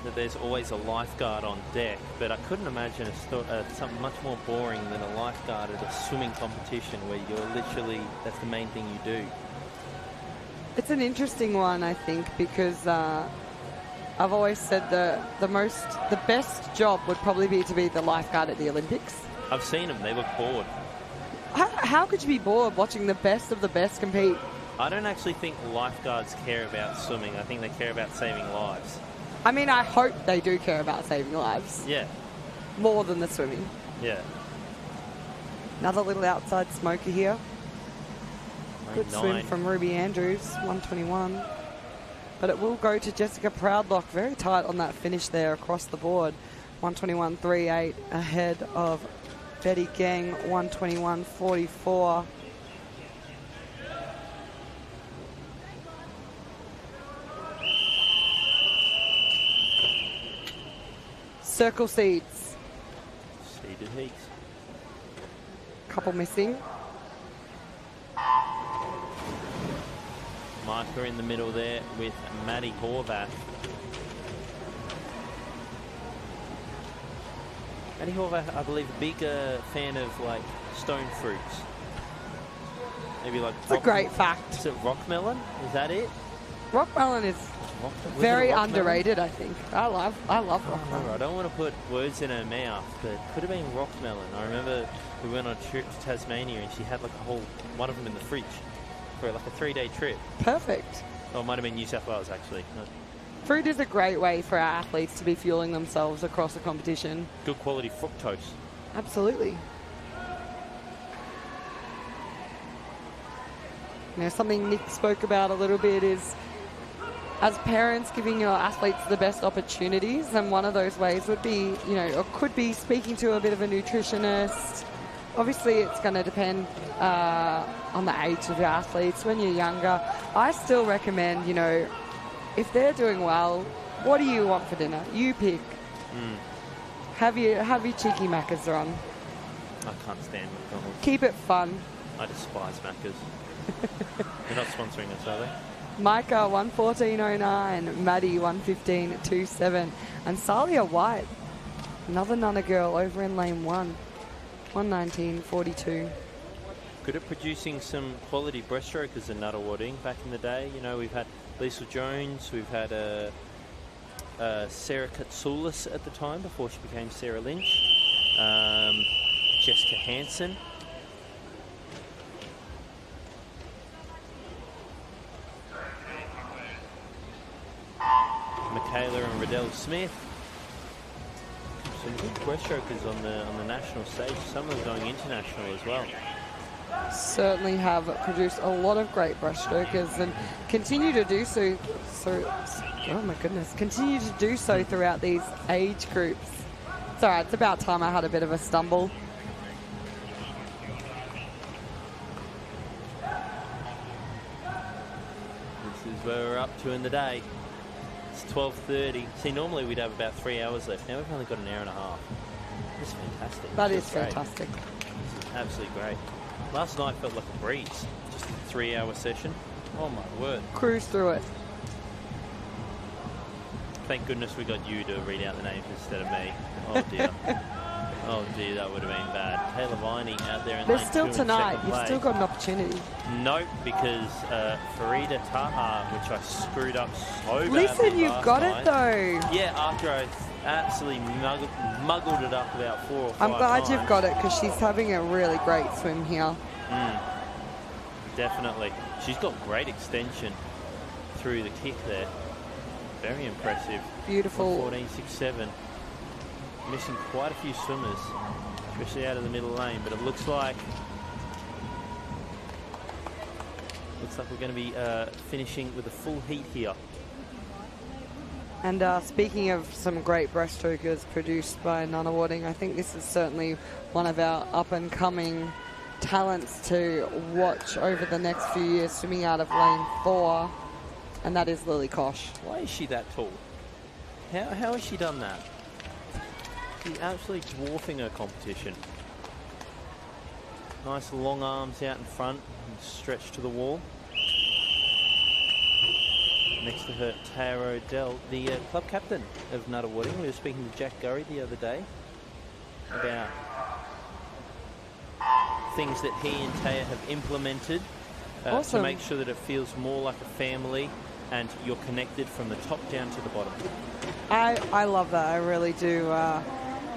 Speaker 1: that there's always a lifeguard on deck, but I couldn't imagine something much more boring than a lifeguard at a swimming competition where you're literally, that's the main thing you do.
Speaker 2: It's an interesting one, I think, because I've always said the best job would probably be to be the lifeguard at the Olympics.
Speaker 1: I've seen them, they look bored.
Speaker 2: How could you be bored watching the best of the best compete?
Speaker 1: I don't actually think lifeguards care about swimming. I think they care about saving lives.
Speaker 2: I mean, I hope they do care about saving lives.
Speaker 1: Yeah.
Speaker 2: More than the swimming.
Speaker 1: Yeah.
Speaker 2: Another little outside smoker here. Good swim from Ruby Andrews, 121. But it will go to Jessica Proudlock. Very tight on that finish there across the board. 121.38 ahead of Betty Gang, 121.44. Circle seeds.
Speaker 1: Seeded heats.
Speaker 2: Couple missing.
Speaker 1: Micah in the middle there with Maddie Horvath. Maddie Horvath, I believe, a big fan of like stone fruits. Maybe like.
Speaker 2: It's a great fact.
Speaker 1: Is it rock melon? Is that it?
Speaker 2: Rock melon is very underrated, I think. I love rock melon.
Speaker 1: I don't want to put words in her mouth, but it could have been rock melon. I remember we went on a trip to Tasmania and she had like a whole one of them in the fridge for like a 3-day trip.
Speaker 2: Perfect.
Speaker 1: Oh, it might have been New South Wales actually. No.
Speaker 2: Fruit is a great way for our athletes to be fueling themselves across a competition.
Speaker 1: Good quality fructose.
Speaker 2: Absolutely. You know, something Nick spoke about a little bit is, as parents, giving your athletes the best opportunities, and one of those ways would be, you know, or could be speaking to a bit of a nutritionist. Obviously, it's going to depend on the age of your athletes. When you're younger, I still recommend, you know, if they're doing well, what do you want for dinner? You pick. Have your cheeky Maccas on.
Speaker 1: I can't stand McDonald's.
Speaker 2: Keep it fun.
Speaker 1: I despise Maccas. They're not sponsoring us, are they?
Speaker 2: Micah 114.09, Maddie 115.27, and Salia White, another Nunna girl over in lane 1, 119.42.
Speaker 1: Good at producing some quality breaststrokers in Nuttawading back in the day. You know, we've had Lisa Jones, we've had Sarah Katsoulis at the time before she became Sarah Lynch, Jessica Hansen. Michaela and Riddell Smith. Some good breaststrokers on the national stage. Some of them going international as well.
Speaker 2: Certainly have produced a lot of great breaststrokers and continue to do so. Oh my goodness, continue to do so throughout these age groups. It's all right. It's about time I had a bit of a stumble.
Speaker 1: This is where we're up to in the day. It's 12:30. See, normally we'd have about 3 hours left. Now we've only got an hour and a half. This is fantastic.
Speaker 2: That is fantastic.
Speaker 1: This is absolutely great. Last night felt like a breeze. Just a 3-hour session. Oh my word.
Speaker 2: Cruise through it.
Speaker 1: Thank goodness we got you to read out the names instead of me. Oh dear. Oh dear, that would have been bad. Taylor Viney out there in
Speaker 2: There's
Speaker 1: lane
Speaker 2: still
Speaker 1: 2
Speaker 2: tonight.
Speaker 1: in
Speaker 2: You've
Speaker 1: second
Speaker 2: still
Speaker 1: place.
Speaker 2: got an opportunity.
Speaker 1: Nope, because Farida Taha, which I screwed up so badly.
Speaker 2: Listen, you've
Speaker 1: last
Speaker 2: got
Speaker 1: night.
Speaker 2: it though.
Speaker 1: Yeah, after I absolutely muggled it up about 4 or 5
Speaker 2: I'm glad
Speaker 1: times.
Speaker 2: you've got it because she's having a really great swim here.
Speaker 1: Definitely. She's got great extension through the kick there. Very impressive.
Speaker 2: Beautiful.
Speaker 1: 14.67. Missing quite a few swimmers, especially out of the middle lane, but it looks like we're going to be finishing with a full heat here.
Speaker 2: And speaking of some great breaststrokers produced by Nunawading, I think this is certainly one of our up-and-coming talents to watch over the next few years, swimming out of lane 4, and that is Lily Kosh.
Speaker 1: Why is she that tall? How has she done that? She's absolutely dwarfing her competition. Nice long arms out in front and stretched to the wall. Next to her, Tara O'Dell, the club captain of Nunawading. We were speaking to Jack Gurry the other day about things that he and Taya have implemented to make sure that it feels more like a family and you're connected from the top down to the bottom.
Speaker 2: I love that. I really do.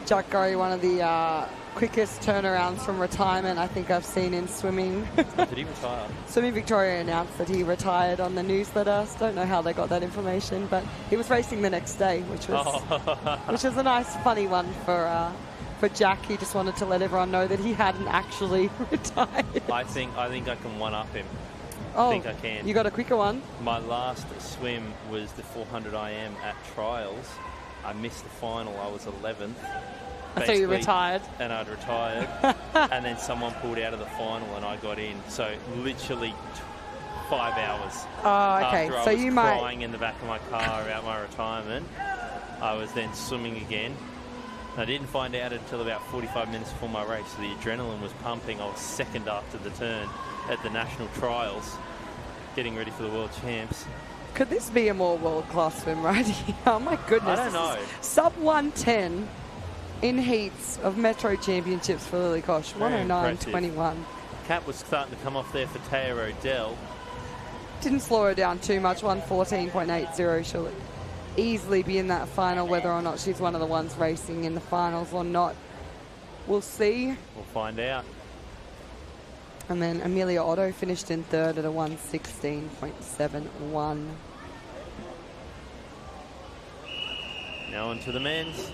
Speaker 2: Jack Gurry, one of the quickest turnarounds from retirement I think I've seen in swimming.
Speaker 1: Did he retire?
Speaker 2: Swimming Victoria announced that he retired on the newsletter. Don't know how they got that information, but he was racing the next day, which was a nice, funny one for Jack. He just wanted to let everyone know that he hadn't actually retired.
Speaker 1: I think I can one-up him.
Speaker 2: Oh,
Speaker 1: I think I can.
Speaker 2: You got a quicker one?
Speaker 1: My last swim was the 400 IM at trials. I missed the final. I was 11th.
Speaker 2: I thought you retired.
Speaker 1: And I'd retired. And then someone pulled out of the final and I got in. So literally 5 hours.
Speaker 2: Oh, okay.
Speaker 1: After
Speaker 2: So
Speaker 1: I was
Speaker 2: you
Speaker 1: crying in the back of my car about my retirement, I was then swimming again. I didn't find out until about 45 minutes before my race. So the adrenaline was pumping. I was second after the turn at the national trials, getting ready for the world champs.
Speaker 2: Could this be a more world-class swim right here? Oh my goodness.
Speaker 1: I don't know.
Speaker 2: Sub 110 in heats of Metro Championships for Lily Kosh. 109.21.
Speaker 1: Cap was starting to come off there for Taya O'Dell.
Speaker 2: Didn't slow her down too much. 114.80. She'll easily be in that final, whether or not she's one of the ones racing in the finals or not. We'll see.
Speaker 1: We'll find out.
Speaker 2: And then Amelia Otto finished in third at a 116.71.
Speaker 1: Now on to the men's.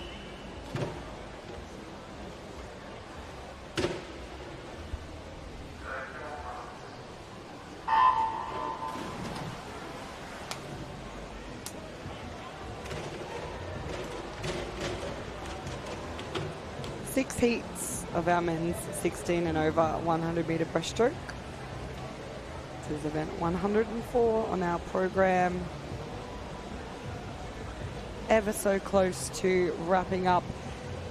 Speaker 2: Six heats of our men's 16 and over 100 metre breaststroke. This is event 104 on our program. Ever so close to wrapping up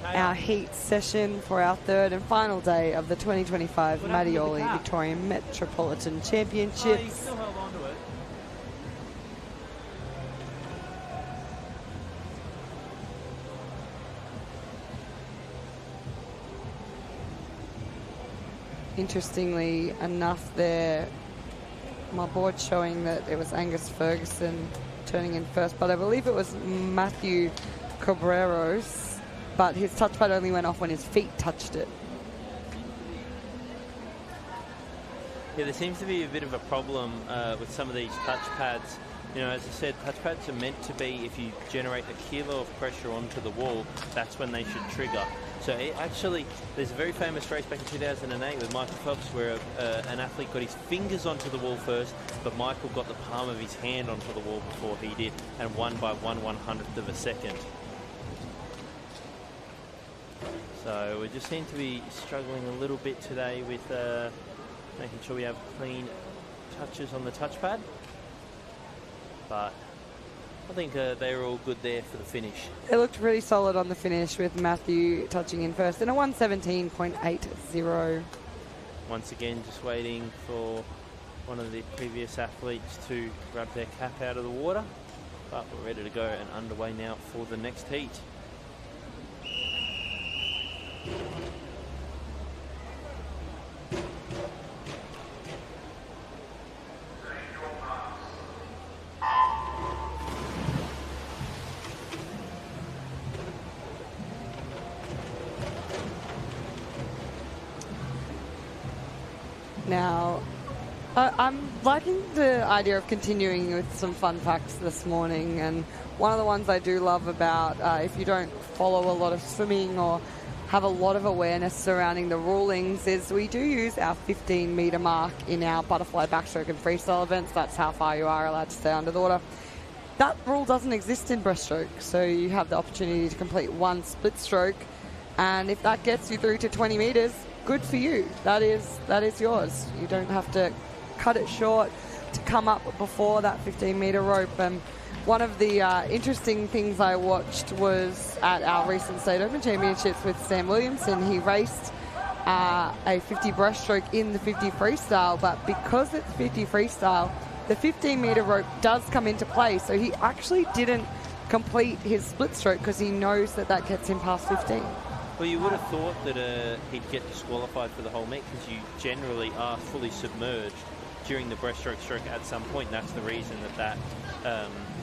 Speaker 2: our heat session for our third and final day of the 2025 Mattioli Victorian Metropolitan Championships.
Speaker 1: Still held on to it.
Speaker 2: Interestingly enough there, my board showing that it was Angus Ferguson turning in first, but I believe it was Matthew Cabreros, but his touchpad only went off when his feet touched it.
Speaker 1: Yeah, there seems to be a bit of a problem with some of these touchpads. You know, as I said, touchpads are meant to be, if you generate a kilo of pressure onto the wall, that's when they should trigger. So actually, there's a very famous race back in 2008 with Michael Phelps where an athlete got his fingers onto the wall first, but Michael got the palm of his hand onto the wall before he did and won by 1/100th of a second. So we just seem to be struggling a little bit today with making sure we have clean touches on the touchpad. But I think they were all good there for the finish.
Speaker 2: It looked really solid on the finish with Matthew touching in first in a 117.80.
Speaker 1: Once again, just waiting for one of the previous athletes to grab their cap out of the water. But we're ready to go and underway now for the next heat.
Speaker 2: Now, I'm liking the idea of continuing with some fun facts this morning, and one of the ones I do love about if you don't follow a lot of swimming or have a lot of awareness surrounding the rulings is we do use our 15 metre mark in our butterfly, backstroke and freestyle events. That's how far you are allowed to stay under the water. that rule doesn't exist in breaststroke. So you have the opportunity to complete one split stroke. And if that gets you through to 20 metres, good for you. That is yours. You don't have to cut it short to come up before that 15-metre rope. And one of the interesting things I watched was at our recent State Open Championships with Sam Williamson. He raced a 50 breaststroke in the 50 freestyle, but because it's 50 freestyle, the 15-metre rope does come into play. So he actually didn't complete his split stroke because he knows that that gets him past 15.
Speaker 1: Well, you would have thought that he'd get disqualified for the whole meet because you generally are fully submerged during the breaststroke stroke at some point. And that's the reason that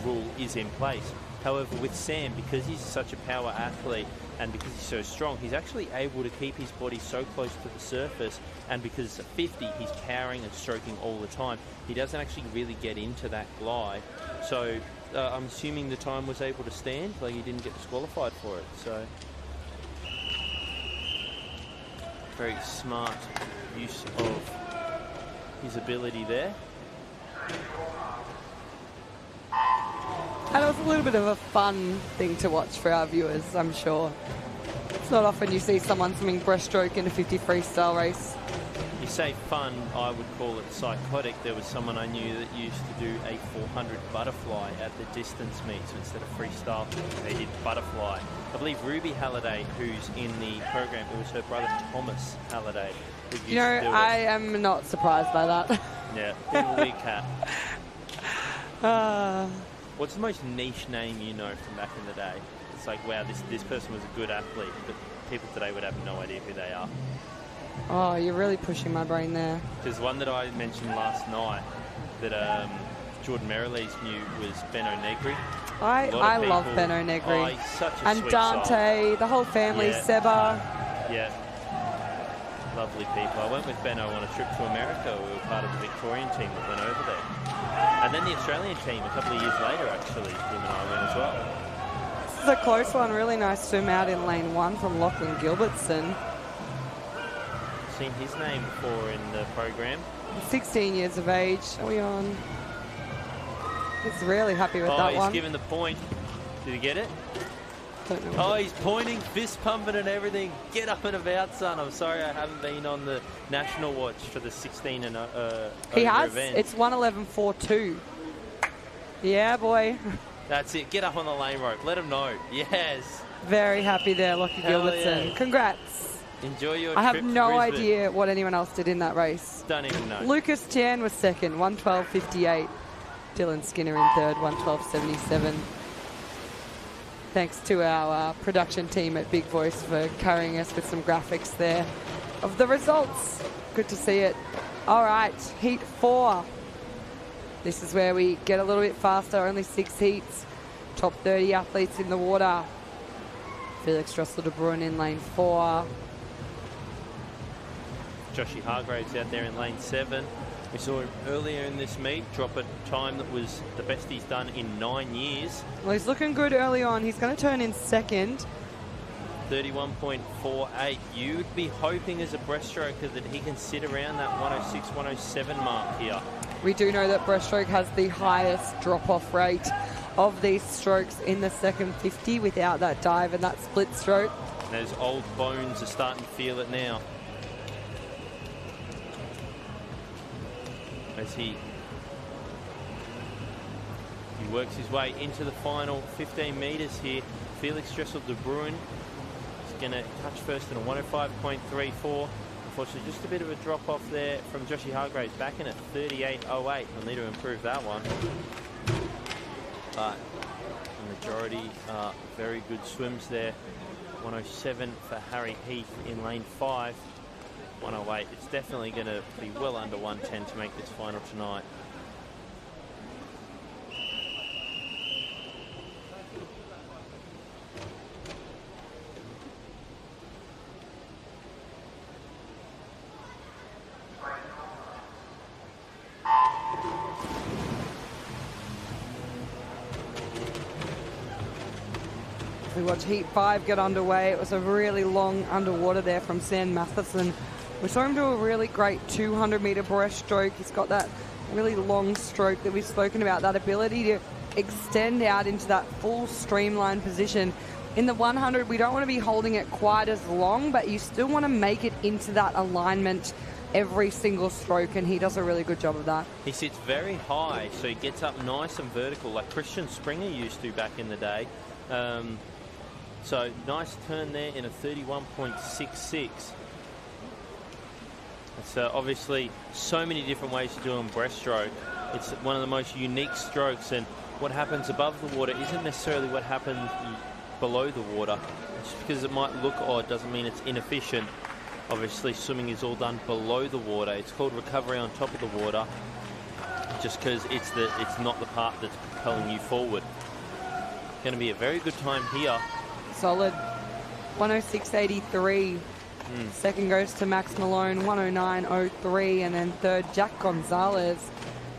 Speaker 1: rule is in place. However, with Sam, because he's such a power athlete and because he's so strong, he's actually able to keep his body so close to the surface, and because it's a 50, he's powering and stroking all the time. He doesn't actually really get into that glide. So I'm assuming the time was able to stand, like he didn't get disqualified for it. So very smart use of his ability there.
Speaker 2: And it was a little bit of a fun thing to watch for our viewers, I'm sure. It's not often you see someone swimming breaststroke in a 50 freestyle race.
Speaker 1: You say fun, I would call it psychotic. There was someone I knew that used to do a 400 butterfly at the distance meet, so instead of freestyle, they did butterfly. I believe Ruby Halliday, who's in the program, it was her brother Thomas Halliday.
Speaker 2: You know, I am not surprised by that.
Speaker 1: Yeah, bit of a weird cat. What's the most niche name you know from back in the day? It's like, wow, this person was a good athlete, but people today would have no idea who they are.
Speaker 2: Oh, you're really pushing my brain there.
Speaker 1: There's one that I mentioned last night that Jordan Merrilees knew was Benno Negri.
Speaker 2: I love Benno Negri.
Speaker 1: Oh, he's such a
Speaker 2: and
Speaker 1: sweet
Speaker 2: Dante,
Speaker 1: soul.
Speaker 2: The whole family,
Speaker 1: Yeah.
Speaker 2: Seba.
Speaker 1: Yeah. Lovely people. I went with Benno on a trip to America. We were part of the Victorian team that went over there. And then the Australian team a couple of years later, actually, him and I went as well.
Speaker 2: This is a close one. Really nice swim out in lane 1 from Lachlan Gilbertson.
Speaker 1: Seen his name before in the program.
Speaker 2: 16 years of age. Are we on? He's really happy with that
Speaker 1: he's
Speaker 2: one.
Speaker 1: given the point. Did he get it?
Speaker 2: Don't know.
Speaker 1: Oh, he's pointing, fist pumping and everything. Get up and about, son. I'm sorry I haven't been on the national watch for the 16 and
Speaker 2: he has.
Speaker 1: event.
Speaker 2: It's 1:11.42. Yeah, boy.
Speaker 1: That's it. Get up on the lane rope. Let him know. Yes.
Speaker 2: Very happy there, Lockie
Speaker 1: Hell
Speaker 2: Gilbertson.
Speaker 1: yeah.
Speaker 2: Congrats.
Speaker 1: Enjoy your
Speaker 2: I have
Speaker 1: trip to
Speaker 2: no
Speaker 1: Brisbane.
Speaker 2: idea what anyone else did in that race.
Speaker 1: Don't even know.
Speaker 2: Lucas Chan was second, 1:12.58. Dylan Skinner in third, 1:12.77. Thanks to our production team at Big Voice for carrying us with some graphics there of the results. Good to see it. All right, heat 4. This is where we get a little bit faster, only 6 heats. Top 30 athletes in the water. Felix Drossel de Bruin in lane 4.
Speaker 1: Joshy Hargraves out there in lane 7. We saw him earlier in this meet drop a time that was the best he's done in 9 years.
Speaker 2: Well, he's looking good early on. He's going to turn in second.
Speaker 1: 31.48. You'd be hoping as a breaststroker that he can sit around that 106, 107 mark here.
Speaker 2: We do know that breaststroke has the highest drop-off rate of these strokes in the second 50 without that dive and that split stroke.
Speaker 1: Those old bones are starting to feel it now. As he works his way into the final 15 metres here. Felix Drossel de Bruin is going to touch first in a 105.34. Unfortunately, just a bit of a drop-off there from Joshy Hargraves, back in at 38.08. We'll need to improve that one. But the majority are very good swims there. 107 for Harry Heath in lane 5. 108. It's definitely going to be well under 110 to make this final tonight.
Speaker 2: We watch Heat 5 get underway. It was a really long underwater there from Sam Matheson. We saw him do a really great 200-metre breaststroke. He's got that really long stroke that we've spoken about, that ability to extend out into that full streamlined position. In the 100, we don't want to be holding it quite as long, but you still want to make it into that alignment every single stroke, and he does a really good job of that.
Speaker 1: He sits very high, so he gets up nice and vertical, like Christian Springer used to back in the day. So nice turn there in a 31.66. It's obviously so many different ways to do a breaststroke. It's one of the most unique strokes, and what happens above the water isn't necessarily what happens below the water. Just because it might look odd doesn't mean it's inefficient. Obviously, swimming is all done below the water. It's called recovery on top of the water, just because it's not the part that's propelling you forward. Going to be a very good time here.
Speaker 2: Solid. 106.83. Second goes to Max Malone, 109.03, and then third Jack Gonzalez,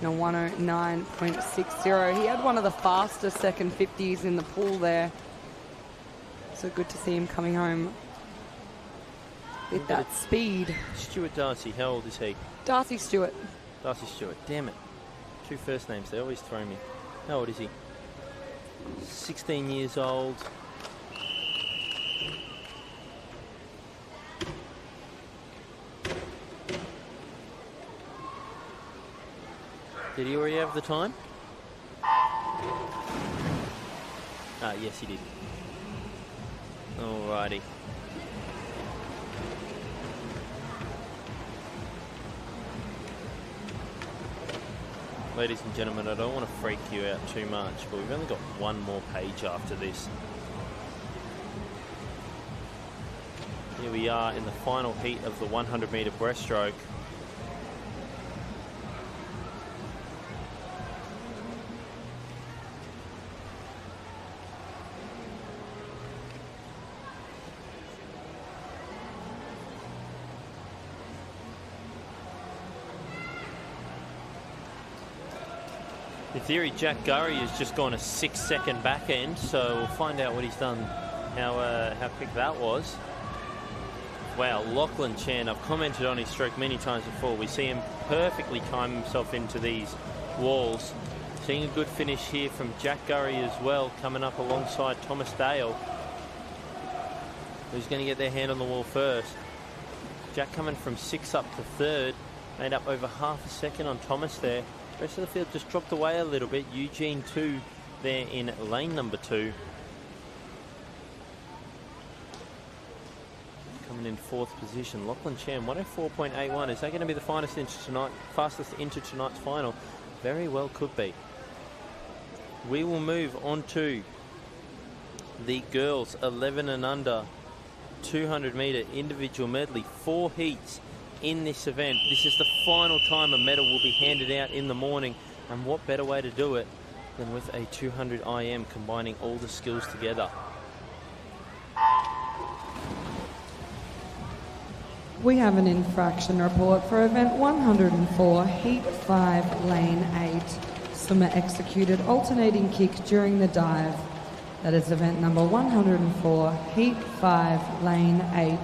Speaker 2: 109.60. He had one of the fastest second 50s in the pool there. So good to see him coming home with that speed.
Speaker 1: Stuart Darcy, how old is he?
Speaker 2: Darcy Stewart.
Speaker 1: Darcy Stewart, damn it. Two first names, they always throw me. How old is he? 16 years old. Did he already have the time? Yes, he did. Alrighty. Ladies and gentlemen, I don't want to freak you out too much, but we've only got one more page after this. Here we are in the final heat of the 100-meter breaststroke. In theory, Jack Gurry has just gone a 6-second back end, so we'll find out what he's done, how quick that was. Wow, Lachlan Chan, I've commented on his stroke many times before. We see him perfectly time himself into these walls. Seeing a good finish here from Jack Gurry as well, coming up alongside Thomas Dale. Who's going to get their hand on the wall first? Jack coming from 6th up to 3rd, made up over half a second on Thomas there. The rest of the field just dropped away a little bit. Eugene 2 there in lane number 2. Coming in 4th position. Lachlan Chan, 104.81. Is that going to be the fastest into tonight's final? Very well could be. We will move on to the girls 11 and under 200-meter individual medley. 4 heats in this event. This is the final time a medal will be handed out in the morning, and what better way to do it than with a 200 IM, combining all the skills together.
Speaker 4: We have an infraction report for event 104, heat 5, lane 8. Swimmer executed alternating kick during the dive. That is event number 104, heat 5, lane 8.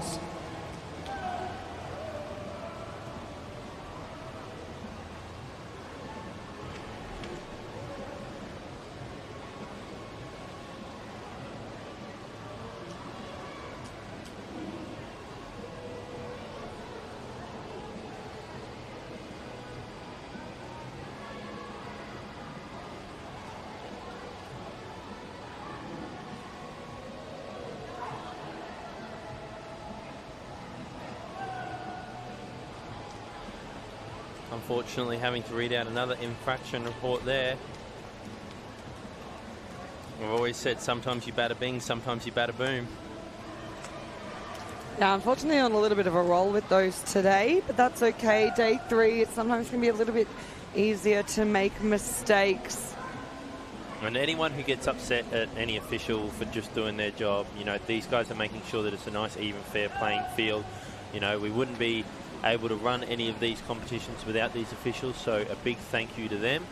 Speaker 1: Unfortunately, having to read out another infraction report there. I've always said sometimes you bada bing, sometimes you bada boom.
Speaker 2: Yeah, unfortunately on a little bit of a roll with those today, but that's okay. Day 3, it's sometimes going to be a little bit easier to make mistakes.
Speaker 1: And anyone who gets upset at any official for just doing their job, you know, these guys are making sure that it's a nice, even, fair playing field. You know, we wouldn't be able to run any of these competitions without these officials, so a big thank you to them.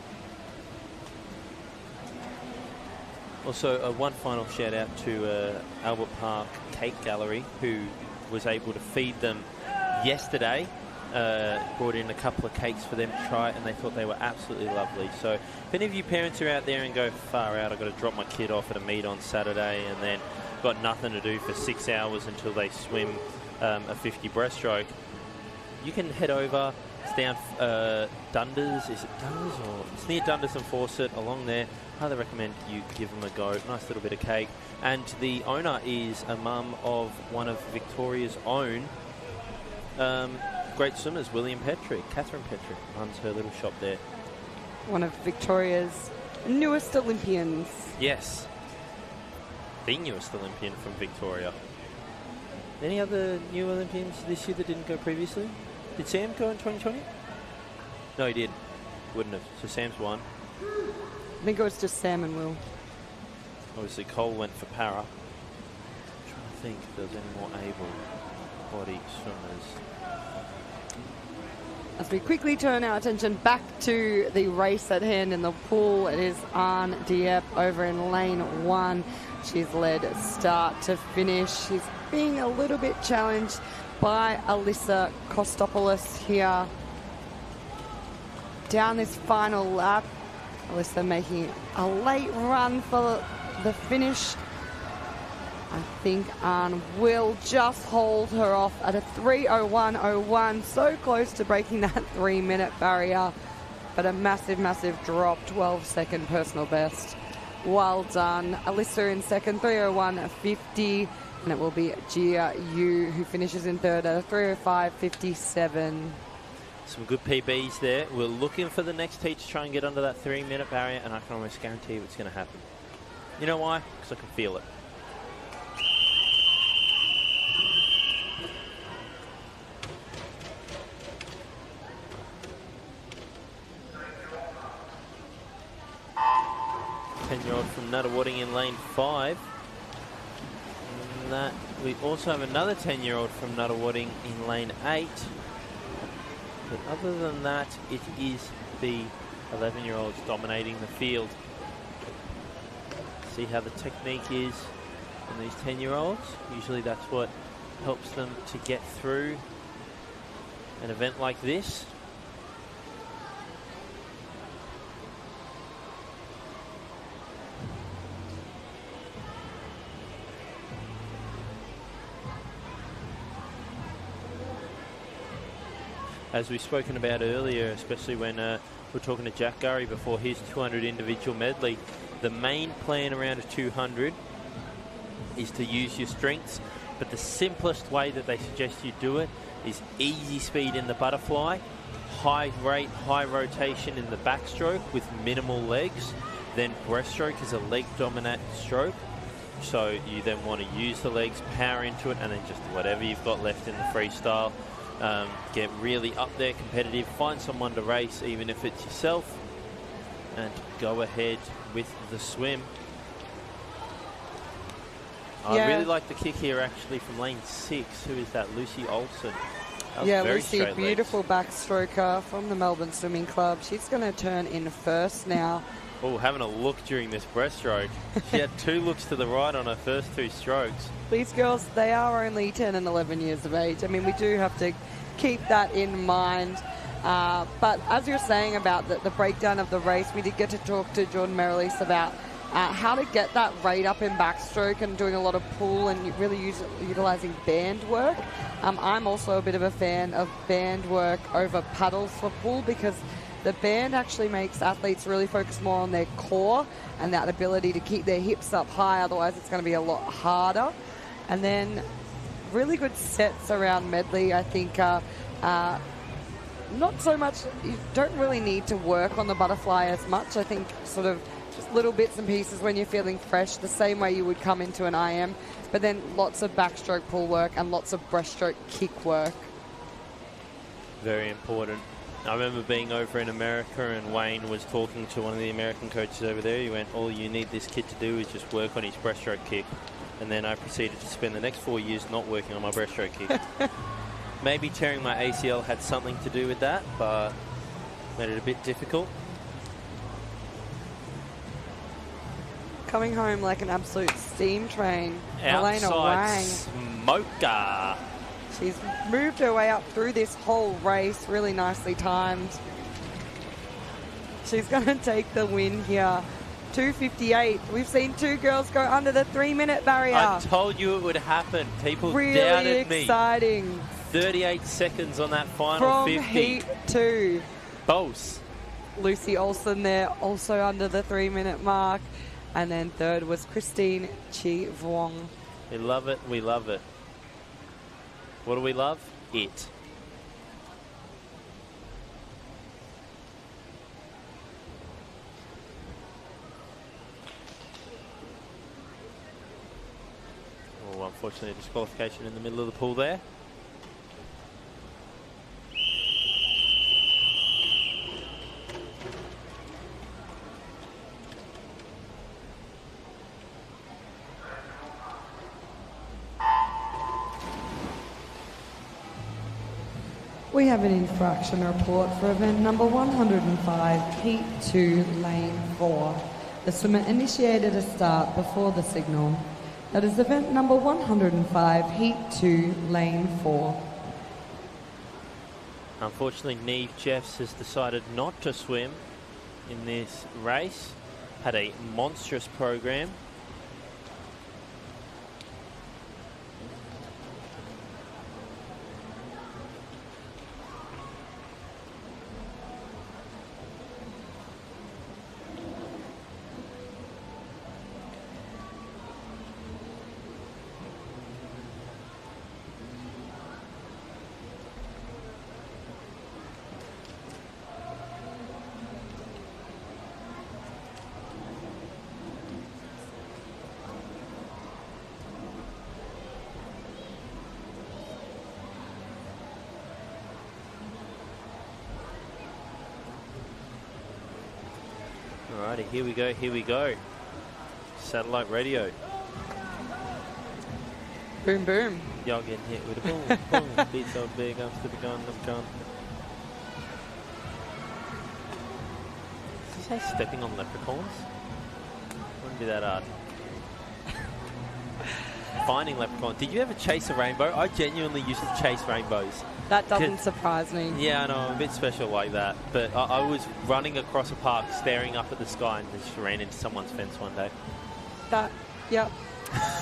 Speaker 1: Also, one final shout out to Albert Park Cake Gallery, who was able to feed them yesterday brought in a couple of cakes for them to try, and they thought they were absolutely lovely. So if any of you parents are out there and go, far out, I've got to drop my kid off at a meet on Saturday and then got nothing to do for 6 hours until they swim a 50 breaststroke, you can head over. It's down Dundas. Is it Dundas? Or it's near Dundas and Fawcett, along there. Highly recommend you give them a go. Nice little bit of cake. And the owner is a mum of one of Victoria's own great swimmers, Catherine Petrie runs her little shop there.
Speaker 2: One of Victoria's newest Olympians.
Speaker 1: Yes. The newest Olympian from Victoria. Any other new Olympians this year that didn't go previously? Did Sam go in 2020? No, he didn't. Wouldn't have. So Sam's won.
Speaker 2: I think it was just Sam and Will.
Speaker 1: Obviously, Cole went for para. I'm trying to think if there was any more able-bodied swimmers.
Speaker 2: As we quickly turn our attention back to the race at hand in the pool, it is Anne Dieppe over in lane 1. She's led start to finish. She's being a little bit challenged by Alyssa Kostopoulos here. Down this final lap, Alyssa making a late run for the finish. I think Anne will just hold her off at a 3:01.01. So close to breaking that 3-minute barrier, but a massive, massive drop, 12-second personal best. Well done. Alyssa in second, 3:01.50. And it will be Gia Yu who finishes in third at a 3:05.57.
Speaker 1: Some good PBs there. We're looking for the next heat to try and get under that 3-minute barrier, and I can almost guarantee you it's going to happen. You know why? Because I can feel it. Ten-year-old from Nuttawading in lane 5. And that we also have another 10-year-old from Nuttawading in lane 8. But other than that, it is the 11-year-olds dominating the field. See how the technique is in these 10-year-olds. Usually that's what helps them to get through an event like this. As we've spoken about earlier, especially when we're talking to Jack Gurry before his 200 individual medley, the main plan around a 200 is to use your strengths, but the simplest way that they suggest you do it is easy speed in the butterfly, high rate, high rotation in the backstroke with minimal legs, then breaststroke is a leg dominant stroke. So you then want to use the legs, power into it, and then just whatever you've got left in the freestyle. Get really up there competitive, find someone to race even if it's yourself, and go ahead with the swim. I really like the kick here actually from lane 6. Who is that? Lucy Olsen.
Speaker 2: Yeah, Lucy, beautiful backstroker from the Melbourne Swimming Club. She's going to turn in first now.
Speaker 1: Oh, having a look during this breaststroke. She had 2 looks to the right on her first 2 strokes.
Speaker 2: These girls, they are only 10 and 11 years of age. I mean, we do have to keep that in mind. But as you're saying about the breakdown of the race, we did get to talk to Jordan Merrilees about how to get that rate up in backstroke and doing a lot of pull and really utilising band work. I'm also a bit of a fan of band work over paddles for pull because the band actually makes athletes really focus more on their core and that ability to keep their hips up high, otherwise it's going to be a lot harder. And then really good sets around medley, I think. Not so much, you don't really need to work on the butterfly as much. I think sort of just little bits and pieces when you're feeling fresh, the same way you would come into an IM, but then lots of backstroke pull work and lots of breaststroke kick work.
Speaker 1: Very important. I remember being over in America and Wayne was talking to one of the American coaches over there. He went, all you need this kid to do is just work on his breaststroke kick. And then I proceeded to spend the next 4 years not working on my breaststroke kick. Maybe tearing my ACL had something to do with that, but made it a bit difficult.
Speaker 2: Coming home like an absolute steam train.
Speaker 1: Outside smoker.
Speaker 2: She's moved her way up through this whole race, really nicely timed. She's going to take the win here. 2:58. We've seen two girls go under the 3-minute barrier.
Speaker 1: I told you it would happen. People
Speaker 2: really
Speaker 1: doubted me.
Speaker 2: Exciting.
Speaker 1: 38 seconds on that final
Speaker 2: From
Speaker 1: 50.
Speaker 2: heat 2.
Speaker 1: Both.
Speaker 2: Lucy Olsen there, also under the 3-minute mark. And then third was Christine Chi Vuong.
Speaker 1: We love it. We love it. What do we love? It. Oh, unfortunately, a disqualification in the middle of the pool there.
Speaker 4: We have an infraction report for event number 105, heat 2, lane 4. The swimmer initiated a start before the signal. That is event number 105, heat 2, lane 4.
Speaker 1: Unfortunately, Neve Jeffs has decided not to swim in this race. Had a monstrous program. Alrighty, here we go, here we go. Satellite radio.
Speaker 2: Boom, boom.
Speaker 1: Y'all getting hit with a boom, boom. Beat so big, I'm still going, I'm gone. Did you say stepping on leprechauns? Wouldn't be that hard. Finding leprechauns. Did you ever chase a rainbow? I genuinely used to chase rainbows.
Speaker 2: That doesn't surprise me.
Speaker 1: Yeah, I know, I'm a bit special like that. But I was running across a park, staring up at the sky, and just ran into someone's fence one day.
Speaker 2: Yep.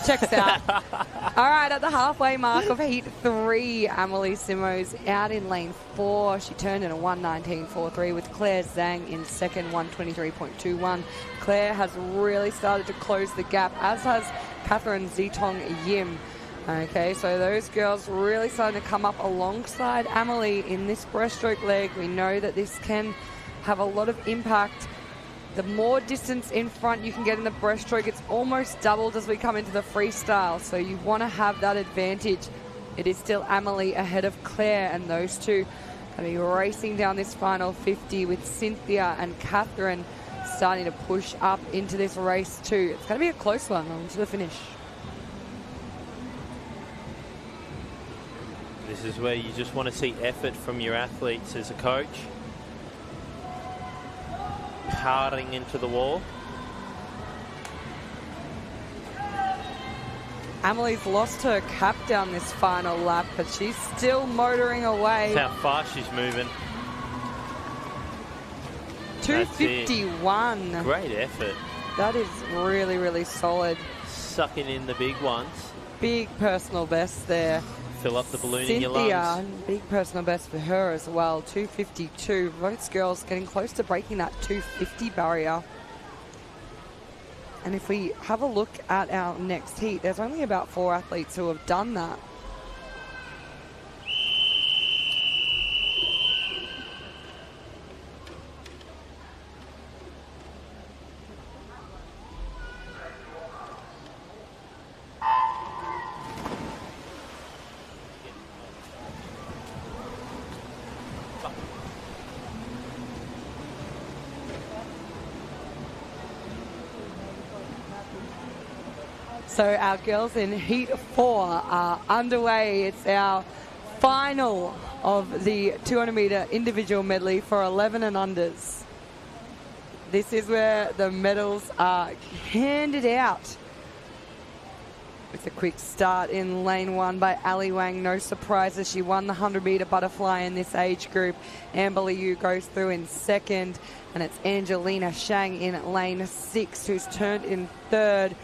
Speaker 2: Checks out. All right, at the halfway mark of heat 3, Amelie Simo's out in lane 4. She turned in a 1:19.43 with Claire Zhang in second, 1:23.21. Claire has really started to close the gap, as has Catherine Zitong Yim. Okay, so those girls really starting to come up alongside Amelie in this breaststroke leg. We know that this can have a lot of impact. The more distance in front you can get in the breaststroke, it's almost doubled as we come into the freestyle. So you want to have that advantage. It is still Amelie ahead of Claire, and those two going to be racing down this final 50 with Cynthia and Catherine starting to push up into this race too. It's going to be a close one on to the finish.
Speaker 1: This is where you just want to see effort from your athletes as a coach. Powering into the wall.
Speaker 2: Amelie's lost her cap down this final lap, but she's still motoring away.
Speaker 1: That's how fast she's moving.
Speaker 2: 2:51.
Speaker 1: Great effort.
Speaker 2: That is really, really solid.
Speaker 1: Sucking in the big ones.
Speaker 2: Big personal best there.
Speaker 1: Fill up the balloon in your lungs.
Speaker 2: Cynthia, big personal best for her as well. 2:52. Both girls getting close to breaking that 2:50 barrier. And if we have a look at our next heat, there's only about 4 athletes who have done that. So our girls in heat 4 are underway. It's our final of the 200-meter individual medley for 11 and unders. This is where the medals are handed out. With a quick start in lane 1 by Ali Wang. No surprises. She won the 100-metre butterfly in this age group. Amber Liu goes through in second. And it's Angelina Shang in lane 6 who's turned in third.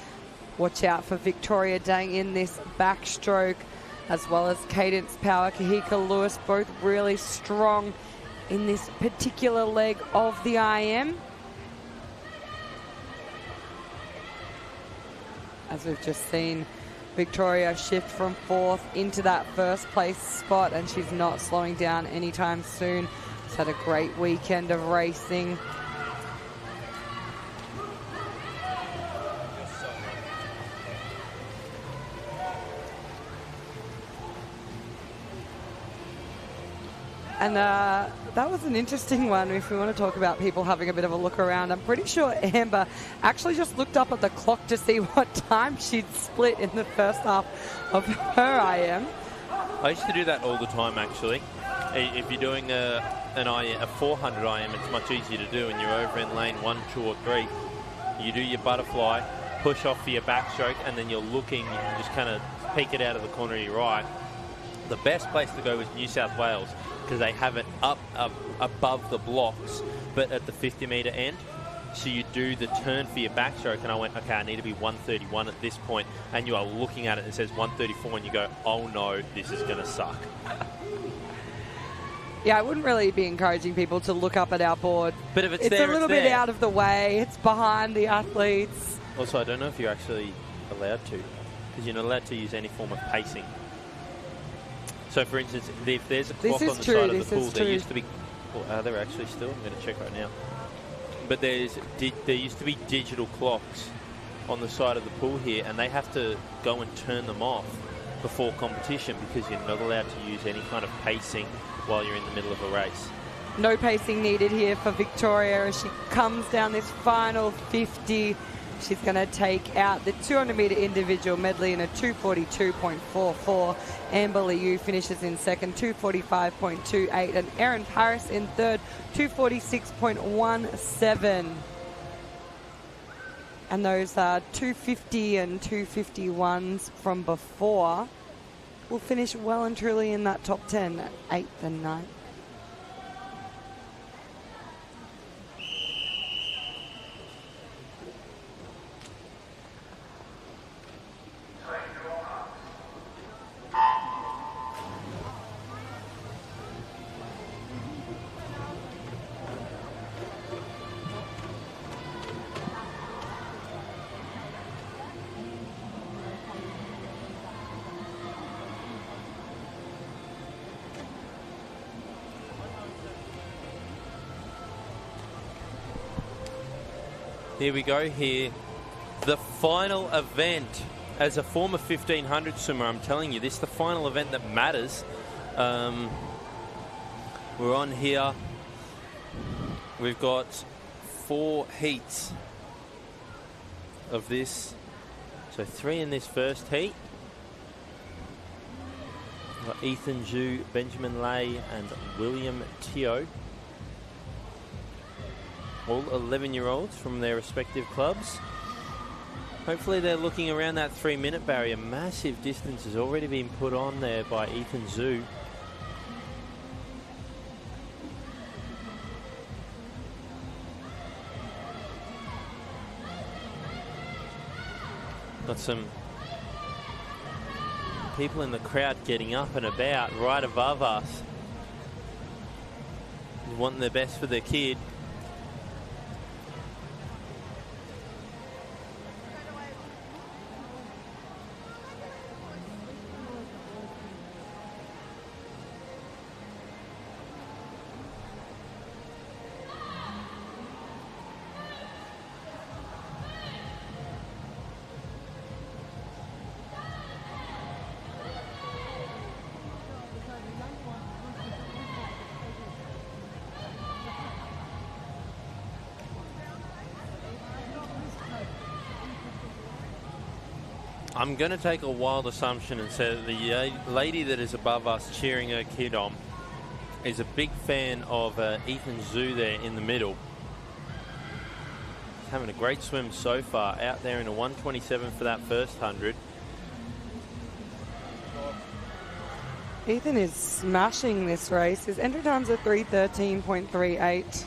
Speaker 2: Watch out for Victoria Dang in this backstroke, as well as Cadence Power. Kahika Lewis both really strong in this particular leg of the IM. As we've just seen Victoria shift from 4th into that first place spot, and she's not slowing down anytime soon. She's had a great weekend of racing. And that was an interesting one if we want to talk about people having a bit of a look around. I'm pretty sure Amber actually just looked up at the clock to see what time she'd split in the first half of her IM.
Speaker 1: I used to do that all the time, actually. If you're doing a 400 IM, it's much easier to do, and you're over in lane 1, 2, or 3. You do your butterfly, push off for your backstroke, and then you're looking, you can just kind of peek it out of the corner of your eye. The best place to go is New South Wales, because they have it up above the blocks, but at the 50-metre end. So you do the turn for your backstroke, and I went, okay, I need to be 131 at this point, and you are looking at it and it says 134, and you go, oh no, this is going to suck.
Speaker 2: Yeah, I wouldn't really be encouraging people to look up at our board.
Speaker 1: But if it's
Speaker 2: there, it's a little bit out of the way. It's behind the athletes.
Speaker 1: Also, I don't know if you're actually allowed to, because you're not allowed to use any form of pacing. So, for instance, if there's a clock on the side of the pool, there used to be... Well, are there actually still? I'm going to check right now. But there used to be digital clocks on the side of the pool here, and they have to go and turn them off before competition, because you're not allowed to use any kind of pacing while you're in the middle of a race.
Speaker 2: No pacing needed here for Victoria as she comes down this final 50. She's going to take out the 200-metre individual medley in a 2:42.44. Amber Liu finishes in second, 2:45.28. And Erin Paris in third, 2:46.17. And those 250 and 251s from before will finish well and truly in that top 10 at 8th and 9th.
Speaker 1: Here we go here. The final event. As a former 1500 swimmer, I'm telling you, this is the final event that matters. We're on here. We've got 4 heats of this. So 3 in this first heat. We've got Ethan Zhu, Benjamin Lay, and William Teo. All 11-year-olds from their respective clubs. Hopefully they're looking around that 3-minute barrier. Massive distance has already been put on there by Ethan Zhu. Got some people in the crowd getting up and about right above us. Wanting the best for their kid. I'm going to take a wild assumption and say that the lady that is above us cheering her kid on is a big fan of Ethan Zhu there in the middle. He's having a great swim so far, out there in a 1:27 for that first 100.
Speaker 2: Ethan is smashing this race. His entry times are 3:13.38.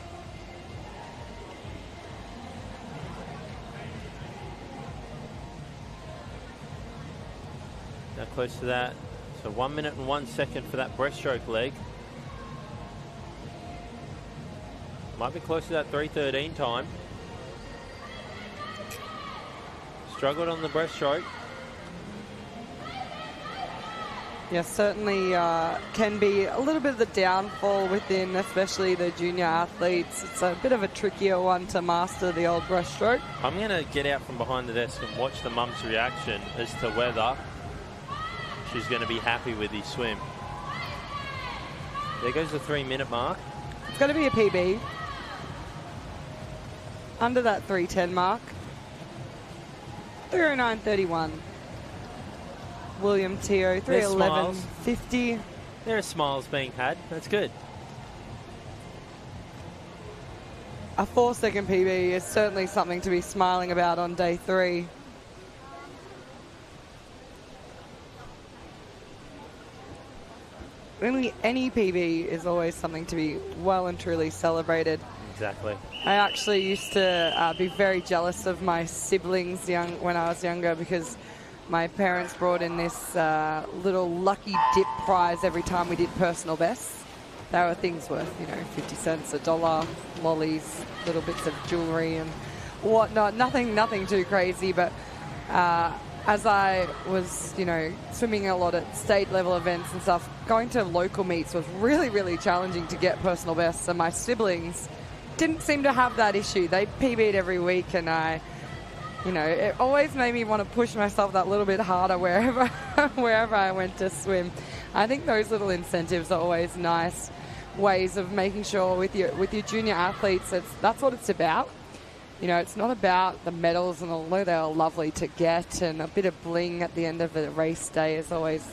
Speaker 1: Now close to that. So 1 minute and 1 second for that breaststroke leg. Might be close to that 3:13 time. Struggled on the breaststroke.
Speaker 2: Yes, certainly can be a little bit of the downfall within, especially the junior athletes. It's a bit of a trickier one to master, the old breaststroke.
Speaker 1: I'm going to get out from behind the desk and watch the mum's reaction as to whether she's going to be happy with his swim. There goes the 3 minute mark.
Speaker 2: It's going to be a PB. Under that 3:10 mark. 3:09.31. William Teo, 3:11.50.
Speaker 1: There are smiles being had. That's good.
Speaker 2: A 4-second PB is certainly something to be smiling about on day 3. Really, any PB is always something to be well and truly celebrated.
Speaker 1: Exactly.
Speaker 2: I actually used to be very jealous of my siblings when I was younger, because my parents brought in this little lucky dip prize every time we did personal bests. They were things worth, 50 cents, $1, lollies, little bits of jewellery and whatnot. Nothing too crazy, but as I was, swimming a lot at state level events and stuff, going to local meets was really, really challenging to get personal bests. And my siblings didn't seem to have that issue. They PB'd every week, and it always made me want to push myself that little bit harder wherever I went to swim. I think those little incentives are always nice ways of making sure with your junior athletes, that's what it's about. It's not about the medals, and although they are lovely to get, and a bit of bling at the end of a race day is always,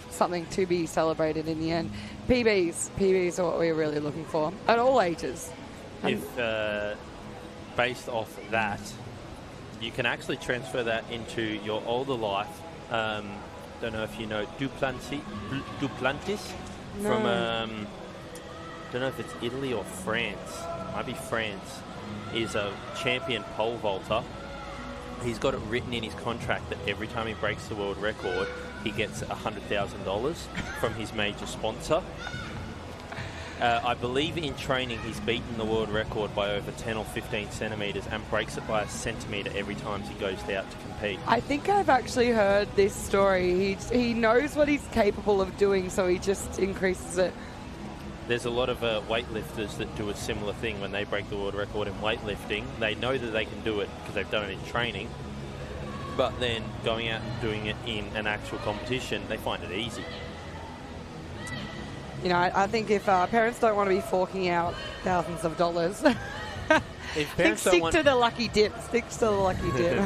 Speaker 2: something to be celebrated in the end. PBs are what we're really looking for at all ages.
Speaker 1: If based off that, you can actually transfer that into your older life. Don't know if you know Duplantis
Speaker 2: No.
Speaker 1: from, don't know if it's Italy or France. Might be France. Is a champion pole vaulter. He's got it written in his contract that every time he breaks the world record, he gets $100,000 from his major sponsor. I believe in training he's beaten the world record by over 10 or 15 centimetres and breaks it by a centimetre every time he goes out to compete.
Speaker 2: I think I've actually heard this story. He knows what he's capable of doing, so he just increases it.
Speaker 1: There's a lot of weightlifters that do a similar thing when they break the world record in weightlifting. They know that they can do it because they've done it in training, but then going out and doing it in an actual competition, they find it easy.
Speaker 2: I think if parents don't want to be forking out thousands of dollars,
Speaker 1: If parents
Speaker 2: stick to the lucky dip. Stick to the lucky dip.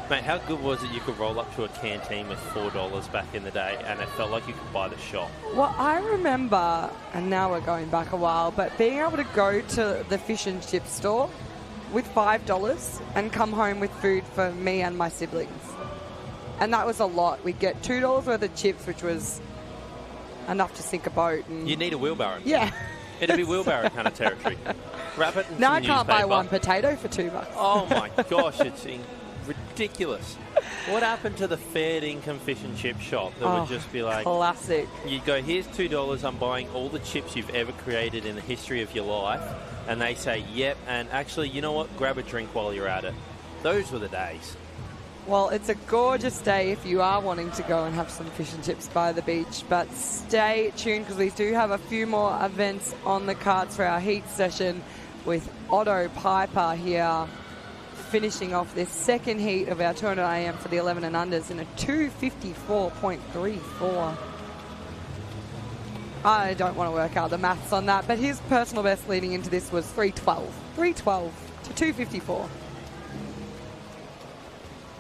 Speaker 1: Mate, how good was it you could roll up to a canteen with $4 back in the day and it felt like you could buy the shop?
Speaker 2: Well, I remember, and now we're going back a while, but being able to go to the fish and chip store with $5 and come home with food for me and my siblings. And that was a lot. We'd get $2 worth of chips, which was enough to sink a boat. And
Speaker 1: You need a wheelbarrow.
Speaker 2: yeah.
Speaker 1: It'd be wheelbarrow kind of territory. Wrap it in
Speaker 2: Now
Speaker 1: some
Speaker 2: I can't buy
Speaker 1: newspaper.
Speaker 2: one potato for $2.
Speaker 1: Oh my gosh, it's ridiculous. What happened to the fair income fish and chip shop that would just be like,
Speaker 2: classic.
Speaker 1: you'd go, here's $2, I'm buying all the chips you've ever created in the history of your life, and they say, yep, and actually, you know what, grab a drink while you're at it. Those were the days.
Speaker 2: Well, it's a gorgeous day if you are wanting to go and have some fish and chips by the beach, but stay tuned because we do have a few more events on the cards for our heat session with Otto Piper here finishing off this second heat of our 200 AM for the 11 and unders in a 2:54.34. I don't want to work out the maths on that, but his personal best leading into this was 3:12. 3:12 to 2:54.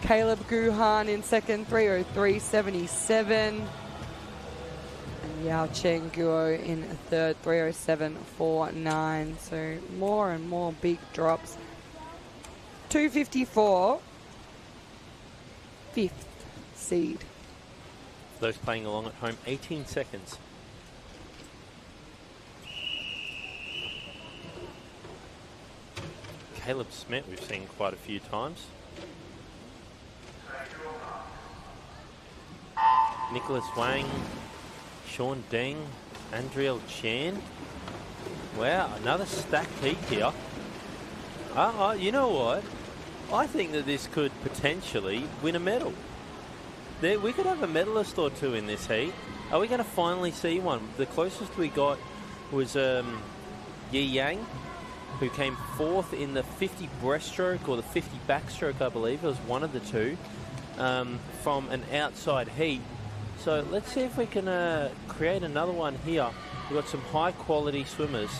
Speaker 2: Caleb Guhan in second, 3:03.77. And Yao Cheng Guo in third, 3:07.49. So more and more big drops. 2:54, fifth seed.
Speaker 1: For those playing along at home, 18 seconds. Caleb Smith we've seen quite a few times. Nicholas Wang, Sean Deng, Andriel Chan. Wow, another stacked heat here. You know what? I think that this could potentially win a medal. We could have a medalist or two in this heat. Are we going to finally see one? The closest we got was Yi Yang, who came 4th in the 50 breaststroke or the 50 backstroke, I believe. It was one of the two from an outside heat. So let's see if we can create another one here. We've got some high quality swimmers.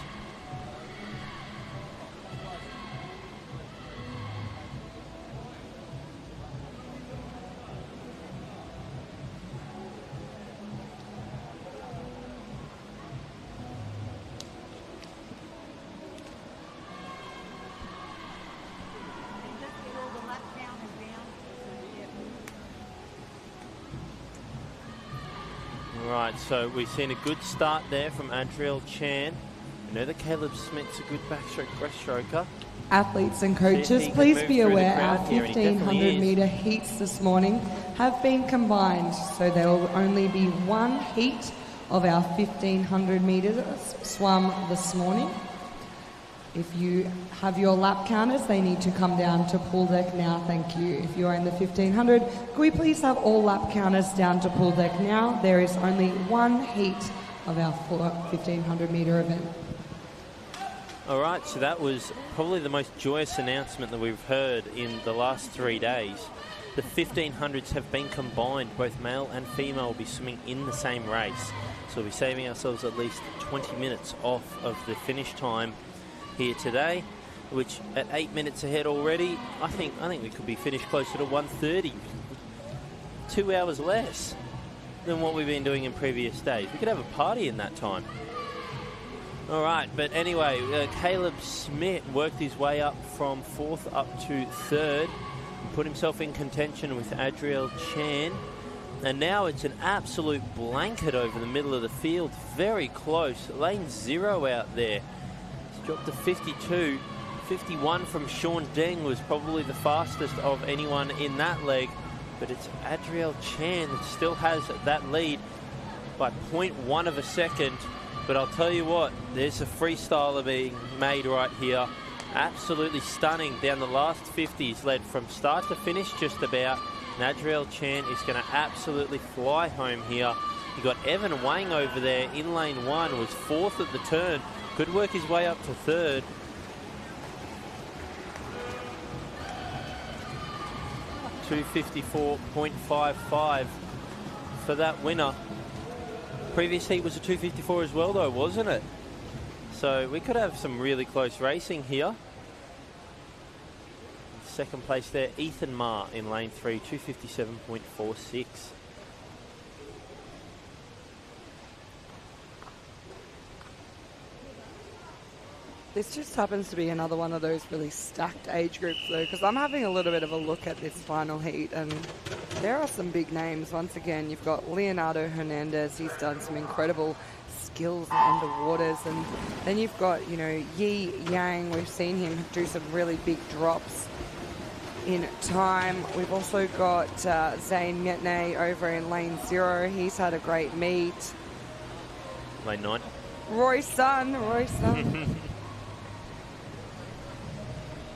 Speaker 1: Right, so we've seen a good start there from Andriel Chan. We know that Caleb Smith's a good backstroke breaststroker.
Speaker 4: Athletes and coaches, please be aware our 1500 metre heats this morning have been combined, so there will only be one heat of our 1500 metres swum this morning. If you have your lap counters, they need to come down to pool deck now, thank you. If you are in the 1500, could we please have all lap counters down to pool deck now? There is only one heat of our 1500 metre event.
Speaker 1: All right, so that was probably the most joyous announcement that we've heard in the last 3 days. The 1500s have been combined. Both male and female will be swimming in the same race. So we'll be saving ourselves at least 20 minutes off of the finish time here today, which at 8 minutes ahead already, I think we could be finished closer to 1:30. 2 hours less than what we've been doing in previous days. We could have a party in that time. All right, but anyway, Caleb Smith worked his way up from 4th up to 3rd, put himself in contention with Adriel Chan, and now it's an absolute blanket over the middle of the field, very close. Lane 0 out there. It's dropped to 52. 51 from Sean Deng was probably the fastest of anyone in that leg, but it's Adriel Chan that still has that lead by 0.1 of a second. But I'll tell you what, there's a freestyler being made right here. Absolutely stunning down the last 50s, led from start to finish just about. And Adriel Chan is going to absolutely fly home here. You got Evan Wang over there in lane 1, was 4th at the turn. Could work his way up to 3rd. $254.55 for that winner. Previous heat was a 254 as well, though, wasn't it? So we could have some really close racing here. Second place there, Ethan Ma in lane 3, 257.46.
Speaker 2: This just happens to be another one of those really stacked age groups, though, because I'm having a little bit of a look at this final heat, and there are some big names. Once again, you've got Leonardo Hernandez. He's done some incredible skills in underwaters, and then you've got, you know, Yi Yang. We've seen him do some really big drops in time. We've also got Zane Metney over in lane 0. He's had a great meet.
Speaker 1: Lane 9.
Speaker 2: Roy Sun.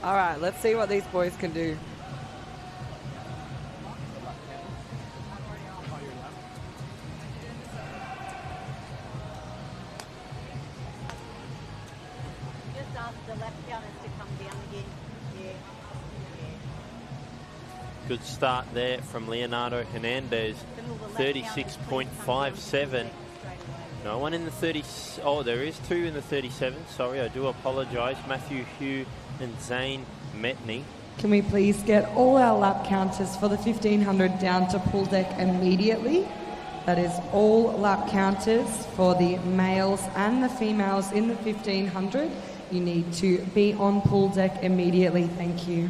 Speaker 2: All right, let's see what these boys can do.
Speaker 3: Just ask the left counters to come down again. Yeah.
Speaker 1: Good start there from Leonardo Hernandez. 36.57. No one in the 30. Oh, there is 2 in the 37. Sorry, I do apologise. Matthew Hugh and Zane Metney.
Speaker 4: Can we please get all our lap counters for the 1500 down to pool deck immediately? That is all lap counters for the males and the females in the 1500. You need to be on pool deck immediately. Thank you.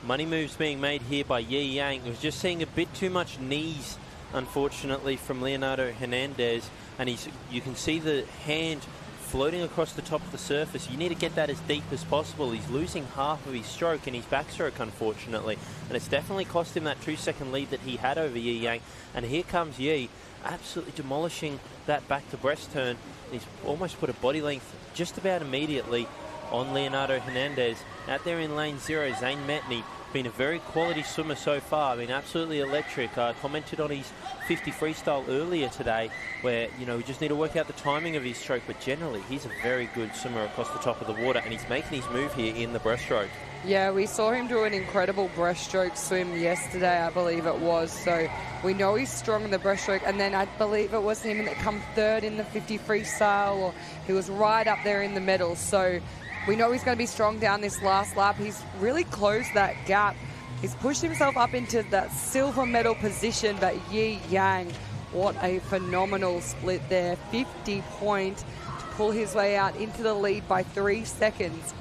Speaker 1: Money moves being made here by Yi Yang. It was just seeing a bit too much knees unfortunately, from Leonardo Hernandez, and you can see the hand floating across the top of the surface. You need to get that as deep as possible. He's losing half of his stroke in his backstroke, unfortunately, and it's definitely cost him that 2-second lead that he had over Yi Yang. And here comes Yi, absolutely demolishing that back to breast turn. He's almost put a body length just about immediately on Leonardo Hernandez. Out there in lane 0, Zane Metney, been a very quality swimmer so far, been absolutely electric. I commented on his 50 freestyle earlier today where, you know, we just need to work out the timing of his stroke, but generally he's a very good swimmer across the top of the water, and he's making his move here in the breaststroke.
Speaker 2: Yeah, we saw him do an incredible breaststroke swim yesterday, I believe it was. So we know he's strong in the breaststroke. And then I believe it was him that come third in the 50 freestyle, or he was right up there in the medal. So we know he's going to be strong down this last lap. He's really closed that gap. He's pushed himself up into that silver medal position. But Yi Yang, what a phenomenal split there. 50 point to pull his way out into the lead by 3 seconds.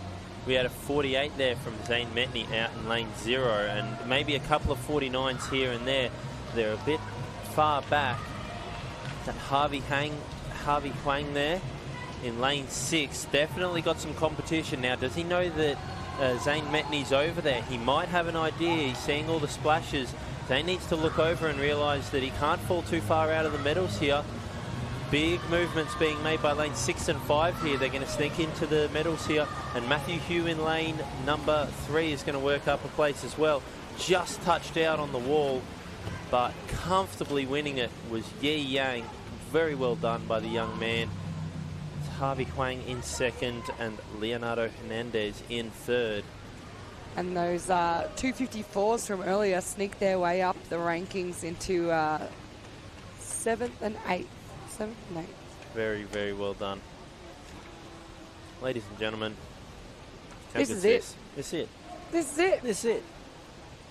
Speaker 1: We had a 48 there from Zane Metney out in lane 0, and maybe a couple of 49s here and there. They're a bit far back. That Harvey Huang there in lane 6 definitely got some competition. Now, does he know that Zane Metney's over there? He might have an idea. He's seeing all the splashes. Zane needs to look over and realise that he can't fall too far out of the medals here. Big movements being made by lane 6 and 5 here. They're going to sneak into the medals here. And Matthew Hugh in lane number 3 is going to work up a place as well. Just touched out on the wall, but comfortably winning it was Yi Yang. Very well done by the young man. It's Harvey Huang in second and Leonardo Hernandez in third.
Speaker 2: And those 254s from earlier sneak their way up the rankings into 7th and 8th. 7th and 8th.
Speaker 1: Very, very well done. Ladies and gentlemen,
Speaker 2: this is it.
Speaker 1: This is it.
Speaker 2: This is it.
Speaker 1: This is it.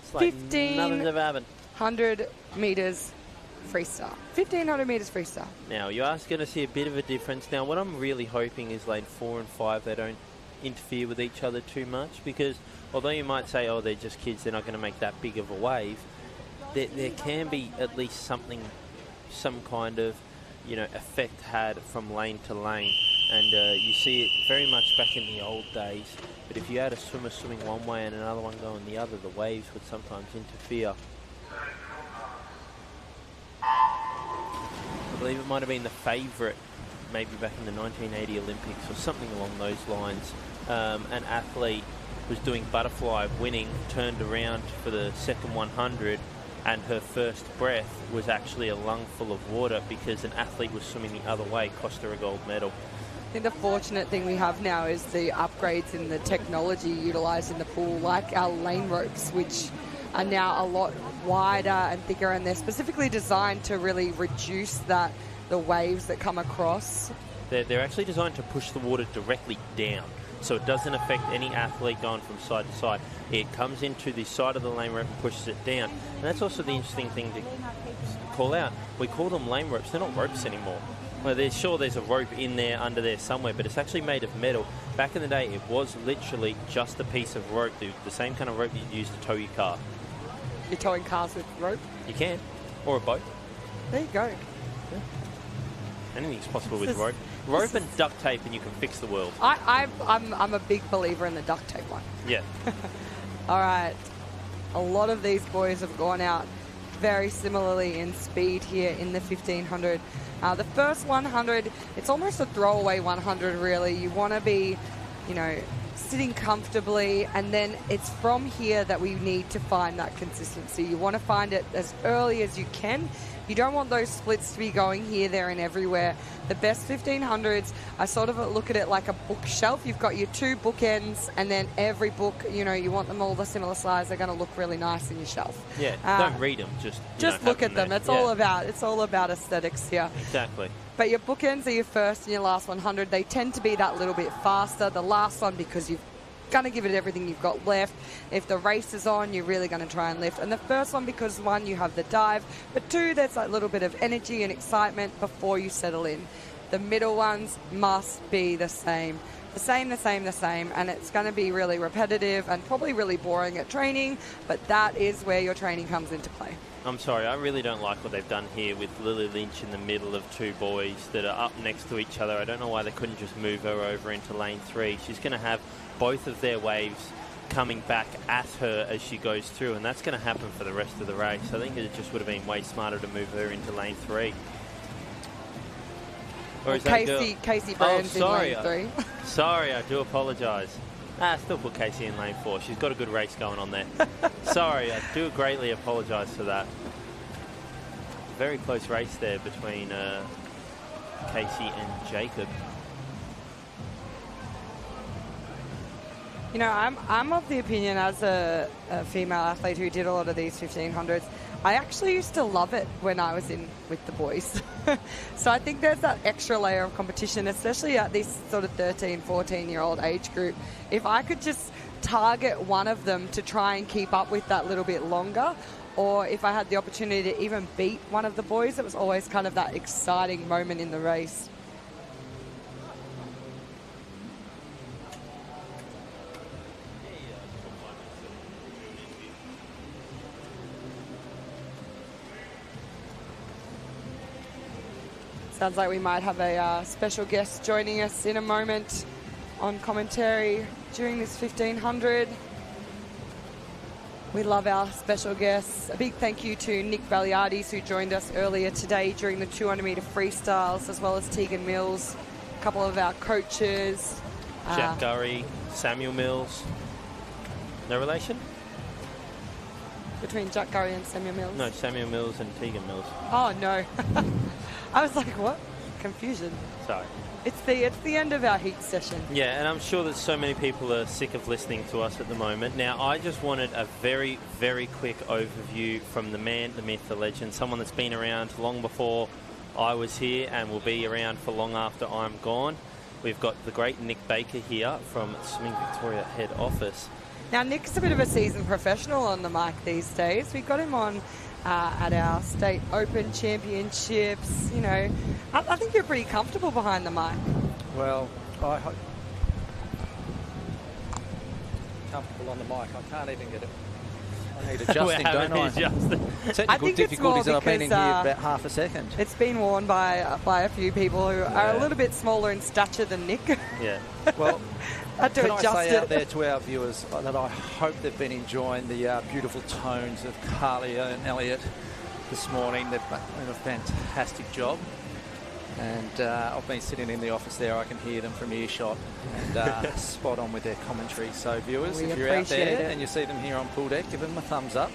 Speaker 1: It's like nothing's ever happened.
Speaker 2: 100 metres freestyle. 1,500 metres freestyle.
Speaker 1: Now, you are going to see a bit of a difference. Now, what I'm really hoping is lane 4 and 5, they don't interfere with each other too much, because although you might say, oh, they're just kids, they're not going to make that big of a wave, there can be at least something, some kind of, you know, effect had from lane to lane. And you see it very much back in the old days. But if you had a swimmer swimming one way and another one going the other, the waves would sometimes interfere. I believe it might have been the favourite, maybe back in the 1980 Olympics or something along those lines. An athlete was doing butterfly, winning, turned around for the second 100, and her first breath was actually a lung full of water because an athlete was swimming the other way, cost her a gold medal.
Speaker 2: I think the fortunate thing we have now is the upgrades in the technology utilised in the pool, like our lane ropes, which are now a lot wider and thicker, and they're specifically designed to really reduce the waves that come across.
Speaker 1: They're actually designed to push the water directly down, so it doesn't affect any athlete going from side to side. It comes into the side of the lane rope and pushes it down. And that's also the interesting thing to call out. We call them lane ropes. They're not ropes anymore. Well, there's a rope in there, under there somewhere, but it's actually made of metal. Back in the day, it was literally just a piece of rope, the same kind of rope you'd use to tow your car.
Speaker 2: You're towing cars with rope?
Speaker 1: You can. Or a boat.
Speaker 2: There you go.
Speaker 1: Yeah. Anything's possible with rope. Rope and duct tape, and you can fix the world.
Speaker 2: I'm a big believer in the duct tape one.
Speaker 1: Yeah.
Speaker 2: All right. A lot of these boys have gone out very similarly in speed here in the 1500. The first 100, it's almost a throwaway 100, really. You want to be, you know, sitting comfortably, and then it's from here that we need to find that consistency. You want to find it as early as you can. You don't want those splits to be going here, there, and everywhere. The best 1500s, I sort of look at it like a bookshelf. You've got your 2 bookends, and then every book, you know, you want them all the similar size. They're going to look really nice in your shelf.
Speaker 1: Yeah, don't read them, just
Speaker 2: look at them. It's all about aesthetics here.
Speaker 1: Exactly.
Speaker 2: But your bookends are your first and your last 100. They tend to be that little bit faster. The last one, because you've going to give it everything you've got left. If the race is on, you're really going to try and lift. And the first one, because 1, you have the dive, but 2, there's that little bit of energy and excitement before you settle in. The middle ones must be the same. the same, and it's going to be really repetitive and probably really boring at training, but that is where your training comes into play.
Speaker 1: I'm sorry, I really don't like what they've done here with Lily Lynch in the middle of two boys that are up next to each other. I don't know why they couldn't just move her over into lane 3. She's going to have both of their waves coming back at her as she goes through, and that's going to happen for the rest of the race. I think it just would have been way smarter to move her into lane 3. Or is
Speaker 2: Casey Brand's in lane 3.
Speaker 1: Sorry, I do apologise. Still put Casey in lane 4. She's got a good race going on there. Sorry, I do greatly apologise for that. Very close race there between Casey and Jacob.
Speaker 2: You know, I'm of the opinion as a female athlete who did a lot of these 1500s, I actually used to love it when I was in with the boys. So I think there's that extra layer of competition, especially at this sort of 13, 14-year-old age group. If I could just target one of them to try and keep up with that little bit longer, or if I had the opportunity to even beat one of the boys, it was always kind of that exciting moment in the race. Sounds like we might have a special guest joining us in a moment on commentary during this 1500. We love our special guests. A big thank you to Nick Valiardis, who joined us earlier today during the 200-metre freestyles, as well as Tegan Mills, a couple of our coaches.
Speaker 1: Jack Gurry, Samuel Mills. No relation?
Speaker 2: Between Jack Gurry and Samuel Mills?
Speaker 1: No, Samuel Mills and Tegan Mills.
Speaker 2: Oh, no. I was like, what? Confusion.
Speaker 1: Sorry.
Speaker 2: It's the end of our heat session.
Speaker 1: Yeah, and I'm sure that so many people are sick of listening to us at the moment. Now, I just wanted a very, very quick overview from the man, the myth, the legend, someone that's been around long before I was here and will be around for long after I'm gone. We've got the great Nick Baker here from Swimming Victoria head office.
Speaker 2: Now, Nick's a bit of a seasoned professional on the mic these days. We got him on at our state open championships. You know, I think you're pretty comfortable behind the mic.
Speaker 7: Well, I hope comfortable on the mic. I can't even get it. I need adjusting, don't I? Technical difficulties, and I've been in here about half a second.
Speaker 2: It's been worn by a few people who are a little bit smaller in stature than Nick.
Speaker 1: Yeah.
Speaker 7: Well, can I say out
Speaker 2: it.
Speaker 7: there to our viewers that I hope they've been enjoying the beautiful tones of Carlia and Elliot this morning. They've done a fantastic job. And I've been sitting in the office there. I can hear them from earshot and spot on with their commentary. So viewers, if you're out there and you see them here on pool deck, give them a thumbs up.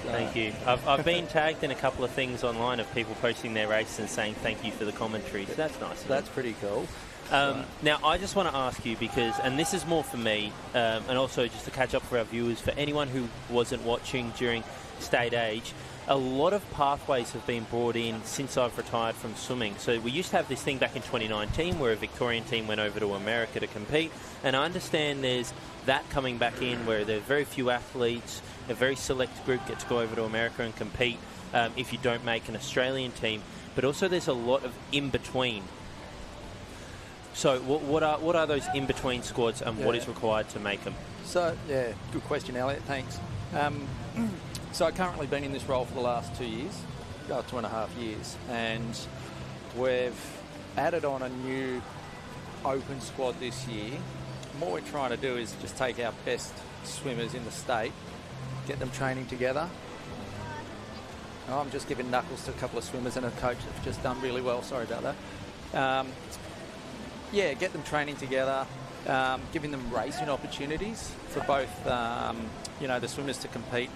Speaker 1: Thank you. I've been tagged in a couple of things online of people posting their race and saying thank you for the commentary. So that's nice.
Speaker 7: That's pretty cool.
Speaker 1: Now, I just want to ask you because, and this is more for me, and also just to catch up for our viewers, for anyone who wasn't watching during state age, a lot of pathways have been brought in since I've retired from swimming. So we used to have this thing back in 2019 where a Victorian team went over to America to compete, and I understand there's that coming back in where there are very few athletes, a very select group get to go over to America and compete if you don't make an Australian team, but also there's a lot of in-between. So what are those in-between squads and what is required to make them?
Speaker 7: So, yeah, good question, Elliot. Thanks. So I've currently been in this role for the last 2 years, 2.5 years, and we've added on a new open squad this year. And what we're trying to do is just take our best swimmers in the state, get them training together. And I'm just giving knuckles to a couple of swimmers and a coach that's just done really well. Sorry about that. Yeah, get them training together, giving them racing opportunities for both, the swimmers to compete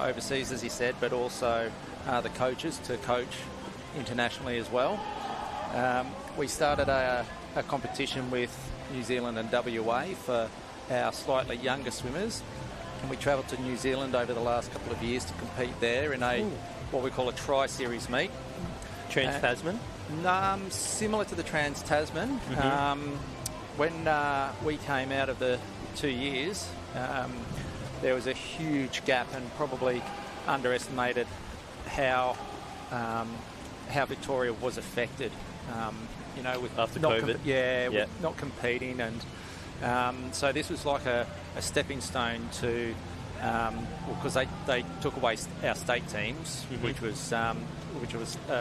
Speaker 7: overseas, as he said, but also the coaches to coach internationally as well. We started a competition with New Zealand and WA for our slightly younger swimmers, and we travelled to New Zealand over the last couple of years to compete there in what we call a tri-series meet.
Speaker 1: Trans-Tasman?
Speaker 7: Similar to the Trans-Tasman. When we came out of the 2 years, there was a huge gap and probably underestimated how how Victoria was affected, with
Speaker 1: After COVID.
Speaker 7: with not competing, and so this was like a stepping stone to, because they took away our state teams, which was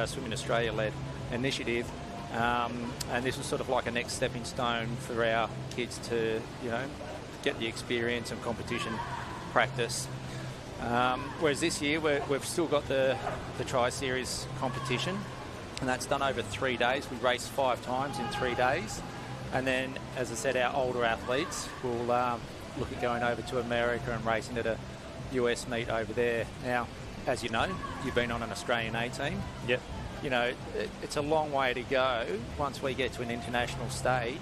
Speaker 7: Swimming Australia led initiative, and this was sort of like a next stepping stone for our kids to get the experience and competition practice. Whereas this year we've still got the Tri-Series competition, and that's done over 3 days. We race 5 times in 3 days, and then, as I said, our older athletes will look at going over to America and racing at a US meet over there. Now, as you know, you've been on an Australian A team.
Speaker 1: Yep.
Speaker 7: It's a long way to go once we get to an international stage,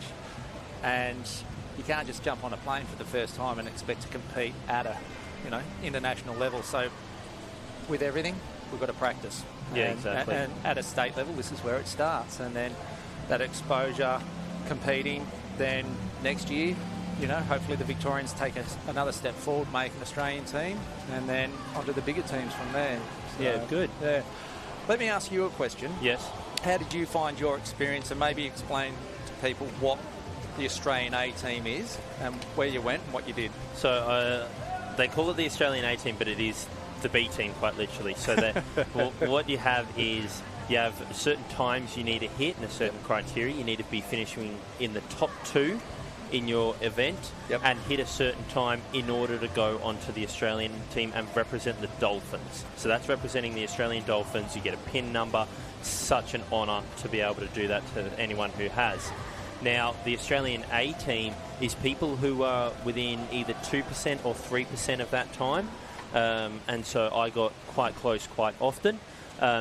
Speaker 7: and you can't just jump on a plane for the first time and expect to compete at a international level. So with everything, we've got to practice.
Speaker 1: Exactly.
Speaker 7: And at a state level, this is where it starts. And then that exposure, competing, then next year, hopefully the Victorians take another step forward, make an Australian team, and then onto the bigger teams from there. So,
Speaker 1: Yeah, good.
Speaker 7: Yeah. Let me ask you a question.
Speaker 1: Yes.
Speaker 7: How did you find your experience, and maybe explain to people what the Australian A team is and where you went and what you did?
Speaker 1: So they call it the Australian A team, but it is the B team, quite literally. So what you have is you have certain times you need to hit and a certain criteria. You need to be finishing in the top 2 in your event and hit a certain time in order to go onto the Australian team and represent the Dolphins. So that's representing the Australian Dolphins. You get a pin number. Such an honour to be able to do that to anyone who has. Now, the Australian A team is people who are within either 2% or 3% of that time. And so I got quite close quite often.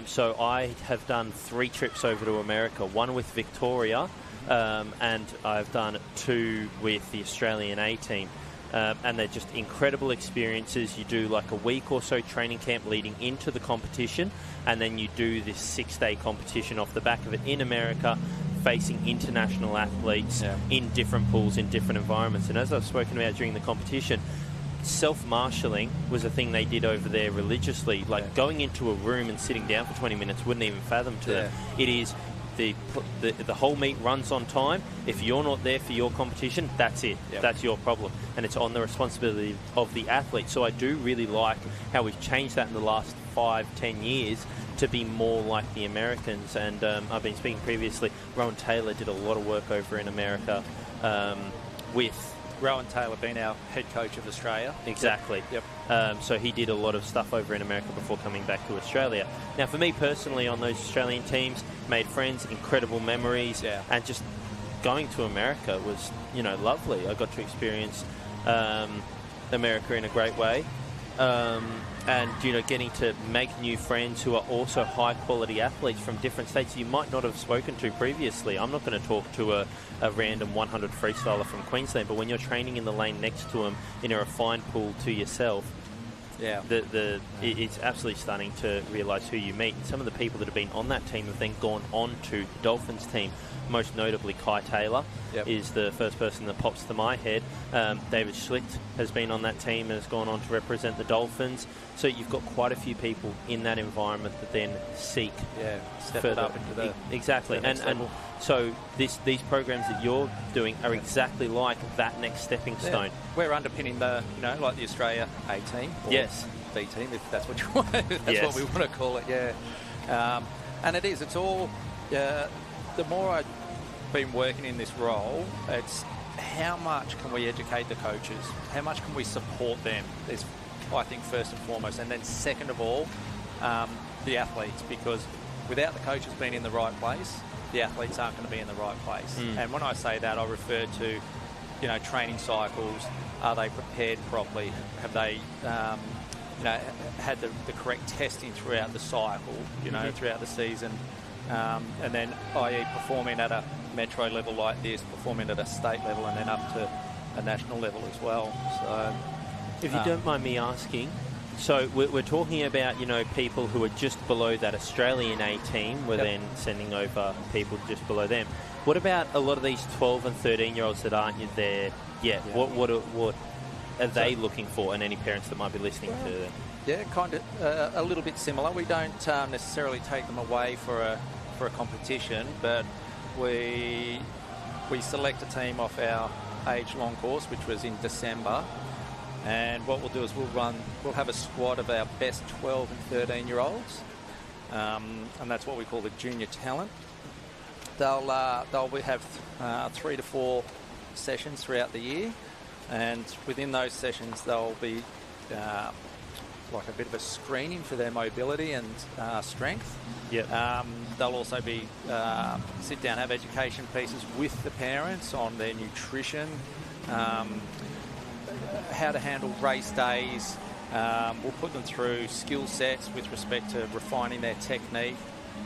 Speaker 1: So I have done 3 trips over to America, 1 with Victoria, and I've done 2 with the Australian A team. And they're just incredible experiences. You do like a week or so training camp leading into the competition, and then you do this 6-day competition off the back of it in America, facing international athletes in different pools, in different environments. And as I've spoken about during the competition, self-marshalling was a thing they did over there religiously. Like going into a room and sitting down for 20 minutes wouldn't even fathom to them. It is the whole meet runs on time. If you're not there for your competition, that's it. That's your problem. And it's on the responsibility of the athlete. So I do really like how we've changed that in the last 5-10 years to be more like the Americans. And I've been speaking previously, Rowan Taylor did a lot of work over in America with...
Speaker 7: Rowan Taylor being our head coach of Australia.
Speaker 1: Exactly. So he did a lot of stuff over in America before coming back to Australia. Now, for me personally, on those Australian teams, made friends, incredible memories, and just going to America was, lovely. I got to experience America in a great way. And, getting to make new friends who are also high-quality athletes from different states you might not have spoken to previously. I'm not going to talk to a random 100 freestyler from Queensland, but when you're training in the lane next to them in a refined pool to yourself, it's absolutely stunning to realise who you meet. And some of the people that have been on that team have then gone on to the Dolphins team. Most notably, Kai Taylor is the first person that pops to my head. David Schlicht has been on that team and has gone on to represent the Dolphins. So you've got quite a few people in that environment that then seek
Speaker 7: step
Speaker 1: further
Speaker 7: up into the
Speaker 1: exactly.
Speaker 7: The
Speaker 1: and so these programs that you're doing are exactly like that next stepping stone.
Speaker 7: We're underpinning the like the Australia A team.
Speaker 1: Yes.
Speaker 7: B team, if that's what you want. That's what we want to call it. And it is. It's all. The more I've been working in this role, it's how much can we educate the coaches? How much can we support them? There's, I think, first and foremost, and then second of all, the athletes, because without the coaches being in the right place, the athletes aren't going to be in the right place. And when I say that, I refer to, training cycles. Are they prepared properly? Have they, had the correct testing throughout the cycle, throughout the season? And then, i.e. performing at a metro level like this, performing at a state level, and then up to a national level as well. So,
Speaker 1: if you don't mind me asking, so we're talking about, people who are just below that Australian A team. We're then sending over people just below them. What about a lot of these 12 and 13-year-olds that aren't there yet? What are they looking for, and any parents that might be listening to them?
Speaker 7: Yeah, kind of a little bit similar. We don't necessarily take them away for a competition, but we select a team off our age-long course, which was in December. And what we'll do is we'll have a squad of our best 12 and 13-year-olds, and that's what we call the junior talent. They'll have 3 to 4 sessions throughout the year, and within those sessions they'll be like a bit of a screening for their mobility and strength.
Speaker 1: Yep.
Speaker 7: They'll also be sit down, have education pieces with the parents on their nutrition, how to handle race days. We'll put them through skill sets with respect to refining their technique.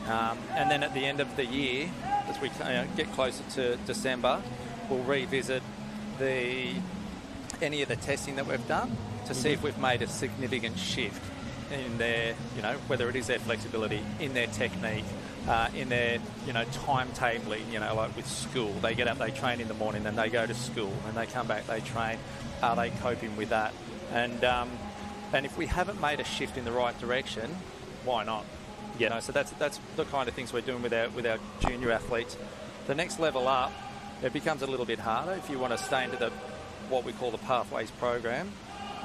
Speaker 7: And then at the end of the year, as we get closer to December, we'll revisit any of the testing that we've done to see if we've made a significant shift in their, whether it is their flexibility, in their technique, in their, timetabling, like with school. They get up, they train in the morning, then they go to school, and they come back, they train. Are they coping with that? And if we haven't made a shift in the right direction, why not?
Speaker 1: Yeah.
Speaker 7: So that's the kind of things we're doing with our junior athletes. The next level up, it becomes a little bit harder. If you want to stay into what we call the Pathways program,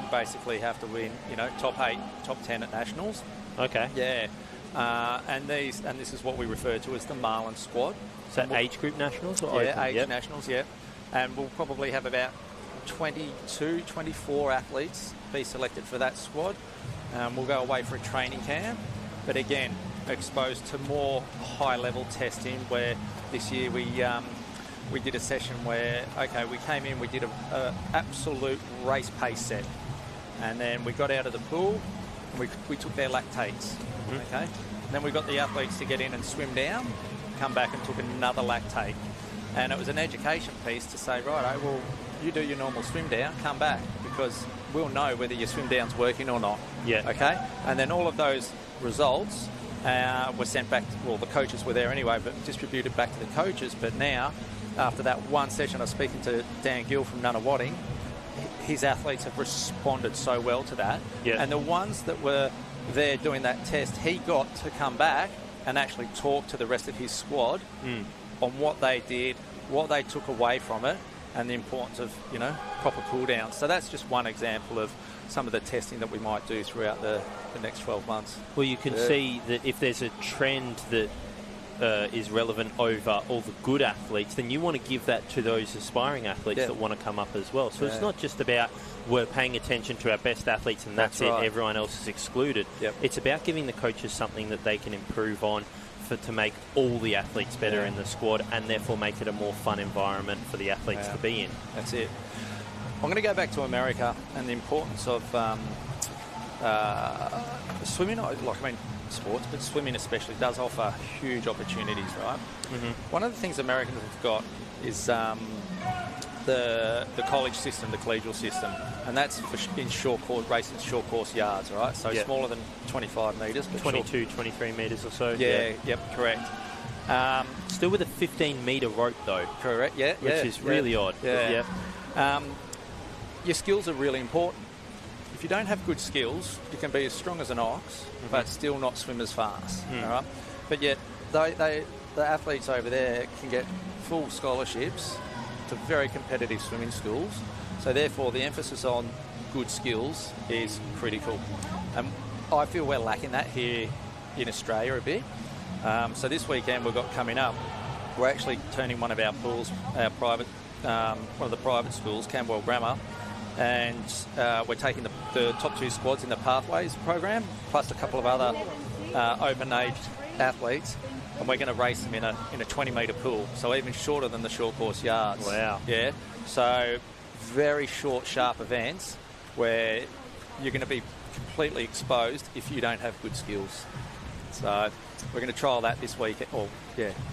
Speaker 7: you basically have to win, top 8, top 10 at nationals.
Speaker 1: Okay.
Speaker 7: Yeah. And this is what we refer to as the Marlin squad.
Speaker 1: Is that age group nationals? Or
Speaker 7: yeah,
Speaker 1: open?
Speaker 7: age
Speaker 1: Yep.
Speaker 7: nationals, yeah. And we'll probably have about 22, 24 athletes be selected for that squad. We'll go away for a training camp, but again, exposed to more high-level testing, where this year we did a session where, we came in, we did a absolute race pace set, and then we got out of the pool and we took their lactates, okay? And then we got the athletes to get in and swim down, come back and took another lactate. And it was an education piece to say, right, well, you do your normal swim down, come back, because we'll know whether your swim down's working or not.
Speaker 1: Yeah.
Speaker 7: Okay? And then all of those results were sent back, the coaches were there anyway, but distributed back to the coaches. But now, after that one session, I was speaking to Dan Gill from Nunawading, his athletes have responded so well to that.
Speaker 1: Yeah.
Speaker 7: And the ones that were there doing that test, he got to come back and actually talk to the rest of his squad on what they did, what they took away from it, and the importance of, proper cool down. So that's just one example of some of the testing that we might do throughout the next 12 months.
Speaker 1: Well, you can see that if there's a trend that is relevant over all the good athletes, then you want to give that to those aspiring athletes that want to come up as well. So it's not just about we're paying attention to our best athletes and that's it, everyone else is excluded.
Speaker 7: Yep.
Speaker 1: It's about giving the coaches something that they can improve on to make all the athletes better in the squad, and therefore make it a more fun environment for the athletes to be in.
Speaker 7: That's it. I'm going to go back to America and the importance of swimming. Sports, but swimming especially does offer huge opportunities, right? Mm-hmm. One of the things Americans have got is the college system, the collegial system, and that's in short course racing, short course yards, right? So smaller than 25 metres, but
Speaker 1: 22, 23 metres or so.
Speaker 7: Yep, correct.
Speaker 1: Still with a 15-metre rope though.
Speaker 7: Correct. Yeah,
Speaker 1: which is really odd.
Speaker 7: Yeah. Your skills are really important. If you don't have good skills, you can be as strong as an ox, but still not swim as fast. All right? But yet, the athletes over there can get full scholarships to very competitive swimming schools. So therefore, the emphasis on good skills is critical. And I feel we're lacking that here in Australia a bit. So this weekend we've got coming up, we're actually turning one of our pools, our private, one of the private schools, Camberwell Grammar, and we're taking the top 2 squads in the Pathways program, plus a couple of other open-aged athletes, and we're going to race them in a 20-metre pool, so even shorter than the short course yards.
Speaker 1: Wow.
Speaker 7: Yeah. So very short, sharp events where you're going to be completely exposed if you don't have good skills. So we're going to trial that this week,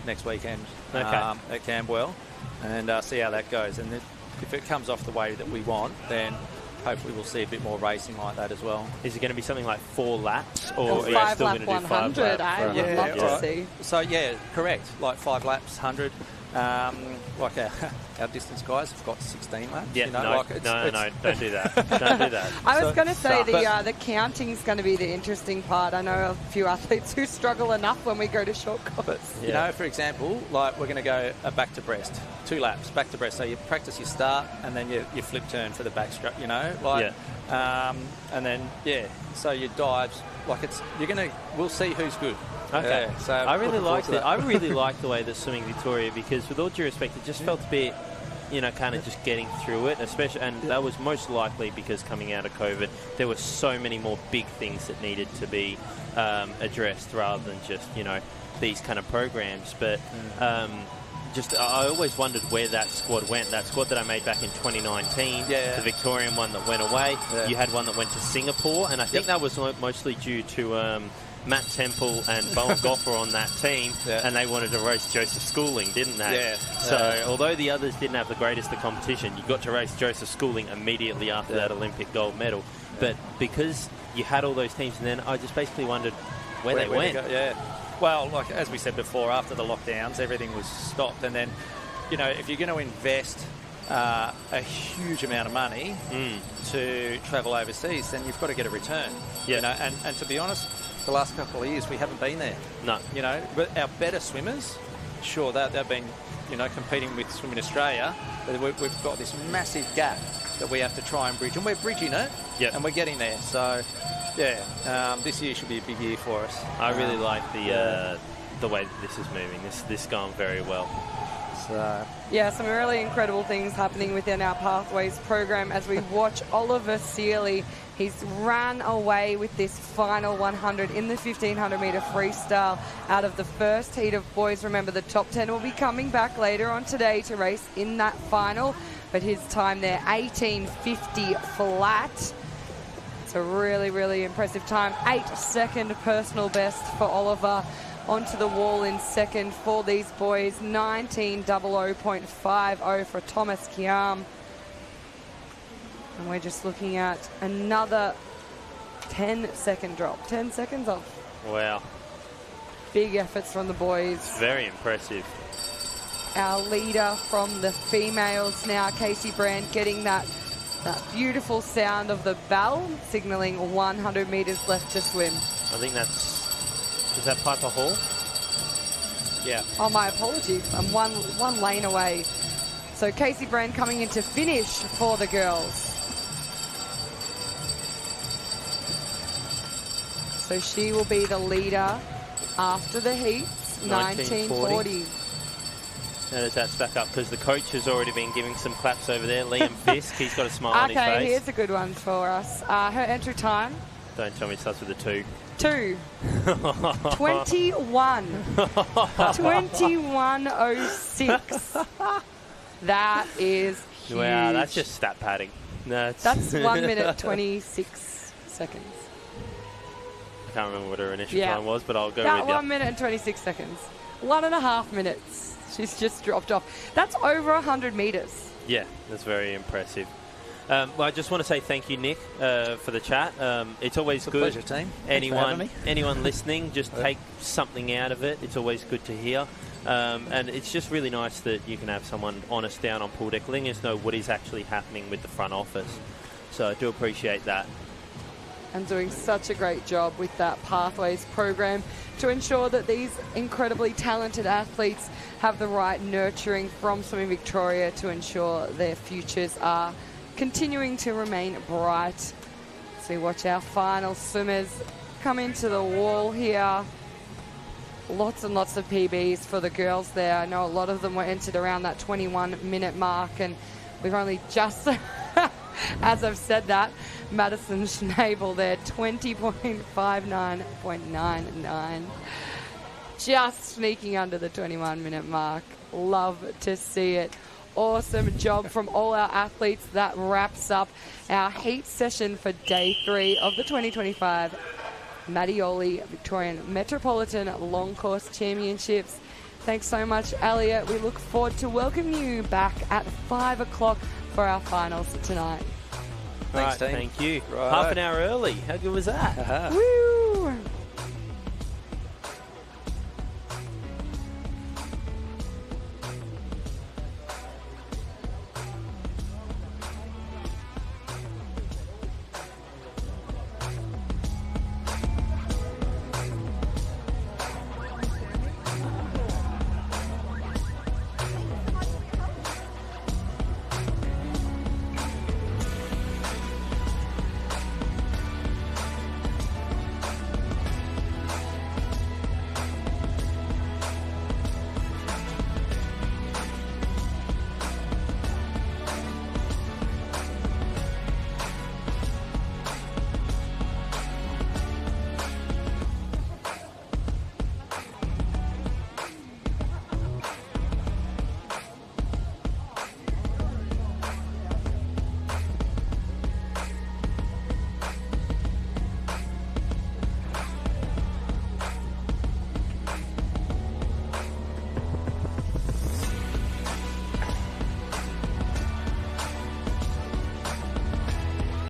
Speaker 7: next weekend at Camberwell, and see how that goes. And if it comes off the way that we want, then hopefully we'll see a bit more racing like that as well.
Speaker 1: Is it going to be something like 4 laps, or are you
Speaker 2: 5
Speaker 1: still
Speaker 2: lap
Speaker 1: going to do 5
Speaker 2: 100?
Speaker 1: laps?
Speaker 2: I would love to see.
Speaker 7: So correct, like 5 laps, 100. Like our distance guys have got 16 laps.
Speaker 1: Yeah,
Speaker 7: you know,
Speaker 1: no,
Speaker 7: like
Speaker 1: no, don't do that. Don't do that.
Speaker 2: I was going to say
Speaker 7: but-
Speaker 2: the counting is going to be the interesting part. I know a few athletes who struggle enough when we go to short course.
Speaker 7: You know, for example, like we're going to go back to breast, 2 laps, back to breast. So you practice your start and then you flip turn for the backstroke, you know, like, and then, so your dives, like we'll see who's good.
Speaker 1: Okay,
Speaker 7: so
Speaker 1: I really liked it. I really
Speaker 7: like.
Speaker 1: liked the way that Swimming Victoria, because with all due respect, it just felt a bit, kind of just getting through it, especially, and that was most likely because coming out of COVID, there were so many more big things that needed to be addressed rather than just, these kind of programs. But I always wondered where that squad went. That squad that I made back in 2019, the Victorian one that went away. Yeah. You had one that went to Singapore, and I think that was mostly due to Matt Temple and Bowen Goffer on that team, and they wanted to race Joseph Schooling, didn't they?
Speaker 7: Yeah.
Speaker 1: So although the others didn't have the greatest of competition, you got to race Joseph Schooling immediately after that Olympic gold medal. But because you had all those teams, and then I just basically wondered where they went.
Speaker 7: Well, like as we said before, after the lockdowns, everything was stopped, and then, if you're going to invest a huge amount of money to travel overseas, then you've got to get a return. Yeah. And to be honest, the last couple of years we haven't been there.
Speaker 1: No.
Speaker 7: But our better swimmers, sure, they've been, competing with Swimming Australia, but we've got this massive gap that we have to try and bridge, and we're bridging it, and we're getting there. So, this year should be a big year for us.
Speaker 1: I really like the way that this is moving. This is going very well.
Speaker 7: So.
Speaker 2: Yeah, some really incredible things happening within our Pathways program as we watch Oliver Searley. He's ran away with this final 100 in the 1500-metre freestyle out of the first heat of boys. Remember, the top 10 will be coming back later on today to race in that final, but his time there, 18:50 flat. It's a really, really impressive time. 8-second personal best for Oliver. Onto the wall in second for these boys. 19:00.50 for Thomas Kiam. And we're just looking at another 10-second drop. 10 seconds off.
Speaker 1: Wow.
Speaker 2: Big efforts from the boys.
Speaker 1: Very impressive.
Speaker 2: Our leader from the females now, Casey Brand, getting that beautiful sound of the bell, signalling 100 metres left to swim.
Speaker 1: I think is that Piper Hall? Yeah.
Speaker 2: Oh, my apologies. I'm one lane away. So Casey Brand coming into finish for the girls. So she will be the leader after the heats, 19:40.
Speaker 1: How does that stack up? Because the coach has already been giving some claps over there. Liam Fisk, he's got a smile on his face.
Speaker 2: Okay, here's a good one for us. Her entry time.
Speaker 1: Don't tell me it starts with a 2.
Speaker 2: 21. 21:06. That is huge.
Speaker 1: Wow, that's just stat padding.
Speaker 2: That's 1 minute 26 seconds.
Speaker 1: I can't remember what her initial time was, but I'll go
Speaker 2: that
Speaker 1: with you.
Speaker 2: 1 minute and 26 seconds. 1.5 minutes. She's just dropped off. That's over 100 metres.
Speaker 1: Yeah, that's very impressive. Well, I just want to say thank you, Nick, for the chat. It's always good.
Speaker 7: Pleasure, team.
Speaker 1: Anyone listening, just take something out of it. It's always good to hear. And it's just really nice that you can have someone honest down on pool deck, letting us know what is actually happening with the front office. So I do appreciate that.
Speaker 2: And doing such a great job with that Pathways program to ensure that these incredibly talented athletes have the right nurturing from Swimming Victoria to ensure their futures are continuing to remain bright. So we watch our final swimmers come into the wall here. Lots and lots of PBs for the girls there. I know a lot of them were entered around that 21-minute mark, and we've only just, as I've said that, Madison Schnabel there, 20.59.99. Just sneaking under the 21-minute mark. Love to see it. Awesome job from all our athletes. That wraps up our heat session for day 3 of the 2025 Mattioli Victorian Metropolitan Long Course Championships. Thanks so much, Elliot. We look forward to welcoming you back at 5 o'clock for our finals tonight.
Speaker 7: Thanks,
Speaker 1: team. Thank you. Right. Half an hour early. How good was that?
Speaker 2: Woo!